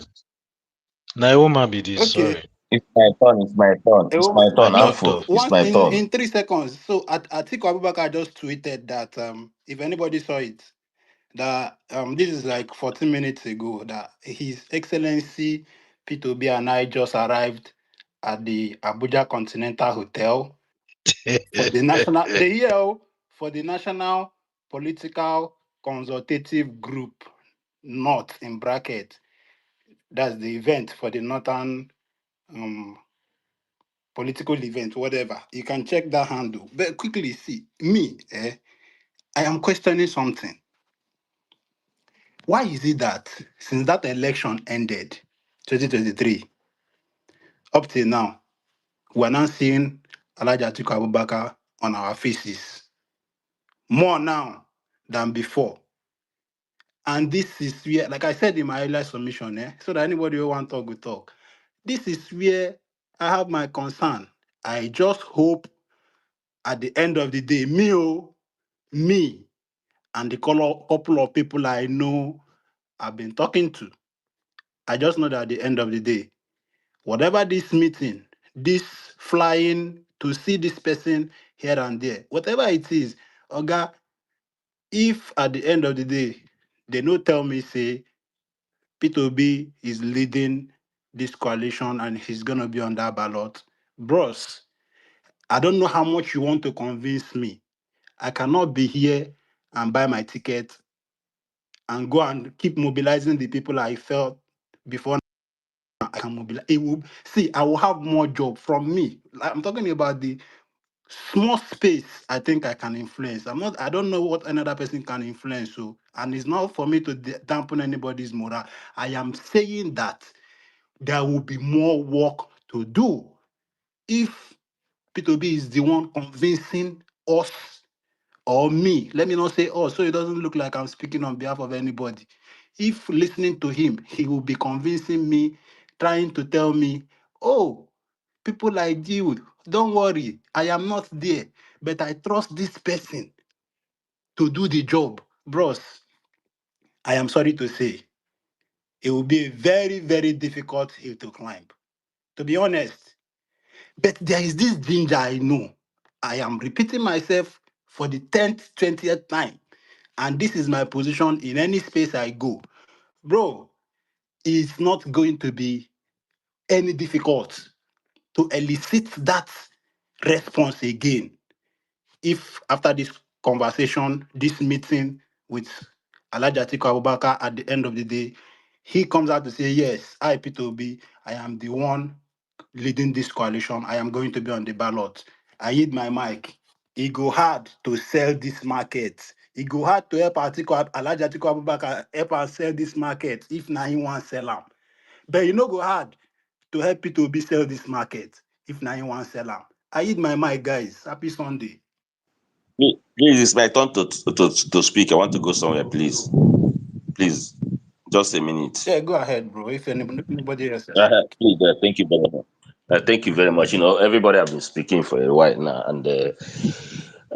Na woman be this, Okay, sorry. It's my turn. It's my turn. a It's woman. my I turn. No, chopped Afo. off. It's once my turn. in 3 seconds. So Atiku Abubakar just tweeted that if anybody saw it, that this is like 14 minutes ago, that His Excellency P2B and I just arrived at the Abuja Continental Hotel for the for the National Political Consultative Group, North in bracket. That's the event for the Northern um, political event, whatever. You can check that handle. But quickly, see me. I am questioning something. Why is it that since that election ended, 2023, up till now, we're not seeing Elijah Atiku Abubakar on our faces more now than before? And this is where, like I said in my earlier submission, so that anybody who want to talk will talk. This is where I have my concern. I just hope at the end of the day, me, and the couple of people I know I've been talking to, I just know that at the end of the day, whatever this meeting, this flying to see this person here and there, whatever it is, Oga, if at the end of the day, they no tell me, say, P2B is leading this coalition and he's going to be on that ballot, bros, I don't know how much you want to convince me. I cannot be here and buy my ticket and go and keep mobilizing the people I felt before. I can mobilize. It will see. I will have more job from me. Like, I'm talking about the small space. I think I can influence. I'm not. I don't know what another person can influence. So, and it's not for me to dampen anybody's morale. I am saying that there will be more work to do if P2B is the one convincing us or me. Let me not say us, so it doesn't look like I'm speaking on behalf of anybody. If listening to him, he will be convincing me, trying to tell me, oh, people like you, don't worry, I am not there, but I trust this person to do the job. Bros, I am sorry to say, it will be a very, very difficult hill to climb, to be honest. But there is this ginger I know. I am repeating myself for the 10th, 20th time. And this is my position in any space I go. Bro, it's not going to be any difficult to elicit that response again. If after this conversation, this meeting with Alhaji Atiku Abubakar at the end of the day, he comes out to say, yes, I, Peter Obi, I am the one leading this coalition. I am going to be on the ballot. I hit my mic. It go hard to sell this market. It go hard to help Alhaji Atiku Abubakar help us sell this market if na him want sell am. But you know go hard to help Peter Obi sell this market if na him want sell am. I hit my mic, guys. Happy Sunday. Please, it's my turn to speak. I want to go somewhere, please. Please, just a minute. Yeah, go ahead, bro. If nobody else has speak. Please, thank you very much. Thank you very much. You know, everybody have been speaking for a while now, and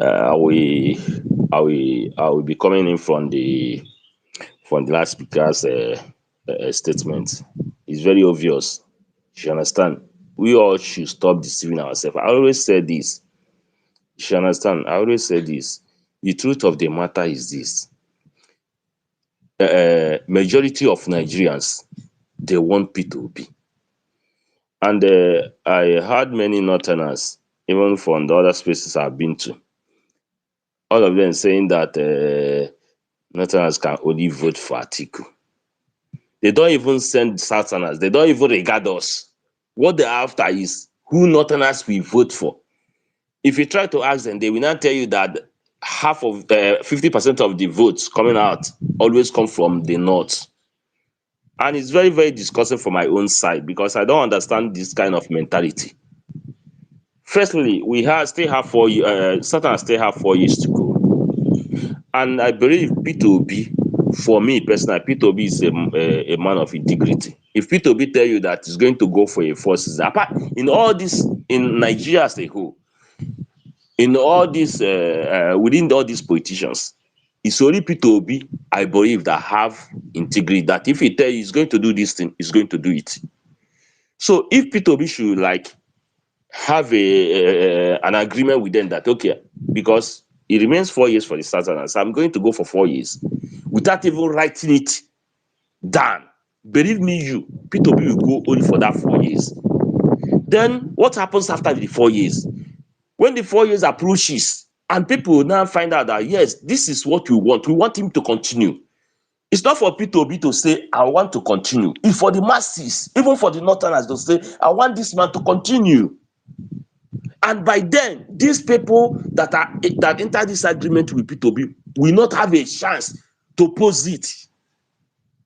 I will be coming in from the last speaker's statement. It's very obvious. You understand? We all should stop deceiving ourselves. I always say this. You understand? I always say this. The truth of the matter is this. Majority of Nigerians, they want P2P. And I heard many Northerners, even from the other spaces I've been to, all of them saying that Northerners can only vote for Atiku. They don't even send Southerners. They don't even regard us. What they're after is who Northerners we vote for. If you try to ask them, they will not tell you that half of 50% of the votes coming out always come from the North. And it's very, very disgusting for my own side because I don't understand this kind of mentality. Firstly, still have 4 years, Southerners still have 4 years to go. And I believe P2B, for me personally, P2B is a man of integrity. If P2B tell you that he's going to go for a 4 season, apart in all this, in Nigeria as a whole, in all this, within all these politicians, it's only P2B, I believe, that have integrity. That if he tell you he's going to do this thing, he's going to do it. So if P2B should have an agreement with them that okay, because it remains 4 years for the Southerners, I'm going to go for 4 years without even writing it down. Believe me, P2B will go only for that 4 years. Then what happens after the 4 years? When the 4 years approaches and people now find out that yes, this is what we want him to continue. It's not for P2B to say, I want to continue. It's for the masses, even for the Northerners to say, I want this man to continue. And by then, these people that enter this agreement with P2B will not have a chance to oppose it.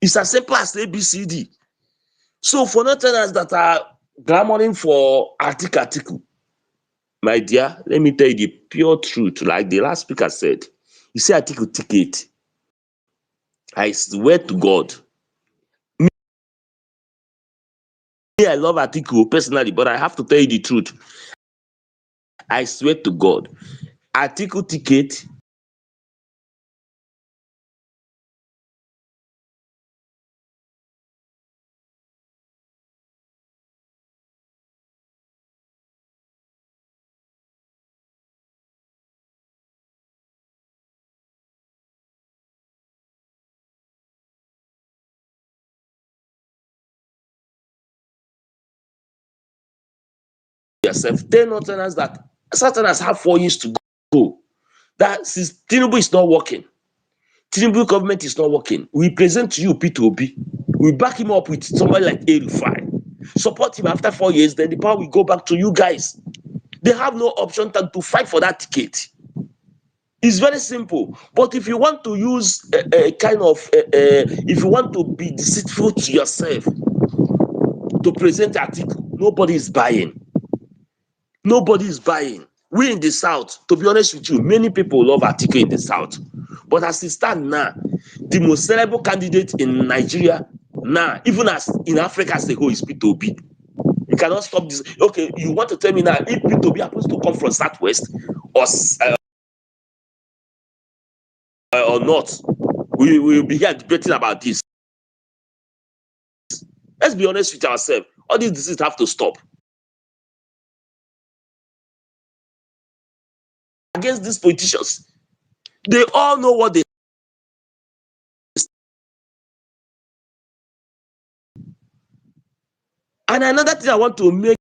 It's as simple as ABCD. So for Northerners that are clamoring for Atiku, my dear, let me tell you the pure truth. Like the last speaker said, you see Atiku ticket. I swear to God, me, I love Atiku personally, but I have to tell you the truth. I swear to God, Atiku ticket yourself. Tell Northerners that Southerners have 4 years to go. That since Tinubu is not working, Tinubu government is not working, we present to you P2B. We back him up with somebody like Erufai. Support him after 4 years, then the power will go back to you guys. They have no option than to fight for that ticket. It's very simple. But if you want to use a kind of, if you want to be deceitful to yourself to present article, nobody is buying. Nobody is buying. We in the South, to be honest with you, many people love Atiku in the South. But as it stands now, the most sellable candidate in Nigeria now, even as in Africa as a whole, is P2B. You cannot stop this. Okay, you want to tell me now if P2B happens to come from Southwest or not, we will be here debating about this. Let's be honest with ourselves. All these diseases have to stop. Against these politicians, they all know what they. And another thing I want to make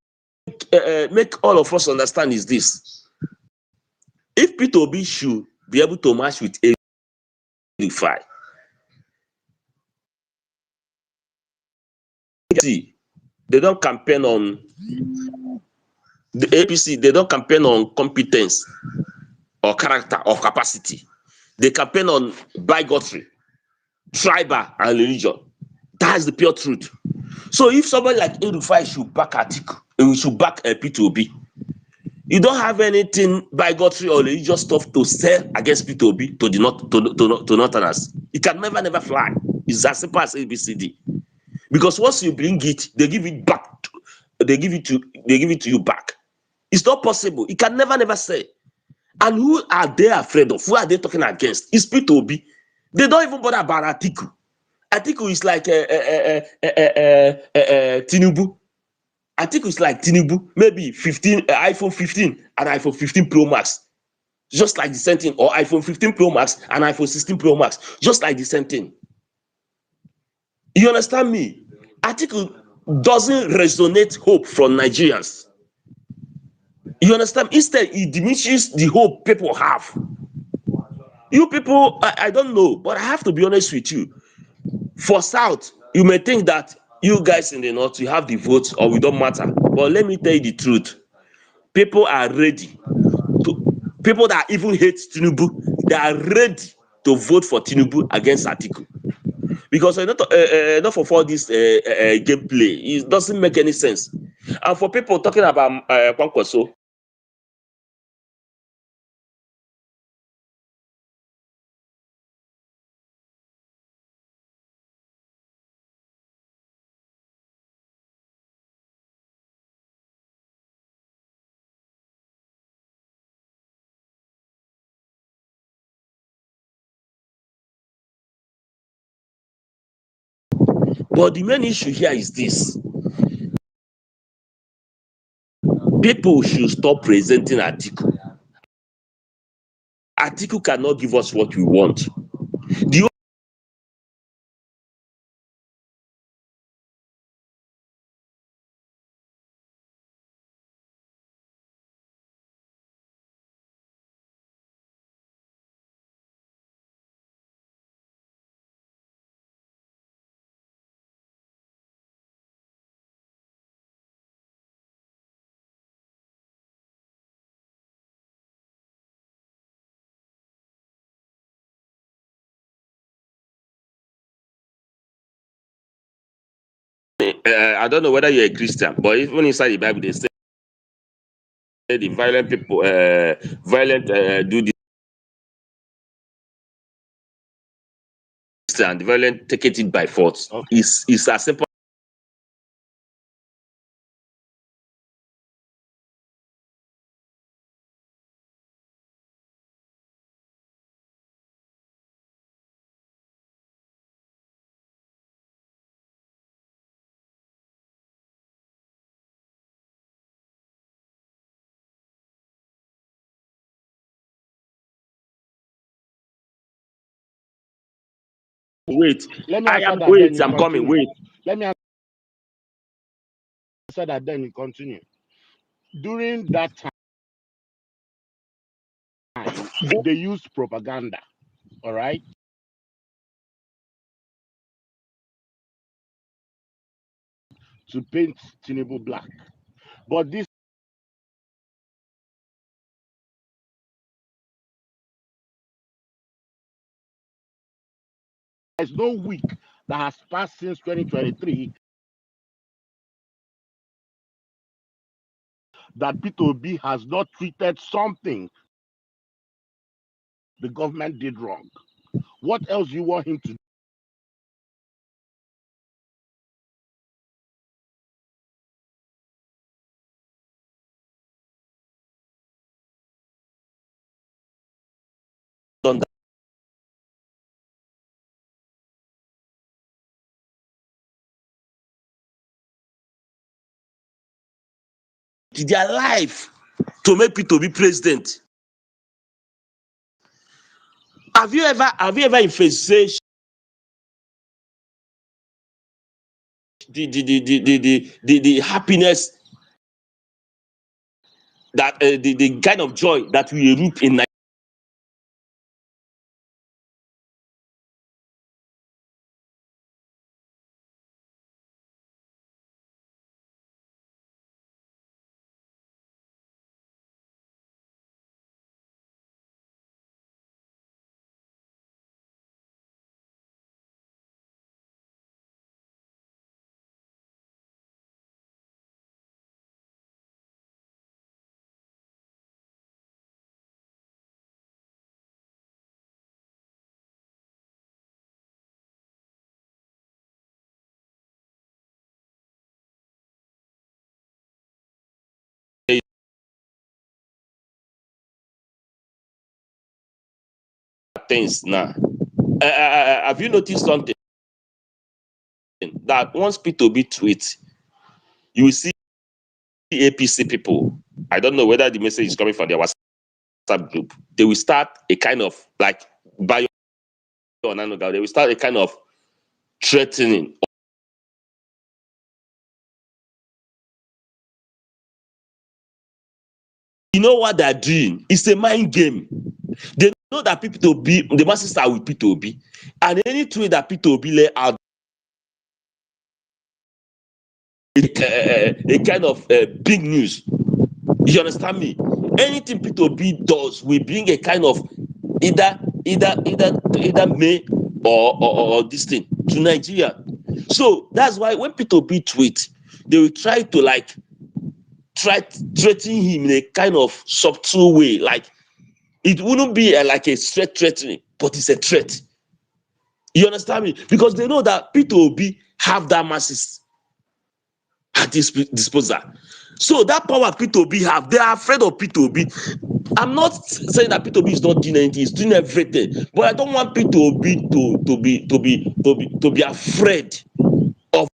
all of us understand is this: if P2B should be able to match with A5, they don't campaign on the APC. They don't campaign on competence or character or capacity. They campaign on bigotry, tribal, and religion. That's the pure truth. So if somebody like Erufai should back Atiku, we should back P2B. You don't have anything bigotry or religious stuff to sell against P2B to the to Northerners. It can never fly. It's as simple as ABCD. Because once you bring it, they give it back. They give it to you back. It's not possible. It can never say. And who are they afraid of? Who are they talking against? It's P2B. They don't even bother about Atiku. Atiku is like Tinubu. Atiku is like Tinubu. Maybe 15 iPhone 15 and iPhone 15 Pro Max. Just like the same thing. Or iPhone 15 Pro Max and iPhone 16 Pro Max. Just like the same thing. You understand me? Atiku doesn't resonate hope from Nigerians. You understand? Instead, it diminishes the hope people have. You people, I don't know, but I have to be honest with you. For South, you may think that you guys in the North, you have the votes or we don't matter. But let me tell you the truth. People are ready people that even hate Tinubu, they are ready to vote for Tinubu against Atiku. Because enough of all this gameplay, it doesn't make any sense. And for people talking about Kwankwaso, but the main issue here is this: people should stop presenting Atiku. Atiku cannot give us what we want. The I don't know whether you're a Christian, but even inside the Bible, they say the violent people, violent do this, and the violent take it by force. Okay. It's as simple. Wait, Let me I answer am. that, then Wait, you I'm coming. continue. Wait. Let me answer that, then you continue. During that time, they used propaganda, all right, to paint Tinubu black. But this is no week that has passed since 2023 that P2B has not treated something the government did wrong. What else you want him to do? done that. Their life to make Peter be president. Have you ever envisaged the happiness that the kind of joy that we reap in things now? Have you noticed something that once P2B tweets, you will see APC people? I don't know whether the message is coming from their WhatsApp group. They will start a kind of like bio or Nanoga. They will start a kind of threatening. You know what they're doing? It's a mind game. They know that P2B, the masses are with P2B, and any tweet that P2B lay out a kind of big news. You understand me? Anything P2B does will bring a kind of either May or this thing to Nigeria. So that's why when P2B tweet, they will try to like threaten him in a kind of subtle way. Like it wouldn't be like a straight threatening, but it's a threat. You understand me? Because they know that P2B have that masses at his disposal. So that power P2B have, they are afraid of P2B. I'm not saying that P2B is not doing anything; he's doing everything. But I don't want P2B to be afraid of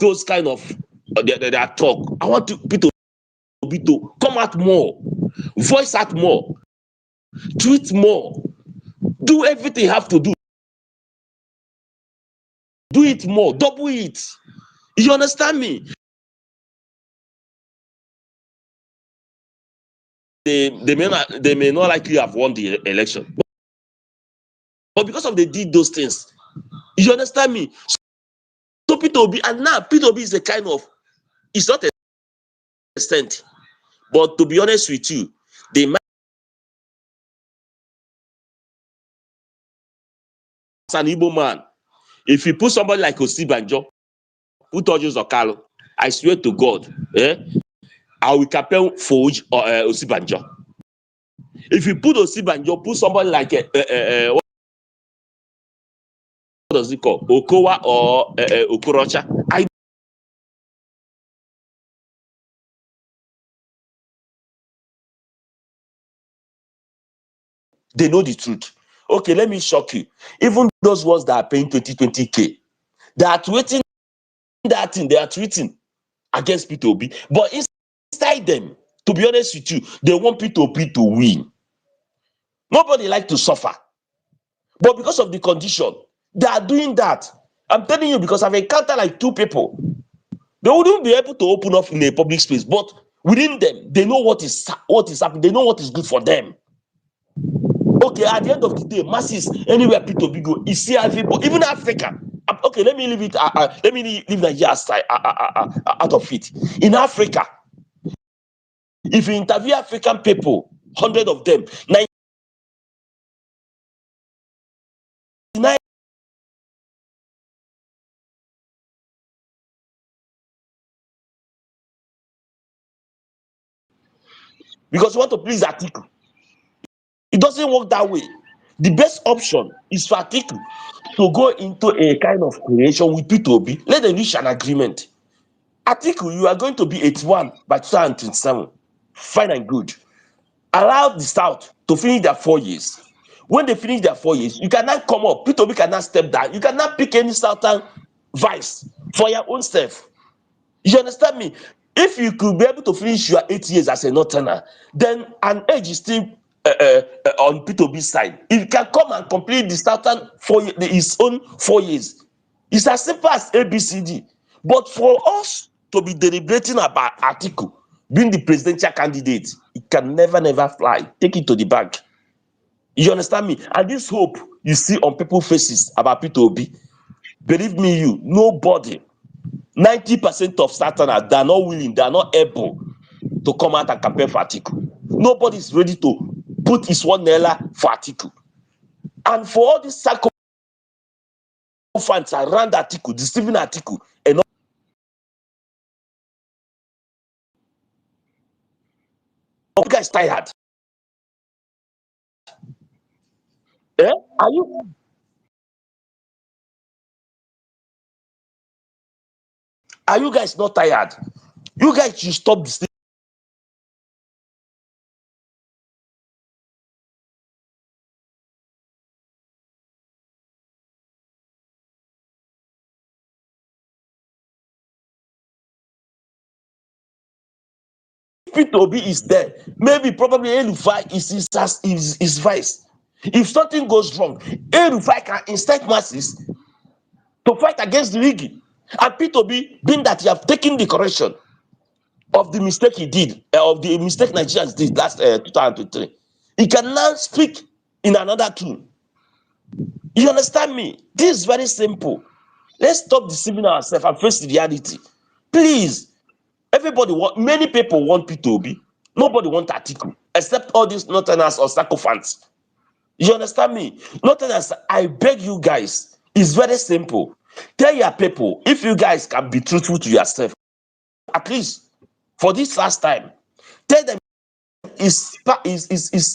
those kind of their talk. I want P2B to come out more, voice out more, tweet more, do everything you have to do. Do it more, double it. You understand me? They may not likely have won the election, but because of they did those things, you understand me? So P2B, and now P2B is a kind of, it's not a extent, but to be honest with you, they might an Igbo man. If you put somebody like Osibanjo, who touches Okalo, I swear to God, I will campaign for Osibanjo. If you put Osibanjo, put somebody like what does it call, Okowa or Okorocha, they know the truth. Okay, let me shock you. Even those ones that are paying 20K, they are tweeting that thing, they are tweeting against P2B. But inside them, to be honest with you, they want P2B to win. Nobody like to suffer. But because of the condition, they are doing that. I'm telling you, because I've encountered like 2 people. They wouldn't be able to open up in a public space, but within them, they know what is happening. They know what is good for them. Okay, at the end of the day, masses, anywhere P2B go, you see everybody, even Africa. Okay, let me leave it. Let me leave Nigeria aside, out of it. In Africa, if you interview African people, 100 of them, 99, because you want to please Atiku. It doesn't work that way. The best option is for Atiku to go into a kind of coalition with P2B. Let them reach an agreement. Atiku, you are going to be 81 by 2027. Fine and good. Allow the South to finish their 4 years. When they finish their 4 years, you cannot come up. P2B cannot step down. You cannot pick any southern vice for your own self. You understand me? If you could be able to finish your 8 years as a northerner, then an age is still on P2B side. If you can come and complete the southern his own 4 years, it's as simple as ABCD. But for us to be deliberating about Atiku being the presidential candidate, it can never fly. Take it to the bank. You understand me? And this hope you see on people's faces about P2B, believe me, nobody, 90% of Southerners, they are not willing, they are not able to come out and campaign for Atiku. Nobody is ready to put his one naira for Atiku. And for all these psycho fans around Atiku, deceiving Atiku, and all you guys tired. Eh? Are you guys not tired? You guys should stop deceiving P2B is there. Maybe probably El-Rufai is vice. If something goes wrong, El-Rufai can incite masses to fight against the rigging. And P2B, being that he have taken the correction of the mistake he did, of the mistake Nigerians did last 2023, he can now speak in another tune. You understand me? This is very simple. Let's stop deceiving ourselves and face the reality. Please, many people want P2B. Nobody want Atiku, except all these northerners or sycophants. You understand me? Northerners, I beg you guys, it's very simple. Tell your people, if you guys can be truthful to yourself, at least for this last time, tell them is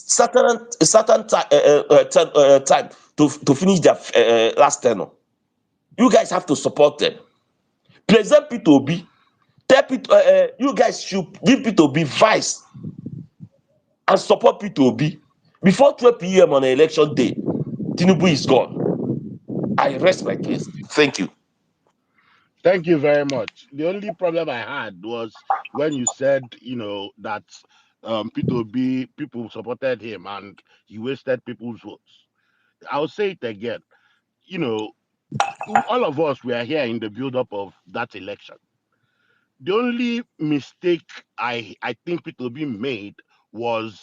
certain time to finish their last tenure. You guys have to support them. Present P2B. You guys should give P2B vice and support P2B before 12 p.m. on election day. Tinubu is gone. I rest my case. Thank you. Thank you very much. The only problem I had was when you said, that P2B people supported him and he wasted people's votes. I'll say it again. You know, all of us were here in the build-up of that election. The only mistake I think P2B made was,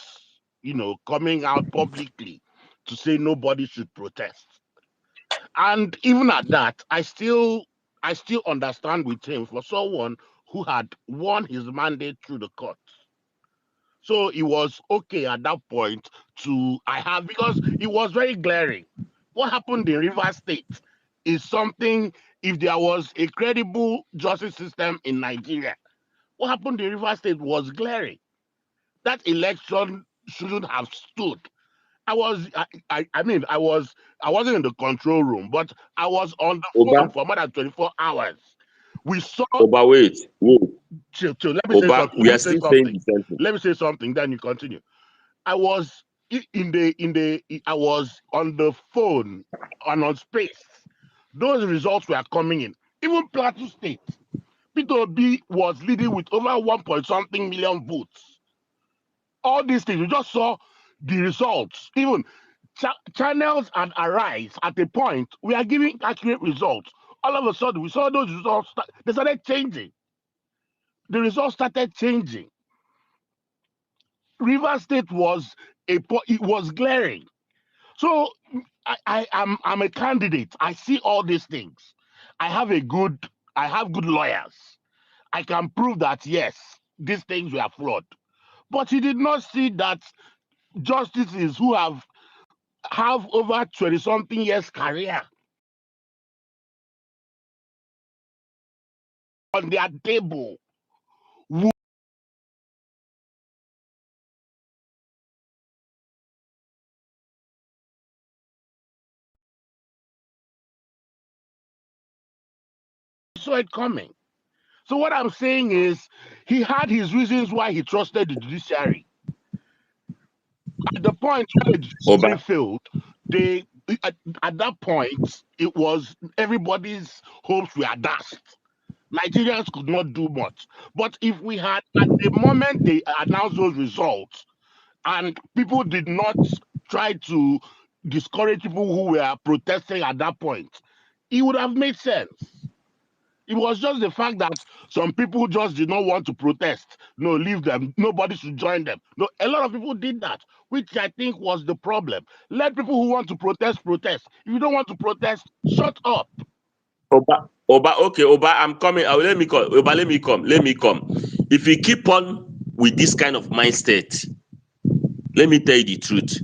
coming out publicly to say nobody should protest. And even at that, I still understand with him for someone who had won his mandate through the court. So it was okay at that point because it was very glaring. What happened in Rivers State is something, if there was a credible justice system in Nigeria, what happened in Rivers State was glaring. That election shouldn't have stood. I wasn't in the control room, but I was on the phone Oba, for more than 24 hours. We saw. wait, whoa, Chill. Let me say Oba, something. we are still saying the same thing. Let me say something. Then you continue. I was I was on the phone and on space. Those results were coming in. Even Plateau State, P2B was leading with over 1 point something million votes. All these things, we just saw the results. Even channels and Arise at a point, we are giving accurate results. All of a sudden, we saw those results, they started changing. The results started changing. River State it was glaring. So I'm a candidate. I see all these things. I have good lawyers. I can prove that yes, these things were flawed. But he did not see that justices who have over 20 something years career on their table who saw it coming. So what I'm saying is he had his reasons why he trusted the judiciary. At the point where the Oba, GC failed, they at that point it was everybody's hopes were dashed. Nigerians could not do much. But if we had, at the moment they announced those results, and people did not try to discourage people who were protesting at that point, it would have made sense. It was just the fact that some people just did not want to protest. No, leave them. Nobody should join them. No, a lot of people did that, which I think was the problem. Let people who want to protest protest. If you don't want to protest, shut up. Oba, okay, Oba, I'm coming. Let me come. Oba, let me come. Let me come. If you keep on with this kind of mindset, let me tell you the truth.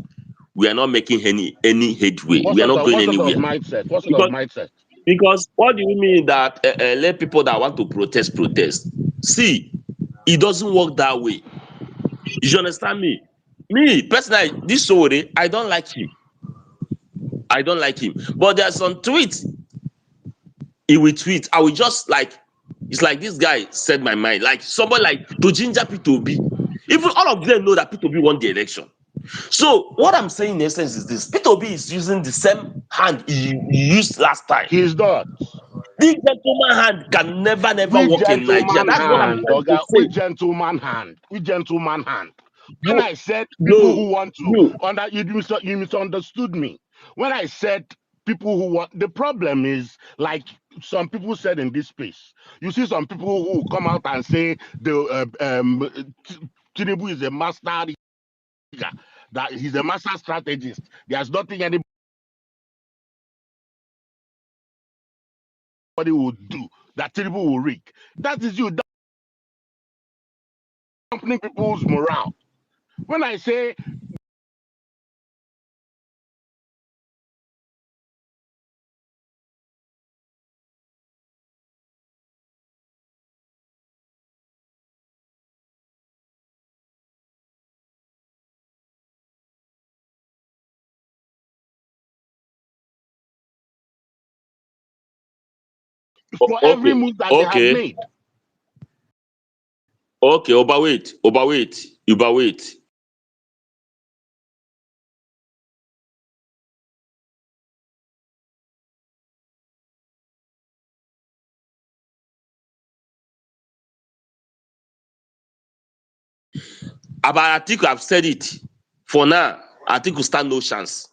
We are not making any headway. We are not going What sort of anywhere. mindset? What sort of Because mindset? because what do you mean that let people that want to protest? See, it doesn't work that way. You understand me? Me personally, this Sowore, I don't like him. I don't like him. But there are some tweets he will tweet. I will just like, it's like this guy said my mind. Like somebody like to ginger P2B. Even all of them know that P2B won the election. So what I'm saying in essence is this: P2B is using the same hand he used last time. He's not. This gentleman hand can never Which work in Nigeria. gentleman That's what I'm hand, trying to Oga? say. Which gentleman hand? Which gentleman hand? When You, I said people no, who want to you. under you misunderstood me. When I said people who want, the problem is like some people said in this space. You see some people who come out and say Tinubu is a master rigger, that he's a master strategist. There's nothing anybody will do that Tinubu will rig. That is you dampening people's morale. When I say for every Okay, move that they have okay, made. okay. Overweight. About Atiku, I've said it. For now, Atiku stand no chance.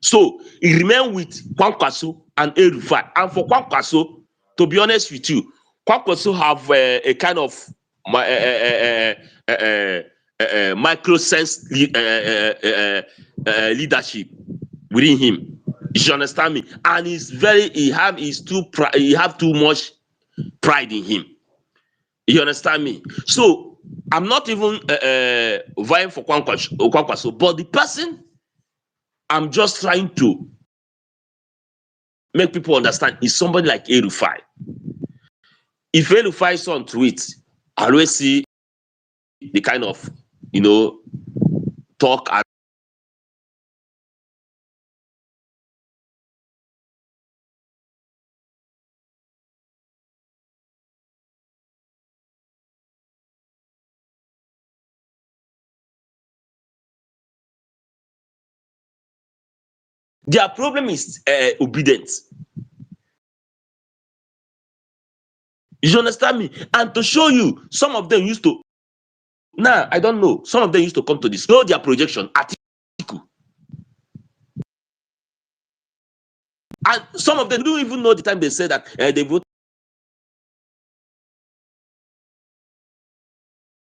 So he remain with Kwankwaso and Erufai. And for Kwankwaso, to be honest with you, Kwankwaso have a kind of micro sense leadership within him. You understand me? And he have too much pride in him. You understand me? So I'm not even vying for Kwankwaso, but the person I'm just trying to make people understand is somebody like Erufai. If Erufai is on tweet, I always see the kind of talk and their problem is obedience. You understand me? And to show you, some of them used to. Now I don't know. Some of them used to come to this. Know their projection at and some of them don't even know the time they said that they vote.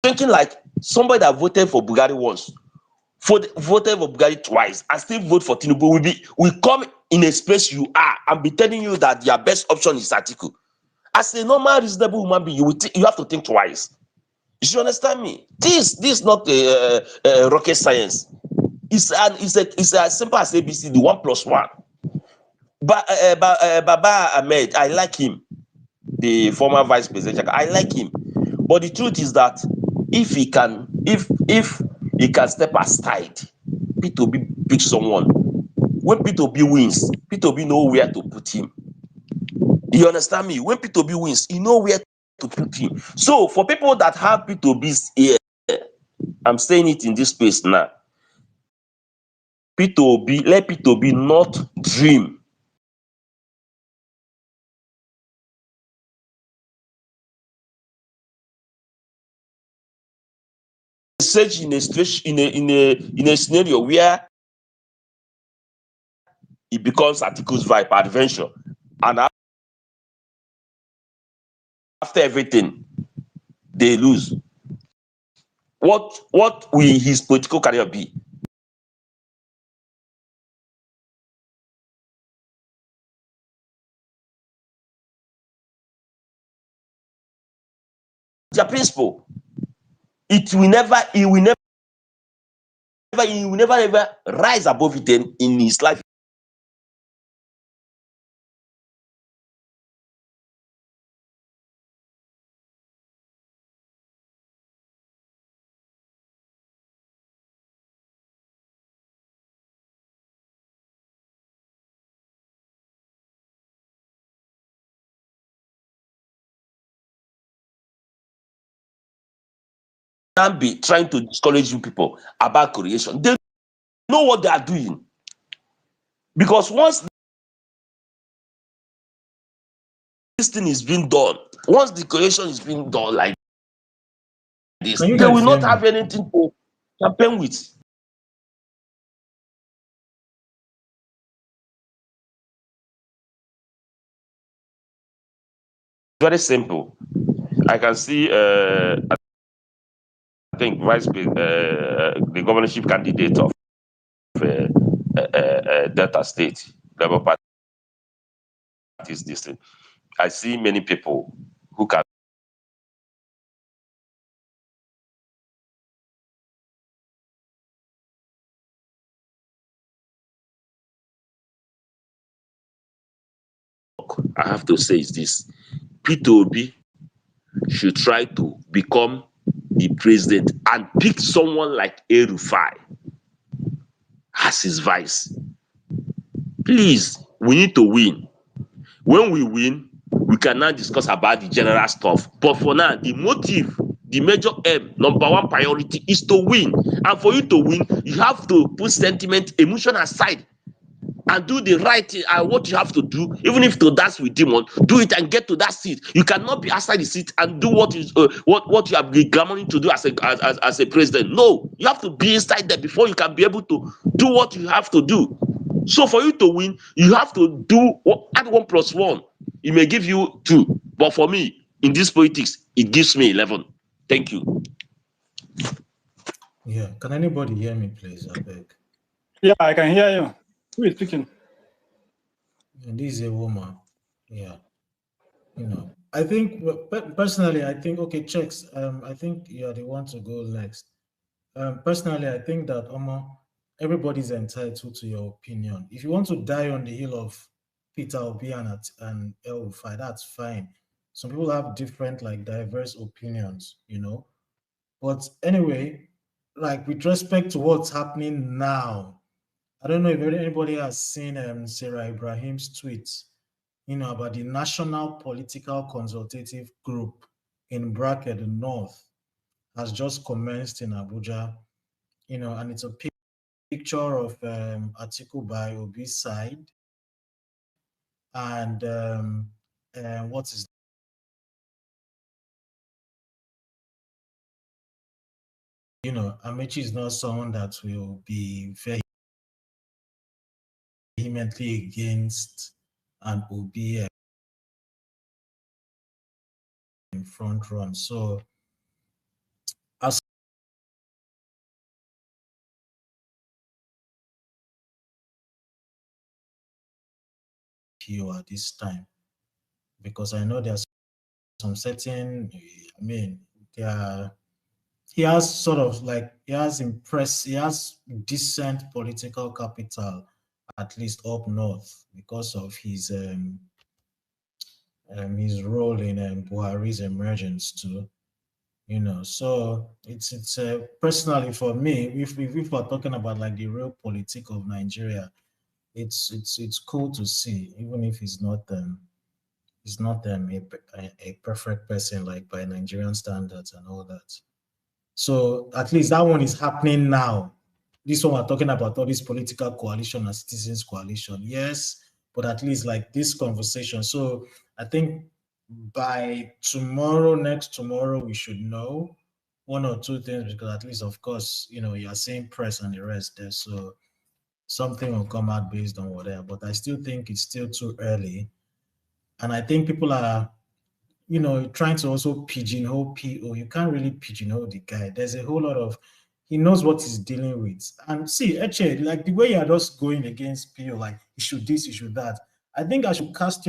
Thinking like somebody that voted for Bugatti once, voted for Bugatti twice, and still vote for Tinubu will come in a space you are and be telling you that your best option is Atiku. As a normal, reasonable human being, you have to think twice. You understand me? This is not a rocket science. It's as simple as ABC, the 1+1. But Baba Ahmed, I like him, the former vice president. I like him, but the truth is that if he can step aside, P2B pick someone. When P2B wins, P2B know where to put him. You understand me? When P2B wins, he know where to put him. So for people that have P2B's ear, I'm saying it in this space now. P2B, let P2B not dream. Search in a situation in a scenario where it becomes articles by adventure, and after everything they lose. What will his political career be? Their principle. He will never ever rise above it in his life. Can't be trying to discourage you people about creation. They know what they are doing. Because once this thing is being done, once the creation is being done like this, Can you they will guys hear not me? have anything to campaign with. Very simple. I can see, I think, the governorship candidate of Delta State, Labour Party is this thing. I see many people who can talk. I have to say is this: P2B should try to become the president and pick someone like Erufai as his vice. Please, we need to win. When we win, we can now discuss about the general stuff. But for now, the motive, the major aim, number one priority is to win. And for you to win, you have to put sentiment, emotion aside and do the right thing. And what you have to do, even if to dance with demon, do it and get to that seat. You cannot be outside the seat and do what you have been clamoring to do as a president. No, you have to be inside there before you can be able to do what you have to do. So for you to win, you have to add 1+1. It may give you 2, but for me, in this politics, it gives me 11. Thank you. Yeah. Can anybody hear me, please? I beg. Yeah, I can hear you. Who is speaking? And this is a woman. Yeah. I think personally, I think okay, checks. I think you are the one to go next. Personally, I think that everybody's entitled to your opinion. If you want to die on the hill of Peter Obi and El Rufai, that's fine. Some people have different, like, diverse opinions, But anyway, like, with respect to what's happening now, I don't know if anybody has seen Sarah Ibrahim's tweets, about the National Political Consultative Group, in bracket the North, has just commenced in Abuja, and it's a picture of Atiku by Obi's side, and what is, Amechi is not someone that will be vehemently against an Obi in front run. So as you at this time, because I know there's some certain, there are, he has sort of like, he has decent political capital, at least up north, because of his role in Buhari's emergence too. So it's personally for me, if we're talking about like the real politic of Nigeria, it's cool to see, even if he's not a perfect person, like, by Nigerian standards and all that. So at least that one is happening now. this one we're talking about all this political coalition and citizens coalition. Yes, but at least like this conversation. So I think by tomorrow, next tomorrow, we should know one or two things because at least, of course, you're saying press and the rest there. So something will come out based on whatever. But I still think it's still too early. And I think people are, trying to also pigeonhole PO. You can't really pigeonhole the guy. There's a whole lot of, he knows what he's dealing with. And see, actually, like the way you're just going against PO, like he should this, he should that. I think I should cast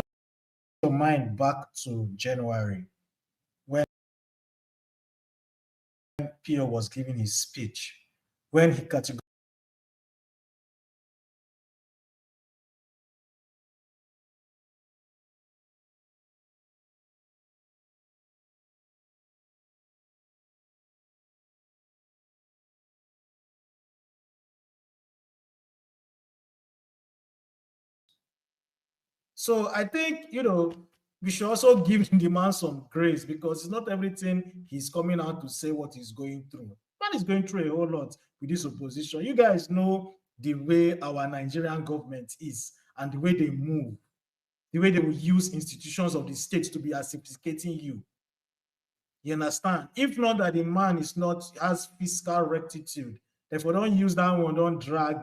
your mind back to January when PO was giving his speech, when he categorically. So I think, we should also give the man some grace because it's not everything he's coming out to say what he's going through. Man is going through a whole lot with this opposition. You guys know the way our Nigerian government is and the way they move, the way they will use institutions of the state to be reciprocating you. You understand? If not that the man has fiscal rectitude, therefore don't use that one, don't drag.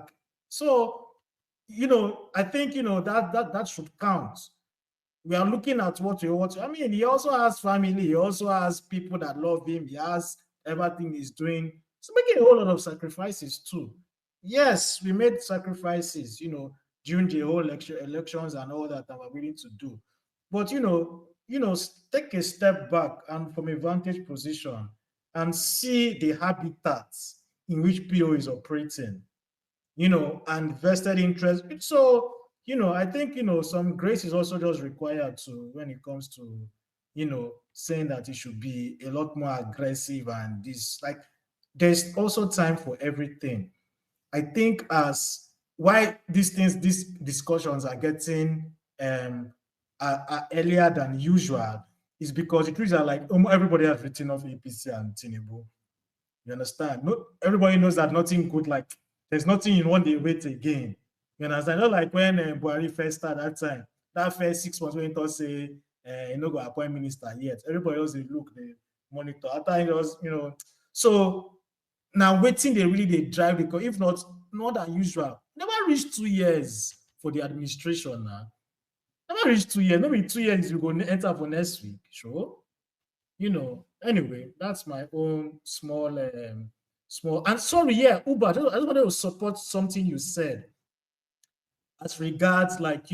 So, I think, that should count. We are looking at what we want. I mean, he also has family. He also has people that love him. He has everything he's doing. So making a whole lot of sacrifices too. Yes, we made sacrifices, during the whole elections and all that we're willing to do. But take a step back and from a vantage position and see the habitats in which PO is operating, and vested interest. So, I think, some grace is also just required to when it comes to, saying that it should be a lot more aggressive and this, like, there's also time for everything. I think as why these discussions are getting earlier than usual is because it feels like everybody has written off APC and Tinubu. You understand? No, everybody knows that nothing good, like there's nothing you want to wait again. You understand? Not like when Buhari first started that time, that first 6 months when he thought say you know go appoint minister yet. Everybody else they look, they monitor. After it was, so now waiting they drive because if not, more than usual. Never reached 2 years for the administration now. Never reached 2 years. Maybe 2 years you go enter for next week, sure. Anyway, that's my own small and sorry, yeah, Uber. I just wanted to support something you said as regards like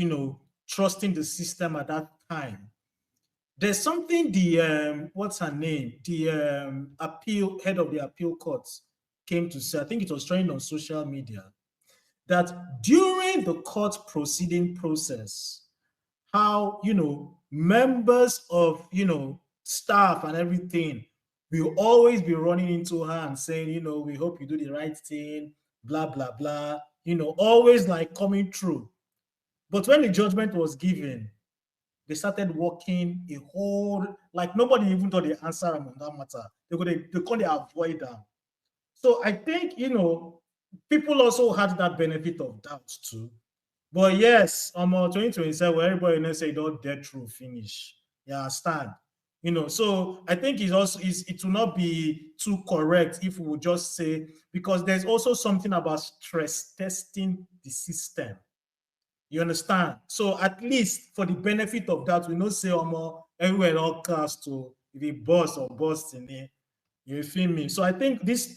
trusting the system at that time. There's something the what's her name? The head of the appeal courts came to say, I think it was trending on social media, that during the court proceeding process, how members of staff and everything will always be running into her and saying, we hope you do the right thing, blah blah blah, always like coming through. But when the judgment was given, they started working a whole, like nobody even thought they answer them on that matter. They call it avoid them. So I think people also had that benefit of doubt too. But yes, 2027, everybody knows say don't dead through finish. You understand? So I think it will not be too correct if we would just say, because there's also something about stress testing the system. You understand? So at least for the benefit of that, we know say everywhere all cast to if it bust or bust in it. You feel me? So I think these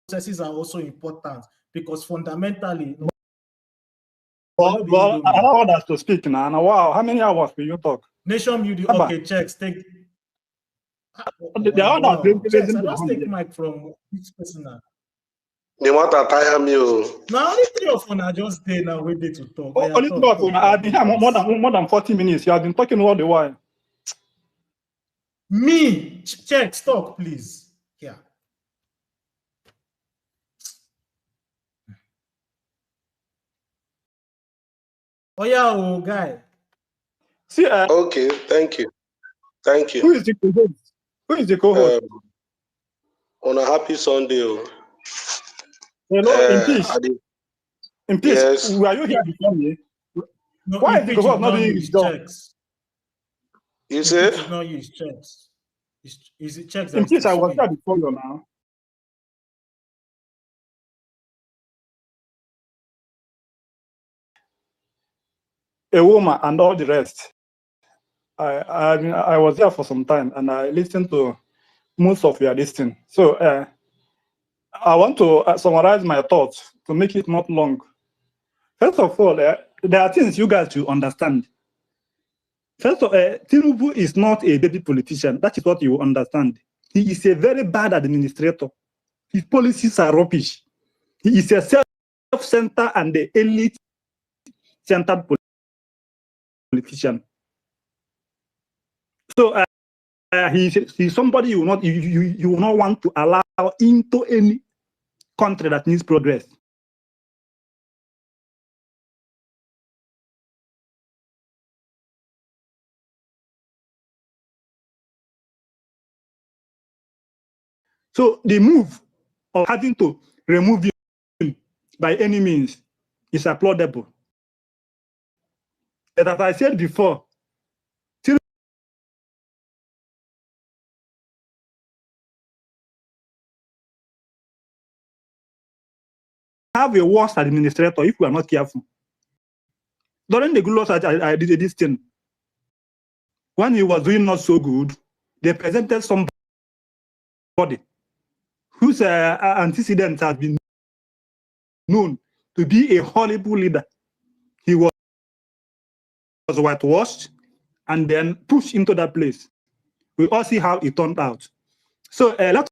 processes are also important because fundamentally, Well, I don't want us to speak now. Now, wow, how many hours will you talk? Nation Media, okay, checks. Take. The others, checks. I just take mic from each person now. They want to tire me. Now only 3 of them are just there now waiting to talk. Only 3 of them. I've been here more than 40 minutes. You have been talking all the while. Me, check, talk, please. Yeah. Oh yeah, oh guy. See, okay, thank you. Thank you. Who is the co-host? On a happy Sunday. Hello, in peace. I did, In peace, yes. were you here before me? No, Why is the impeach governor is not not doing you, his it's job? checks. You say? Impeach is not you, it's checks. It's the checks In that is peace, to I was speak. here before you now. A woman and all the rest. I was there for some time and I listened to most of your listening. So I want to summarize my thoughts to make it not long. First of all, there are things you guys should understand. First of all, Tinubu is not a baby politician. That is what you understand. He is a very bad administrator. His policies are rubbish. He is a self-centered and elite-centered politician. So he's somebody you will not want to allow into any country that needs progress. So the move of having to remove him by any means is applaudable. But as I said before, have a worse administrator if we are not careful. During the good loss, I did this thing. When he was doing not so good, they presented somebody whose antecedents have been known to be a horrible leader. He was whitewashed and then pushed into that place. We all see how it turned out. So let's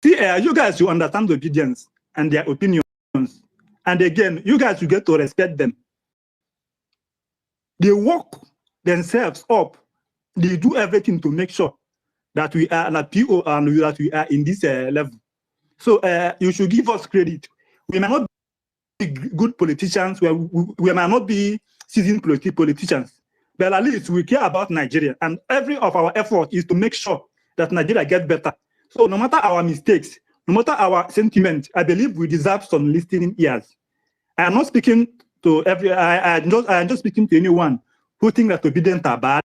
see, you guys should understand obedience and their opinions. And again, you guys should get to respect them. They work themselves up. They do everything to make sure that we are at PO and that we are in this level. So you should give us credit. We may not be good politicians, we might not be seasoned politicians, but at least we care about Nigeria. And every of our effort is to make sure that Nigeria gets better. So no matter our mistakes, no matter our sentiment, I believe we deserve some listening ears. I am not speaking to I'm just speaking to anyone who thinks that obedience are bad.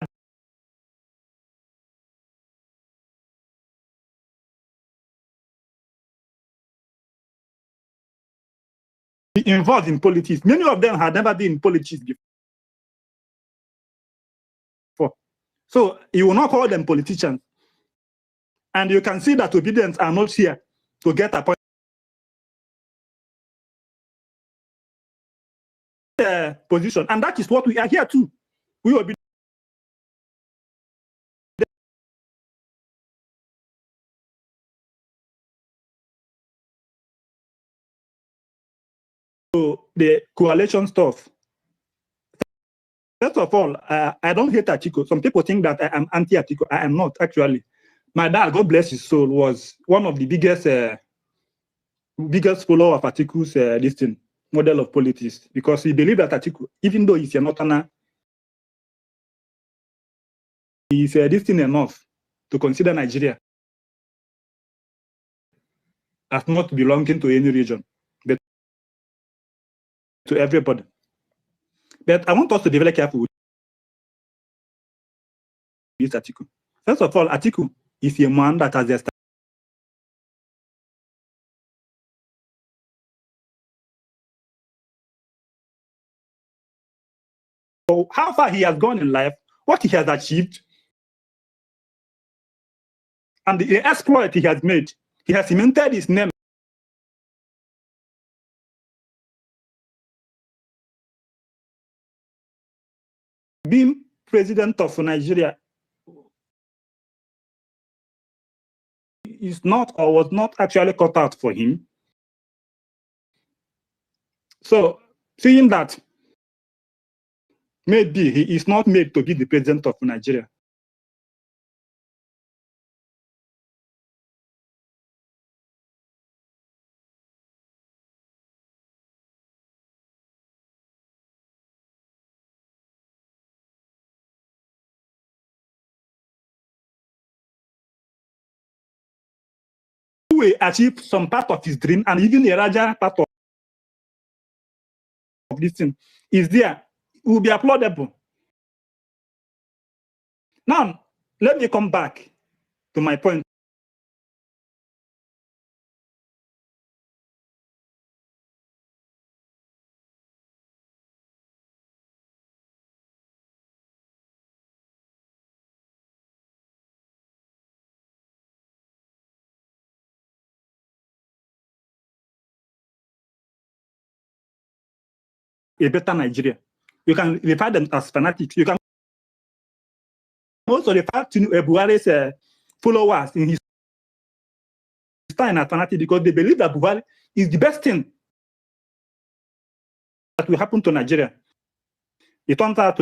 Be involved in politics. Many of them had never been in politics before. So you will not call them politicians. And you can see that obedience are not here to get appointed position. And that is what we are here to. We will be to the coalition stuff. First of all, I don't hate Atiku. Some people think that I am anti-Atiku. I am not, actually. My dad, God bless his soul, was one of the biggest follower of Atiku's model of politics, because he believed that Atiku, even though he's a northerner, he's distant enough to consider Nigeria as not belonging to any region, but to everybody. But I want us to be very careful with this Atiku. First of all, Atiku is a man that has established. So how far he has gone in life, what he has achieved, and the exploit he has made, he has cemented his name. Being president of Nigeria is not, or was not, actually cut out for him. So seeing that maybe he is not made to be the president of Nigeria, will achieve some part of his dream, and even a larger part of this thing is there, it will be applaudable. Now, let me come back to my point. A better Nigeria. You can refer them as fanatics. You can also refer to Buhari's followers in his time as fanatics because they believe that Buhari is the best thing that will happen to Nigeria. It turns out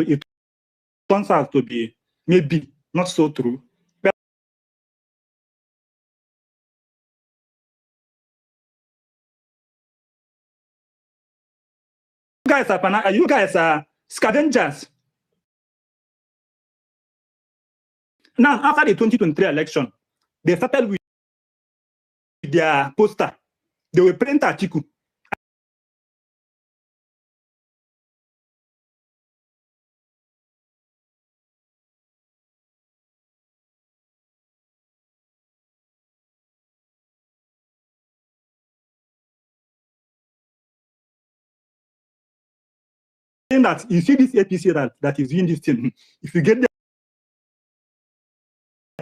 to be maybe not so true. But you guys are scavengers. Now, after the 2023 election, they started with their poster. They will print article. Saying that you see this APC that is doing this thing, if you get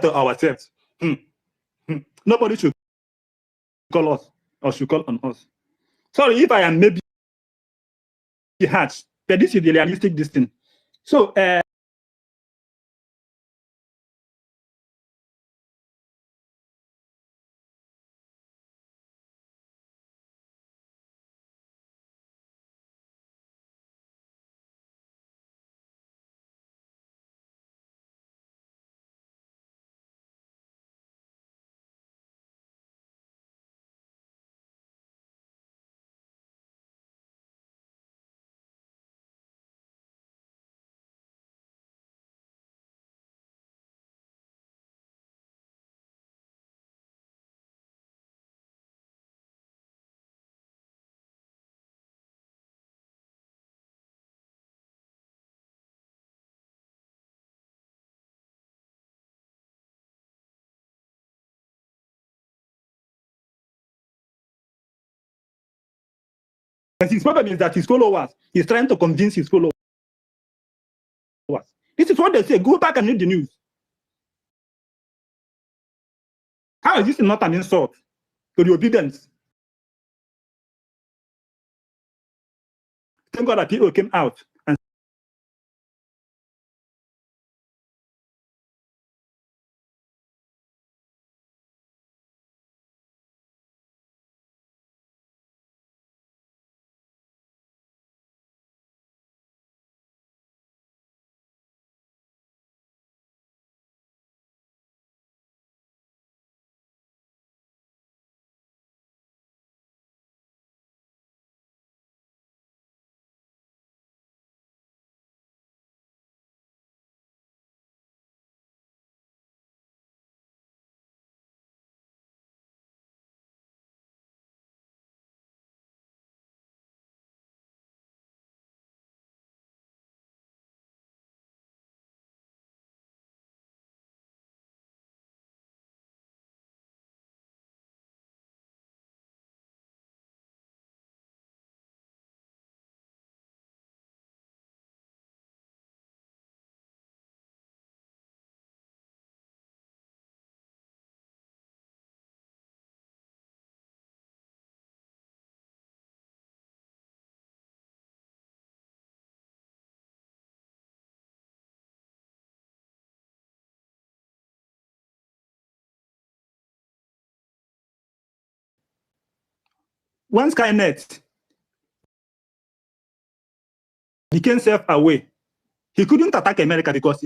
to ourselves, nobody should call us or should call on us. Sorry if I am maybe harsh, but this is the realistic distance. So his problem is that his followers, he's trying to convince his followers. This is what they say. Go back and read the news. How is this not an insult to the obedience? Thank God that people came out and once Skynet became self-aware, he couldn't attack America because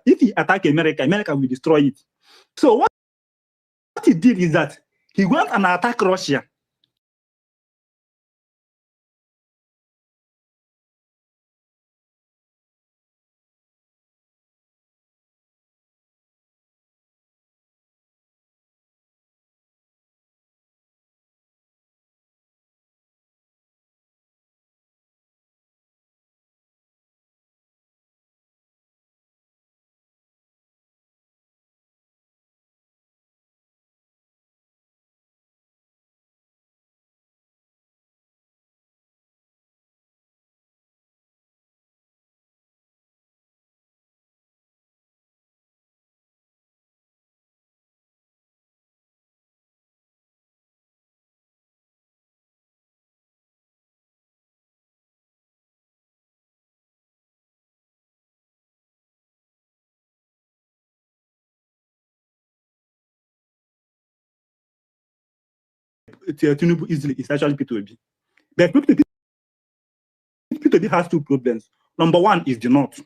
if he attacked America, America will destroy it. So what he did is that he went and attacked Russia. Tinubu easily is actually P2B. But P2B has two problems. Number one is the North.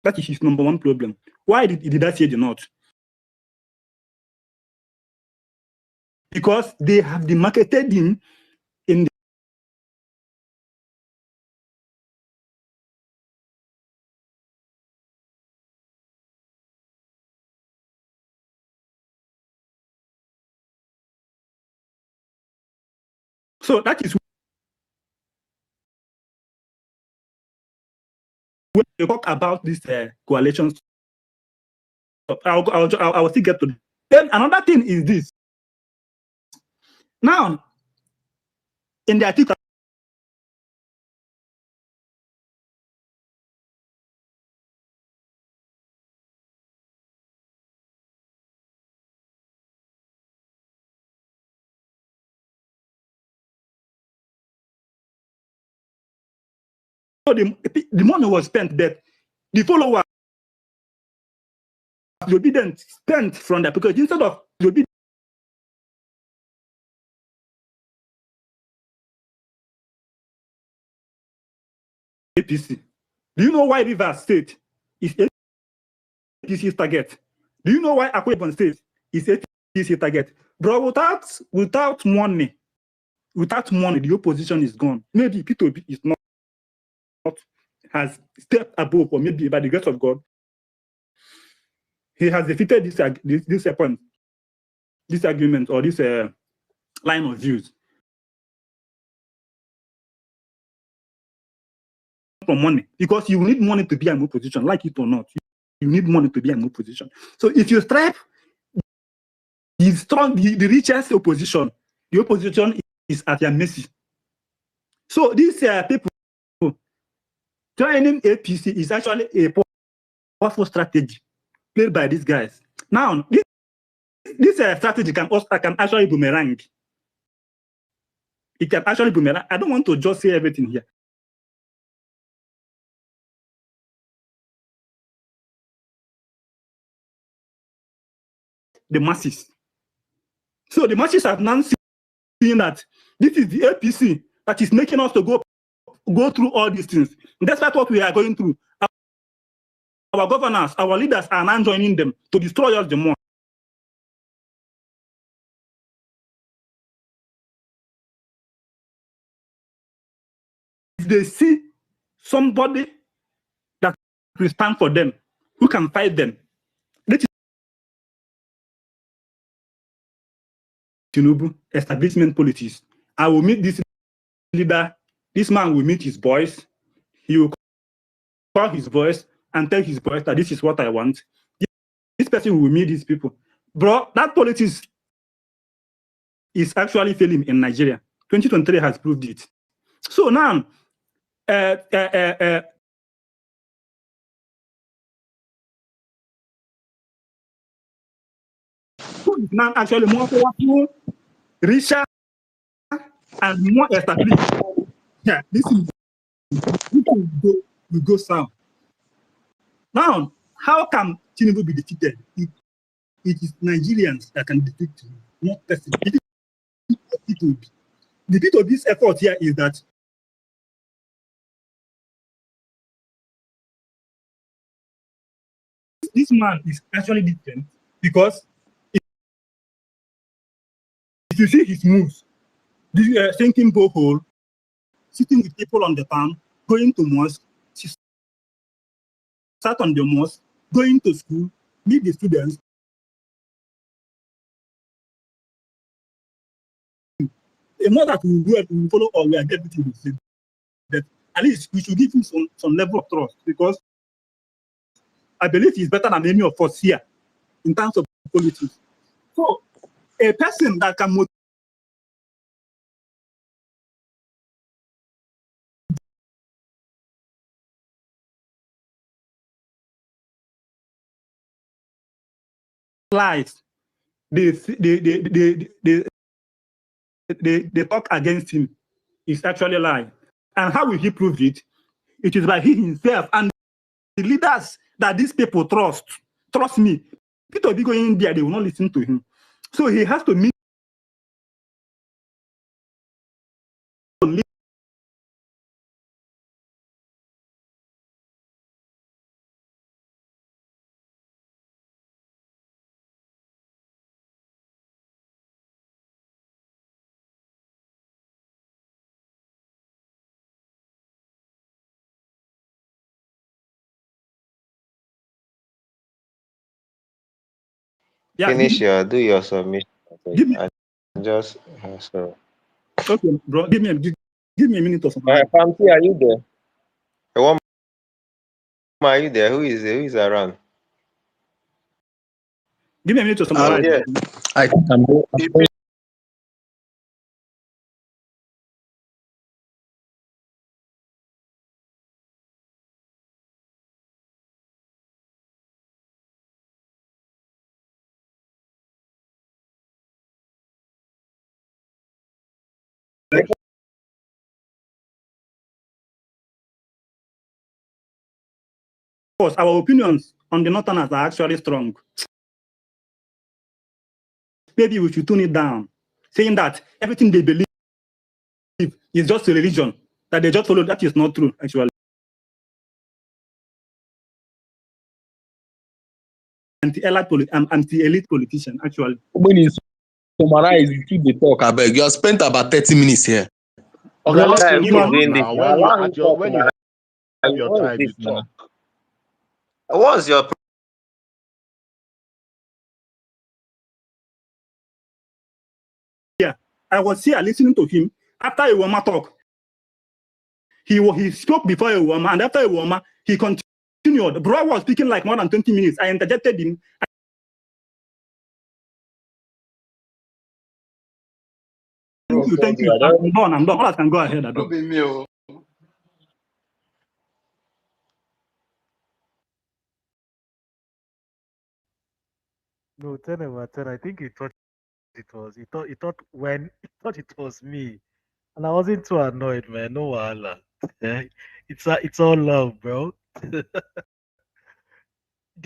That is his number one problem. Why did I say the North? Because they have demarcated him in so that is when you talk about this coalition. I'll still get to it. Then another thing is this. Now, in the article, so the money was spent, but the followers will be then spent from that, because instead of will be APC. Do you know why Rivers State is APC's target? Do you know why Akwa Ibom State is APC's target? Bro, without money, the opposition is gone. Maybe P2B is not has stepped above, or maybe by the grace of God, he has defeated this argument or this line of views for money, because you need money to be in opposition, like it or not. You need money to be in opposition. So if you strive the richest opposition, the opposition is at your mercy. So these people joining APC is actually a powerful strategy played by these guys. Now, this strategy can actually boomerang. It can actually boomerang. I don't want to just say everything here. The masses. So the masses have now seen that this is the APC that is making us to go through all these things. That's what we are going through. Our governors, our leaders are now joining them to destroy us the more. If they see somebody that will stand for them, who can fight them, that is Tinubu establishment politics. I will meet this leader. This man will meet his boys. He will call his boys and tell his boys that this is what I want. This person will meet these people. Bro, that politics is actually failing in Nigeria. 2023 has proved it. So now, who is now actually more powerful, richer, and more established? Yeah, this will go south. Now, how can Tinubu be defeated? It is Nigerians that can defeat him, not person. It is P2B. The bit of this effort here is that this man is actually different, because if you see his moves, sinking borehole, sitting with people on the farm, going to mosque, sat on the mosque, going to school, meet the students. Not that we will follow or we are everything we say, but at least we should give him some level of trust, because I believe he's better than any of us here in terms of politics. So a person that can lies, they talk against him, is actually a lie. And how will he prove it? It is by he himself and the leaders that these people trust. Trust me, people will be going there, they will not listen to him. So he has to meet. Yeah, Finish your do your submission. give me. I just sorry. Okay, bro. Give me a minute or something. Famsi, are you there? One, are you there? Who is around? Give me a minute to I'm summarize. here. I think I'm going. Of course, our opinions on the Northerners are actually strong. Maybe we should tone it down, saying that everything they believe is just a religion, that they just follow. That is not true, actually. Anti-elite politician, actually. When you summarize, you the talk, I beg. You have spent about 30 minutes here. Okay, Bro, let Guy, him who is talk doing this now. now? When you Allow him at your talk when you now. have your What is time, this you now? talk. What's your Yeah, I was here listening to him after Iwama talk. He spoke before Iwama, and after Iwama, he continued. Bro was speaking like more than 20 minutes. I interjected him. Thank you. I'm done. All I can go ahead. No, 10 over 10. I think he thought it was. He thought it was me. And I wasn't too annoyed, man. No wahala. It's all love, bro. The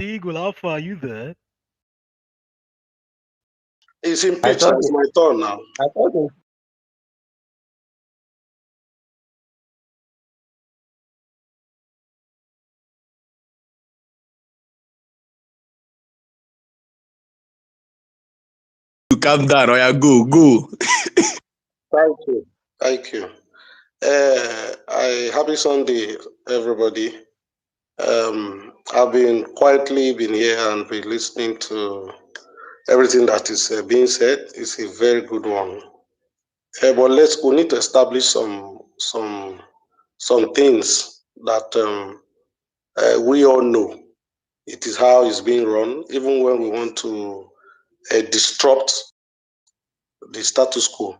Eagle Alpha, are you there? It's in I pitch. thought It's my turn now. I thought it, You calm down, or yeah, go. Thank you. Thank you. Happy Sunday, everybody. I've been quietly been here and been listening to everything that is being said. It's a very good one. But we need to establish some things that we all know. It is how it's being run, even when we want to disrupt the status quo,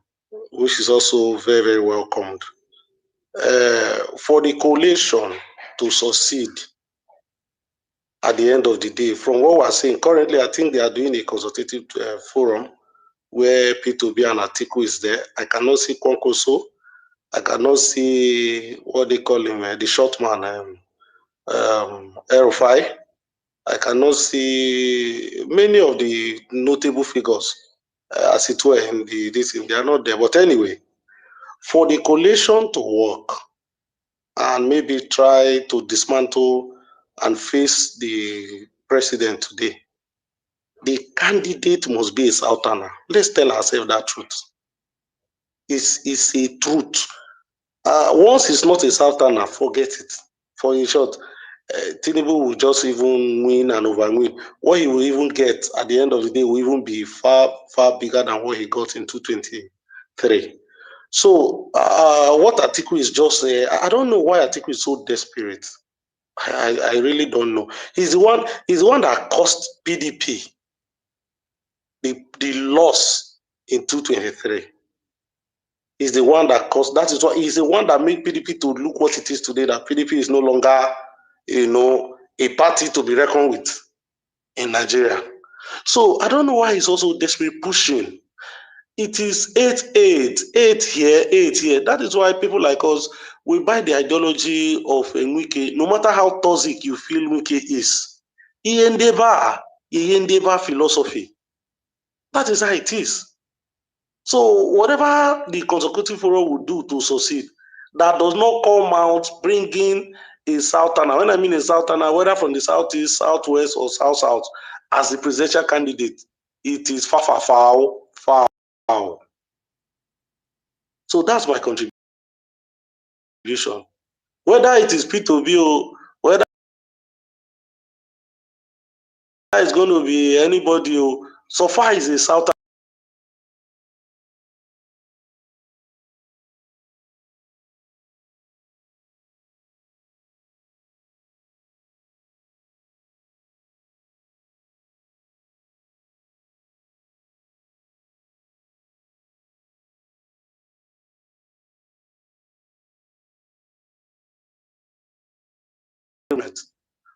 which is also very, very welcomed. For the coalition to succeed at the end of the day, from what we're saying, currently, I think they are doing a consultative forum where P2B and Atiku is there. I cannot see Kwankoso. I cannot see what they call him, the short man, Erufai. I cannot see many of the notable figures, as it were, in this. They are not there. But anyway, for the coalition to work and maybe try to dismantle and face the president today, the candidate must be a Southerner. Let's tell ourselves that truth. It's a truth. Once it's not a Southerner, forget it. For in short, Tinubu will just even win and overwin. What he will even get at the end of the day will even be far, far bigger than what he got in 2023. So, what Atiku is just, I don't know why Atiku is so desperate. I really don't know. He's the one that cost PDP the loss in 2023. He's the one that caused, that is why he's the one that made PDP to look what it is today, that PDP is no longer, a party to be reckoned with in Nigeria. So I don't know why he's also desperately pushing. It is 8 here, 8 here. That is why people like us, we buy the ideology of Nwike, no matter how toxic you feel Nwike is. He endeavor philosophy. That is how it is. So whatever the consecutive forum will do to succeed, that does not come out bringing a Southerner, when I mean a Southerner, whether from the southeast, southwest, or south, as the presidential candidate, it is far. So that's my contribution. Whether it is P2B or whether it's going to be anybody, so far is a Southerner.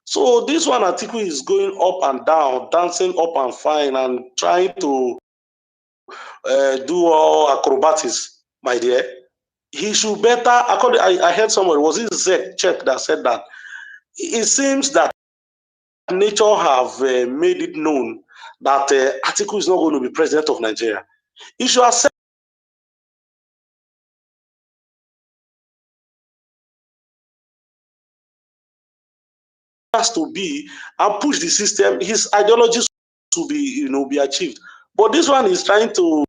So this one article is going up and down, dancing up and fine, and trying to do all acrobatics, my dear. He should better, I heard somebody, was it Zek Check that said that it seems that nature have made it known that Atiku is not going to be president of Nigeria. He should accept has to be and push the system. His ideologies to be achieved. But this one is trying to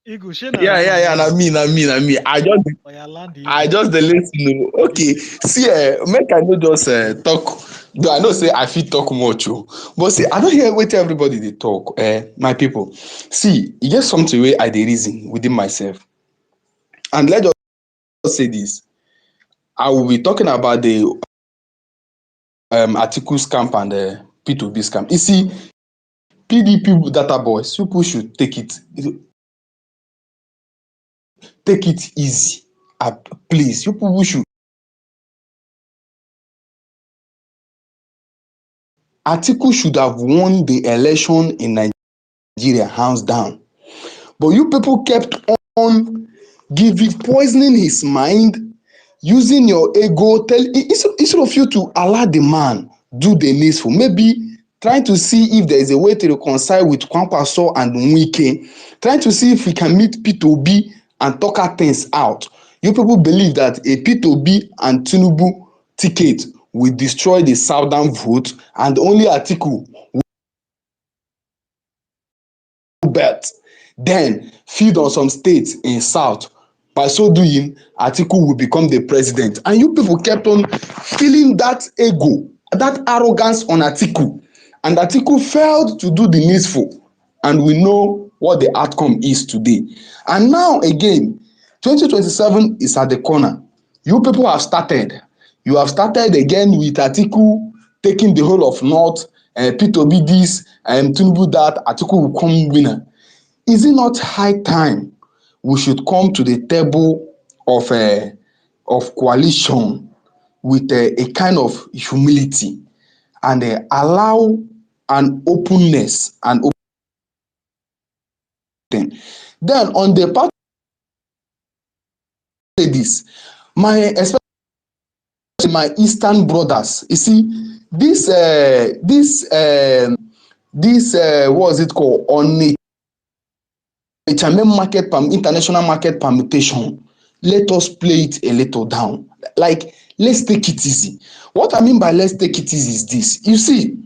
Eagle, shey na Yeah, you yeah, yeah. again. I mean. Oh, yeah, land the I eagle. just the let you know. Okay, see, make I no just talk. Though I know say I fit talk much, but see, I don't hear wetin everybody dey talk. My people, see, e get something wey I dey reason within myself, and let's just say this: I will be talking about the Atiku scam and P2B scam. You see, PDP data boys, people should take it easy. Please, you people should. Atiku should have won the election in Nigeria hands down. But you people kept on poisoning his mind, using your ego, instead of you to allow the man do the needful, maybe trying to see if there is a way to reconcile with Kwankwaso and Nwike, trying to see if we can meet P2B and talk our things out. You people believe that a P2B and Tinubu ticket will destroy the southern vote and only Atiku belt, then feed on some states in south. By so doing, Atiku will become the president. And you people kept on feeling that ego, that arrogance on Atiku. And Atiku failed to do the needful. And we know what the outcome is today. And now again, 2027 is at the corner. You people have started. You have started again with Atiku taking the whole of North, P2B this, and Tinubu that, Atiku will come winner. Is it not high time we should come to the table of coalition with a kind of humility and allow an openness and open. Then on the part of this, especially my Eastern brothers, you see, what is it called, on a international market permutation, let us play it a little down. Like, let's take it easy. What I mean by let's take it easy is this. You see,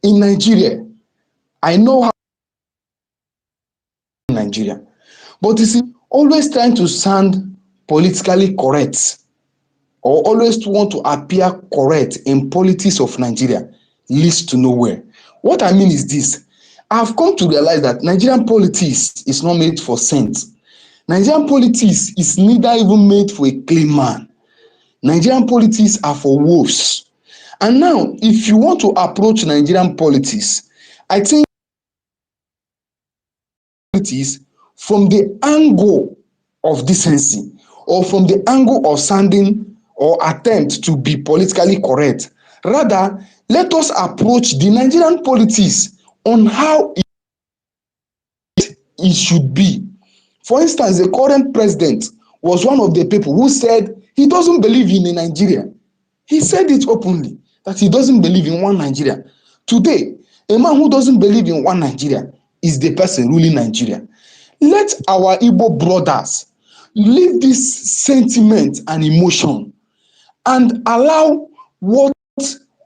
in Nigeria, I know how in Nigeria, but you see, always trying to sound politically correct or always want to appear correct in politics of Nigeria leads to nowhere. What I mean is this. I've come to realize that Nigerian politics is not made for saints. Nigerian politics is neither even made for a clean man. Nigerian politics are for wolves. And now, if you want to approach Nigerian politics, I think it is from the angle of decency or from the angle of sounding or attempt to be politically correct. Rather, let us approach the Nigerian politics on how it should be. For instance, the current president was one of the people who said he doesn't believe in a Nigeria. He said it openly that he doesn't believe in one Nigeria. Today, a man who doesn't believe in one Nigeria is the person ruling Nigeria. Let our Igbo brothers leave this sentiment and emotion and allow what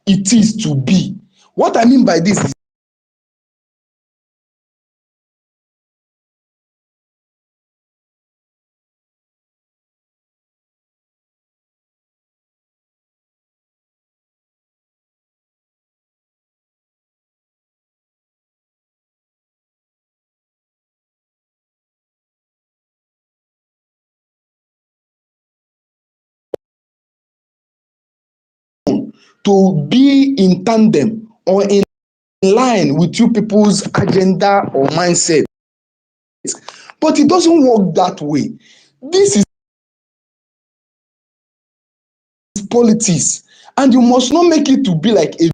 it is to be. What I mean by this is to be in tandem or in line with you people's agenda or mindset. But it doesn't work that way. This is politics, and you must not make it to be like a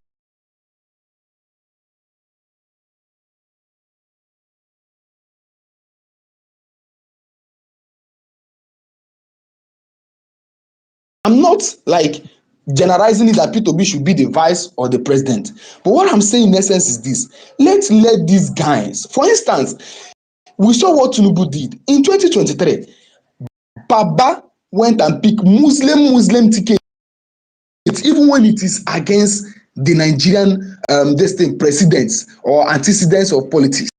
I'm not like generalizing it that P2B should be the vice or the president. But what I'm saying in essence is this. Let's let these guys, for instance, we saw what Tinubu did in 2023. Baba went and picked Muslim tickets, even when it is against the Nigerian presidents or antecedents of politics.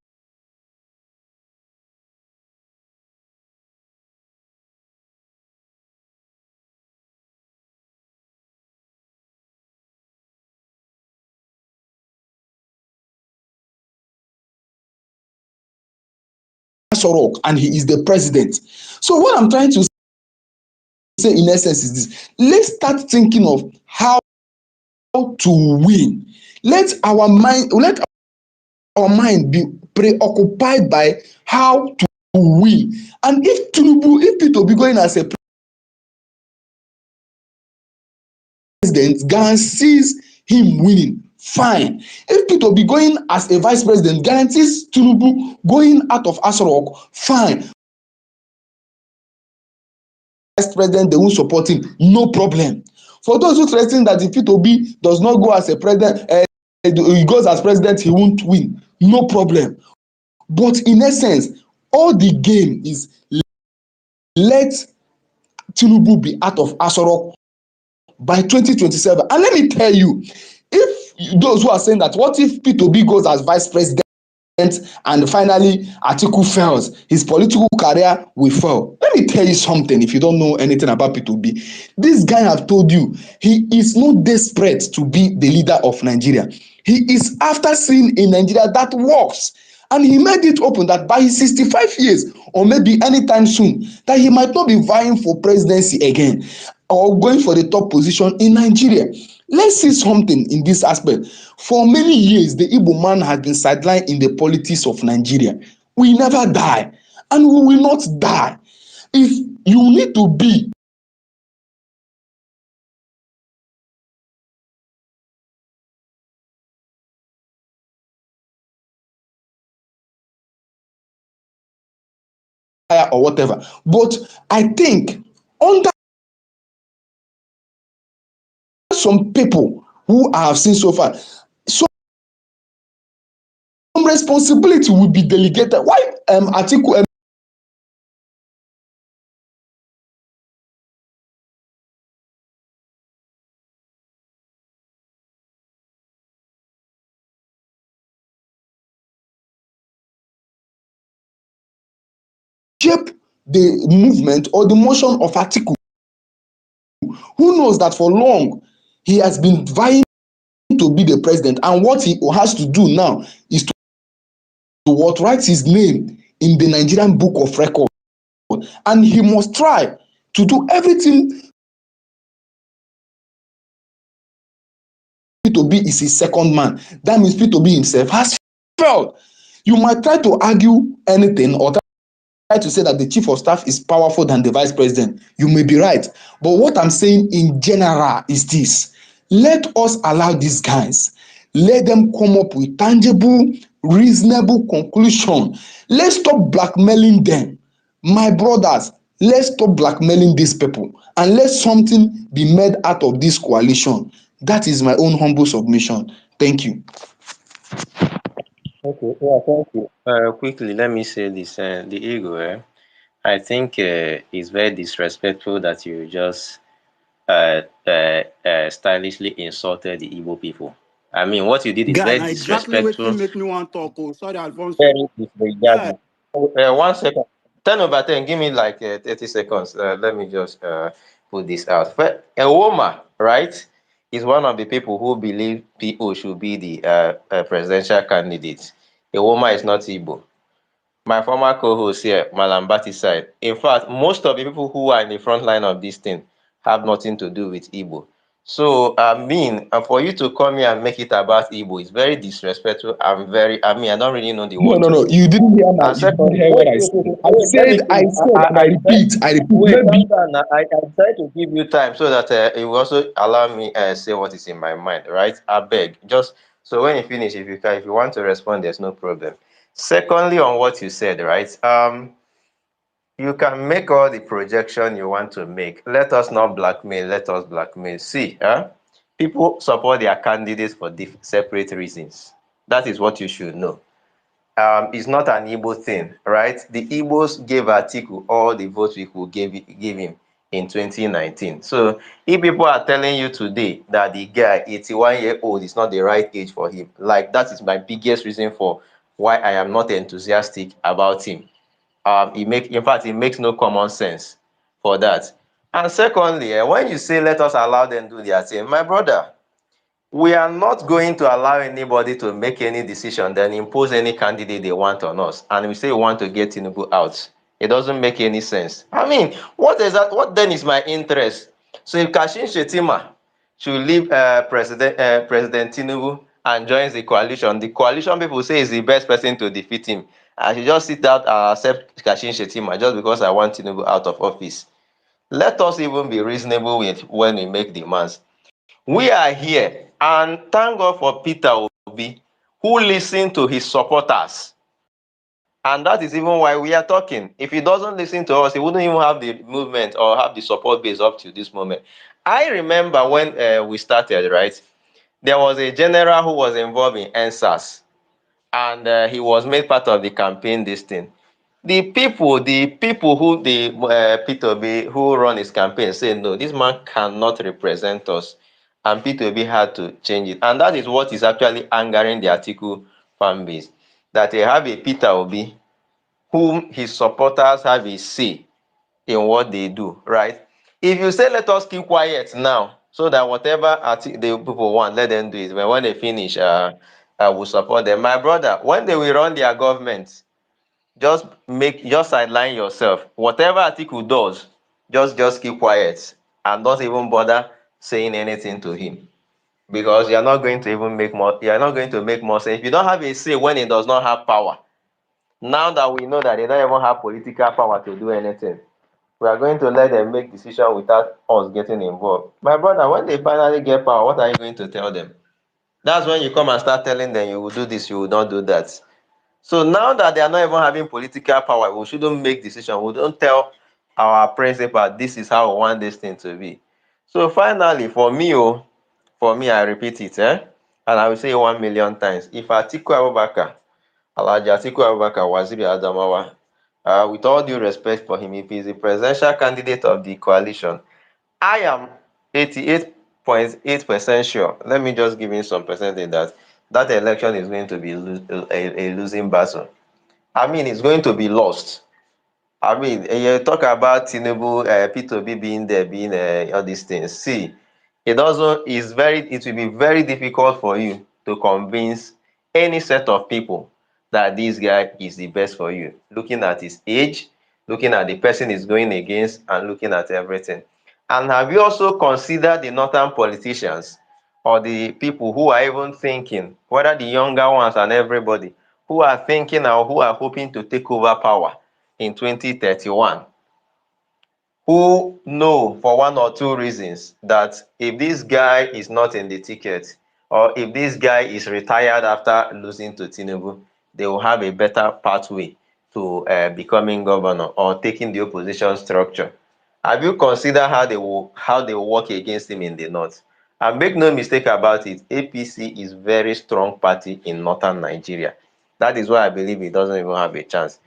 And he is the president. So what I'm trying to say in essence is this. Let's start thinking of how to win. Let our mind be preoccupied by how to win. And if P2B going as a president, guarantees him winning, fine. If P2B going as a vice president guarantees Tinubu going out of Aso Rock, fine. Vice president, they won't support him, no problem. For those who threaten that if P2B does not go as a president, he goes as president, he won't win, no problem. But in essence, all the game is let Tinubu be out of Aso Rock by 2027. And let me tell you, if those who are saying that, what if P2B goes as vice president and finally Atiku fails, his political career will fail? Let me tell you something. If you don't know anything about P2B, this guy have told you he is not desperate to be the leader of Nigeria. He is after seeing a Nigeria that works. And he made it open that by his 65 years, or maybe anytime soon, that he might not be vying for presidency again or going for the top position in Nigeria. Let's see something in this aspect. For many years, the Igbo man has been sidelined in the politics of Nigeria. We never die, and we will not die. If you need to be or whatever, but I think under some people who I have seen so far, some responsibility will be delegated. Why Atiku shape the movement or the motion of Atiku? Who knows that for long he has been vying to be the president, and what he has to do now is to what write his name in the Nigerian book of record, and he must try to do everything. P2B is his second man. That means P2B himself has failed. You might try to argue anything or to say that the chief of staff is powerful than the vice president. You may be right. But what I'm saying in general is this. Let us allow these guys. Let them come up with tangible, reasonable conclusion. Let's stop blackmailing them. My brothers, let's stop blackmailing these people and let something be made out of this coalition. That is my own humble submission. Thank you. Okay, yeah, thank you. Quickly, let me say this. The ego, I think it's very disrespectful that you just stylishly insulted the Igbo people. I mean, what you did is Guy, very now exactly what you disrespectful, make me want to talk. Oh, sorry, Alfonso. very Guy, disregarding. 1 second. 10/10. Give me like 30 seconds. Let me just put this out. But a woman, right, is one of the people who believe PO should be the presidential candidate. A woman is not Igbo. My former co-host here, Malam Batisai. In fact, most of the people who are in the front line of this thing have nothing to do with Igbo. So, I mean, for you to come here and make it about Igbo is very disrespectful. I don't really know the No, word no, to no. say. You And didn't secondly, hear what wait, I wait, said. wait, wait, wait, let me I finish. said, and I repeat, Wait, maybe. calm down. Now. I try to give you time so that it will also allow me say what is in my mind, right? I beg. Just so when you finish, if you can, if you want to respond, there's no problem. Secondly, on what you said, right? You can make all the projection you want to make. Let us not blackmail. Let us blackmail. See, people support their candidates for separate reasons. That is what you should know. It's not an Igbo thing, right? The Igbos gave Atiku all the votes we could give him in 2019. So if people are telling you today that the guy, 81-year-old, is not the right age for him, like that is my biggest reason for why I am not enthusiastic about him. In fact, it makes no common sense for that. And secondly, when you say let us allow them do their thing, my brother, we are not going to allow anybody to make any decision then impose any candidate they want on us. And we say we want to get Tinubu out. It doesn't make any sense. I mean, what is that? What then is my interest? So if Kashin Shetima should leave President Tinubu and joins the coalition people say is the best person to defeat him. I should just sit out and accept Kashin Shetima just because I want Tinubu out of office. Let us even be reasonable with when we make demands. We are here, and thank God for Peter Obi, who listened to his supporters. And that is even why we are talking. If he doesn't listen to us, he wouldn't even have the movement or have the support base up to this moment. I remember when we started, right? There was a general who was involved in NSAS, and he was made part of the campaign this thing. The people who the Peter Obi who run his campaign say no, this man cannot represent us, and Peter Obi had to change it, and that is what is actually angering the Atiku fan base, that they have a Peter Obi whom his supporters have a say in what they do, right? If you say let us keep quiet now, so that whatever the people want, let them do it. But when they finish, I will support them. My brother, when they will run their government, just sideline yourself. Whatever Atiku does, just keep quiet and don't even bother saying anything to him. Because you're not going to even make more, you're not going to make more sense. If you don't have a say when he does not have power, now that we know that they don't even have political power to do anything, we are going to let them make decisions without us getting involved. My brother, when they finally get power, what are you going to tell them? That's when you come and start telling them you will do this, you will not do that. So now that they are not even having political power, we shouldn't make decisions. We don't tell our principal this is how we want this thing to be. So finally, for me, I repeat it, and I will say 1 million times. If Atiku Abubakar, Alhaji Atiku Abubakar, Waziri Adamawa, with all due respect for him, if he's the presidential candidate of the coalition, I am 88.8% sure. Let me just give you some percentage that election is going to be a losing battle. I mean, it's going to be lost. I mean, you talk about Tinubu, Peter Obi being there, being all these things. See, it will be very difficult for you to convince any set of people that this guy is the best for you. Looking at his age, looking at the person he's going against, and looking at everything. And have you also considered the northern politicians or the people who are even thinking, whether the younger ones and everybody, who are thinking or who are hoping to take over power in 2031 who know for one or two reasons that if this guy is not in the ticket or if this guy is retired after losing to Tinubu, they will have a better pathway to becoming governor or taking the opposition structure. Have you considered how they will work against him in the north? And make no mistake about it, APC is very strong party in northern Nigeria. That is why I believe it doesn't even have a chance.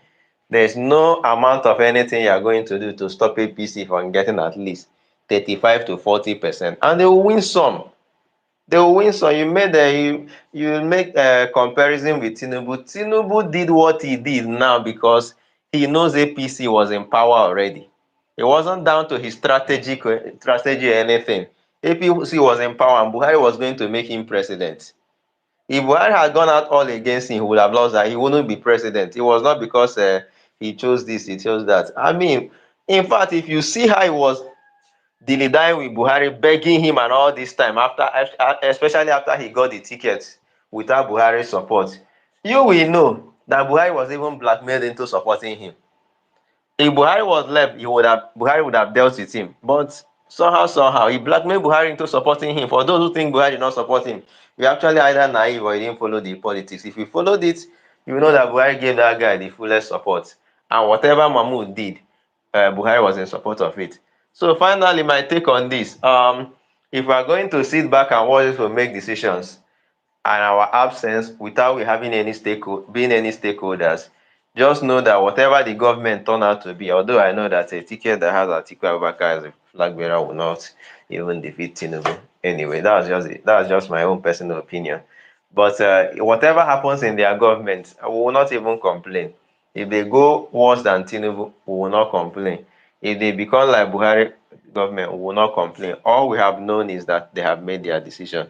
There's no amount of anything you are going to do to stop APC from getting at least 35 to 40%, and they will win some. They will win some. You make a comparison with Tinubu. Tinubu did what he did now because he knows APC was in power already. It wasn't down to his strategy or anything. APC was in power and Buhari was going to make him president. If Buhari had gone out all against him, he would have lost that. He wouldn't be president. It was not because he chose this, he chose that. I mean, in fact, if you see how he was dilly-dallying with Buhari, begging him and all this time, especially after he got the ticket without Buhari's support, you will know that Buhari was even blackmailed into supporting him. If Buhari was left, Buhari would have dealt with him. But somehow, he blackmailed Buhari into supporting him. For those who think Buhari did not support him, you're actually either naive or you didn't follow the politics. If you followed it, you know that Buhari gave that guy the fullest support. And whatever Mahmoud did, Buhari was in support of it. So finally, my take on this, if we're going to sit back and watch people make decisions, and our absence without we having being any stakeholders, just know that whatever the government turn out to be, although I know that a ticket that has Atiku Abubakar as a flag bearer will not even defeat Tinubu. Anyway, that's just my own personal opinion. But whatever happens in their government, we will not even complain. If they go worse than Tinubu, we will not complain. If they become like Buhari government, we will not complain. All we have known is that they have made their decision.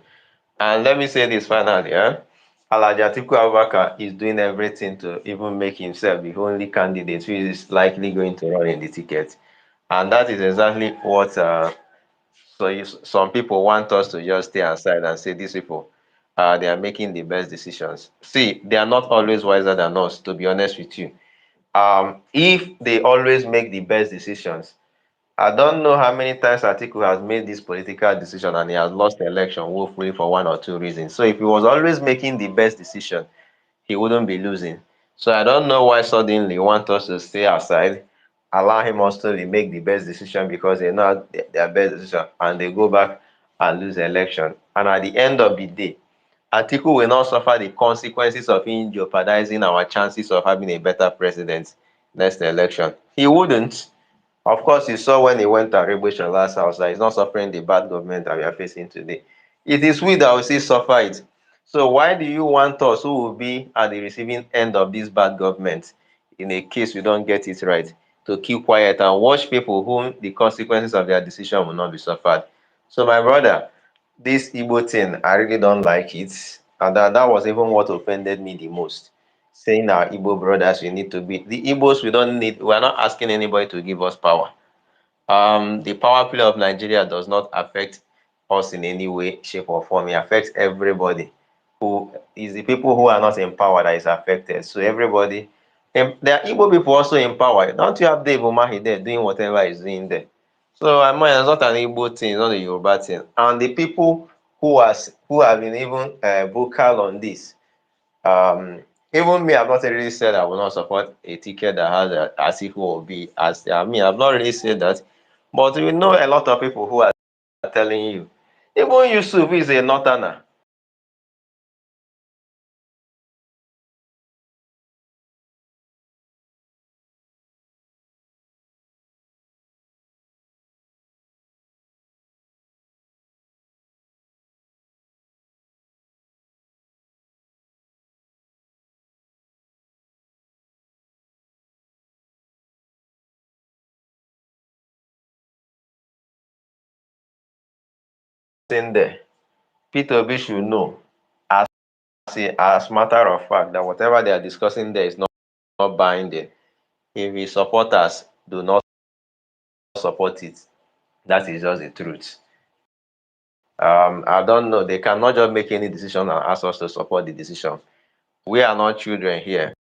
And let me say this finally, Alhaji Atiku Abubakar is doing everything to even make himself the only candidate who is likely going to run in the ticket. And that is exactly what some people want us to just stay aside and say these people, they are making the best decisions. See, they are not always wiser than us, to be honest with you. If they always make the best decisions, I don't know how many times Atiku has made this political decision and he has lost the election woefully for one or two reasons. So if he was always making the best decision, he wouldn't be losing. So I don't know why suddenly want us to stay aside, allow him also to make the best decision because they know their best decision and they go back and lose the election. And at the end of the day, Atiku will not suffer the consequences of him jeopardizing our chances of having a better president next election. He wouldn't. Of course, you saw when he went to Arabia last house that he's not suffering the bad government that we are facing today. It is we that will still suffer it. So why do you want us who will be at the receiving end of this bad government in a case we don't get it right to keep quiet and watch people whom the consequences of their decision will not be suffered? So my brother, this Igbo thing, I really don't like it. And that was even what offended me the most. Saying our Igbo brothers, we need to be the Igbos, we're not asking anybody to give us power. The power play of Nigeria does not affect us in any way, shape, or form. It affects everybody. Who is the people who are not in power that is affected. So everybody, and there are Igbo people also in power. Don't you have Dave Umahi there doing whatever he's doing there? So I mean, it's not an Igbo thing, it's not a Yoruba thing. And the people who have been even vocal on this, um, even me, I've not really said I will not support a ticket that has a Atiku will be as I mean, I've not really said that, but we know a lot of people who are telling you. Even Yusuf is a northerner. In there, Peter Obi should know as as matter of fact that whatever they are discussing there is not binding. If his supporters do not support it, that is just the truth. I don't know. They cannot just make any decision and ask us to support the decision. We are not children here.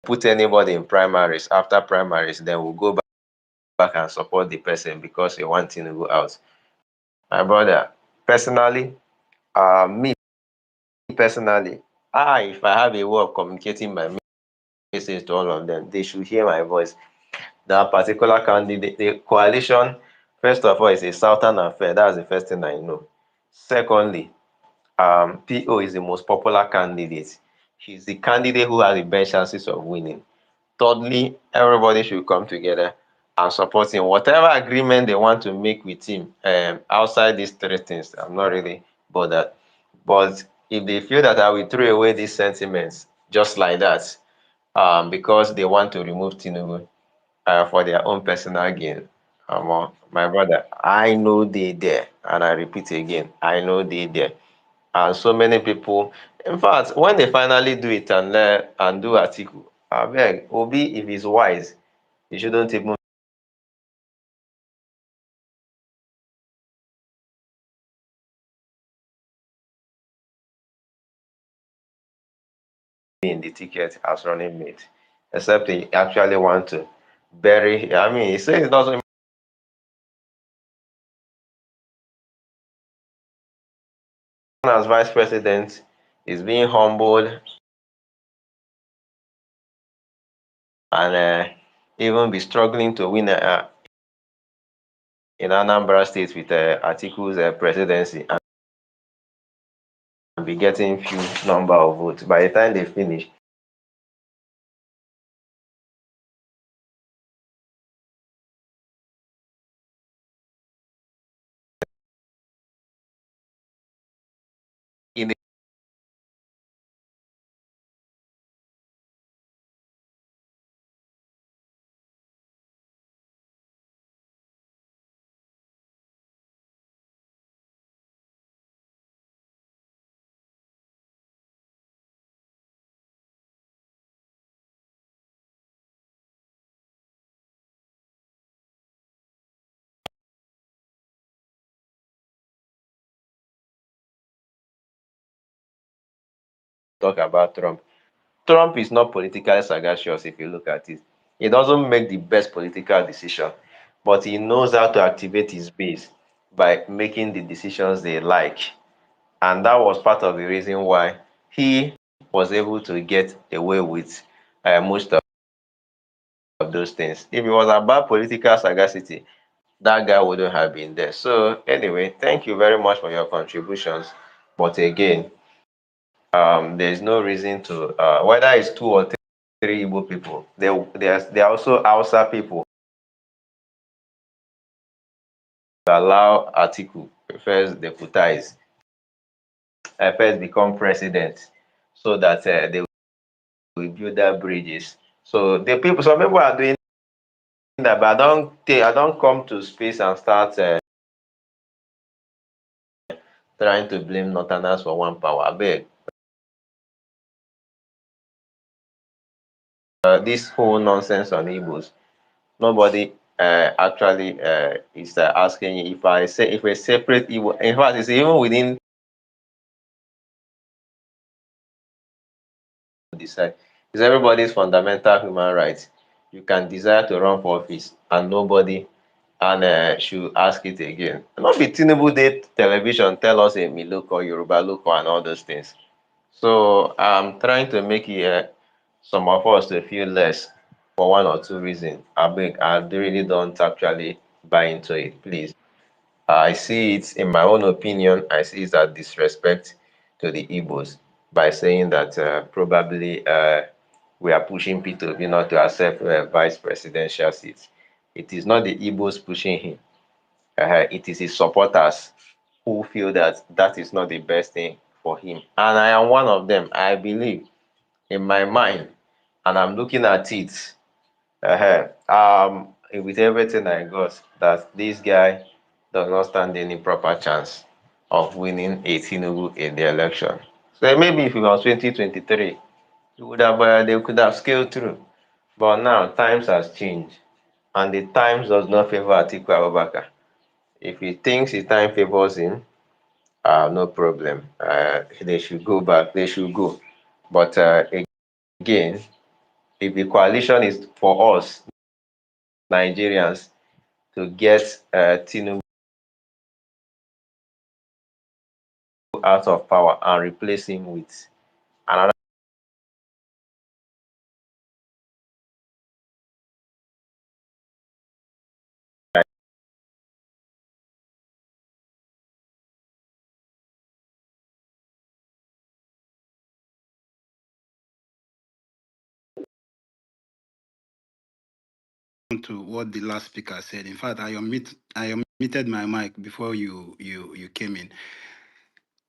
put anybody in primaries. After primaries, then we'll go back and support the person because they want to go out. My brother, personally, me personally, if I have a way of communicating my message to all of them, they should hear my voice. That particular candidate, the coalition, first of all, is a southern affair. That's the first thing I know. Secondly, PO is the most popular candidate. He's the candidate who has the best chances of winning. Thirdly, everybody should come together and support him. Whatever agreement they want to make with him, outside these three things, I'm not really bothered. But if they feel that I will throw away these sentiments just like that, because they want to remove Tinubu for their own personal gain, my brother, I know they there, and I repeat again, I know they there. And so many people, in fact, when they finally do it and do article, I beg, Obi, if he's wise, he shouldn't even be in the ticket as running mate, except he actually want to bury. I mean, he says he doesn't as vice president, is being humbled and even be struggling to win in Anambra State with Atiku's presidency and be getting few number of votes. By the time they finish, in talk about Trump. Trump is not politically sagacious if you look at it. He doesn't make the best political decision, but he knows how to activate his base by making the decisions they like. And that was part of the reason why he was able to get away with most of those things. If it was about political sagacity, that guy wouldn't have been there. So anyway, thank you very much for your contributions. But again, there's no reason to whether it's two or three Igbo people. There are also Hausa people to allow Atiku first deputize, first become president, so that they will build their bridges. So some people are doing that, but I don't come to space and start trying to blame Northerners for one power. I beg. This whole nonsense on Igbos, nobody actually is asking if I say if a separate Igbo. In fact, it's even within decide. It's everybody's fundamental human rights. You can desire to run for office, and nobody should ask it again. Not be Tinubu Day television tell us a Miloko, Yoruba local, and all those things. So I'm trying to make it some of us to feel less for one or two reasons. I really don't actually buy into it, please. I see it, in my own opinion, I see it as disrespect to the Igbos by saying that probably we are pushing Peter Obi not to accept vice presidential seats. It is not the Igbos pushing him. It is his supporters who feel that that is not the best thing for him. And I am one of them. I believe in my mind, and I'm looking at it with everything I got, that this guy does not stand any proper chance of winning a Tinubu in the election. So maybe if it was 2023, they could have scaled through. But now times has changed, and the times does not favor Atiku Abubakar. If he thinks his time favors him, no problem. They should go back. They should go. But again, if the coalition is for us Nigerians to get Tinubu out of power and replace him with another To what the last speaker said. In fact, I unmuted my mic before you came in.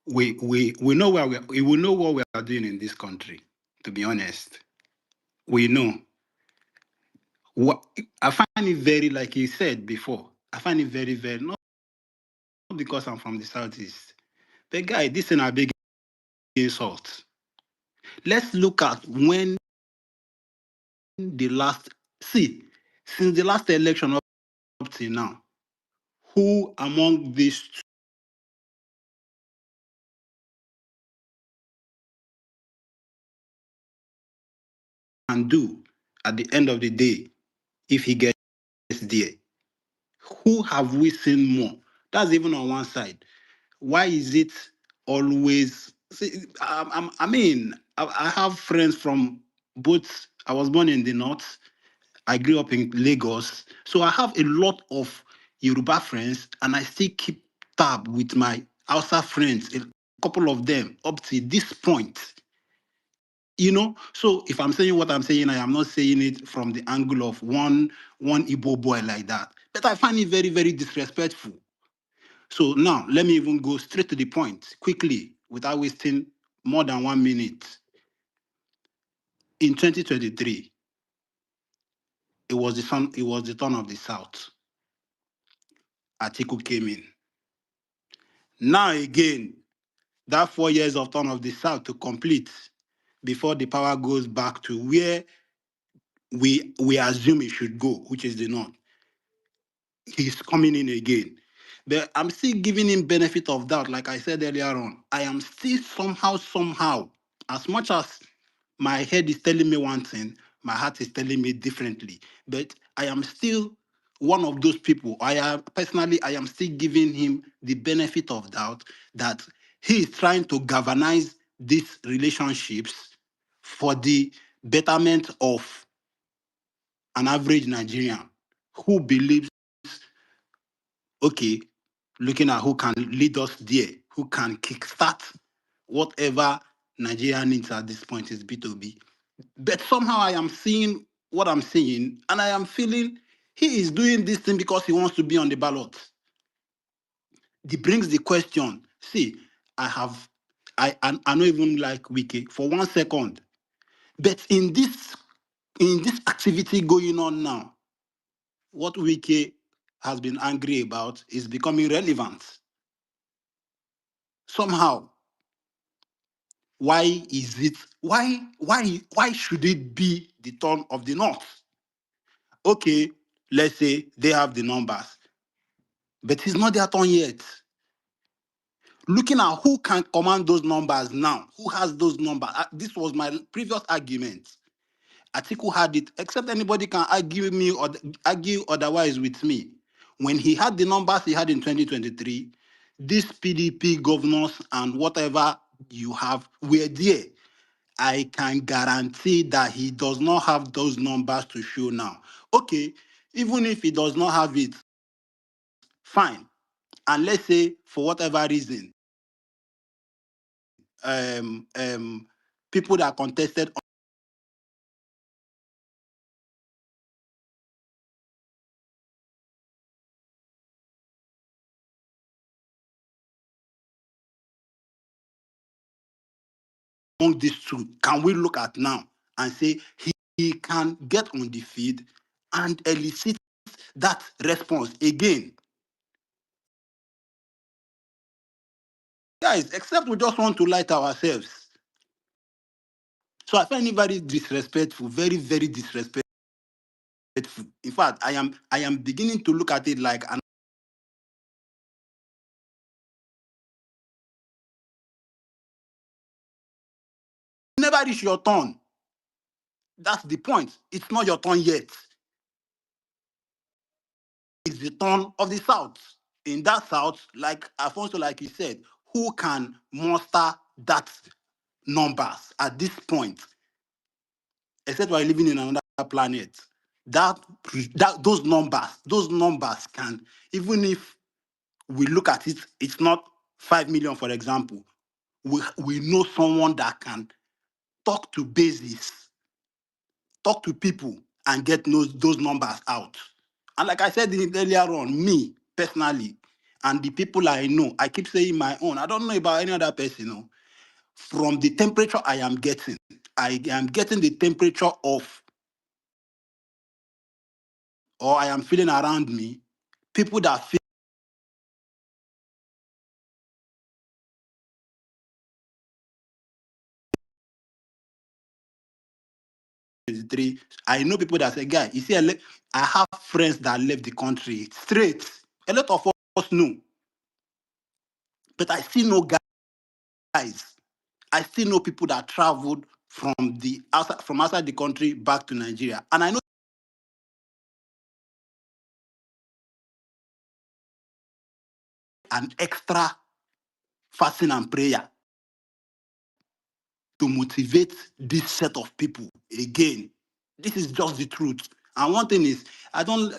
We know we know what we are doing in this country. To be honest, we know. What I find it very, like you said before, I find it very, very, not because I'm from the southeast. But guy, this is a big insult. Let's look at when the last since the last election up till now, who among these can do at the end of the day if he gets there? Who have we seen more? That's even on one side. Why is it always? See, I have friends from both. I was born in the north. I grew up in Lagos, so I have a lot of Yoruba friends, and I still keep tab with my Hausa friends. A couple of them up to this point. So if I'm saying what I'm saying, I am not saying it from the angle of one Igbo boy like that. But I find it very, very disrespectful. So now let me even go straight to the point quickly without wasting more than 1 minute. In 2023, it was the turn of the South. Atiku came in. Now again, that 4 years of turn of the South to complete before the power goes back to where we assume it should go, which is the North. He's coming in again. But I'm still giving him benefit of doubt, like I said earlier on. I am still somehow, as much as my head is telling me one thing, my heart is telling me differently. But I am still one of those people. I am still giving him the benefit of doubt that he is trying to galvanize these relationships for the betterment of an average Nigerian who believes, okay, looking at who can lead us there, who can kickstart whatever Nigeria needs at this point is B2B. But somehow I am seeing what I'm seeing, and I am feeling he is doing this thing because he wants to be on the ballot. It brings the question. See, I don't even like Wiki for 1 second. But in this activity going on now, what Wiki has been angry about is becoming relevant. Somehow, why should it be the turn of the North? Okay, let's say they have the numbers, but it's not their turn yet. Looking at who can command those numbers now, who has those numbers. This was my previous argument. Atiku had it, except anybody can argue me or argue otherwise with me. When he had the numbers he had in 2023, these PDP governors and whatever you have were there. I can guarantee that he does not have those numbers to show now. Okay, even if he does not have it, fine. And let's say for whatever reason, people that contested among these two, can we look at now and say he can get on the field and elicit that response again? Guys, except we just want to light ourselves. So I find it very disrespectful, very, very disrespectful. In fact, I am beginning to look at it like an never reach your turn. That's the point. It's not your turn yet. It's the turn of the South. In that South, like Alfonso, like he said, who can muster that numbers at this point? Except we're living in another planet. Those numbers can, even if we look at it, it's not 5 million, for example. We know someone that can talk to bases, talk to people, and get those numbers out. And like I said earlier on, me personally, and the people I know, I keep saying my own. I don't know about any other person. From the temperature I am getting the temperature of, or I am feeling around me, people that feel 23. I know people that say, guy, you see, I have friends that left the country straight. A lot of us know. But I still know guys. I still know people that traveled from outside the country back to Nigeria. And I know an extra fasting and prayer to motivate this set of people. Again, this is just the truth. And one thing is, I don't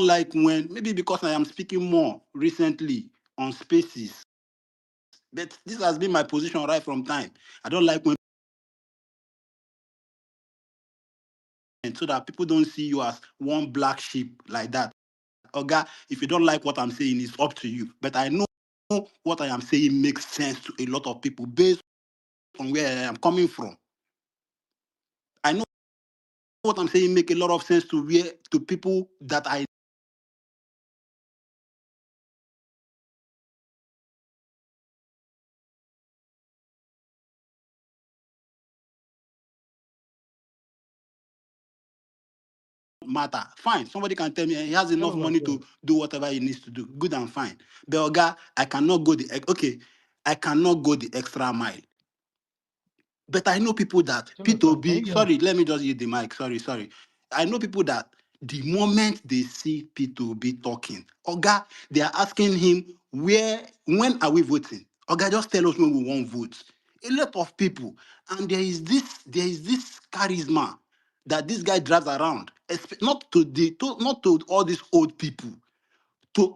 like when, maybe because I am speaking more recently on spaces, but this has been my position right from time. I don't like when, so that people don't see you as one black sheep like that. Oga, if you don't like what I'm saying, it's up to you. But I know what I am saying makes sense to a lot of people based on where I am coming from. I know what I'm saying make a lot of sense to people that I matter. Fine. Somebody can tell me he has enough Hello, my money friend. to do whatever he needs to do. Good and fine. But Oga, I cannot go the extra mile. But I know people that Jonathan, can you P2B, hear me? sorry, let me just use the mic. Sorry. I know people that the moment they see P2B talking, Oga, they are asking him, when are we voting? Oga, just tell us when we want vote. A lot of people. And there is this charisma that this guy drives around. Not to all these old people.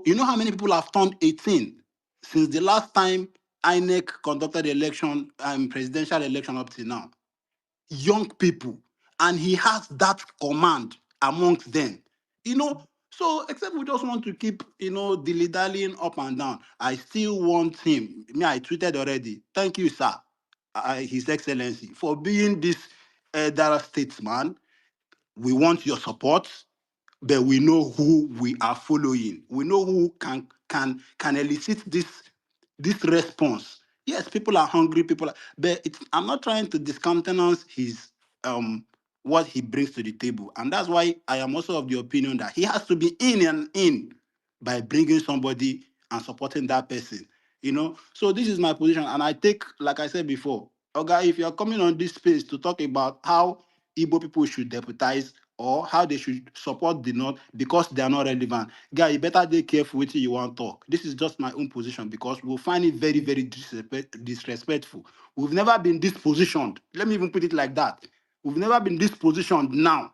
You know how many people have turned 18 since the last time INEC conducted election, presidential election up to now? Young people, and he has that command amongst them. So except we just want to keep, dilly-dallying up and down. I still want him. Me, I tweeted already. Thank you, sir, His Excellency, for being this elder statesman. We want your support, but we know who we are following. We know who can elicit this response. Yes, people are hungry. But I'm not trying to discountenance his what he brings to the table, and that's why I am also of the opinion that he has to be in by bringing somebody and supporting that person. So this is my position, and I take, like I said before, okay, if you're coming on this space to talk about how Igbo people should deputize or how they should support the North because they are not relevant, guy, you better be careful with you want to talk. This is just my own position because we'll find it very, very disrespectful. We've never been this positioned. Let me even put it like that. We've never been this positioned now.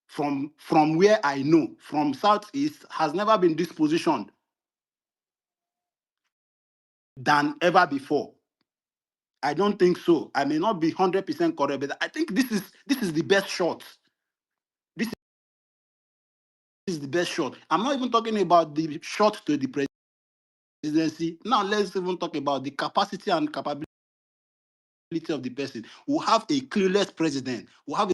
From where I know, from Southeast, has never been this positioned than ever before. I don't think so. I may not be 100% correct, but I think this is the best shot. This is the best shot. I'm not even talking about the shot to the presidency. Now let's even talk about the capacity and capability of the person. We'll have a clueless president. We'll have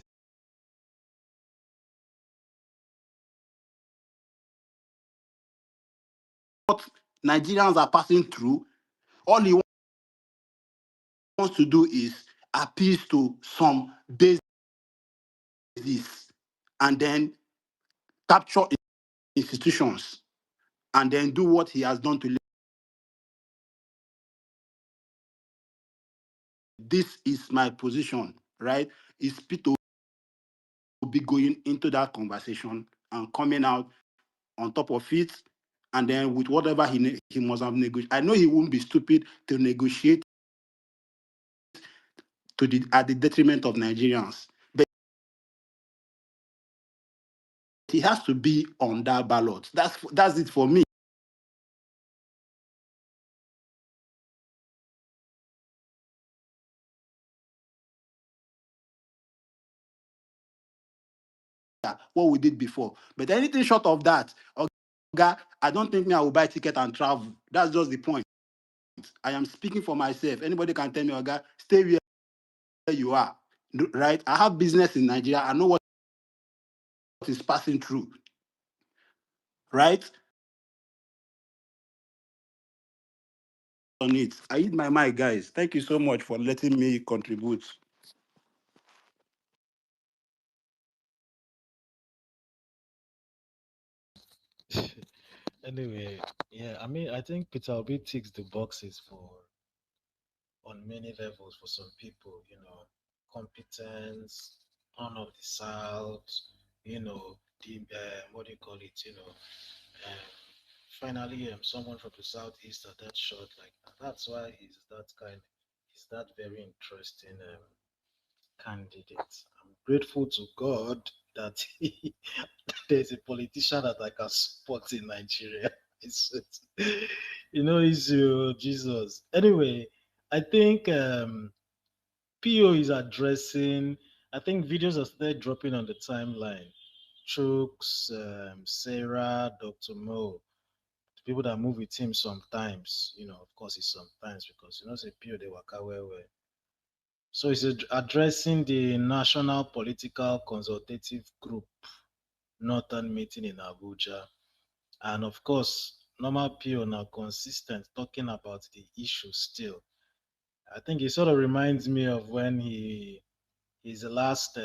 what Nigerians are passing through. All he wants to do is appeal to some basis and then capture institutions and then do what he has done to. This is my position. right? Is Peter be going into that conversation and coming out on top of it, and then with whatever he must have negotiated. I know he won't be stupid to negotiate at the detriment of Nigerians, but he has to be on that ballot. That's it for me. What we did before, but anything short of that, okay, I don't think I will buy ticket and travel. That's just the point. I am speaking for myself. Anybody can tell me, okay, stay where you are, right? I have business in Nigeria. I know what is passing through, right? On it. I hit my mic, guys. Thank you so much for letting me contribute. Anyway, yeah, I mean, I think Peter Obi ticks the boxes for on many levels for some people, competence, honor of the South, the what do you call it, finally someone from the southeast at that shot like that. That's why he's that very interesting candidate. I'm grateful to God that there's a politician that I can support in Nigeria. It's Jesus. Anyway, I think PO is addressing. I think videos are still dropping on the timeline. Chooks, Sarah, Dr. Mo, the people that move with him sometimes. Of course, it's sometimes because say PO they work out well. So it's addressing the National Political Consultative Group Northern meeting in Abuja. And of course, normal PO now consistent talking about the issue still. I think it sort of reminds me of when his last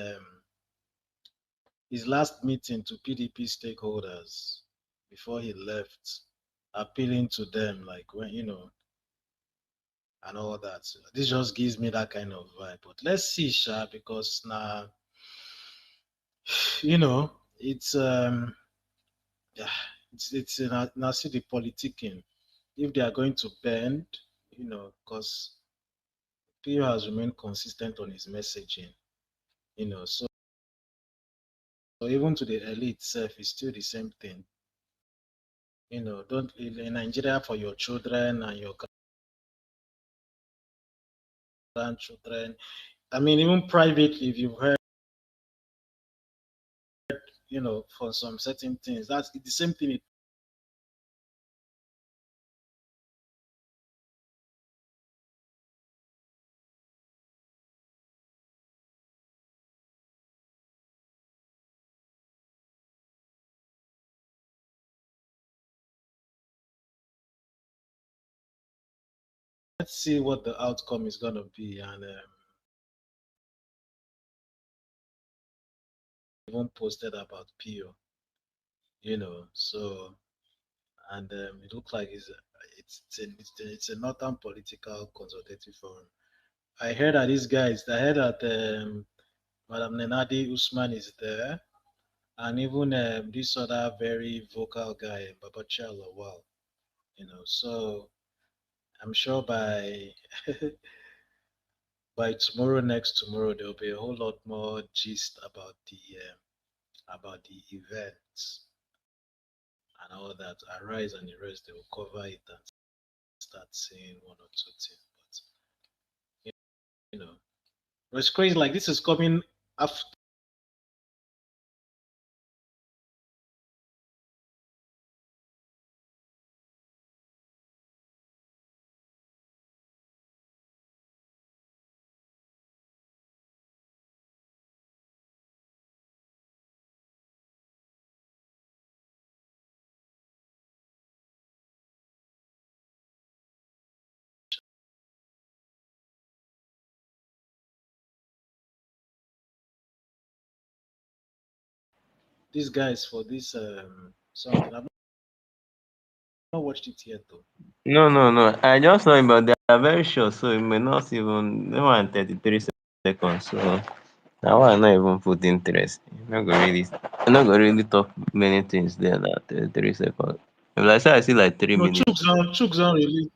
meeting to PDP stakeholders before he left, appealing to them like when and all that. So this just gives me that kind of vibe. But let's see, Sha, because now it's yeah, it's now see the politicking. If they are going to bend, because PO has remained consistent on his messaging, so even to the elite itself, it's still the same thing. Don't live in Nigeria for your children and your grandchildren. I mean, even privately, if you've heard, for some certain things, that's the same thing. Let's see what the outcome is going to be. And even posted about PO, so, and it looks like it's a northern political consultative forum. I heard that Madam Nenadi Usman is there, and even this other very vocal guy, Babacha Lawal, so I'm sure by by tomorrow, next tomorrow, there'll be a whole lot more gist about the events and all that. Arise and the rest, they will cover it and start saying one or two things. But it's crazy. Like this is coming after. These guys for this something. I've not watched it yet though. No, no, no. I just know him, but they are very short, so it may not even. No one 33 seconds. seconds. So now I not even put interest. I'm not gonna really talk many things there now. 3 seconds. If I say I see like 3 minutes. Chooks don't release.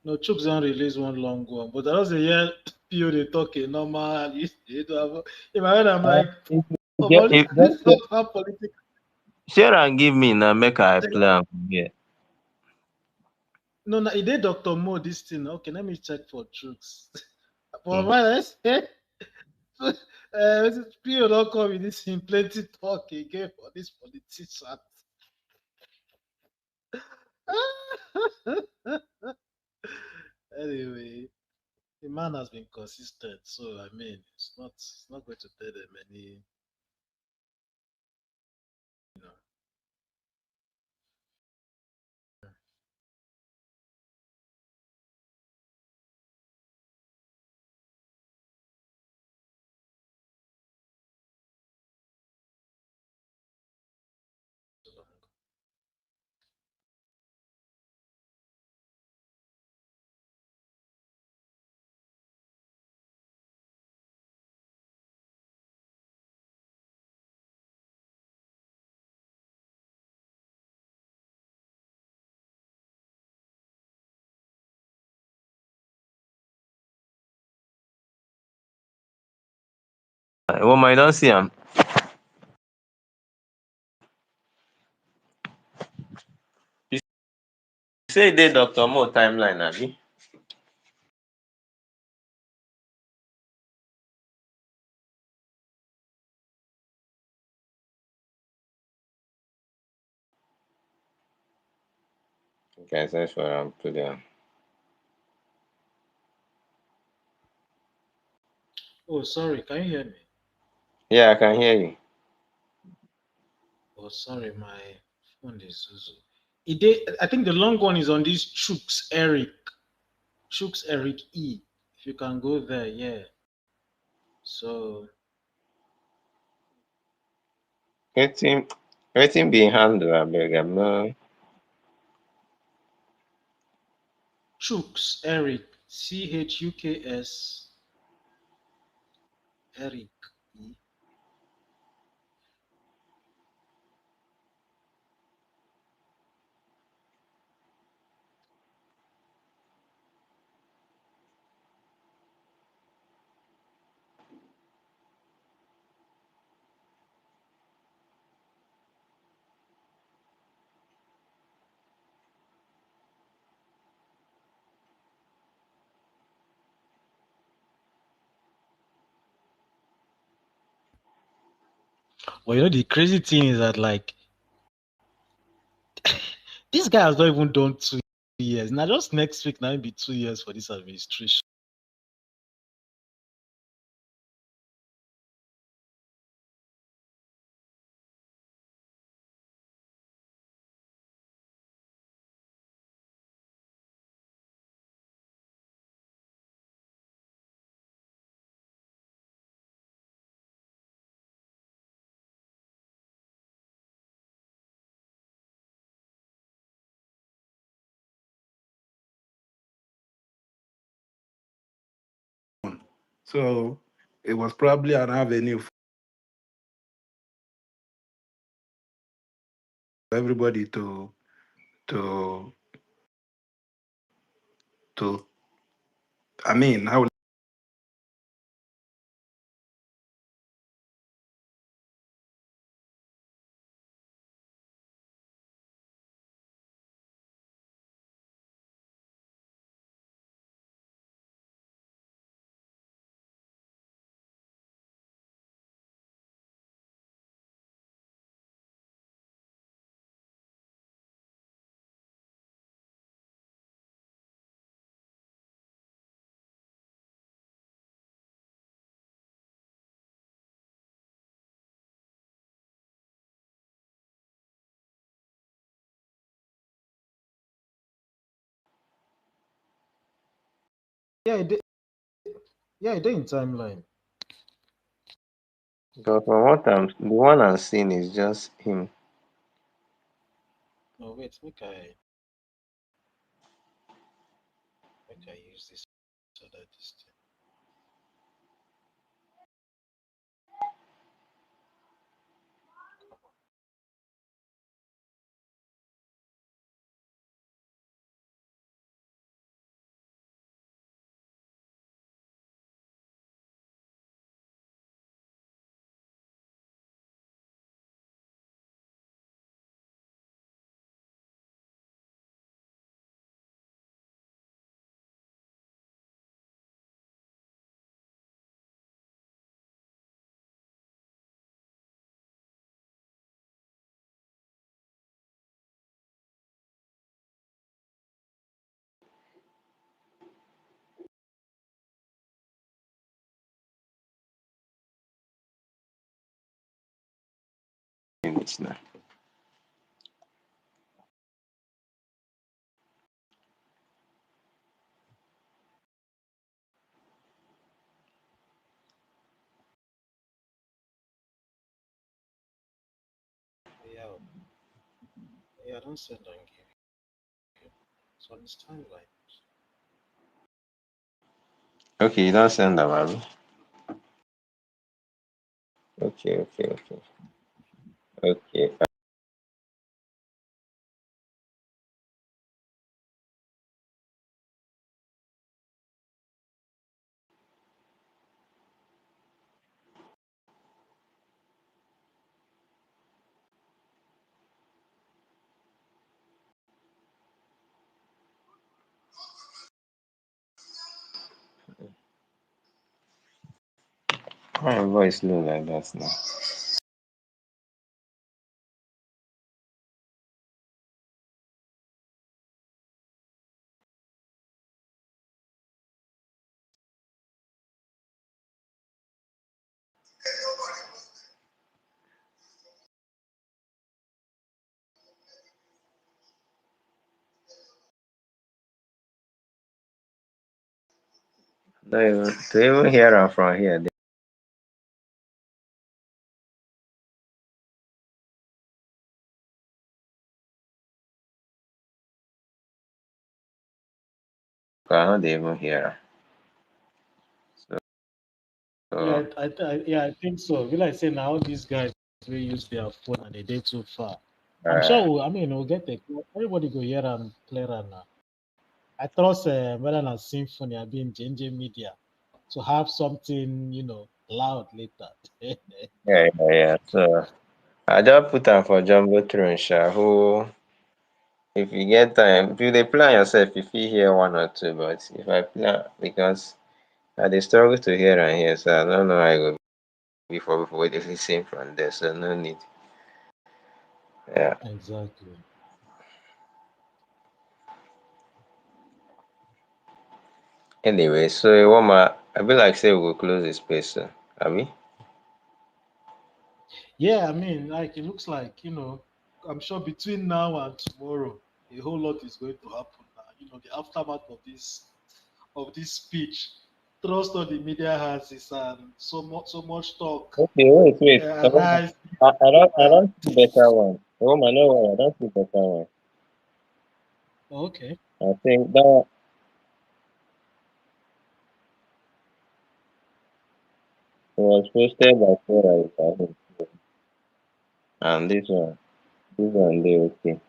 No, Chooks don't release one long one. But I was a year PO they talk a normal. You don't have. In my head, I'm like, If you oh, get but if this is how political. share and give me now, make I play am from here. No, no, it did Dr. Mo this thing. Okay, let me check for Chooks. For Mhm. mine, let's say, PO don't come with this in plenty talk again for this politician. Anyway, the man has been consistent, so I mean, it's not going to tell them any. You know. Well, I don't see him. You say they Dr. Mo timeline, Abi? Okay, search for him today. Oh, sorry, can you hear me? Yeah, I can hear you. Oh, sorry, my phone is Zuzu. It did, I think the long one is on this Chooks Eric E. If you can go there, yeah. So Waiting, waiting be handle, abeg. I'm not. Chooks Eric, CHUKS Eric E. Well, the crazy thing is that like this guy has not even done 2 years. Now just next week, now it'll be 2 years for this administration. So it was probably an avenue for everybody to to I mean, how Yeah, it did in timeline. But from what the one I'm seeing is just him. No, wait, make I use this so that this thing. minutes now. Yeah, yeah, don't send and give. So it's time like Okay, you don't send them, Abby. Okay. Why your voice low like that now? No, even, to even hear am from here, they cannot even hear am. yeah, So, yeah, I think so. Will I say now these guys will use their phone and they did too far. I'm uh, sure. I mean, we'll get the everybody go hear and clearer now. I trust whether na symphony I be in NjenjeMedia to have something loud later. yeah. So I just put am for Jumbo Throne, sha. Who, if you get time, if you dey plan yourself, you fit hear one or two. But if I plan, because I dey struggle to hear and hear, so I don't know how I go be for people wey dey lis ten from there. So no need. Yeah. Exactly. Anyway, so Iwoma, I be like say we go close the space, so abi? Yeah, I mean, like it looks like I'm sure between now and tomorrow, a whole lot is going to happen. Now. The aftermath of this speech. Trust all the media has is so much talk Okay, wait. Iwoma, arise. I Uh, don't see better one. Iwoma, no worry, I don't see better one. okay. I think that one was posted by Sarah, I think. And this one dey okay.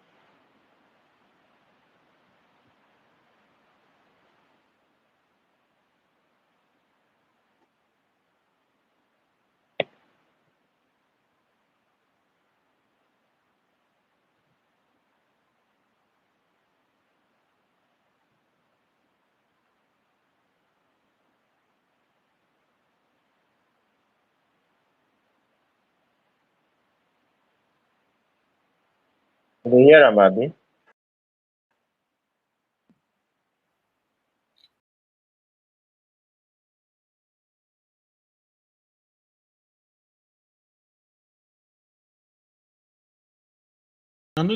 You dey hear am, abi? I know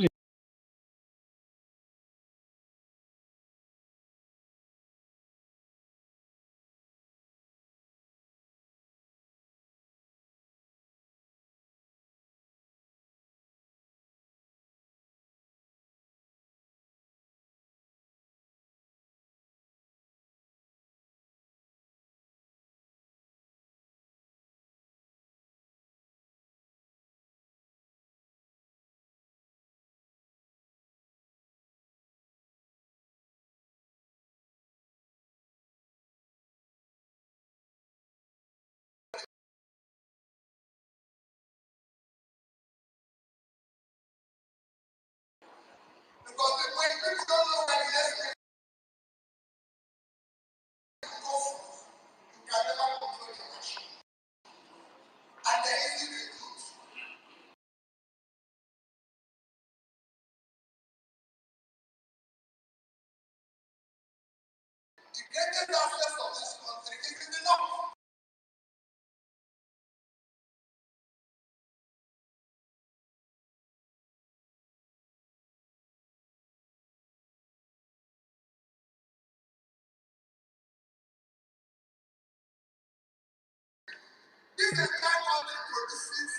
This entire country produces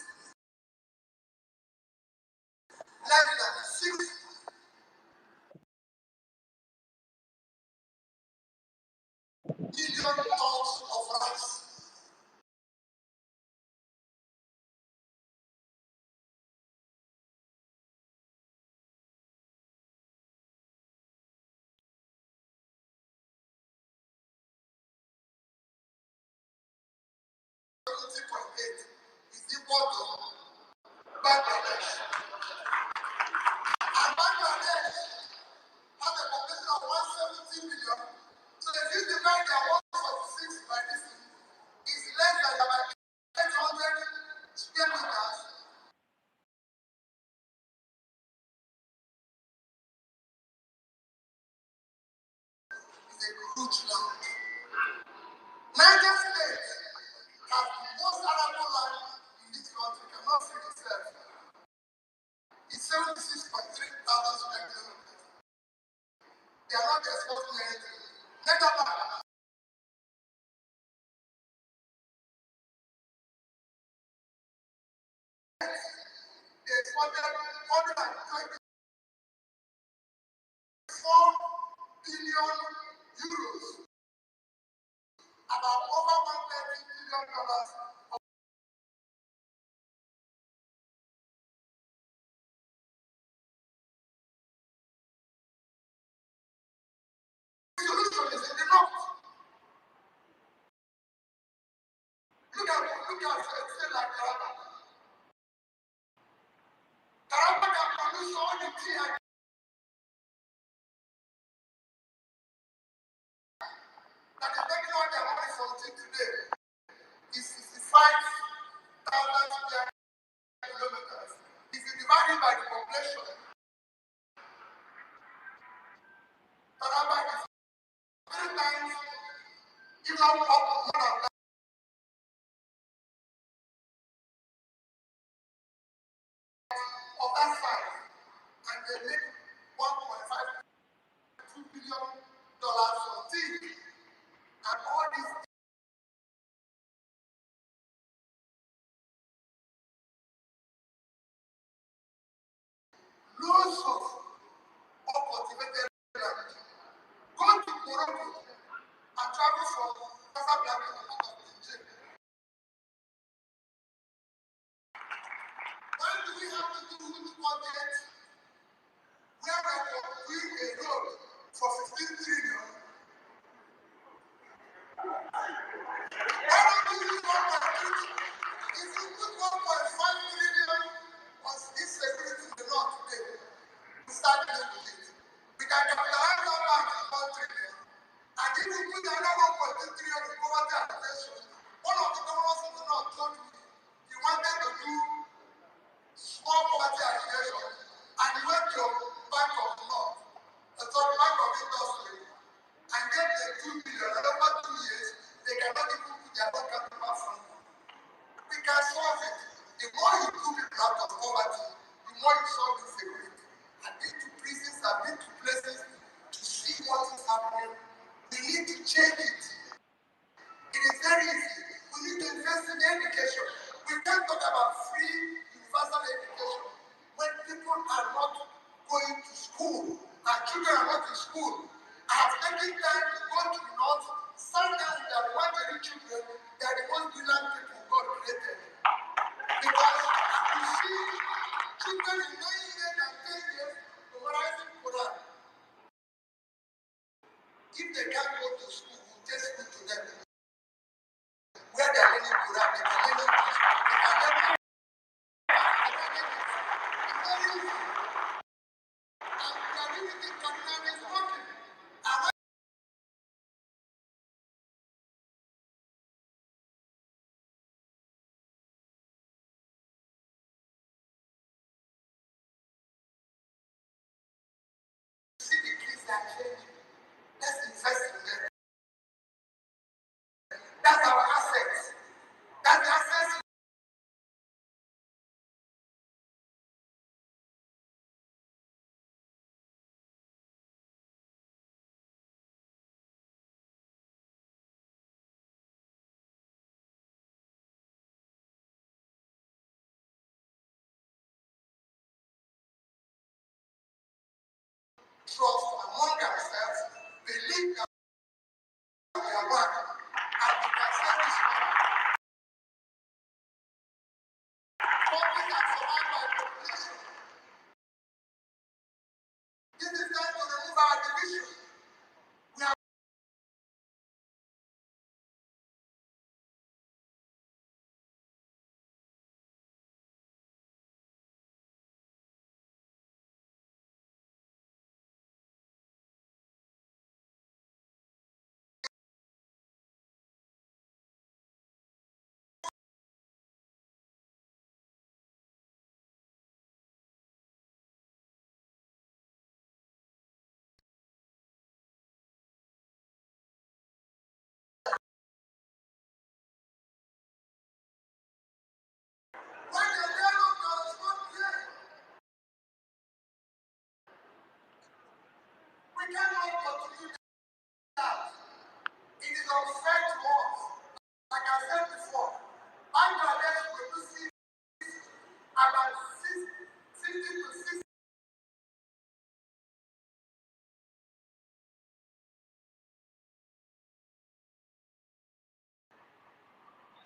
less than 6 million tons of rice. Is equal to Bangladesh. And Bangladesh has a population of 170 million. So if you divide their 146 by this, it's less than about 800 square meters. It's a huge land. Niger State has the most arable land in this country, cannot feed itself. It's 76,300 square kilometers. They are not exporting anything. Netherlands, they exported 124 billion euros, about over $130 billion. The solution is in the north. Look at a state like Taraba. Taraba can produce all the tea that is making all their money from tea today. Is 65,000 square kilometers. If you divide it by the population, Taraba is 3 times, if not up to more than that, of that size. And they make $1.52 billion from tea. And all these loads of uncultivated land. Go to Morocco and travel from Casablanca to Port of Njenje. When do we have to do with budget where we are doing a road for 15 trillion? Why don't you use 1.3? If you put 1.5 trillion on insecurity in the north today, we start dealing with it. We can capitalize that back in 1 trillion. And if we put another 1.2 trillion in poverty alleviation, one of the governors in the north told me he wanted to do small poverty alleviation, and he went to Bank of the North, Bank of Industry, and get the 2 billion. And over 2 years, they cannot even put their own capital fund. We can solve it. The more you do people out of poverty, the more you solve insecurity. I've been to prisons, I've been to places to see what is happening. We need to change it. It is very easy. We need to invest in education. We can't talk about free universal education when people are not going to school. Our children are not in school. I have taken time to go to the north, stand down with our one children, they are the most brilliant people God created. Because you see children in 9 years and 10 years memorizing Quran. If they can't go to school, we take school to them. Where they are learning Quran, they can learn English, they can learn Arabic, they can learn it. It's very easy. And we are doing it in Canada, it's working. And when you see the kids that are changing, let's invest in them. That's our assets. That's the assets trust among themselves, believe that we are one, and we can save this country and survive by population. This is time to remove our division. We are when the dialogue does not clear, we cannot continue that. It is unfair to us. Like I said before, Bangladesh produces about 50 to 60.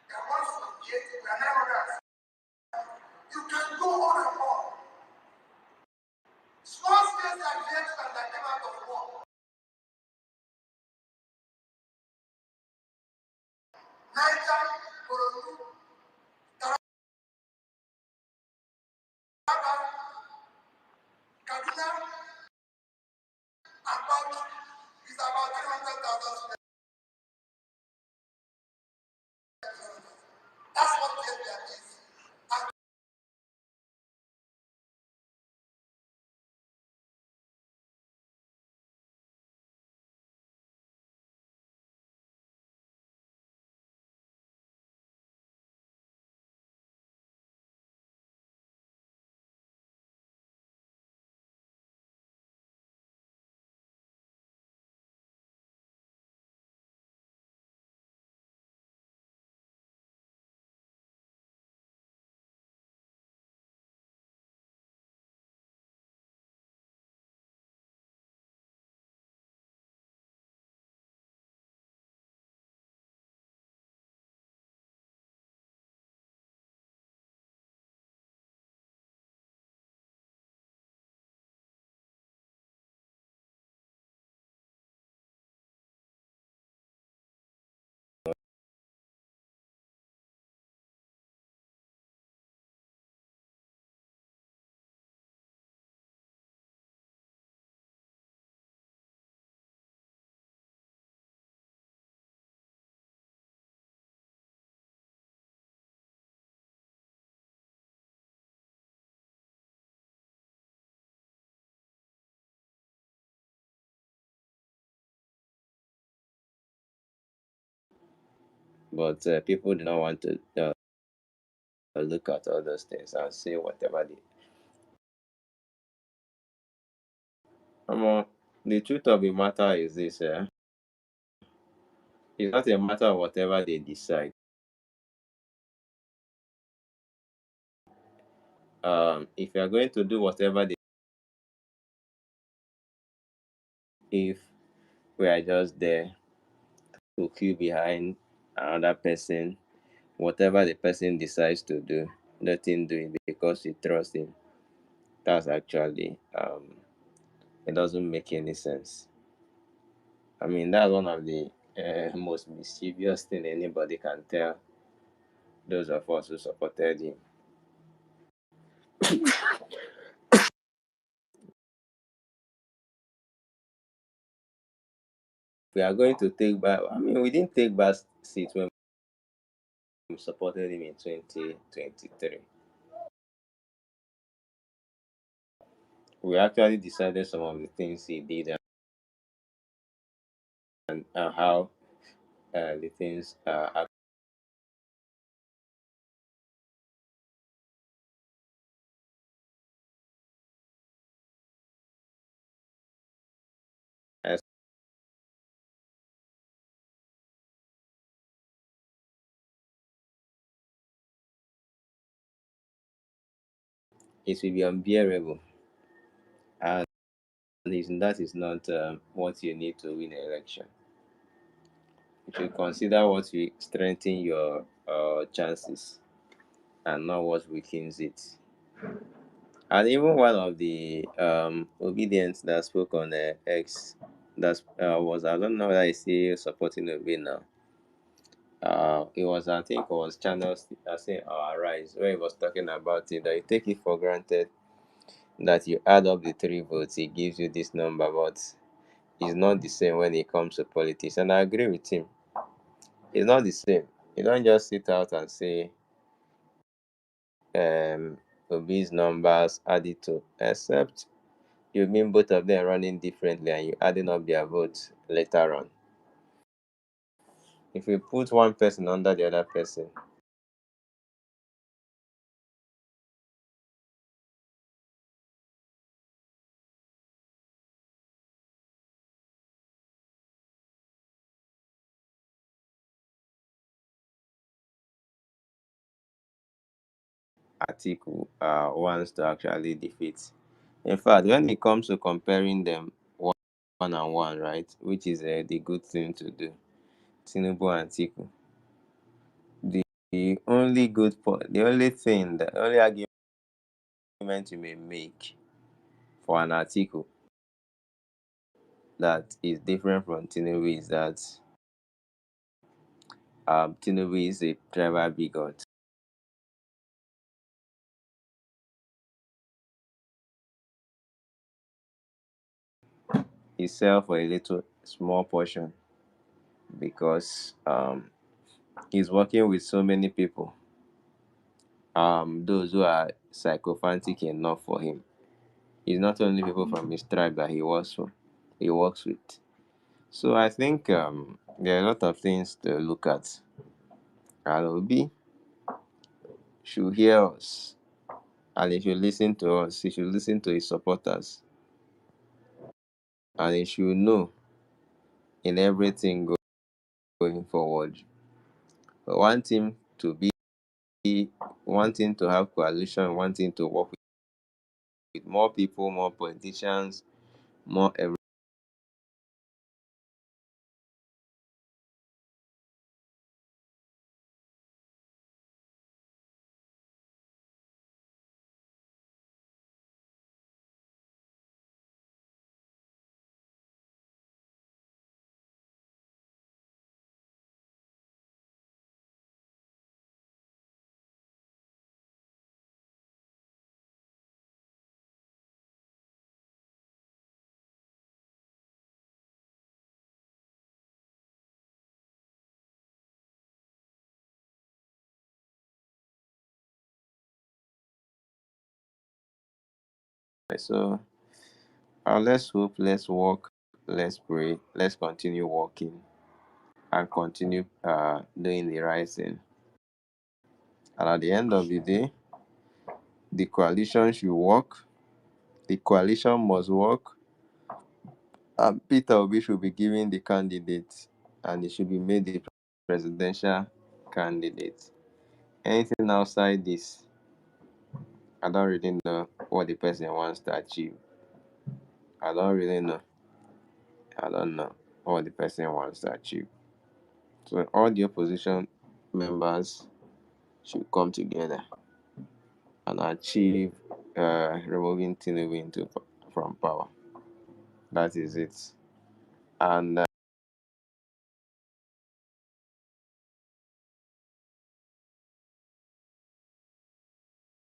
They are 148, we are 900. You can go on and on. Small states like Vietnam that came out of war. Niger, Boronu, Taraba, Kaduna, about is about 300,000 students. That's what Vietnam is. And But people do not want to look at all those things and say whatever they. The truth of the matter is this: it's not a matter of whatever they decide. If you are going to do whatever they, if we are just there to queue behind another person, whatever the person decides to do, let him do it because you trust him. That's actually it doesn't make any sense. I mean, that's one of the most mischievous thing anybody can tell those of us who supported him. We are going to take back. I mean, we didn't take back seats when we supported him in 2023. We actually decided some of the things he did and how the things as it will be unbearable. And that is not what you need to win an election. You should consider what will strengthen your chances and not what weakens it. And even one of the obedience that spoke on X, that was, I don't know whether I see supporting Obi now. It was, I think it was channels I say Arise, where he was talking about it, that you take it for granted that you add up the three votes, it gives you this number, but it's not the same when it comes to politics. And I agree with him. It's not the same. You don't just sit out and say Obi's numbers added to, except you mean both of them running differently and you adding up their votes later on. If you put one person under the other person, Atiku wants to actually defeat. In fact, when it comes to comparing them one on one, right, which is the good thing to do, Tinubu and Atiku, the only good point, the only thing, the only argument you may make for an Atiku that is different from Tinubu is that Tinubu is a tribal bigot. He sell for a little small portion because he's working with so many people. Those who are sycophantic enough for him. It's not only people from his tribe that he works with. So I think there are a lot of things to look at. And Obi should hear us, and he should listen to us. He should listen to his supporters, and he should know in everything going forward. But wanting to be, wanting to have coalition, wanting to work with more people, more politicians, more everything. So let's hope, let's work, let's pray, let's continue working and continue doing the right thing. And at the end of the day, the coalition should work. The coalition must work. And Peter Obi should be given the candidate, and he should be made the presidential candidate. Anything outside this, I don't really know what the person wants to achieve. I don't really know. I don't know what the person wants to achieve. So all the opposition members should come together and achieve removing Tinubu from power. That is it. And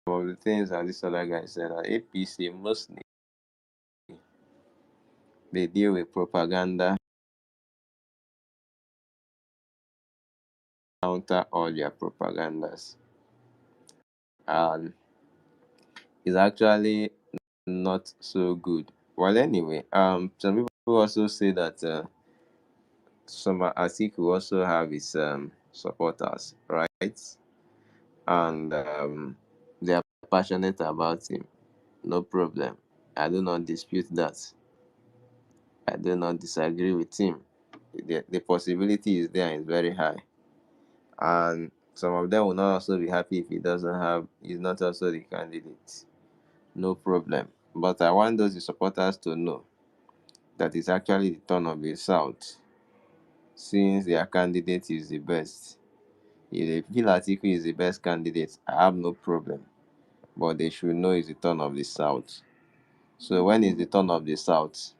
some of the things that this other guy said, that APC mostly they deal with propaganda, counter all their propagandas, and it's actually not so good. Well, anyway, some people also say that some Atiku also have his supporters, right? And they are passionate about him. No problem. I do not dispute that. I do not disagree with him. The possibility is there and it's very high. And some of them will not also be happy if he doesn't have, he's not also the candidate. No problem. But I want those supporters to know that it's actually the turn of the South, since their candidate is the best. If they feel Atiku is the best candidate, I have no problem. But they should know it's the turn of the South. So when it's the turn of the South,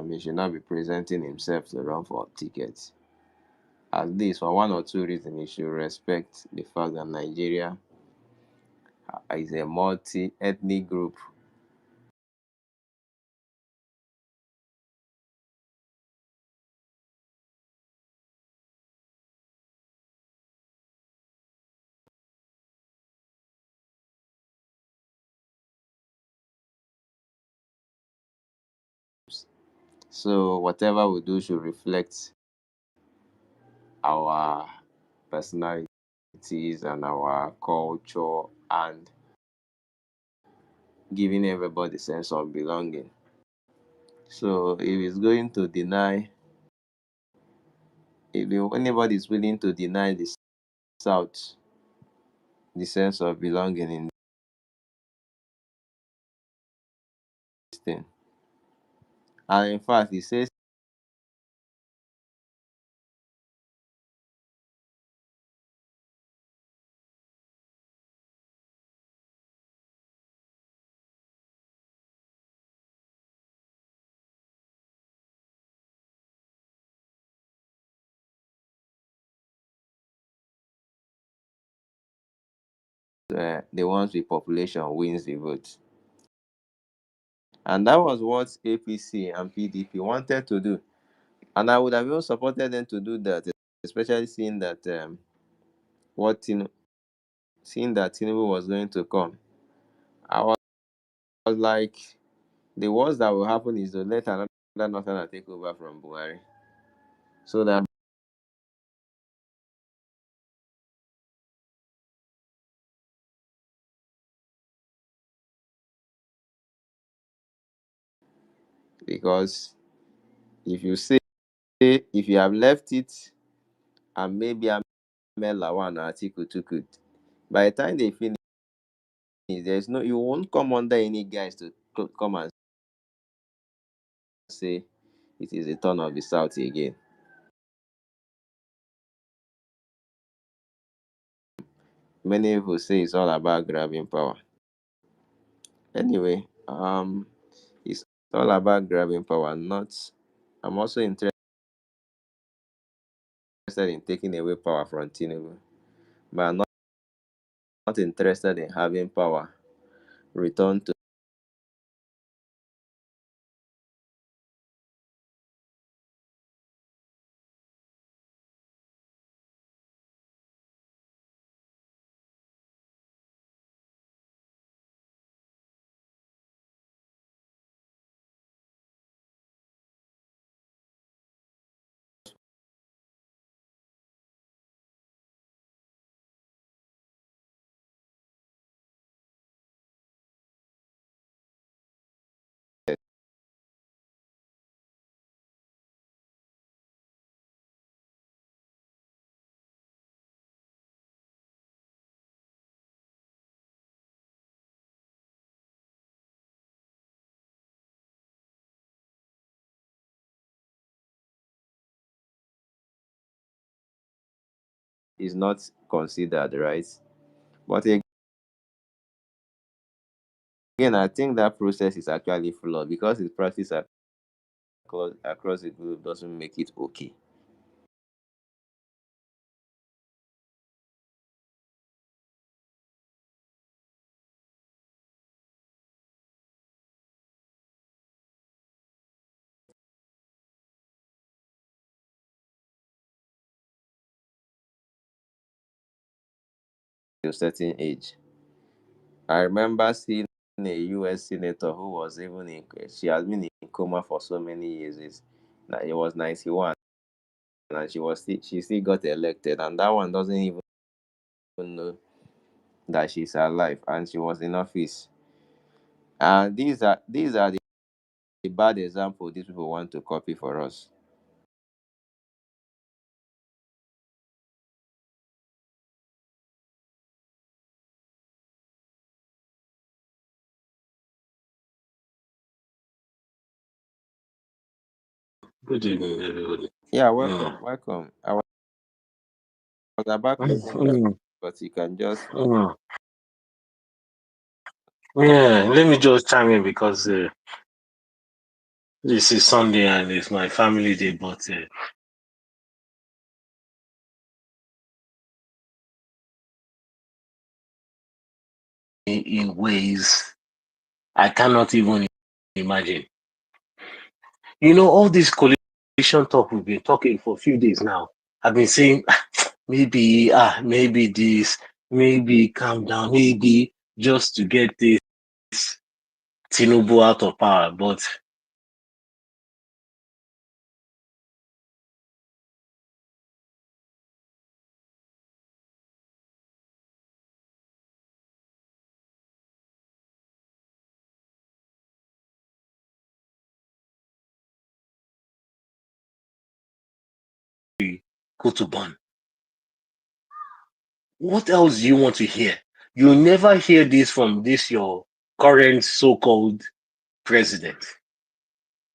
he should not be presenting himself to run for tickets. At least for one or two reasons, he should respect the fact that Nigeria is a multi-ethnic group. So whatever we do should reflect our personalities and our culture and giving everybody a sense of belonging. So if it's going to deny, if anybody is willing to deny the South the sense of belonging in this thing, and in fact, he says the ones with population wins the vote. And that was what APC and PDP wanted to do. And I would have even supported them to do that, especially seeing that what seeing that Tinubu was going to come. I was like, the worst that will happen is to let another Northerner take over from Buhari. So that because if you say if you have left it and maybe Ahmed Lawan or Atiku took it, by the time they finish, there's no you won't come under any guys to come and say it is a turn of the South again. Many people say it's all about grabbing power. Anyway, it's all about grabbing power. Not, I'm also interested in taking away power from Tinubu, but I'm not interested in having power return to is not considered, right? But again, I think that process is actually flawed because its practice across the globe doesn't make it okay. To a certain age. I remember seeing a US senator who was even in she has been in coma for so many years. It was 91 and she still got elected, and that one doesn't even know that she's alive and she was in office. And these are the bad example these people want to copy for us. Good evening, everybody. Yeah, Mm, welcome, welcome. I was about mm, closing the room, mm, but you can just mm. Yeah, let me just chime in because this is Sunday and it's my family day, but in ways I cannot even imagine. You know, all this coalition talk we've been talking for a few days now. I've been saying maybe this, maybe calm down, maybe just to get this Tinubu out of power, but we go to burn. What else do you want to hear? You never hear this from this your current so-called president.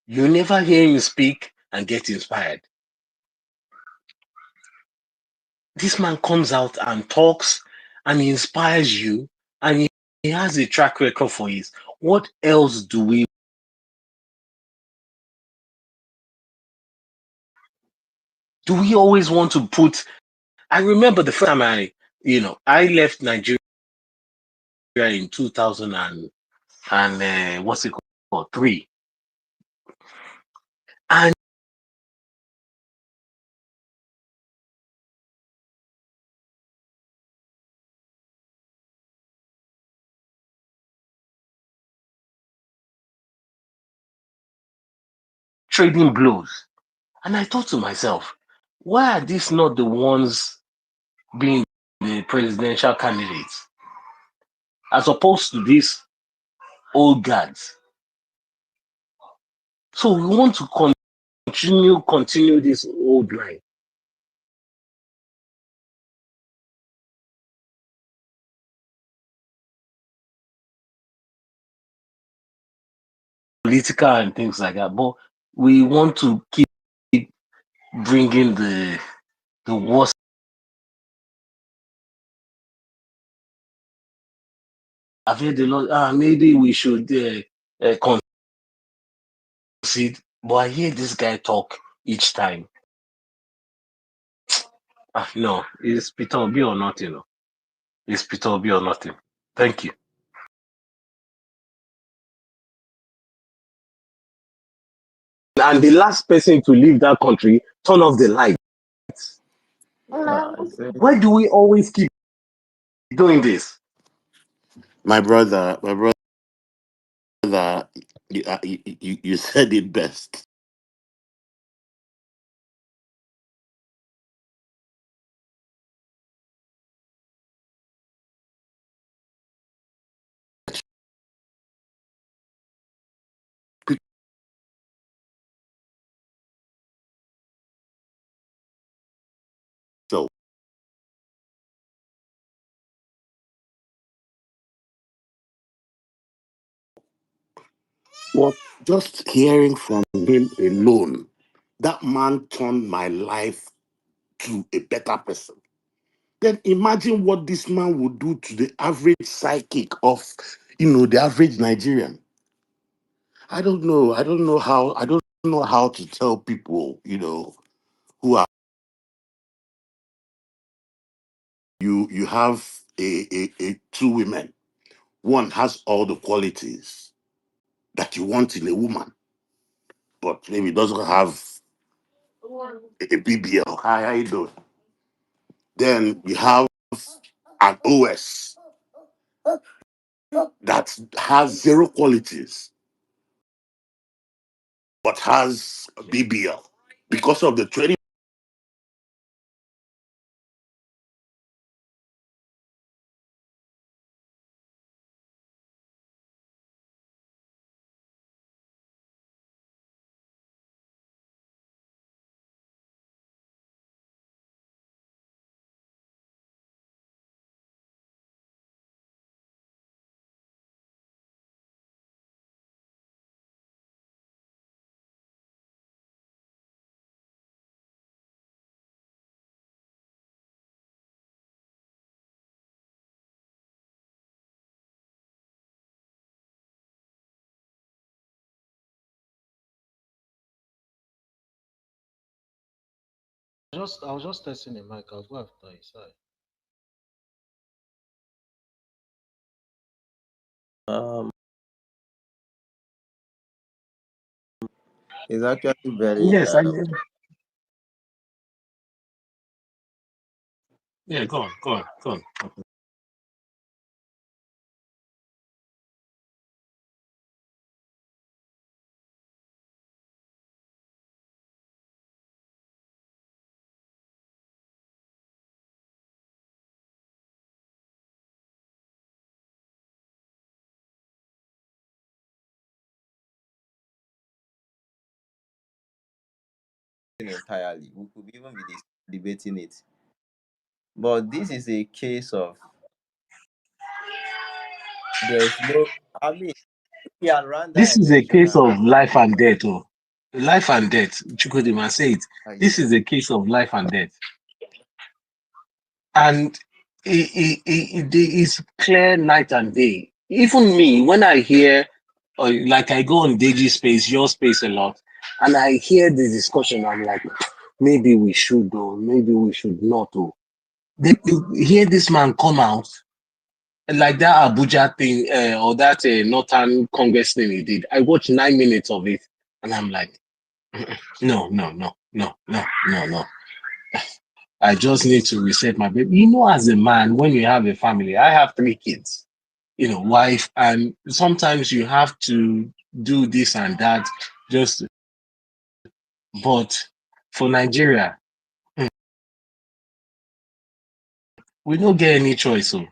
You never hear him speak and get inspired. This man comes out and talks and he inspires you and he has a track record for it. What else do we always want to put? I remember the first time I left Nigeria in 2000 and what's it called? 3. And trading blows. And I thought to myself, why are these not the ones being the presidential candidates as opposed to these old guards? So we want to continue this old line. Political and things like that, but we want to keep bringing the worst. I've heard a lot. Maybe we should concede, but I hear this guy talk each time. No, it's Peter Obi or nothing. No. It's Peter Obi or nothing. Thank you. And the last person to leave that country, turn off the light. I say, Why do we always keep doing this? My brother, you said it best. So, well, just hearing from him alone, that man turned my life to a better person. Then imagine what this man would do to the average psychic of, the average Nigerian. I don't know. I don't know how to tell people, who are you have a two women. One has all the qualities that you want in a woman, but maybe doesn't have a BBL. Hi, how you doing? Then you have an OS that has zero qualities but has a BBL because of the training. I was just testing the mic. I'll go after you. Sorry. Um, it's actually very Yes, yeah, go on. entirely. We could even be debating it. But this is a case of there's no. I mean, we had run that This is a election case and of life and death. Oh, life and death. Chukwudima say it. I This is a case of life and death, and it is clear night and day. Even me, when I hear, like I go on Deji's space, your space a lot, and I hear the discussion, I'm like, maybe we should, or maybe we should not. Oh, then you hear this man come out like that Abuja thing, or that Northern Congress thing he did. I watched 9 minutes of it, and I'm like, no, no, no, no, no, no, no. I just need to reset my baby. You know, as a man, when you have a family, I have 3 kids, wife, and sometimes you have to do this and that. Just, but for Nigeria, we don't get any choice. So,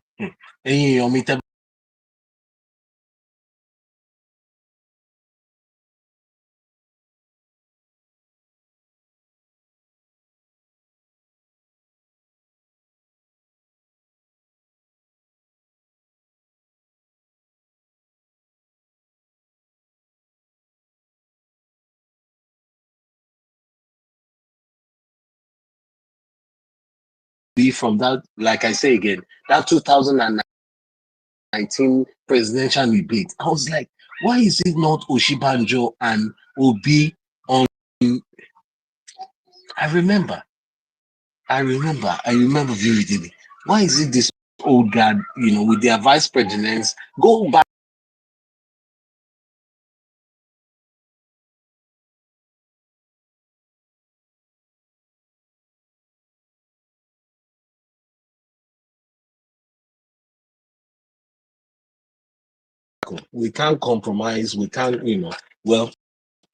be from that, like I say again, that 2019 presidential debate. I was like, why is it not Oshibanjo and Obi on? I remember, I remember vividly. Why is it this old guy, with their vice presidents, go back? We can't compromise. We can't, well,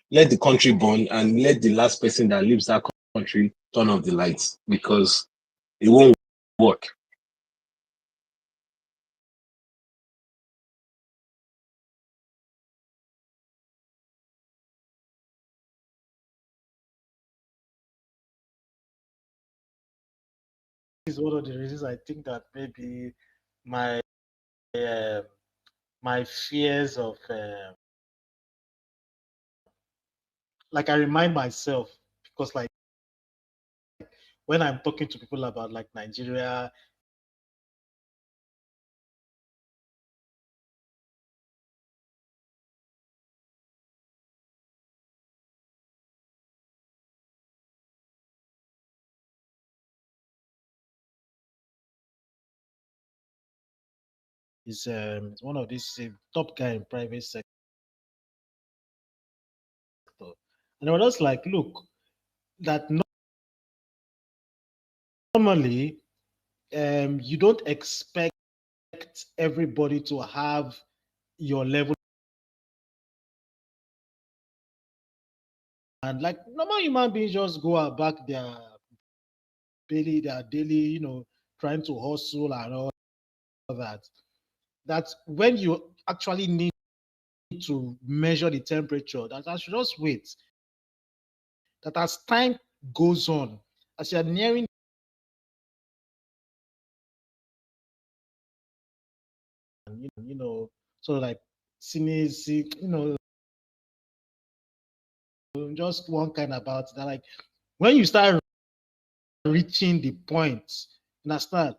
let the country burn and let the last person that leaves that country turn off the lights because it won't work. This is one of the reasons I think that maybe my uh, my fears of like I remind myself because like when I'm talking to people about like Nigeria is one of these top guy in private sector. And I was just like, look, that normally you don't expect everybody to have your level and like normal human beings just go about their daily, trying to hustle and all that. That when you actually need to measure the temperature, that I should just wait. That as time goes on, as you're nearing, sort of like cynicism, just one kind about that. Like when you start reaching the point, understand?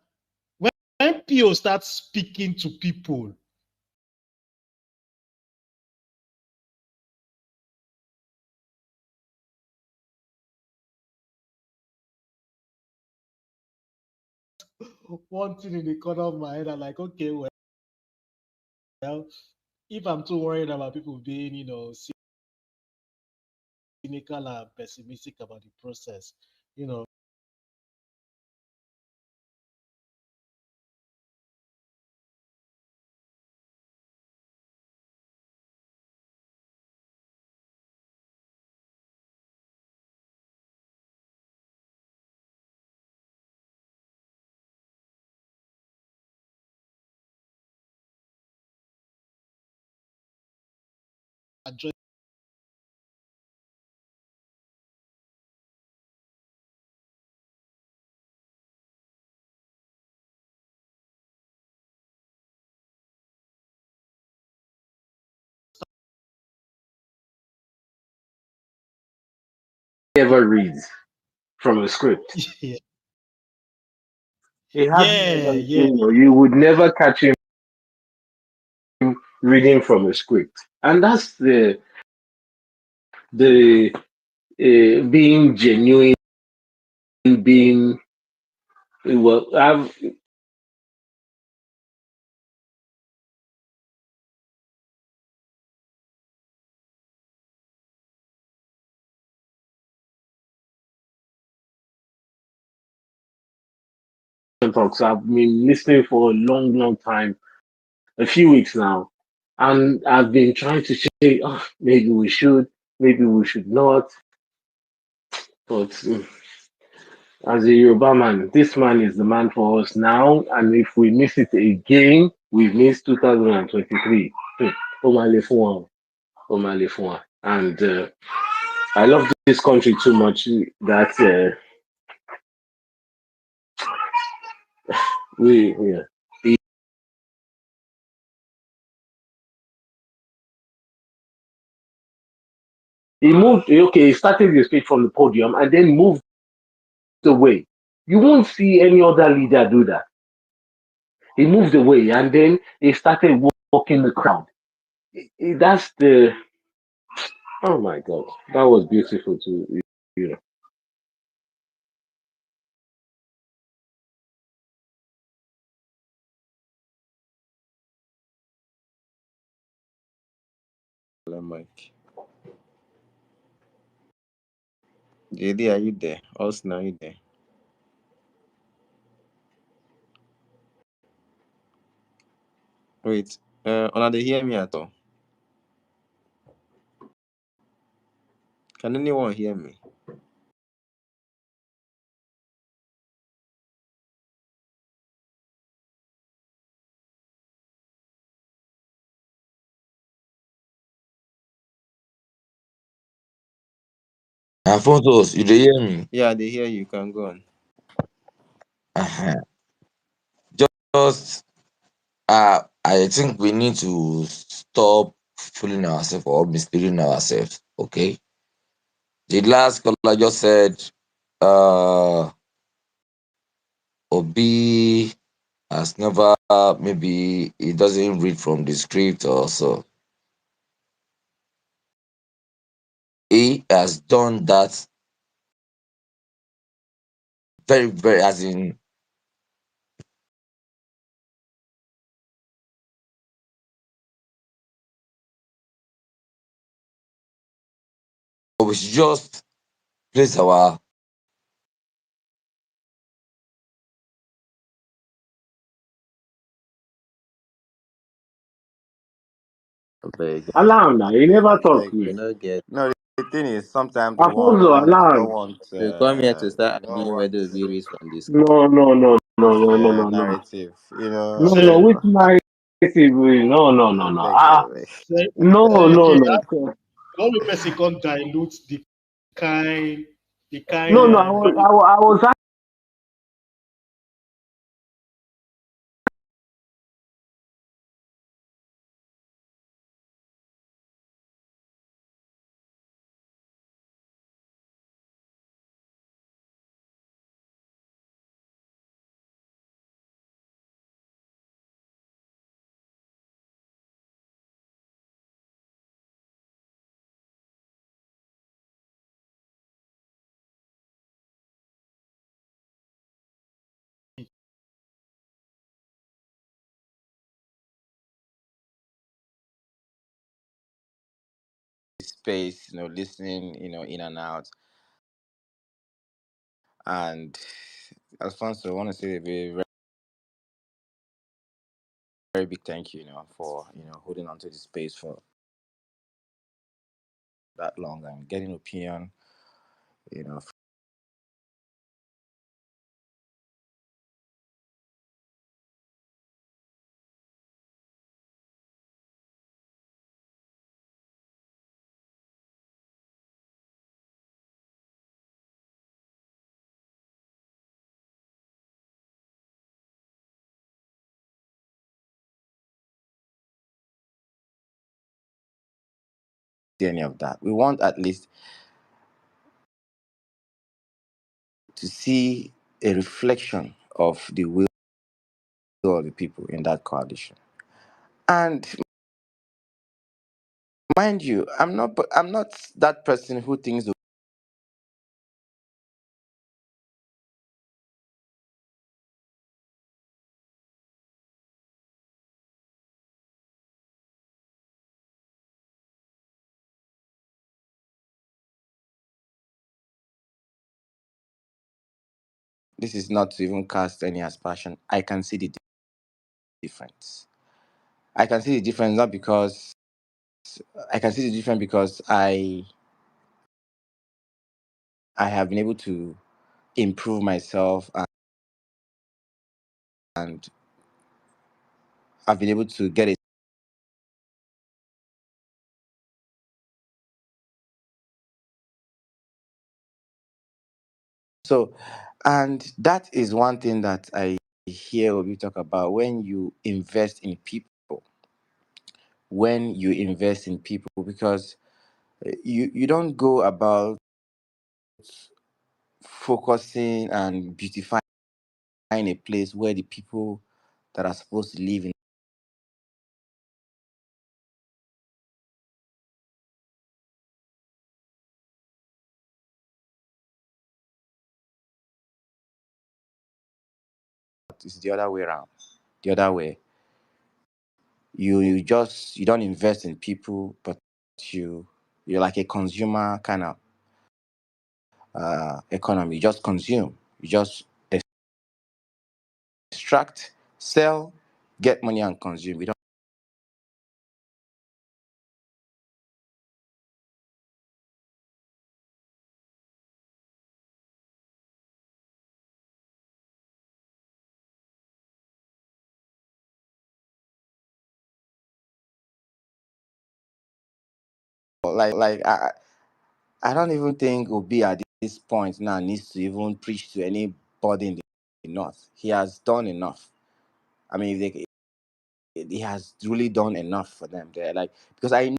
When PO starts speaking to people, one thing in the corner of my head. I'm like, okay, well, if I'm too worried about people being, cynical and pessimistic about the process, you know, address Ever reads from a script. yeah, He hardly yeah, ever, yeah. you would never catch him reading from a script, and that's the being genuine, being well. I've talks. I've been listening for a long, long time, a few weeks now, and I've been trying to say, oh, maybe we should not, but. As a Yoruba man, this man is the man for us now, and if we miss it again, we've missed 2023. Omale fún wa, Omale fún wa. And I love this country too much that yeah. He moved, okay, he started the speech from the podium and then moved away. You won't see any other leader do that. He moved away and then he started walking the crowd. That's the, oh my God, that was beautiful to, you know. Hello, Mike. JD, are you there? Austin, are you there? Wait, Ona, they hear me at all? Can anyone hear me? Alphonsus, you dey hear me? Yeah, they hear you. Can go on. Uh-huh. Just I think we need to stop fooling ourselves or misleading ourselves. Okay. The last caller just said Obi has never, maybe he doesn't read from the script or so. He has done that very, very, as in, we should just place our Beg, Alarm now, he never talk beg, to we me. not get. No, the thing is, sometimes they Alfonso, don't alarm. want, We come here to they start don't arguing want whether we read from this No. narrative. No, Say, no, which my no. Beg, beg. say, No, okay, no. one way person can dilute kind, the No, kind, I was space, listening, in and out. And Alfonso, I want to say a very, very big thank you, for holding on to the space for that long and getting opinion, from any of that. We want at least to see a reflection of the will of the people in that coalition. And mind you, I'm not that person who thinks this is not to even cast any aspersion. I can see the difference. I can see the difference not because I can see the difference because I have been able to improve myself, and I've been able to get it. So, and that is one thing that I hear we talk about when you invest in people. When you invest in people, because you don't go about focusing and beautifying a place where the people that are supposed to live in is the other way around. The other way, you don't invest in people, but you're like a consumer kind of economy. You just consume. You just extract, sell, get money, and consume. We don't like I don't even think Obi at this point now needs to even preach to anybody in the north. He has done enough. I mean, he has really done enough for them. They're like, because I know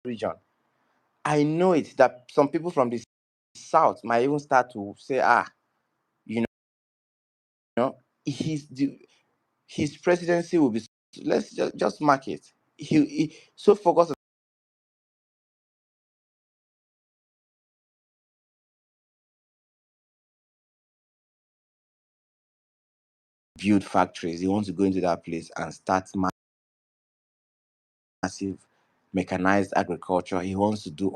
region, I know it that some people from the south might even start to say, you know, his his presidency will be. Let's just mark it. He so focused on build factories. He wants to go into that place and start massive mechanized agriculture. He wants to do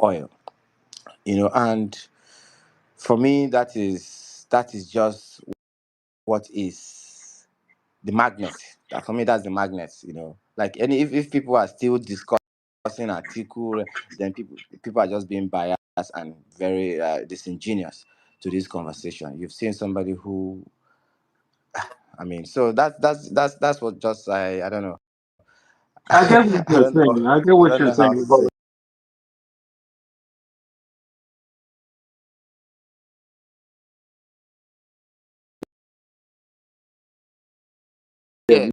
oil, and for me that is just what is the magnet. That for me that's the magnet. Like if people are still discussing article, then people are just being biased and very disingenuous to this conversation. You've seen somebody who, I mean, so that's what just I don't know. I get what I you're don't know. saying. I get I what don't you're know how saying, to but say. yeah,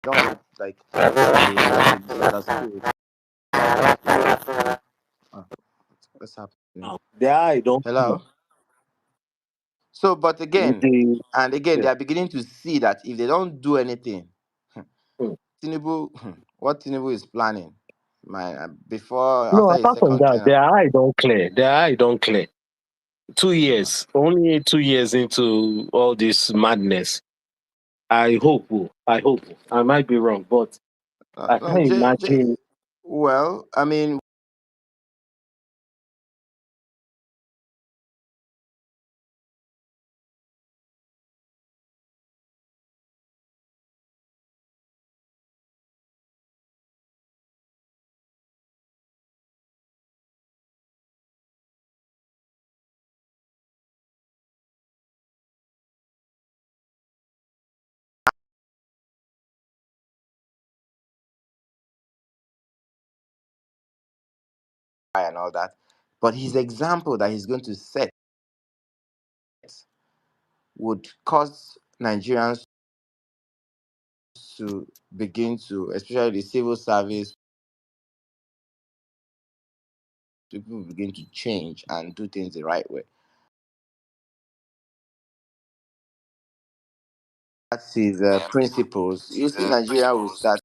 Yeah, don't get like a misunderstood. Oh, what's happening? Their eye don't clear. Hello. So, but With again, the and again, yeah. they are beginning to see that if they don't do anything, Hmm. Tinubu, what Tinubu is planning, before No, after his apart from second that, their term, eye don't clear. Their eye don't clear. 2 years, uh, only 2 years into all this madness. I hope, I hope. I might be wrong, but I no, can't imagine. well, I mean, and all that, but his example that he's going to set would cause Nigerians to begin to, especially the civil service, people begin to change and do things the right way. That's his principles. You see, Nigeria will start.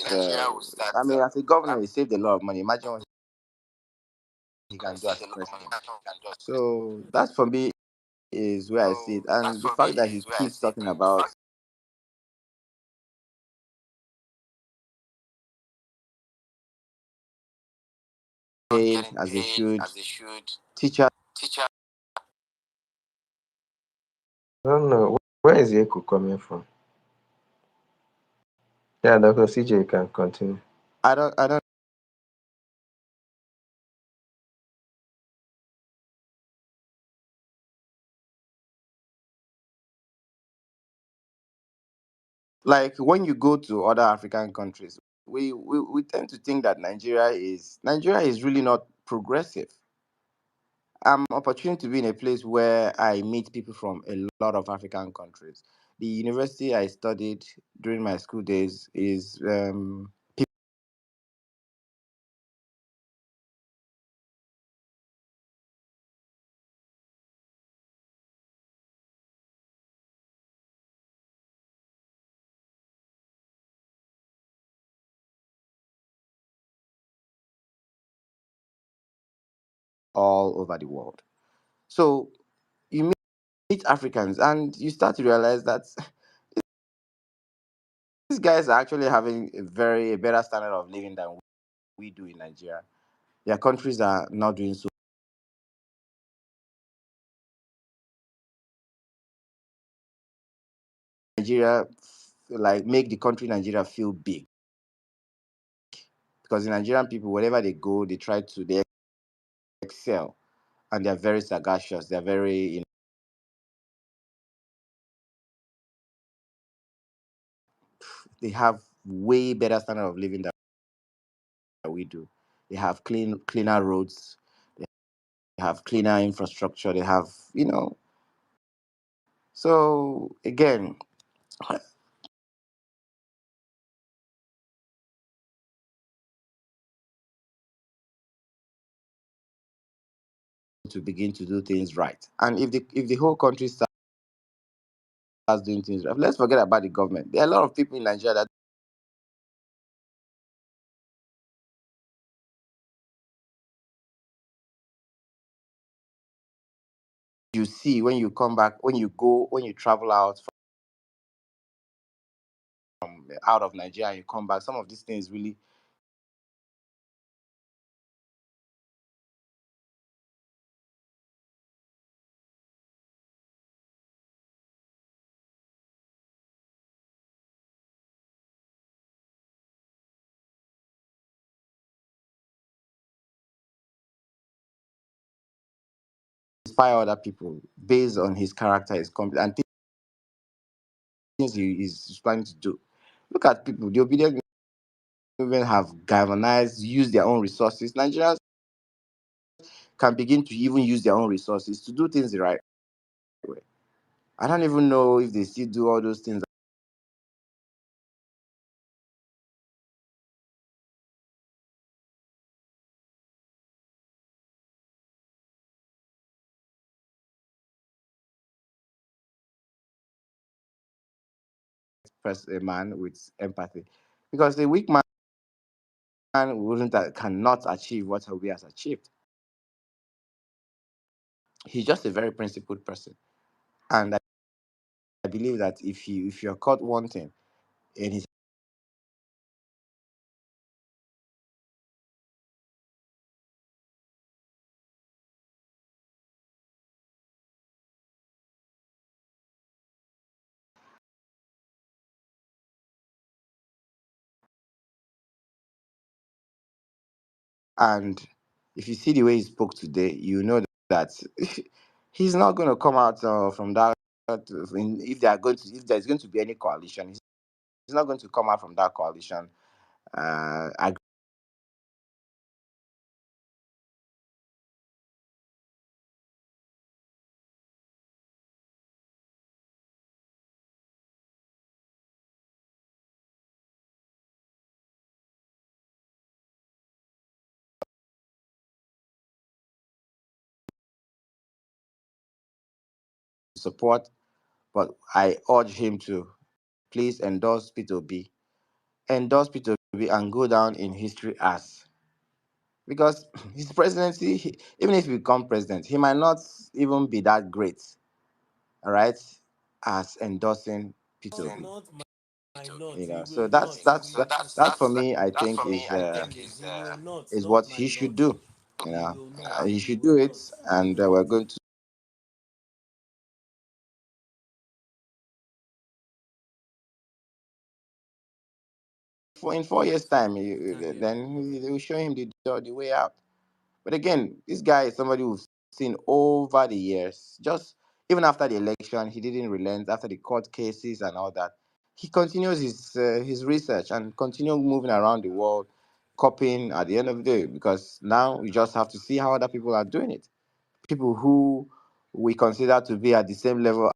I mean, as a governor, he saved a lot of money. Imagine what he can do as president. So that for me is where I see it, and the fact that he keeps talking about paid as they should, teachers. I don't know. Where is the echo coming from? Yeah, Dr. CJ can continue. I don't like when you go to other African countries, we tend to think that Nigeria is really not progressive. I'm opportunity to be in a place where I meet people from a lot of African countries. The university I studied during my school days is all over the world. So you meet Africans and you start to realize that these guys are actually having a better standard of living than we do in Nigeria. Their countries are not doing so. Nigeria, like make the country Nigeria feel big, because the Nigerian people, wherever they go, they excel, and they're very sagacious. They're very, they have way better standard of living than we do. They have cleaner roads. They have cleaner infrastructure. They have, So again, to begin to do things right, and if the whole country starts doing things right, let's forget about the government. There are a lot of people in Nigeria that you see when you come back, when you travel out of Nigeria and you come back. Some of these things really inspire other people based on his character, and things he is planning to do. Look at people. The obedient women have galvanized, used their own resources. Nigerians can begin to even use their own resources to do things the right way. I don't even know if they still do all those things a man with empathy, because a weak man wouldn't cannot achieve what Obi has achieved. He's just a very principled person, and I believe that if you're caught wanting in his and if you see the way he spoke today, you know that he's not going to come out from that. If they are going to, if there's going to be any coalition, he's not going to come out from that coalition. I support, but I urge him to please endorse P2B, endorse P2B, and go down in history as, because his presidency, even if he become president, he might not even be that great, all right, as endorsing P2B. So that's for me. I think is what he should do. He should do it, and we're going to. In 4 years' time, then they will show him the way out. But again, this guy is somebody we've seen over the years. Just even after the election, he didn't relent. After the court cases and all that, he continues his research and continue moving around the world, copying at the end of the day. Because now we just have to see how other people are doing it. People who we consider to be at the same level.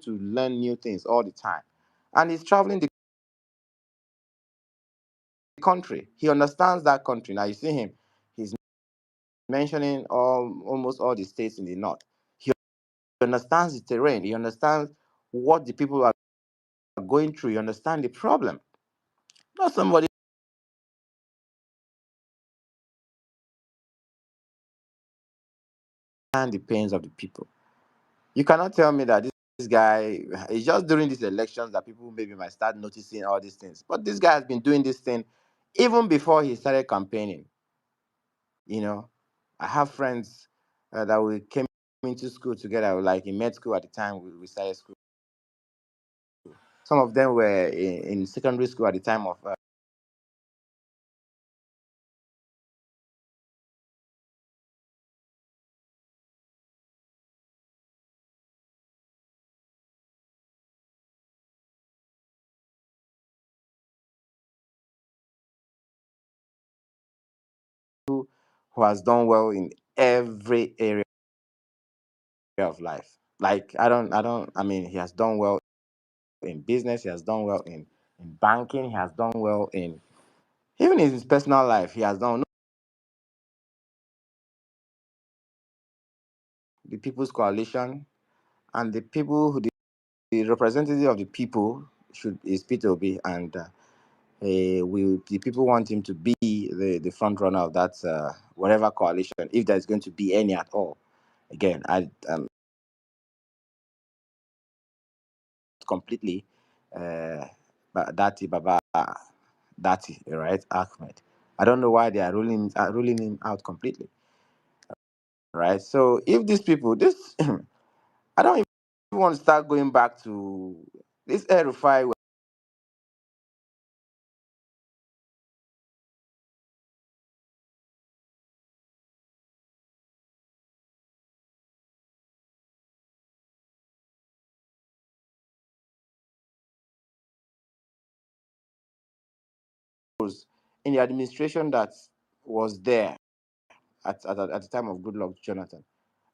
To learn new things all the time, and he's traveling the country. He understands that country. Now you see him; he's mentioning almost all the states in the north. He understands the terrain. He understands what the people are going through. He understands the problem. Not somebody and the pains of the people. You cannot tell me that this guy is just during these elections that people maybe might start noticing all these things. But this guy has been doing this thing even before he started campaigning. I have friends that we came into school together, like in med school at the time we started school. Some of them were in secondary school at the time of who has done well in every area of life. Like I mean, he has done well in business, he has done well in banking, he has done well in even in his personal life, he has done the People's Coalition and the people who the representative of the people should is P2B, and the people want him to be the front runner of that whatever coalition, if there's going to be any at all. Again, I completely but Dati, right? Ahmed. I don't know why they are ruling him out completely, right? So if these people, this I don't even want to start going back to this Erufai in the administration that was there at the time of Goodluck Jonathan.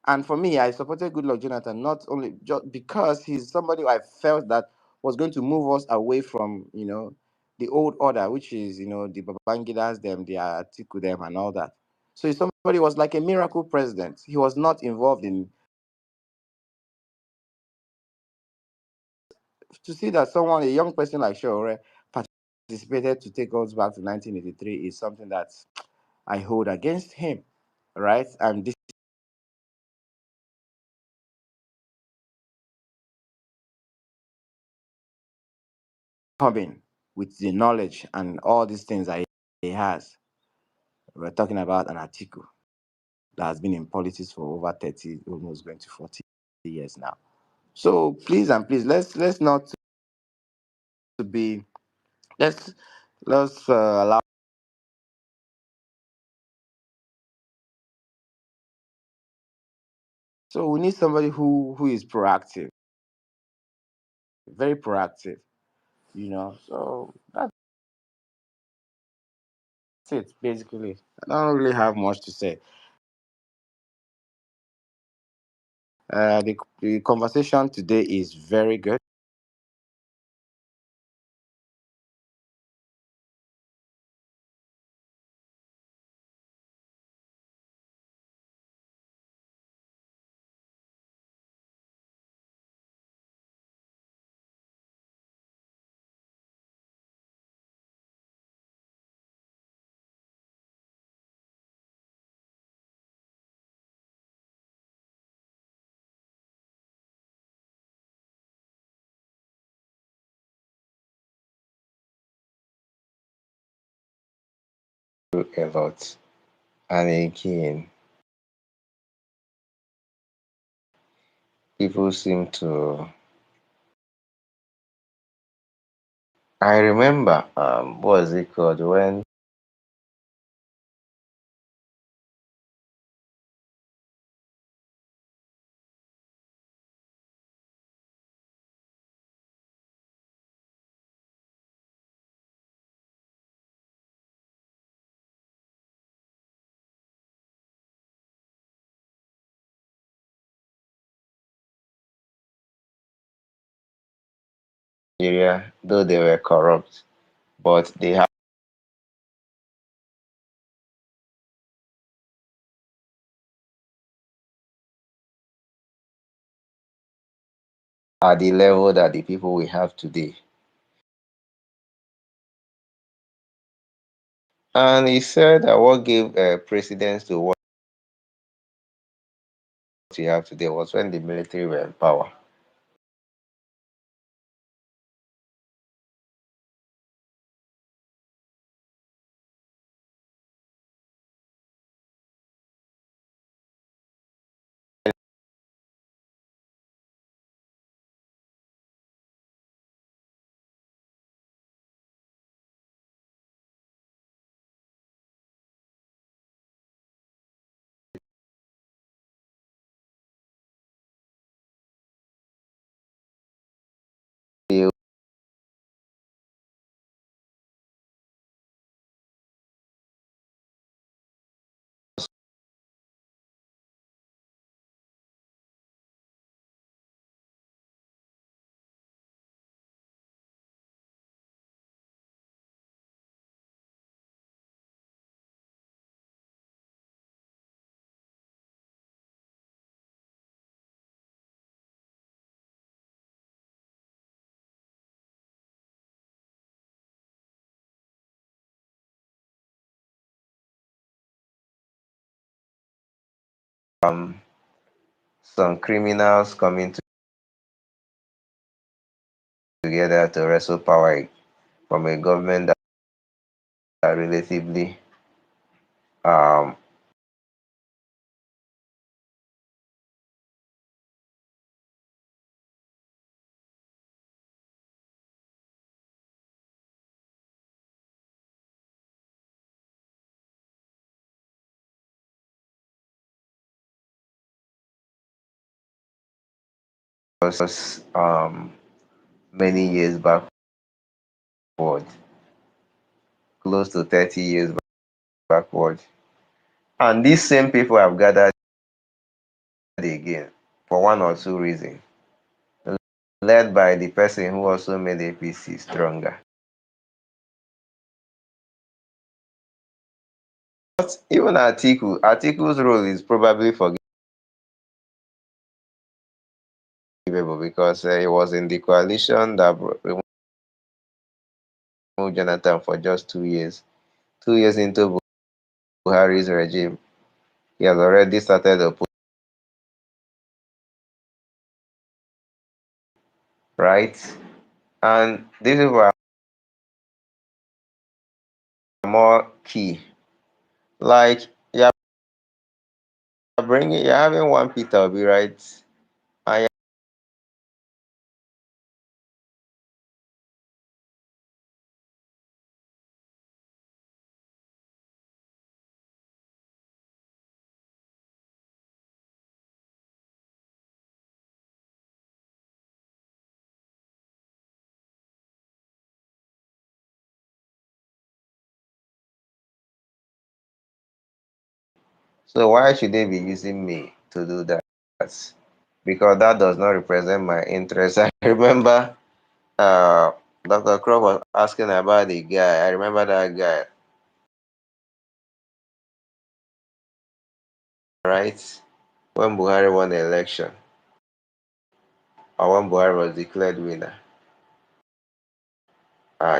And for me, I supported Goodluck Jonathan not only just because he's somebody who I felt that was going to move us away from, the old order, which is, the Babangidas, them, the Atiku, them, and all that. So he's somebody who was like a miracle president. He was not involved in. To see that someone, a young person like Shore, participated to take us back to 1983 is something that I hold against him, right? And this coming with the knowledge and all these things that he has. We're talking about an Atiku that has been in politics for over 30, almost going to 40 years now. So please and please, let's not to be let's allow. So we need somebody who is proactive, very proactive. So that's it basically. I don't really have much to say. The conversation today is very good. A lot. And again, people seem to. I remember, what was it called when Nigeria, though they were corrupt, but they have at the level that the people we have today. And he said that what gave precedence to what we have today was when the military were in power. They some criminals coming together to wrestle power from a government that are relatively um, was many years backward. close to 30 years backward. And these same people have gathered again for one or two reasons, led by the person who also made APC stronger. But even Atiku's role is probably forgivable because he was in the coalition that removed Jonathan for just 2 years. 2 years into Buhari's regime, he has already started right? And these people are more key. Like you're having one Peter Obi, right? And so why should they be using me to do that? Because that does not represent my interest. I remember Dr. Crow was asking about the guy. I remember that guy, right? When Buhari won the election, or when Buhari was declared winner,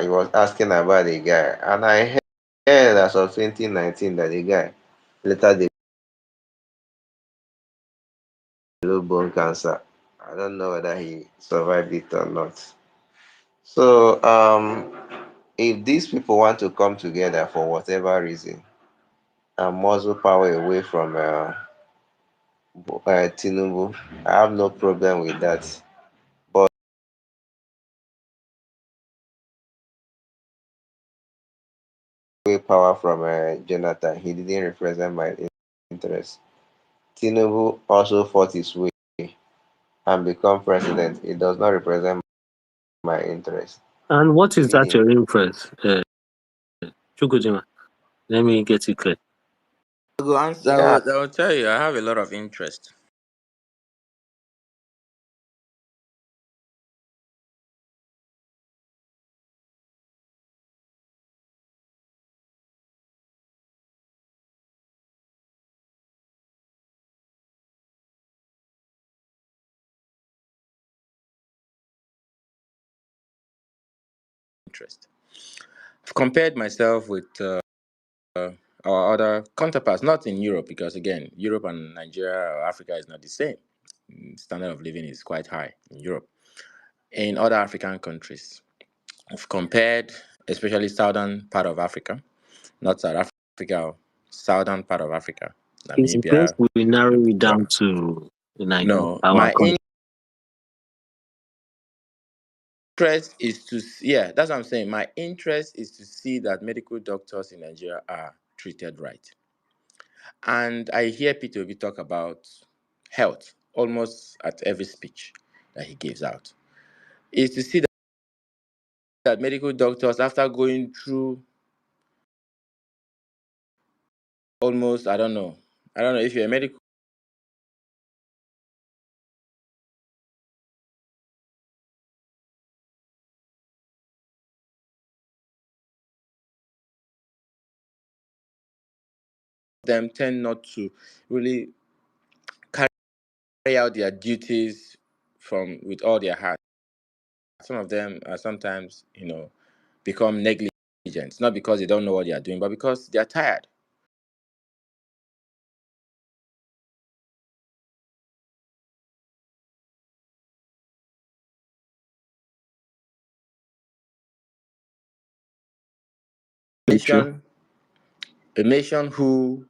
he was asking about the guy. And I heard as of 2019 that the guy later developed bone cancer. I don't know whether he survived it or not. So, if these people want to come together for whatever reason and muzzle power away from Tinubu, I have no problem with that. But away power from Jonathan, he didn't represent my interest. Tinubu also fought his way and become president. It does not represent my interest. And what is that Meaning, your inference, Chukujima? Let me get it clear. Go answer. yeah, I will tell you, I have a lot of interest. Interest. I've compared myself with our other counterparts, not in Europe, because again, Europe and Nigeria or Africa is not the same. Standard of living is quite high in Europe. In other African countries, I've compared, especially southern part of Africa, not South Africa, southern part of Africa, It's best Namibia. we narrow it down to No, our my country. interest is to, yeah, that's what I'm saying. My interest is to see that medical doctors in Nigeria are treated right. And I hear Peter Obi talk about health almost at every speech that he gives out. Is to see that medical doctors, after going through almost, I don't know if you're a medical, them tend not to really carry out their duties from with all their heart. Some of them are sometimes, become negligent, not because they don't know what they are doing, but because they are tired. True. Nation, a nation who,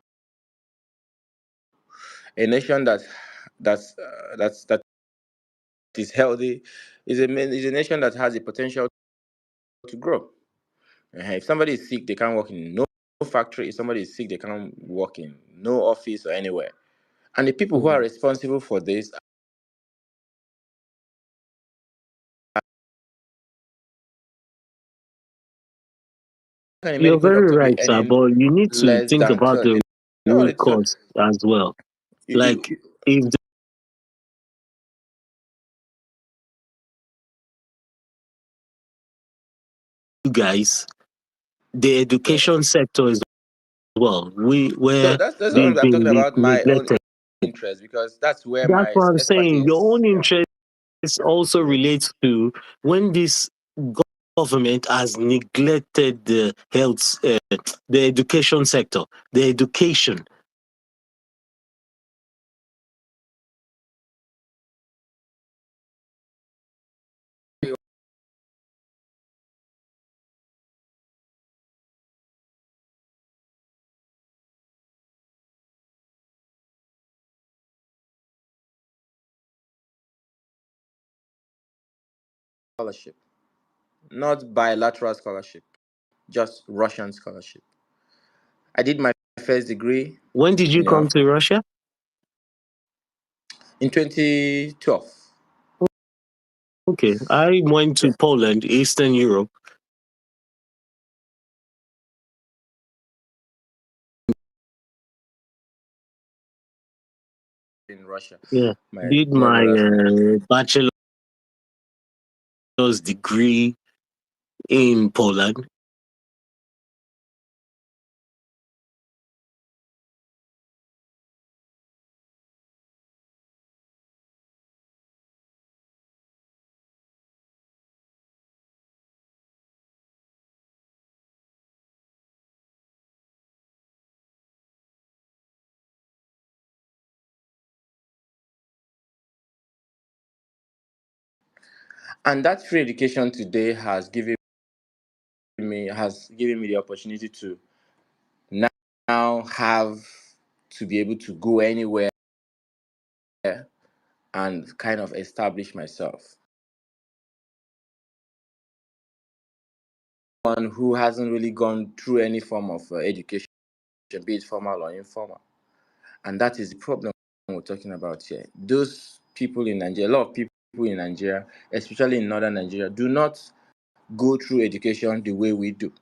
a nation that is healthy, is a nation that has the potential to grow. If somebody is sick, they can't work in no factory. If somebody is sick, they can't work in no office or anywhere. And the people who are responsible for this can a You're medical very doctor be right, sir, earning but you need to less think than about the 200? No, root cause as well. Like, you, if you guys, the education sector as well, so where that's what they've I'm talking been about, my own neglected. interest, because that's where That's my what I'm saying. Your expertise. own Yeah. interest also relates to when this government has neglected the health, the education sector, the education. Scholarship, not bilateral scholarship, just Russian scholarship. I did my first degree, When did you you know, come to Russia? in 2012. Okay, I went Yeah, to Poland, Eastern Europe. in Russia. Yeah, My did junior my brothers were in. bachelor's degree in Poland. And that free education today has given me the opportunity to now have to be able to go anywhere and kind of establish myself. One who hasn't really gone through any form of education, be it formal or informal. And that is the problem we're talking about here. Those people in Nigeria, a lot of people in Nigeria, especially in northern Nigeria, do not go through education the way we do.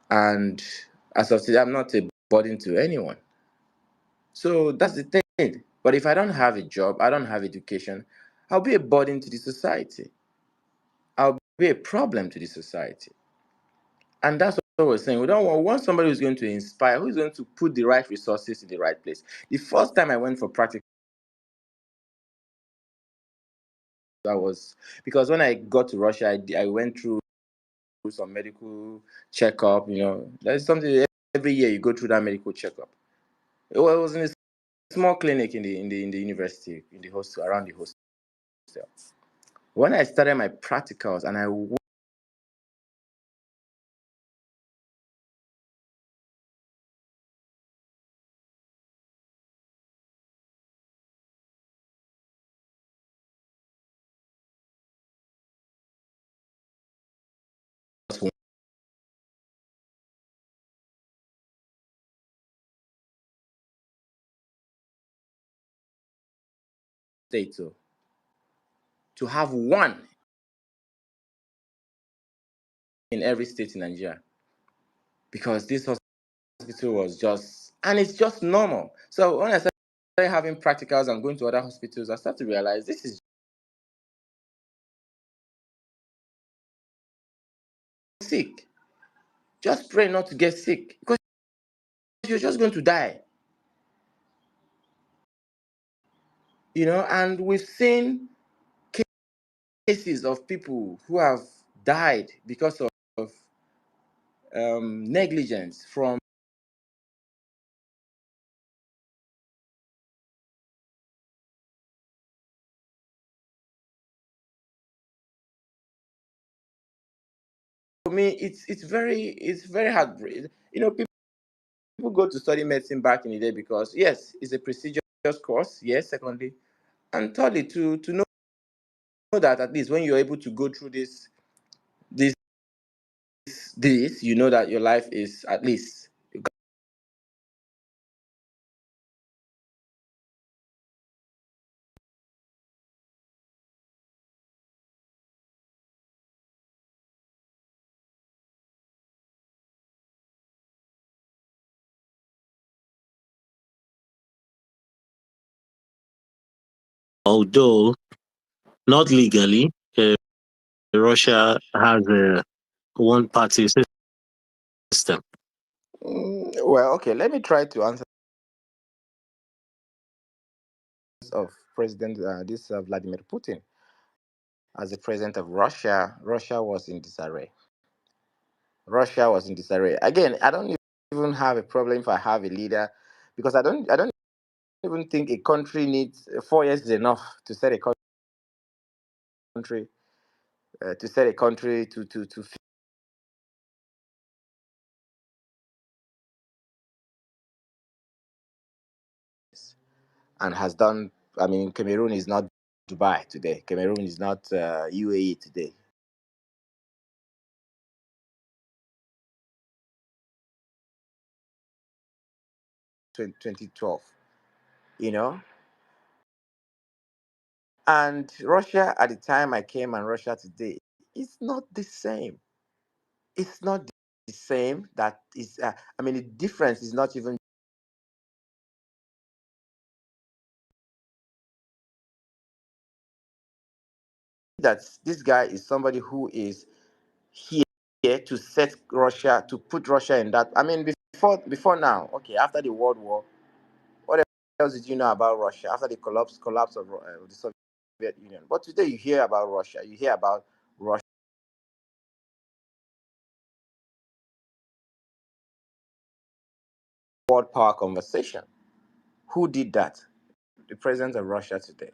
And as of today, I'm not a burden to anyone. So that's the thing. But if I don't have a job, I don't have education, I'll be a burden to the society. I'll be a problem to the society. And that's what we're saying. We want somebody who's going to inspire, who's going to put the right resources in the right place. The first time I went for practical, that was because when I got to Russia, I went through some medical checkup. There's something every year you go through that medical checkup. It was in a small clinic in the university, in the hostel, around the hostel. When I started my practicals and I was state to have one in every state in Nigeria, because this hospital was just, and it's just normal. So when I started having practicals and going to other hospitals, I started to realize this is sick. Just pray not to get sick, because you're just going to die. And we've seen cases of people who have died because of negligence from for me. It's very heartbreaking. People go to study medicine back in the day because, yes, it's a prestigious course, yes, secondly, and thirdly, to know that at least when you're able to go through this you know that your life is at least although not legally, Russia has a one-party system. well, okay, let me try to answer of President Vladimir Putin. As the president of Russia, Russia was in disarray. Russia was in disarray. Again, I don't even have a problem if I have a leader, because I don't even think a country needs 4 years is enough to set a country to and has done. I mean, Cameroon is not Dubai today. Cameroon is not UAE today. 2012, you know. And Russia at the time I came and Russia today, it's not the same. It's not the same. That is, I mean, the difference is not even that this guy is somebody who is here to set Russia, to put Russia in that. I mean, before now, okay, after the World War, what else did you know about Russia after the collapse of the Soviet Union? But today you hear about Russia, you hear about Russia world power conversation. Who did that? The president of Russia today.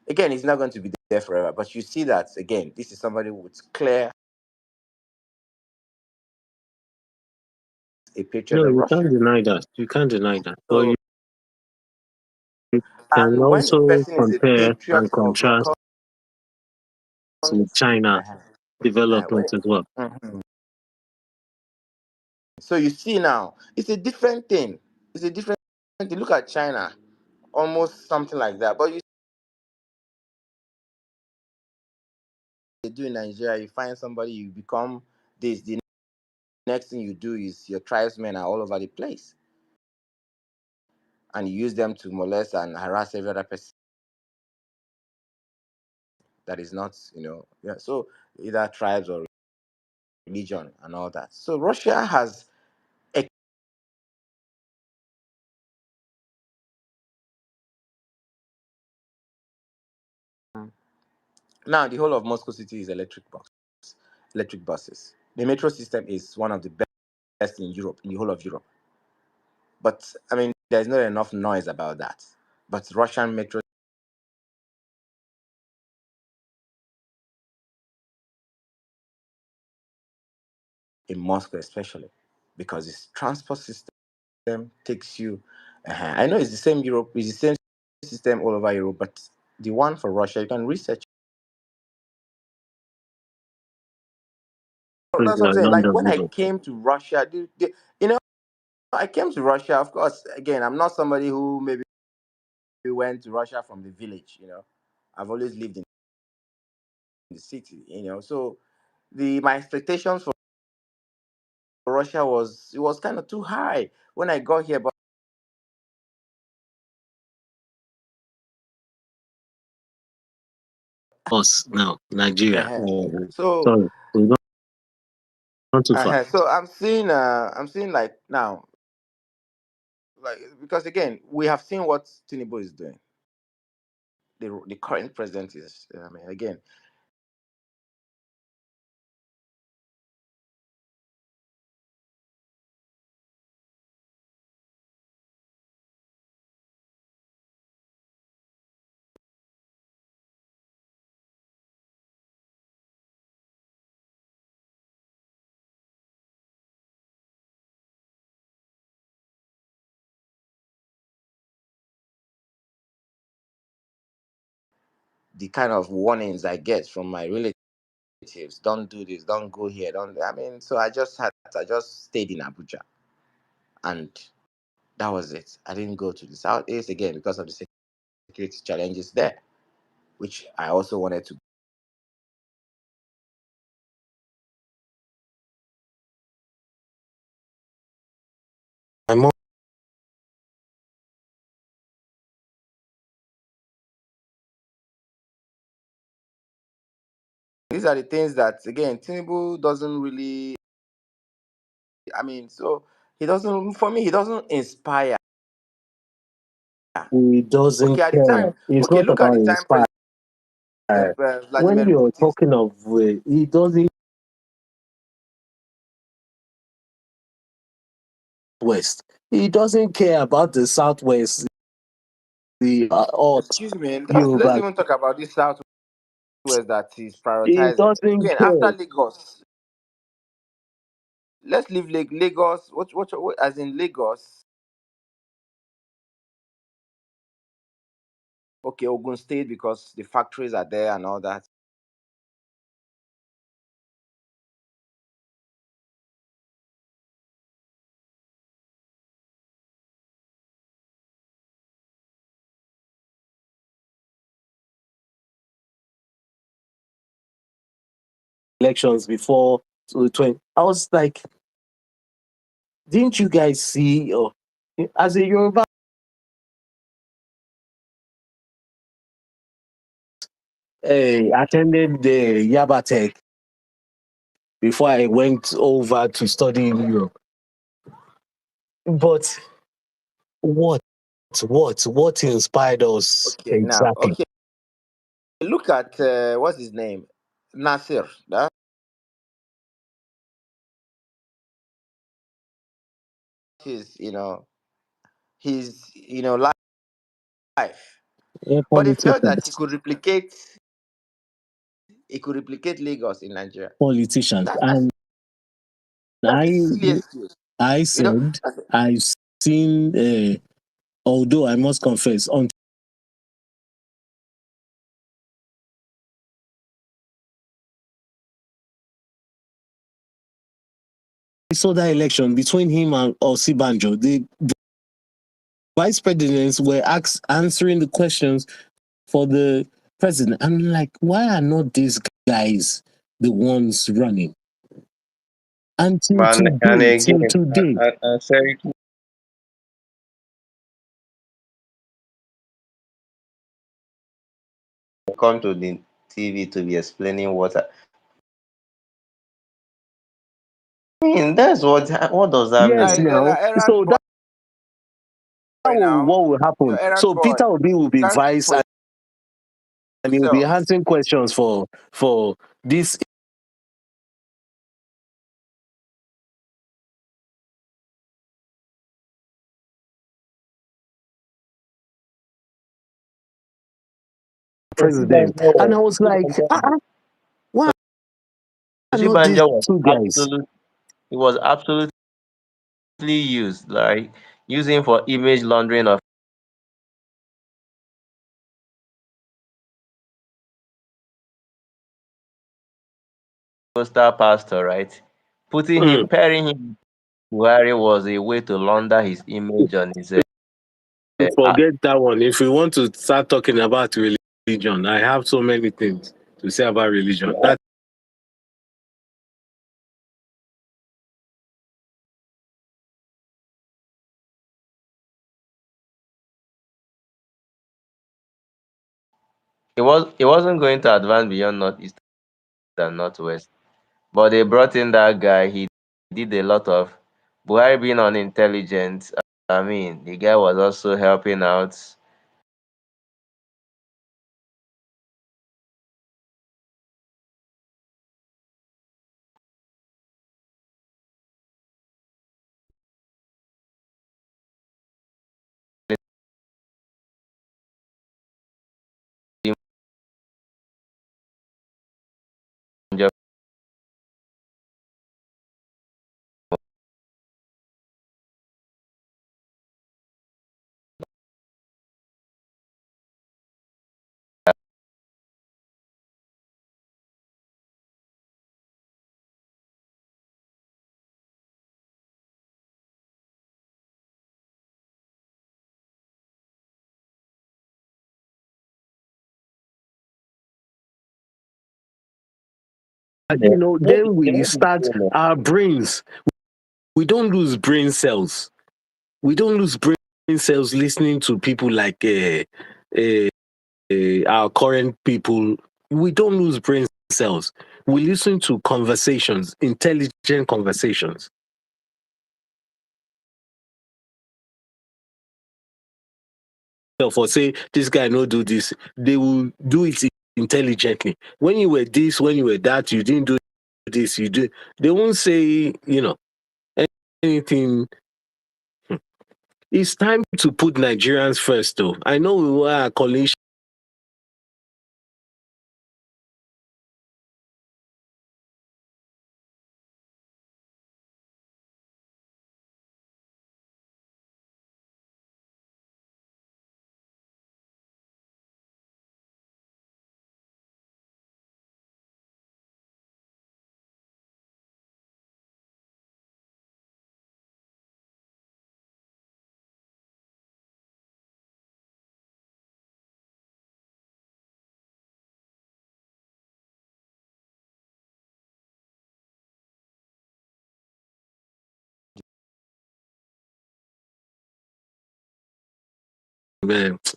Again, he's not going to be there forever, but you see that again. This is somebody with clear a patriot No, of you can't Russia. deny that. You can't deny that. But So, you can and when a also person is a compare and patriot of a contrast with China country, development as well. Mhm. So you see now, it's a different thing. It's a different thing. Look at China, almost something like that. But you do in Nigeria, you find somebody, you become this. The next thing you do is your tribesmen are all over the place, and you use them to molest and harass every other person that is not, yeah. So either tribes or religion and all that. So Russia has now the whole of Moscow city is electric buses. The metro system is one of the best in Europe, in the whole of Europe. But I mean, there's not enough noise about that. But Russian metro in Moscow, especially, because its transport system takes you. I know it's the same Europe, it's the same system all over Europe, but the one for Russia, you can research. That's what I'm saying. Like London, when I Liverpool. came to Russia, I came to Russia. Of course, again, I'm not somebody who maybe went to Russia from the village. I've always lived in the city. So my expectations for Russia was kind of too high when I got here. But Us now, Nigeria. so Sorry, we've gone too far. so I'm seeing like now, like, because again we have seen what Tinubu is doing. The current president is, I mean, again, the kind of warnings I get from my relatives. Don't do this, don't go here, don't. I mean, so I just stayed in Abuja, and that was it. I didn't go to the Southeast again because of the security challenges there, which I also wanted to. My mom. These are the things that, again, Tinubu doesn't really. I mean, so he doesn't. For me, he doesn't inspire. He doesn't Okay, at the care. time. It's Okay, not look at about the time inspire. President When Vladimir you're Putin. talking of, he doesn't west. He doesn't care about the southwest. The Excuse me. Let's Yoruba. even talk about this Southwest that he's He prioritizing. doesn't Again, after care. Lagos, let's leave Lagos. What? As in Lagos. Okay, Ogun State, because the factories are there and all that. Elections before 2020. I was like, didn't you guys see? As a Yoruba, attended the Yaba Tech before I went over to study in Europe. But what inspired us Okay, now, exactly? okay. Look at what's his name, Nasir. That is, his, life. A But he felt politician. that he could replicate Lagos in Nigeria. Politicians. That's And that's the I silliest news. I You know, said I've seen although I must confess on I saw that election between him and Osibanjo, the vice presidents were answering the questions for the president. I'm like, why are not these guys the ones running? Until And today, till again, today. sorry, come to the TV to be explaining what. I mean, that's what does that Yes, mean? now. errand So boy now. what will happen? Errand So boy. Peter Obi will be You can't speak vice for and he will be yourself. answering questions for this president. And I was like, why are not these Osibanjo was two guys? he was absolutely used, like using for image laundering of coastal pastor, right? Pairing him with Buhari was a way to launder his image on his. Forget that one. If we want to start talking about religion, I have so many things to say about religion. That He wasn't going to advance beyond northeast and northwest, but they brought in that guy. He did a lot of Buhari being unintelligent. I mean, the guy was also helping out. then we start our brains. We don't lose brain cells. We don't lose brain cells listening to people like our current people. We don't lose brain cells. We listen to conversations, intelligent conversations. For say this guy no do this, they will do it intelligently. When you were this, when you were that, you didn't do this, you do. They won't say, anything. It's time to put Nigerians first, though. I know we were a coalition.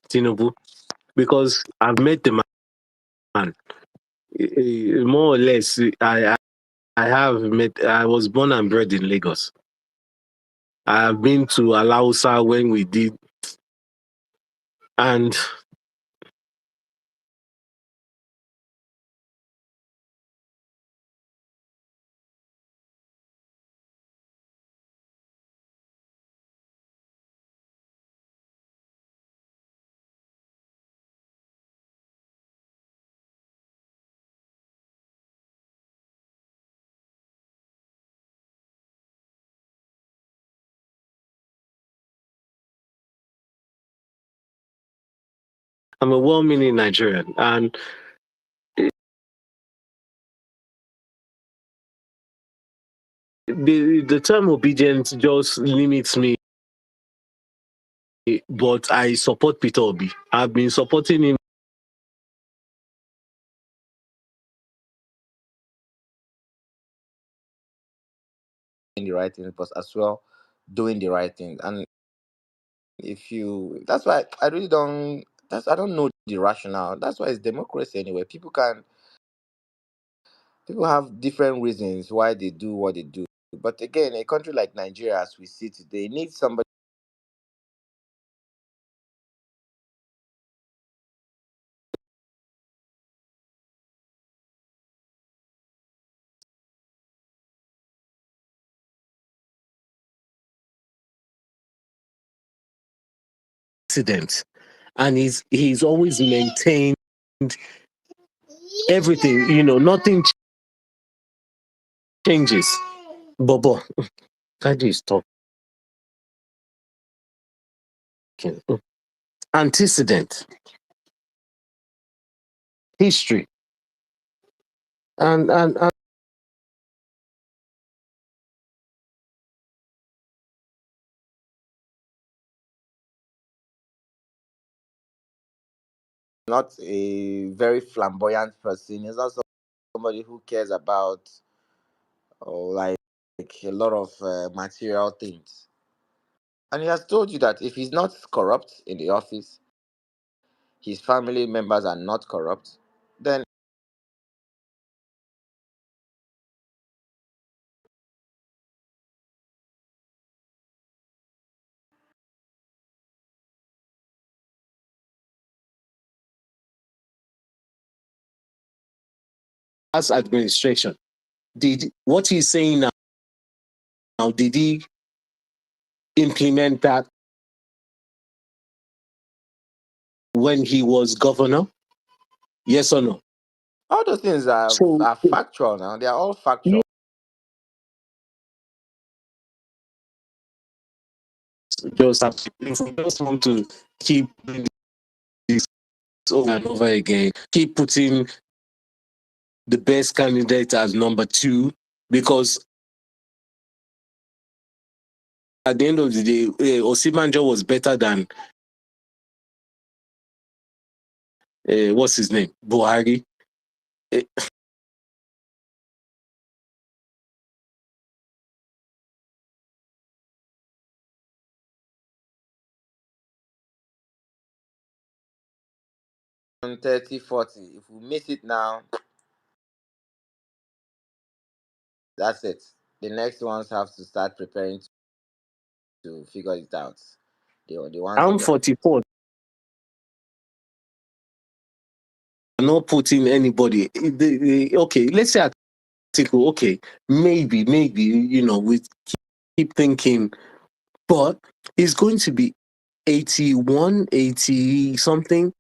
Tinubu, because I've met the man. More or less, I have met. I was born and bred in Lagos. I have been to Alausa when we did, and I'm a well-meaning Nigerian, and the term obedience just limits me. But I support Peter Obi. I've been supporting him. In the right things, but as well doing the right things. And that's why I really don't. I don't know the rationale. That's why it's democracy anyway. People have different reasons why they do what they do. But again, a country like Nigeria, as we see today, needs somebody. President, and he's always maintained everything. Nothing changes. Bobo, Kaji is talking. Antecedent, history, and Not a very flamboyant person. He's not somebody who cares about like a lot of material things. And he has told you that if he's not corrupt in the office, his family members are not corrupt, then as administration, did what he's saying now, did he implement that when he was governor? Yes or no? all those things So are factual now. They are all factual. if we just want to keep doing this over and over again, keep putting the best candidate as number 2, because at the end of the day, Osibanjo was better than what's his name, Buhari. 30, 40. If we miss it now, that's it. The next ones have to start preparing to figure it out. They want to I'm 44. Not putting anybody. Okay, let's say article. Okay, maybe, we keep thinking, but it's going to be 81, 80 something.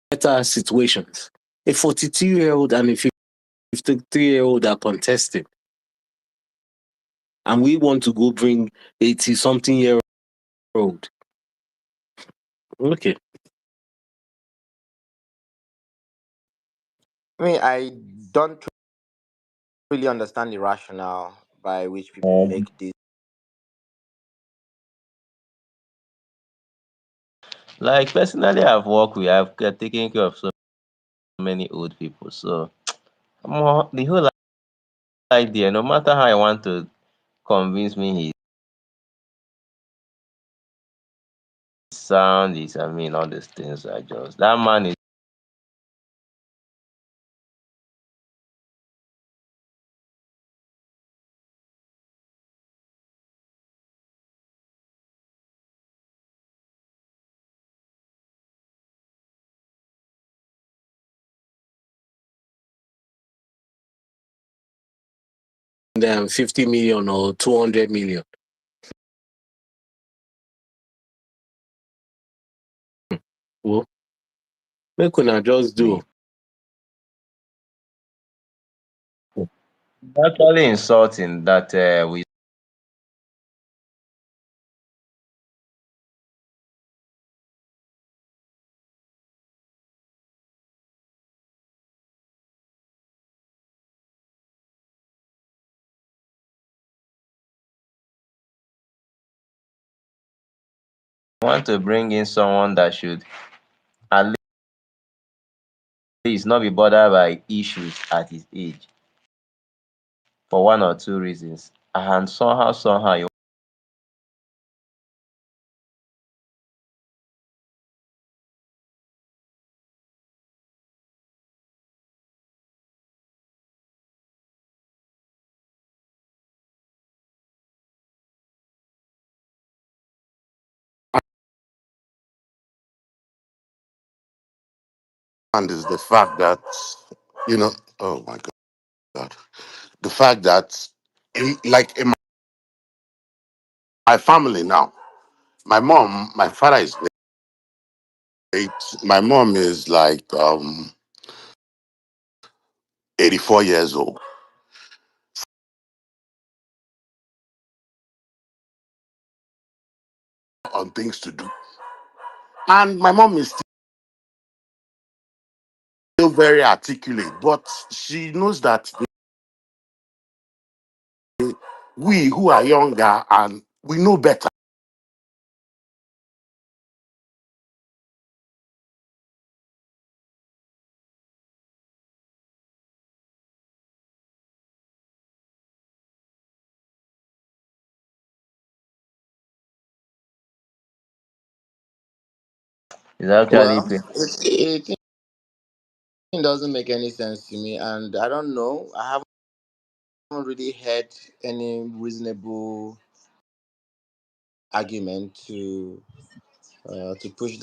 Better situations. A 42-year-old and a 53-year-old are contesting, and we want to go bring 80-something-year-old. Okay. I mean, I don't really understand the rationale by which people make this. Like personally, I've taken care of so many old people. So the whole idea, no matter how I want to convince me he's sound, is I mean all these things are just that man is Them 50 million or 200 million. Well, make una just do. actually insulting that we want to bring in someone that should at least not be bothered by issues at his age for one or two reasons. And somehow you And is the fact that, oh my God, the fact that, like in my family now, my father is late. My mom is like 84 years old on things to do. And my mom is still very articulate, but she knows that we who are younger and we know better. is actually Well, pay. it doesn't make any sense to me, and I don't know. I haven't really heard any reasonable argument to push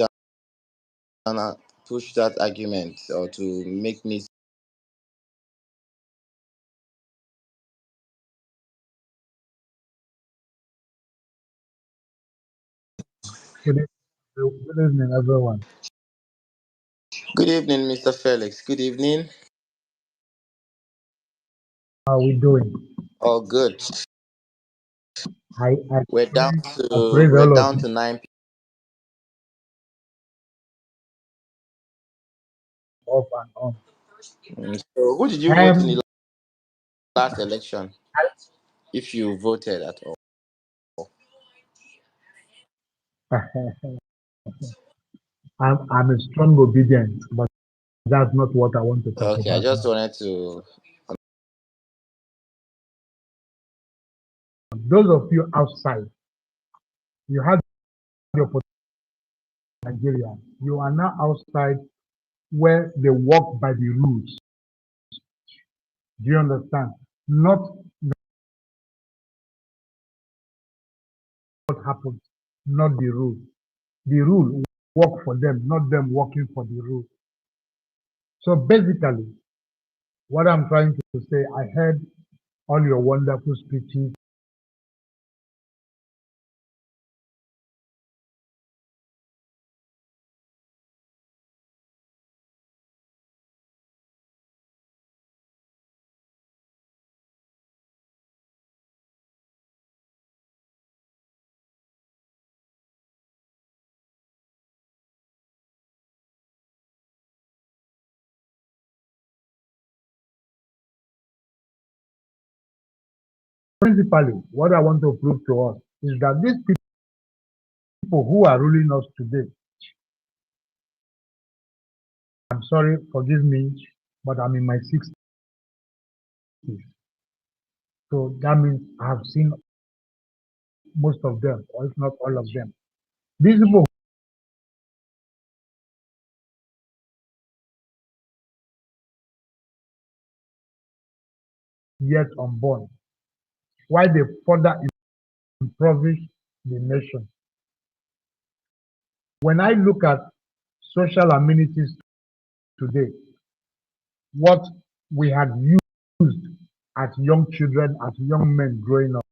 that argument or to make me. Good evening, everyone. Good evening, Mr. Felix. Good evening. How are we doing? All good. I, I We're down praise, I to praise we're all of down you. to 9 Off and on. So, who did you vote in Um, the last election? If you voted at all. I'm a strong obedient, but that's not what I want to talk Okay, I about just now. wanted to. Those of you outside, you had the opportunity in Nigeria. You are now outside where they work by the rules. Do you understand? Not what happens, not the rule. The rule work for them, not them working for the rule. So basically, what I'm trying to say, I heard all your wonderful speeches. Principally, what I want to prove to us is that these people who are ruling us today, I'm sorry, forgive me, but I'm in my 60s. So that means I have seen most of them, or if not all of them. These people yet unborn, why they further impoverish the nation. When I look at social amenities today, what we had used as young children, as young men growing up,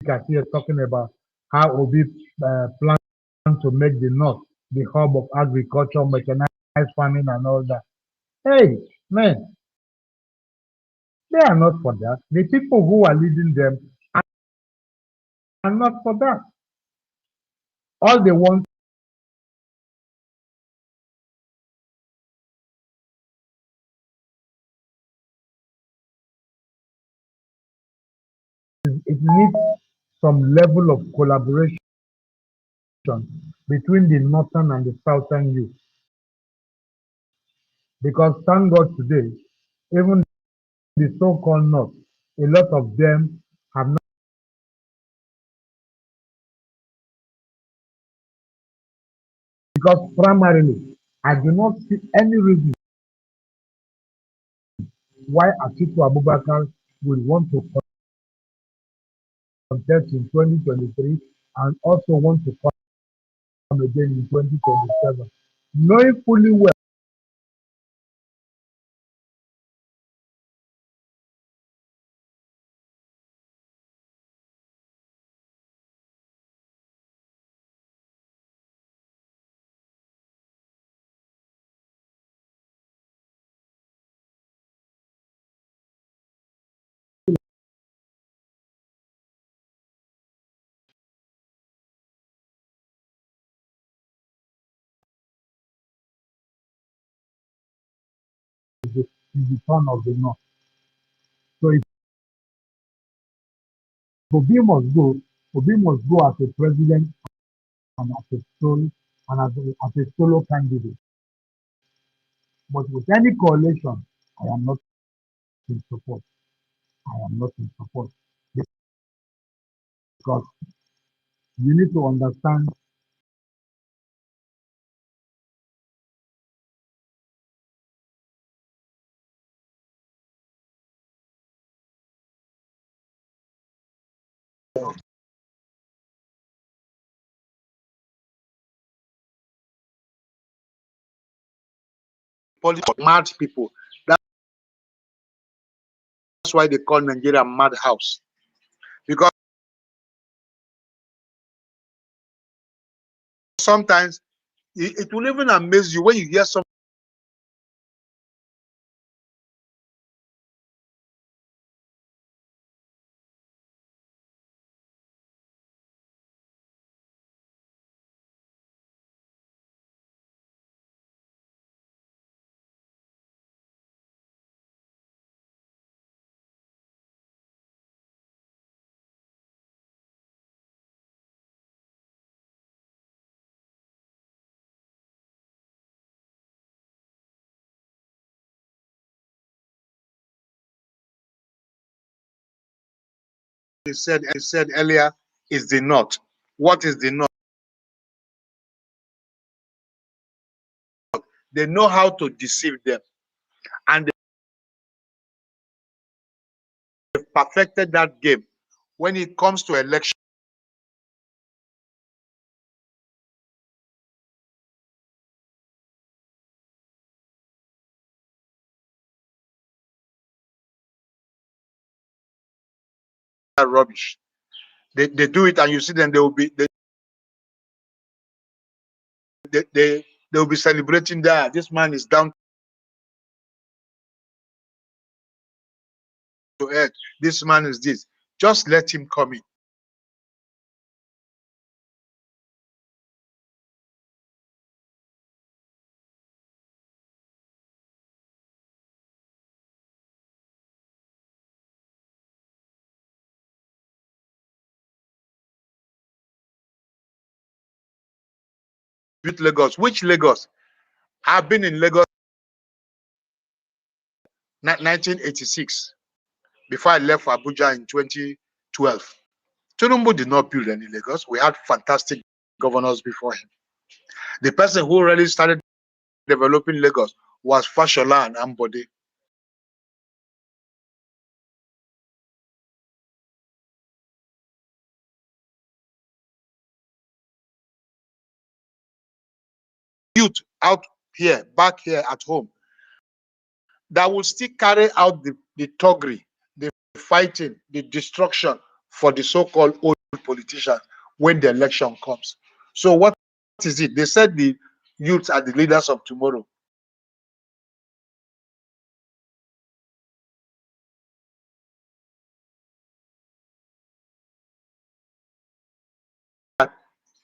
as here talking about how Obi planned to make the North the hub of agriculture, mechanized farming, and all that. Hey, man, they are not for that. The people who are leading them are not for that. All they want is it needs some level of collaboration between the northern and the southern youth. Because thank God today, even the so-called North, a lot of them have not. Because primarily, I do not see any reason why Atiku Abubakar will want to contest in 2023 and also want to come again in 2027, knowing fully well the turn of the North. So if Obi must go, Obi must go as a president and as a solo candidate. But with any coalition, I am not in support. I am not in support because you need to understand politics of mad people. That's why they call Nigeria madhouse. Because sometimes it will even amaze you when you hear some said earlier is the North. What is the North? They know how to deceive them, and they've perfected that game. When it comes to election, rubbish. They do it, and you see them. They will be celebrating that this man is down to earth. This man is this. Just let him come in. With Lagos, which Lagos? I've been in Lagos 1986 before I left for Abuja in 2012. Tinubu did not build any Lagos. We had fantastic governors before him. The person who really started developing Lagos was Fashola and Ambode. Youth out here, back here at home, that will still carry out the thuggery, the fighting, the destruction for the so-called old politicians when the election comes. So what is it? They said the youths are the leaders of tomorrow.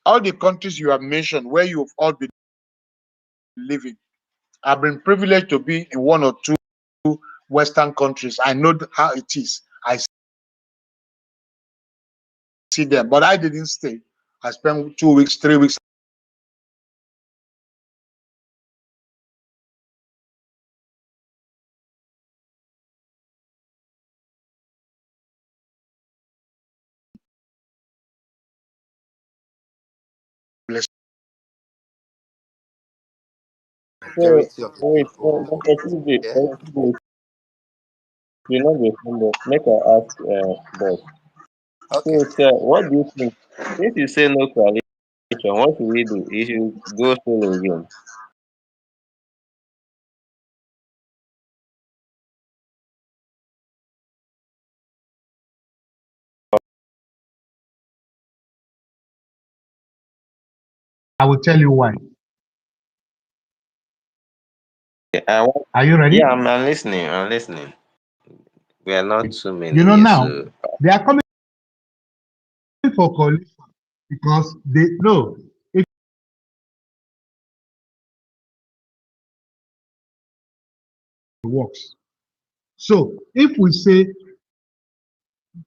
All the countries you have mentioned where you've all been living, I've been privileged to be in one or two Western countries. I know how it is. I see them, but I didn't stay. I spent 2 weeks, 3 weeks. So Majority of the wait, people Dr. TJ, here. Dr. TJ, you know the symbol. Make I ask boss. Okay. So sir, what do you think? If you say no coalition, what should we do? You should go solo again. I will tell you why. Are you ready? Yeah, I'm listening. I'm listening. We are not too You many know here, now so they are coming for coalition because they know it works. So if we say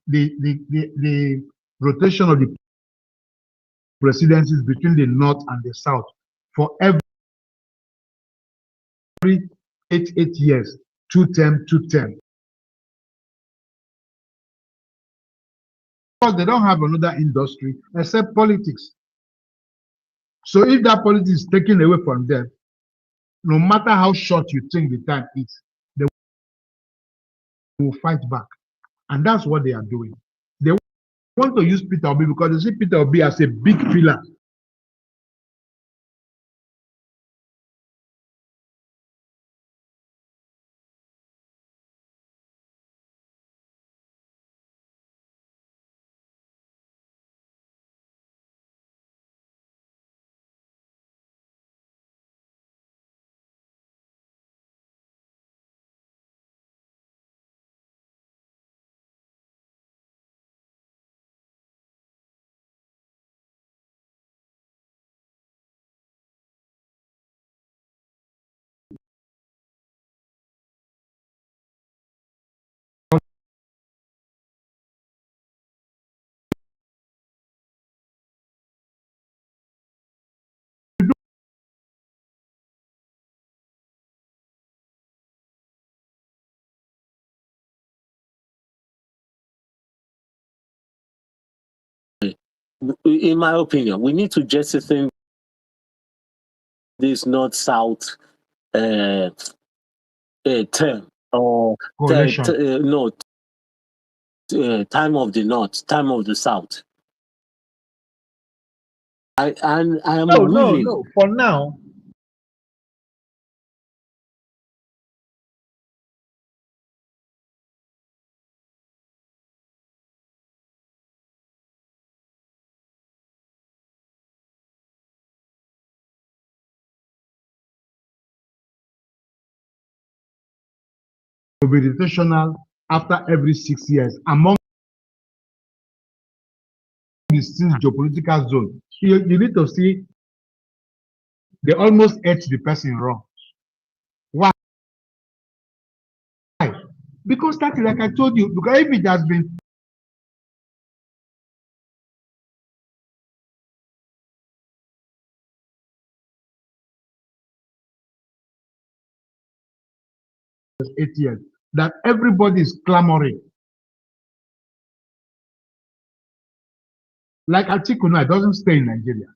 the rotation of the presidencies between the north and the south for every 8 years, two term, because they don't have another industry except politics. So if that politics is taken away from them, no matter how short you think the time is, they will fight back. And that's what they are doing. They want to use Peter Obi because they see Peter Obi as a big pillar. in my opinion, we need to jettison this north-south term or Correlation. time of the north, time of the south. I am willing. No. For now, will be rotational after every 6 years among the six geopolitical zones. You need to see they almost ate the person wrong. Why? Because that, like I told you, because if it has been 8 years, that everybody is clamoring. Like Atiku now, doesn't stay in Nigeria.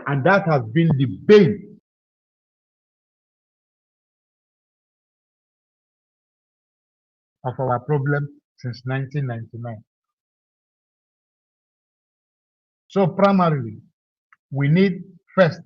And that has been the bane of our problem since 1999. So primarily, we need first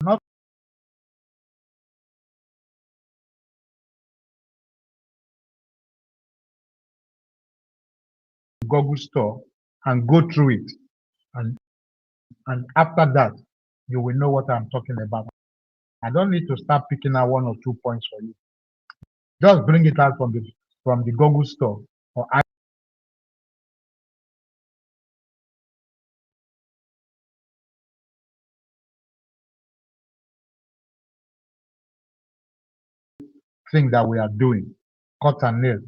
not Google store and go through it. And after that, you will know what I'm talking about. I don't need to start picking out 1 or 2 points for you. Just bring it out from the Google store or thing that we are doing. Cut and nail,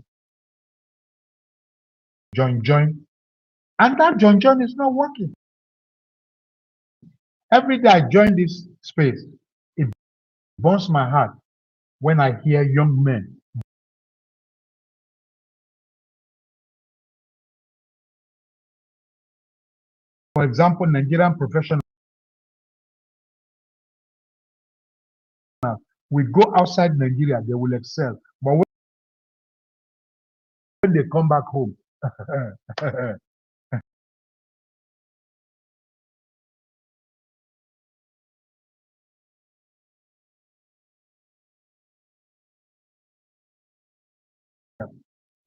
join. And that join is not working. Every day I join this space, it burns my heart when I hear young men. For example, Nigerian professionals, we go outside Nigeria, they will excel. But when they come back home,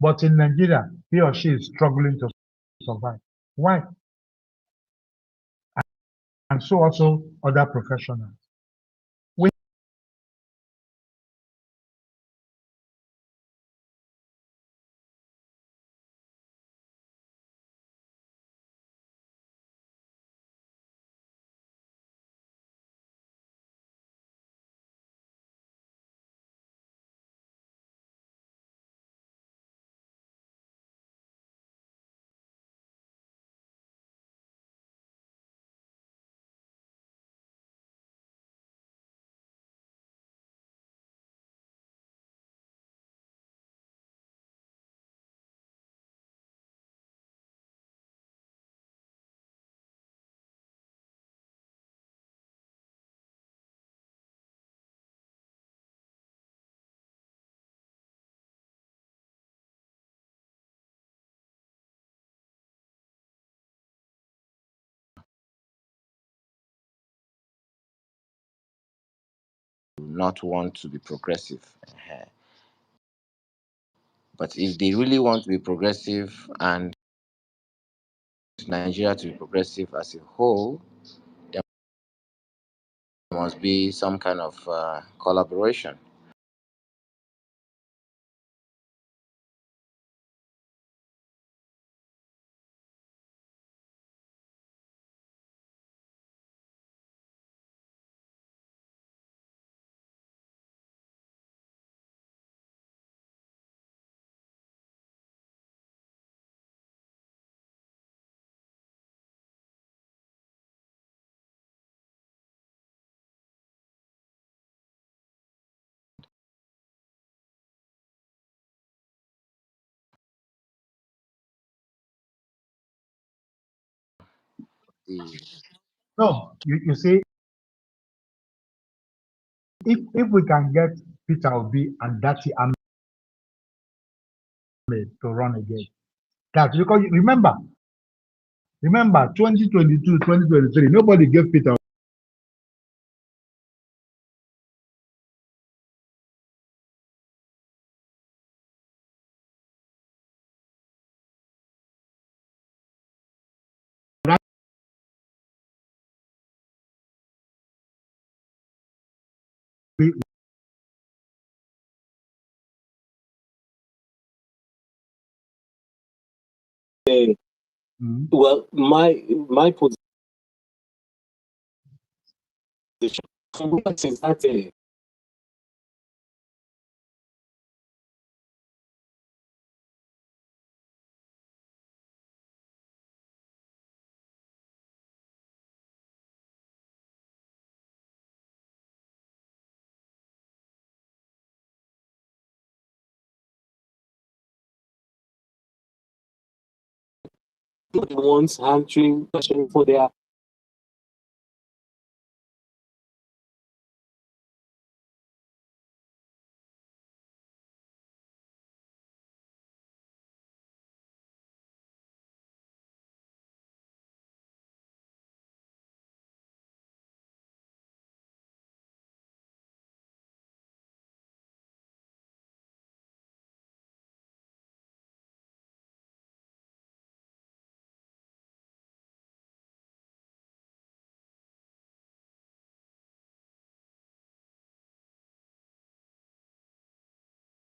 But in Nigeria, he or she is struggling to survive. Why? And so also other professionals. We not want to be progressive. But if they really want to be progressive and Nigeria to be progressive as a whole, there must be some kind of collaboration. The, no, you see, if we can get Peter Obi and Dati Ahmed to run again, that because remember 2022, 2023, nobody gave Peter Obi. Well, my position from what is that the ones answering questions for their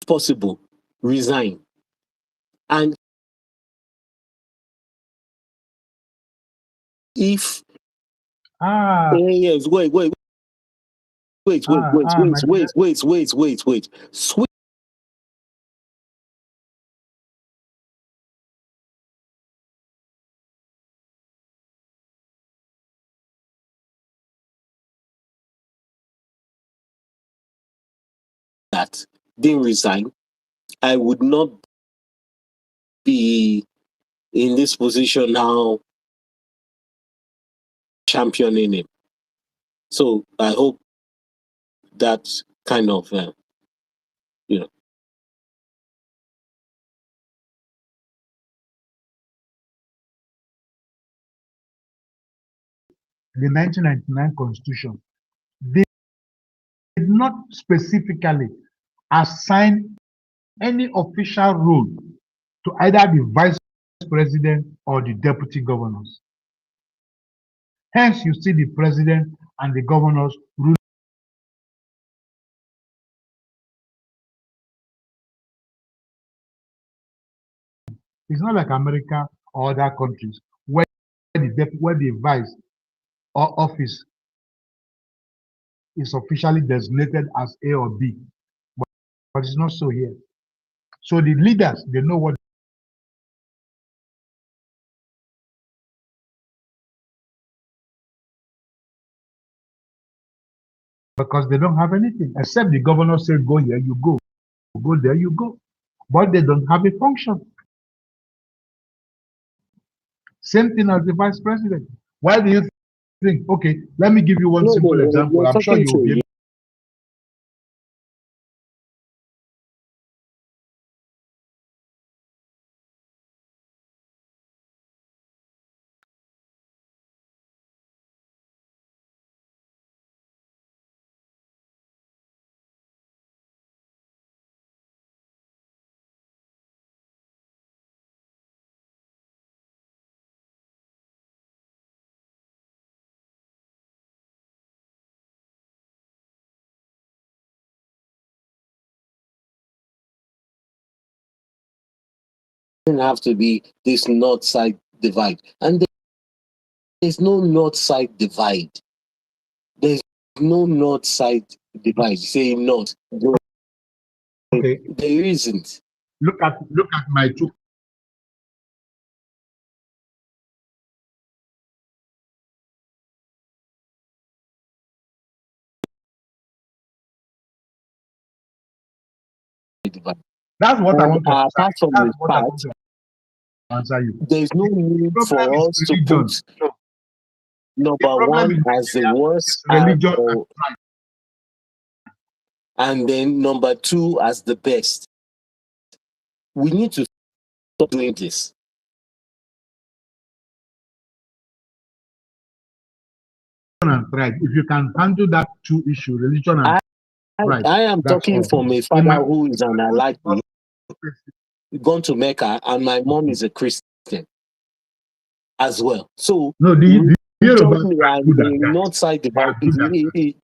possible resign. And if yes, my wait. Switch that, didn't resign, I would not be in this position now championing him. So I hope that kind of, you know. the 1999 Constitution did not specifically assign any official role to either the vice president or the deputy governors. Hence, you see the president and the governors rule. It's not like America or other countries where the vice or office is officially designated as A or B, but it's not so here. So the leaders, they know what, because they don't have anything except the governor said, go here, you go there, you go. But they don't have a function. Same thing as the vice president. Why do you think? Okay, let me give you one simple example. You're I'm sure talking you will be to able. have to be this north side divide, and there's no north side divide. There's no north side divide. Say north. Okay, There isn't. look at my two. Divide. That's what I And want to answer. apart from That's the what I fact, want to answer you. there's no need The problem for is us to religion. put No, the number problem one in as the Nigeria worst is religion and or, pride. and then number two as the best. We need to stop doing this. And pride. If you can handle that two issue, religion and pride, I am that's talking all. from a In father my who is an Alaki, gone to Mecca, and my mom is a Christian as well. So no, the Yoruba religion are and good at the that. north side They are divide, good at that.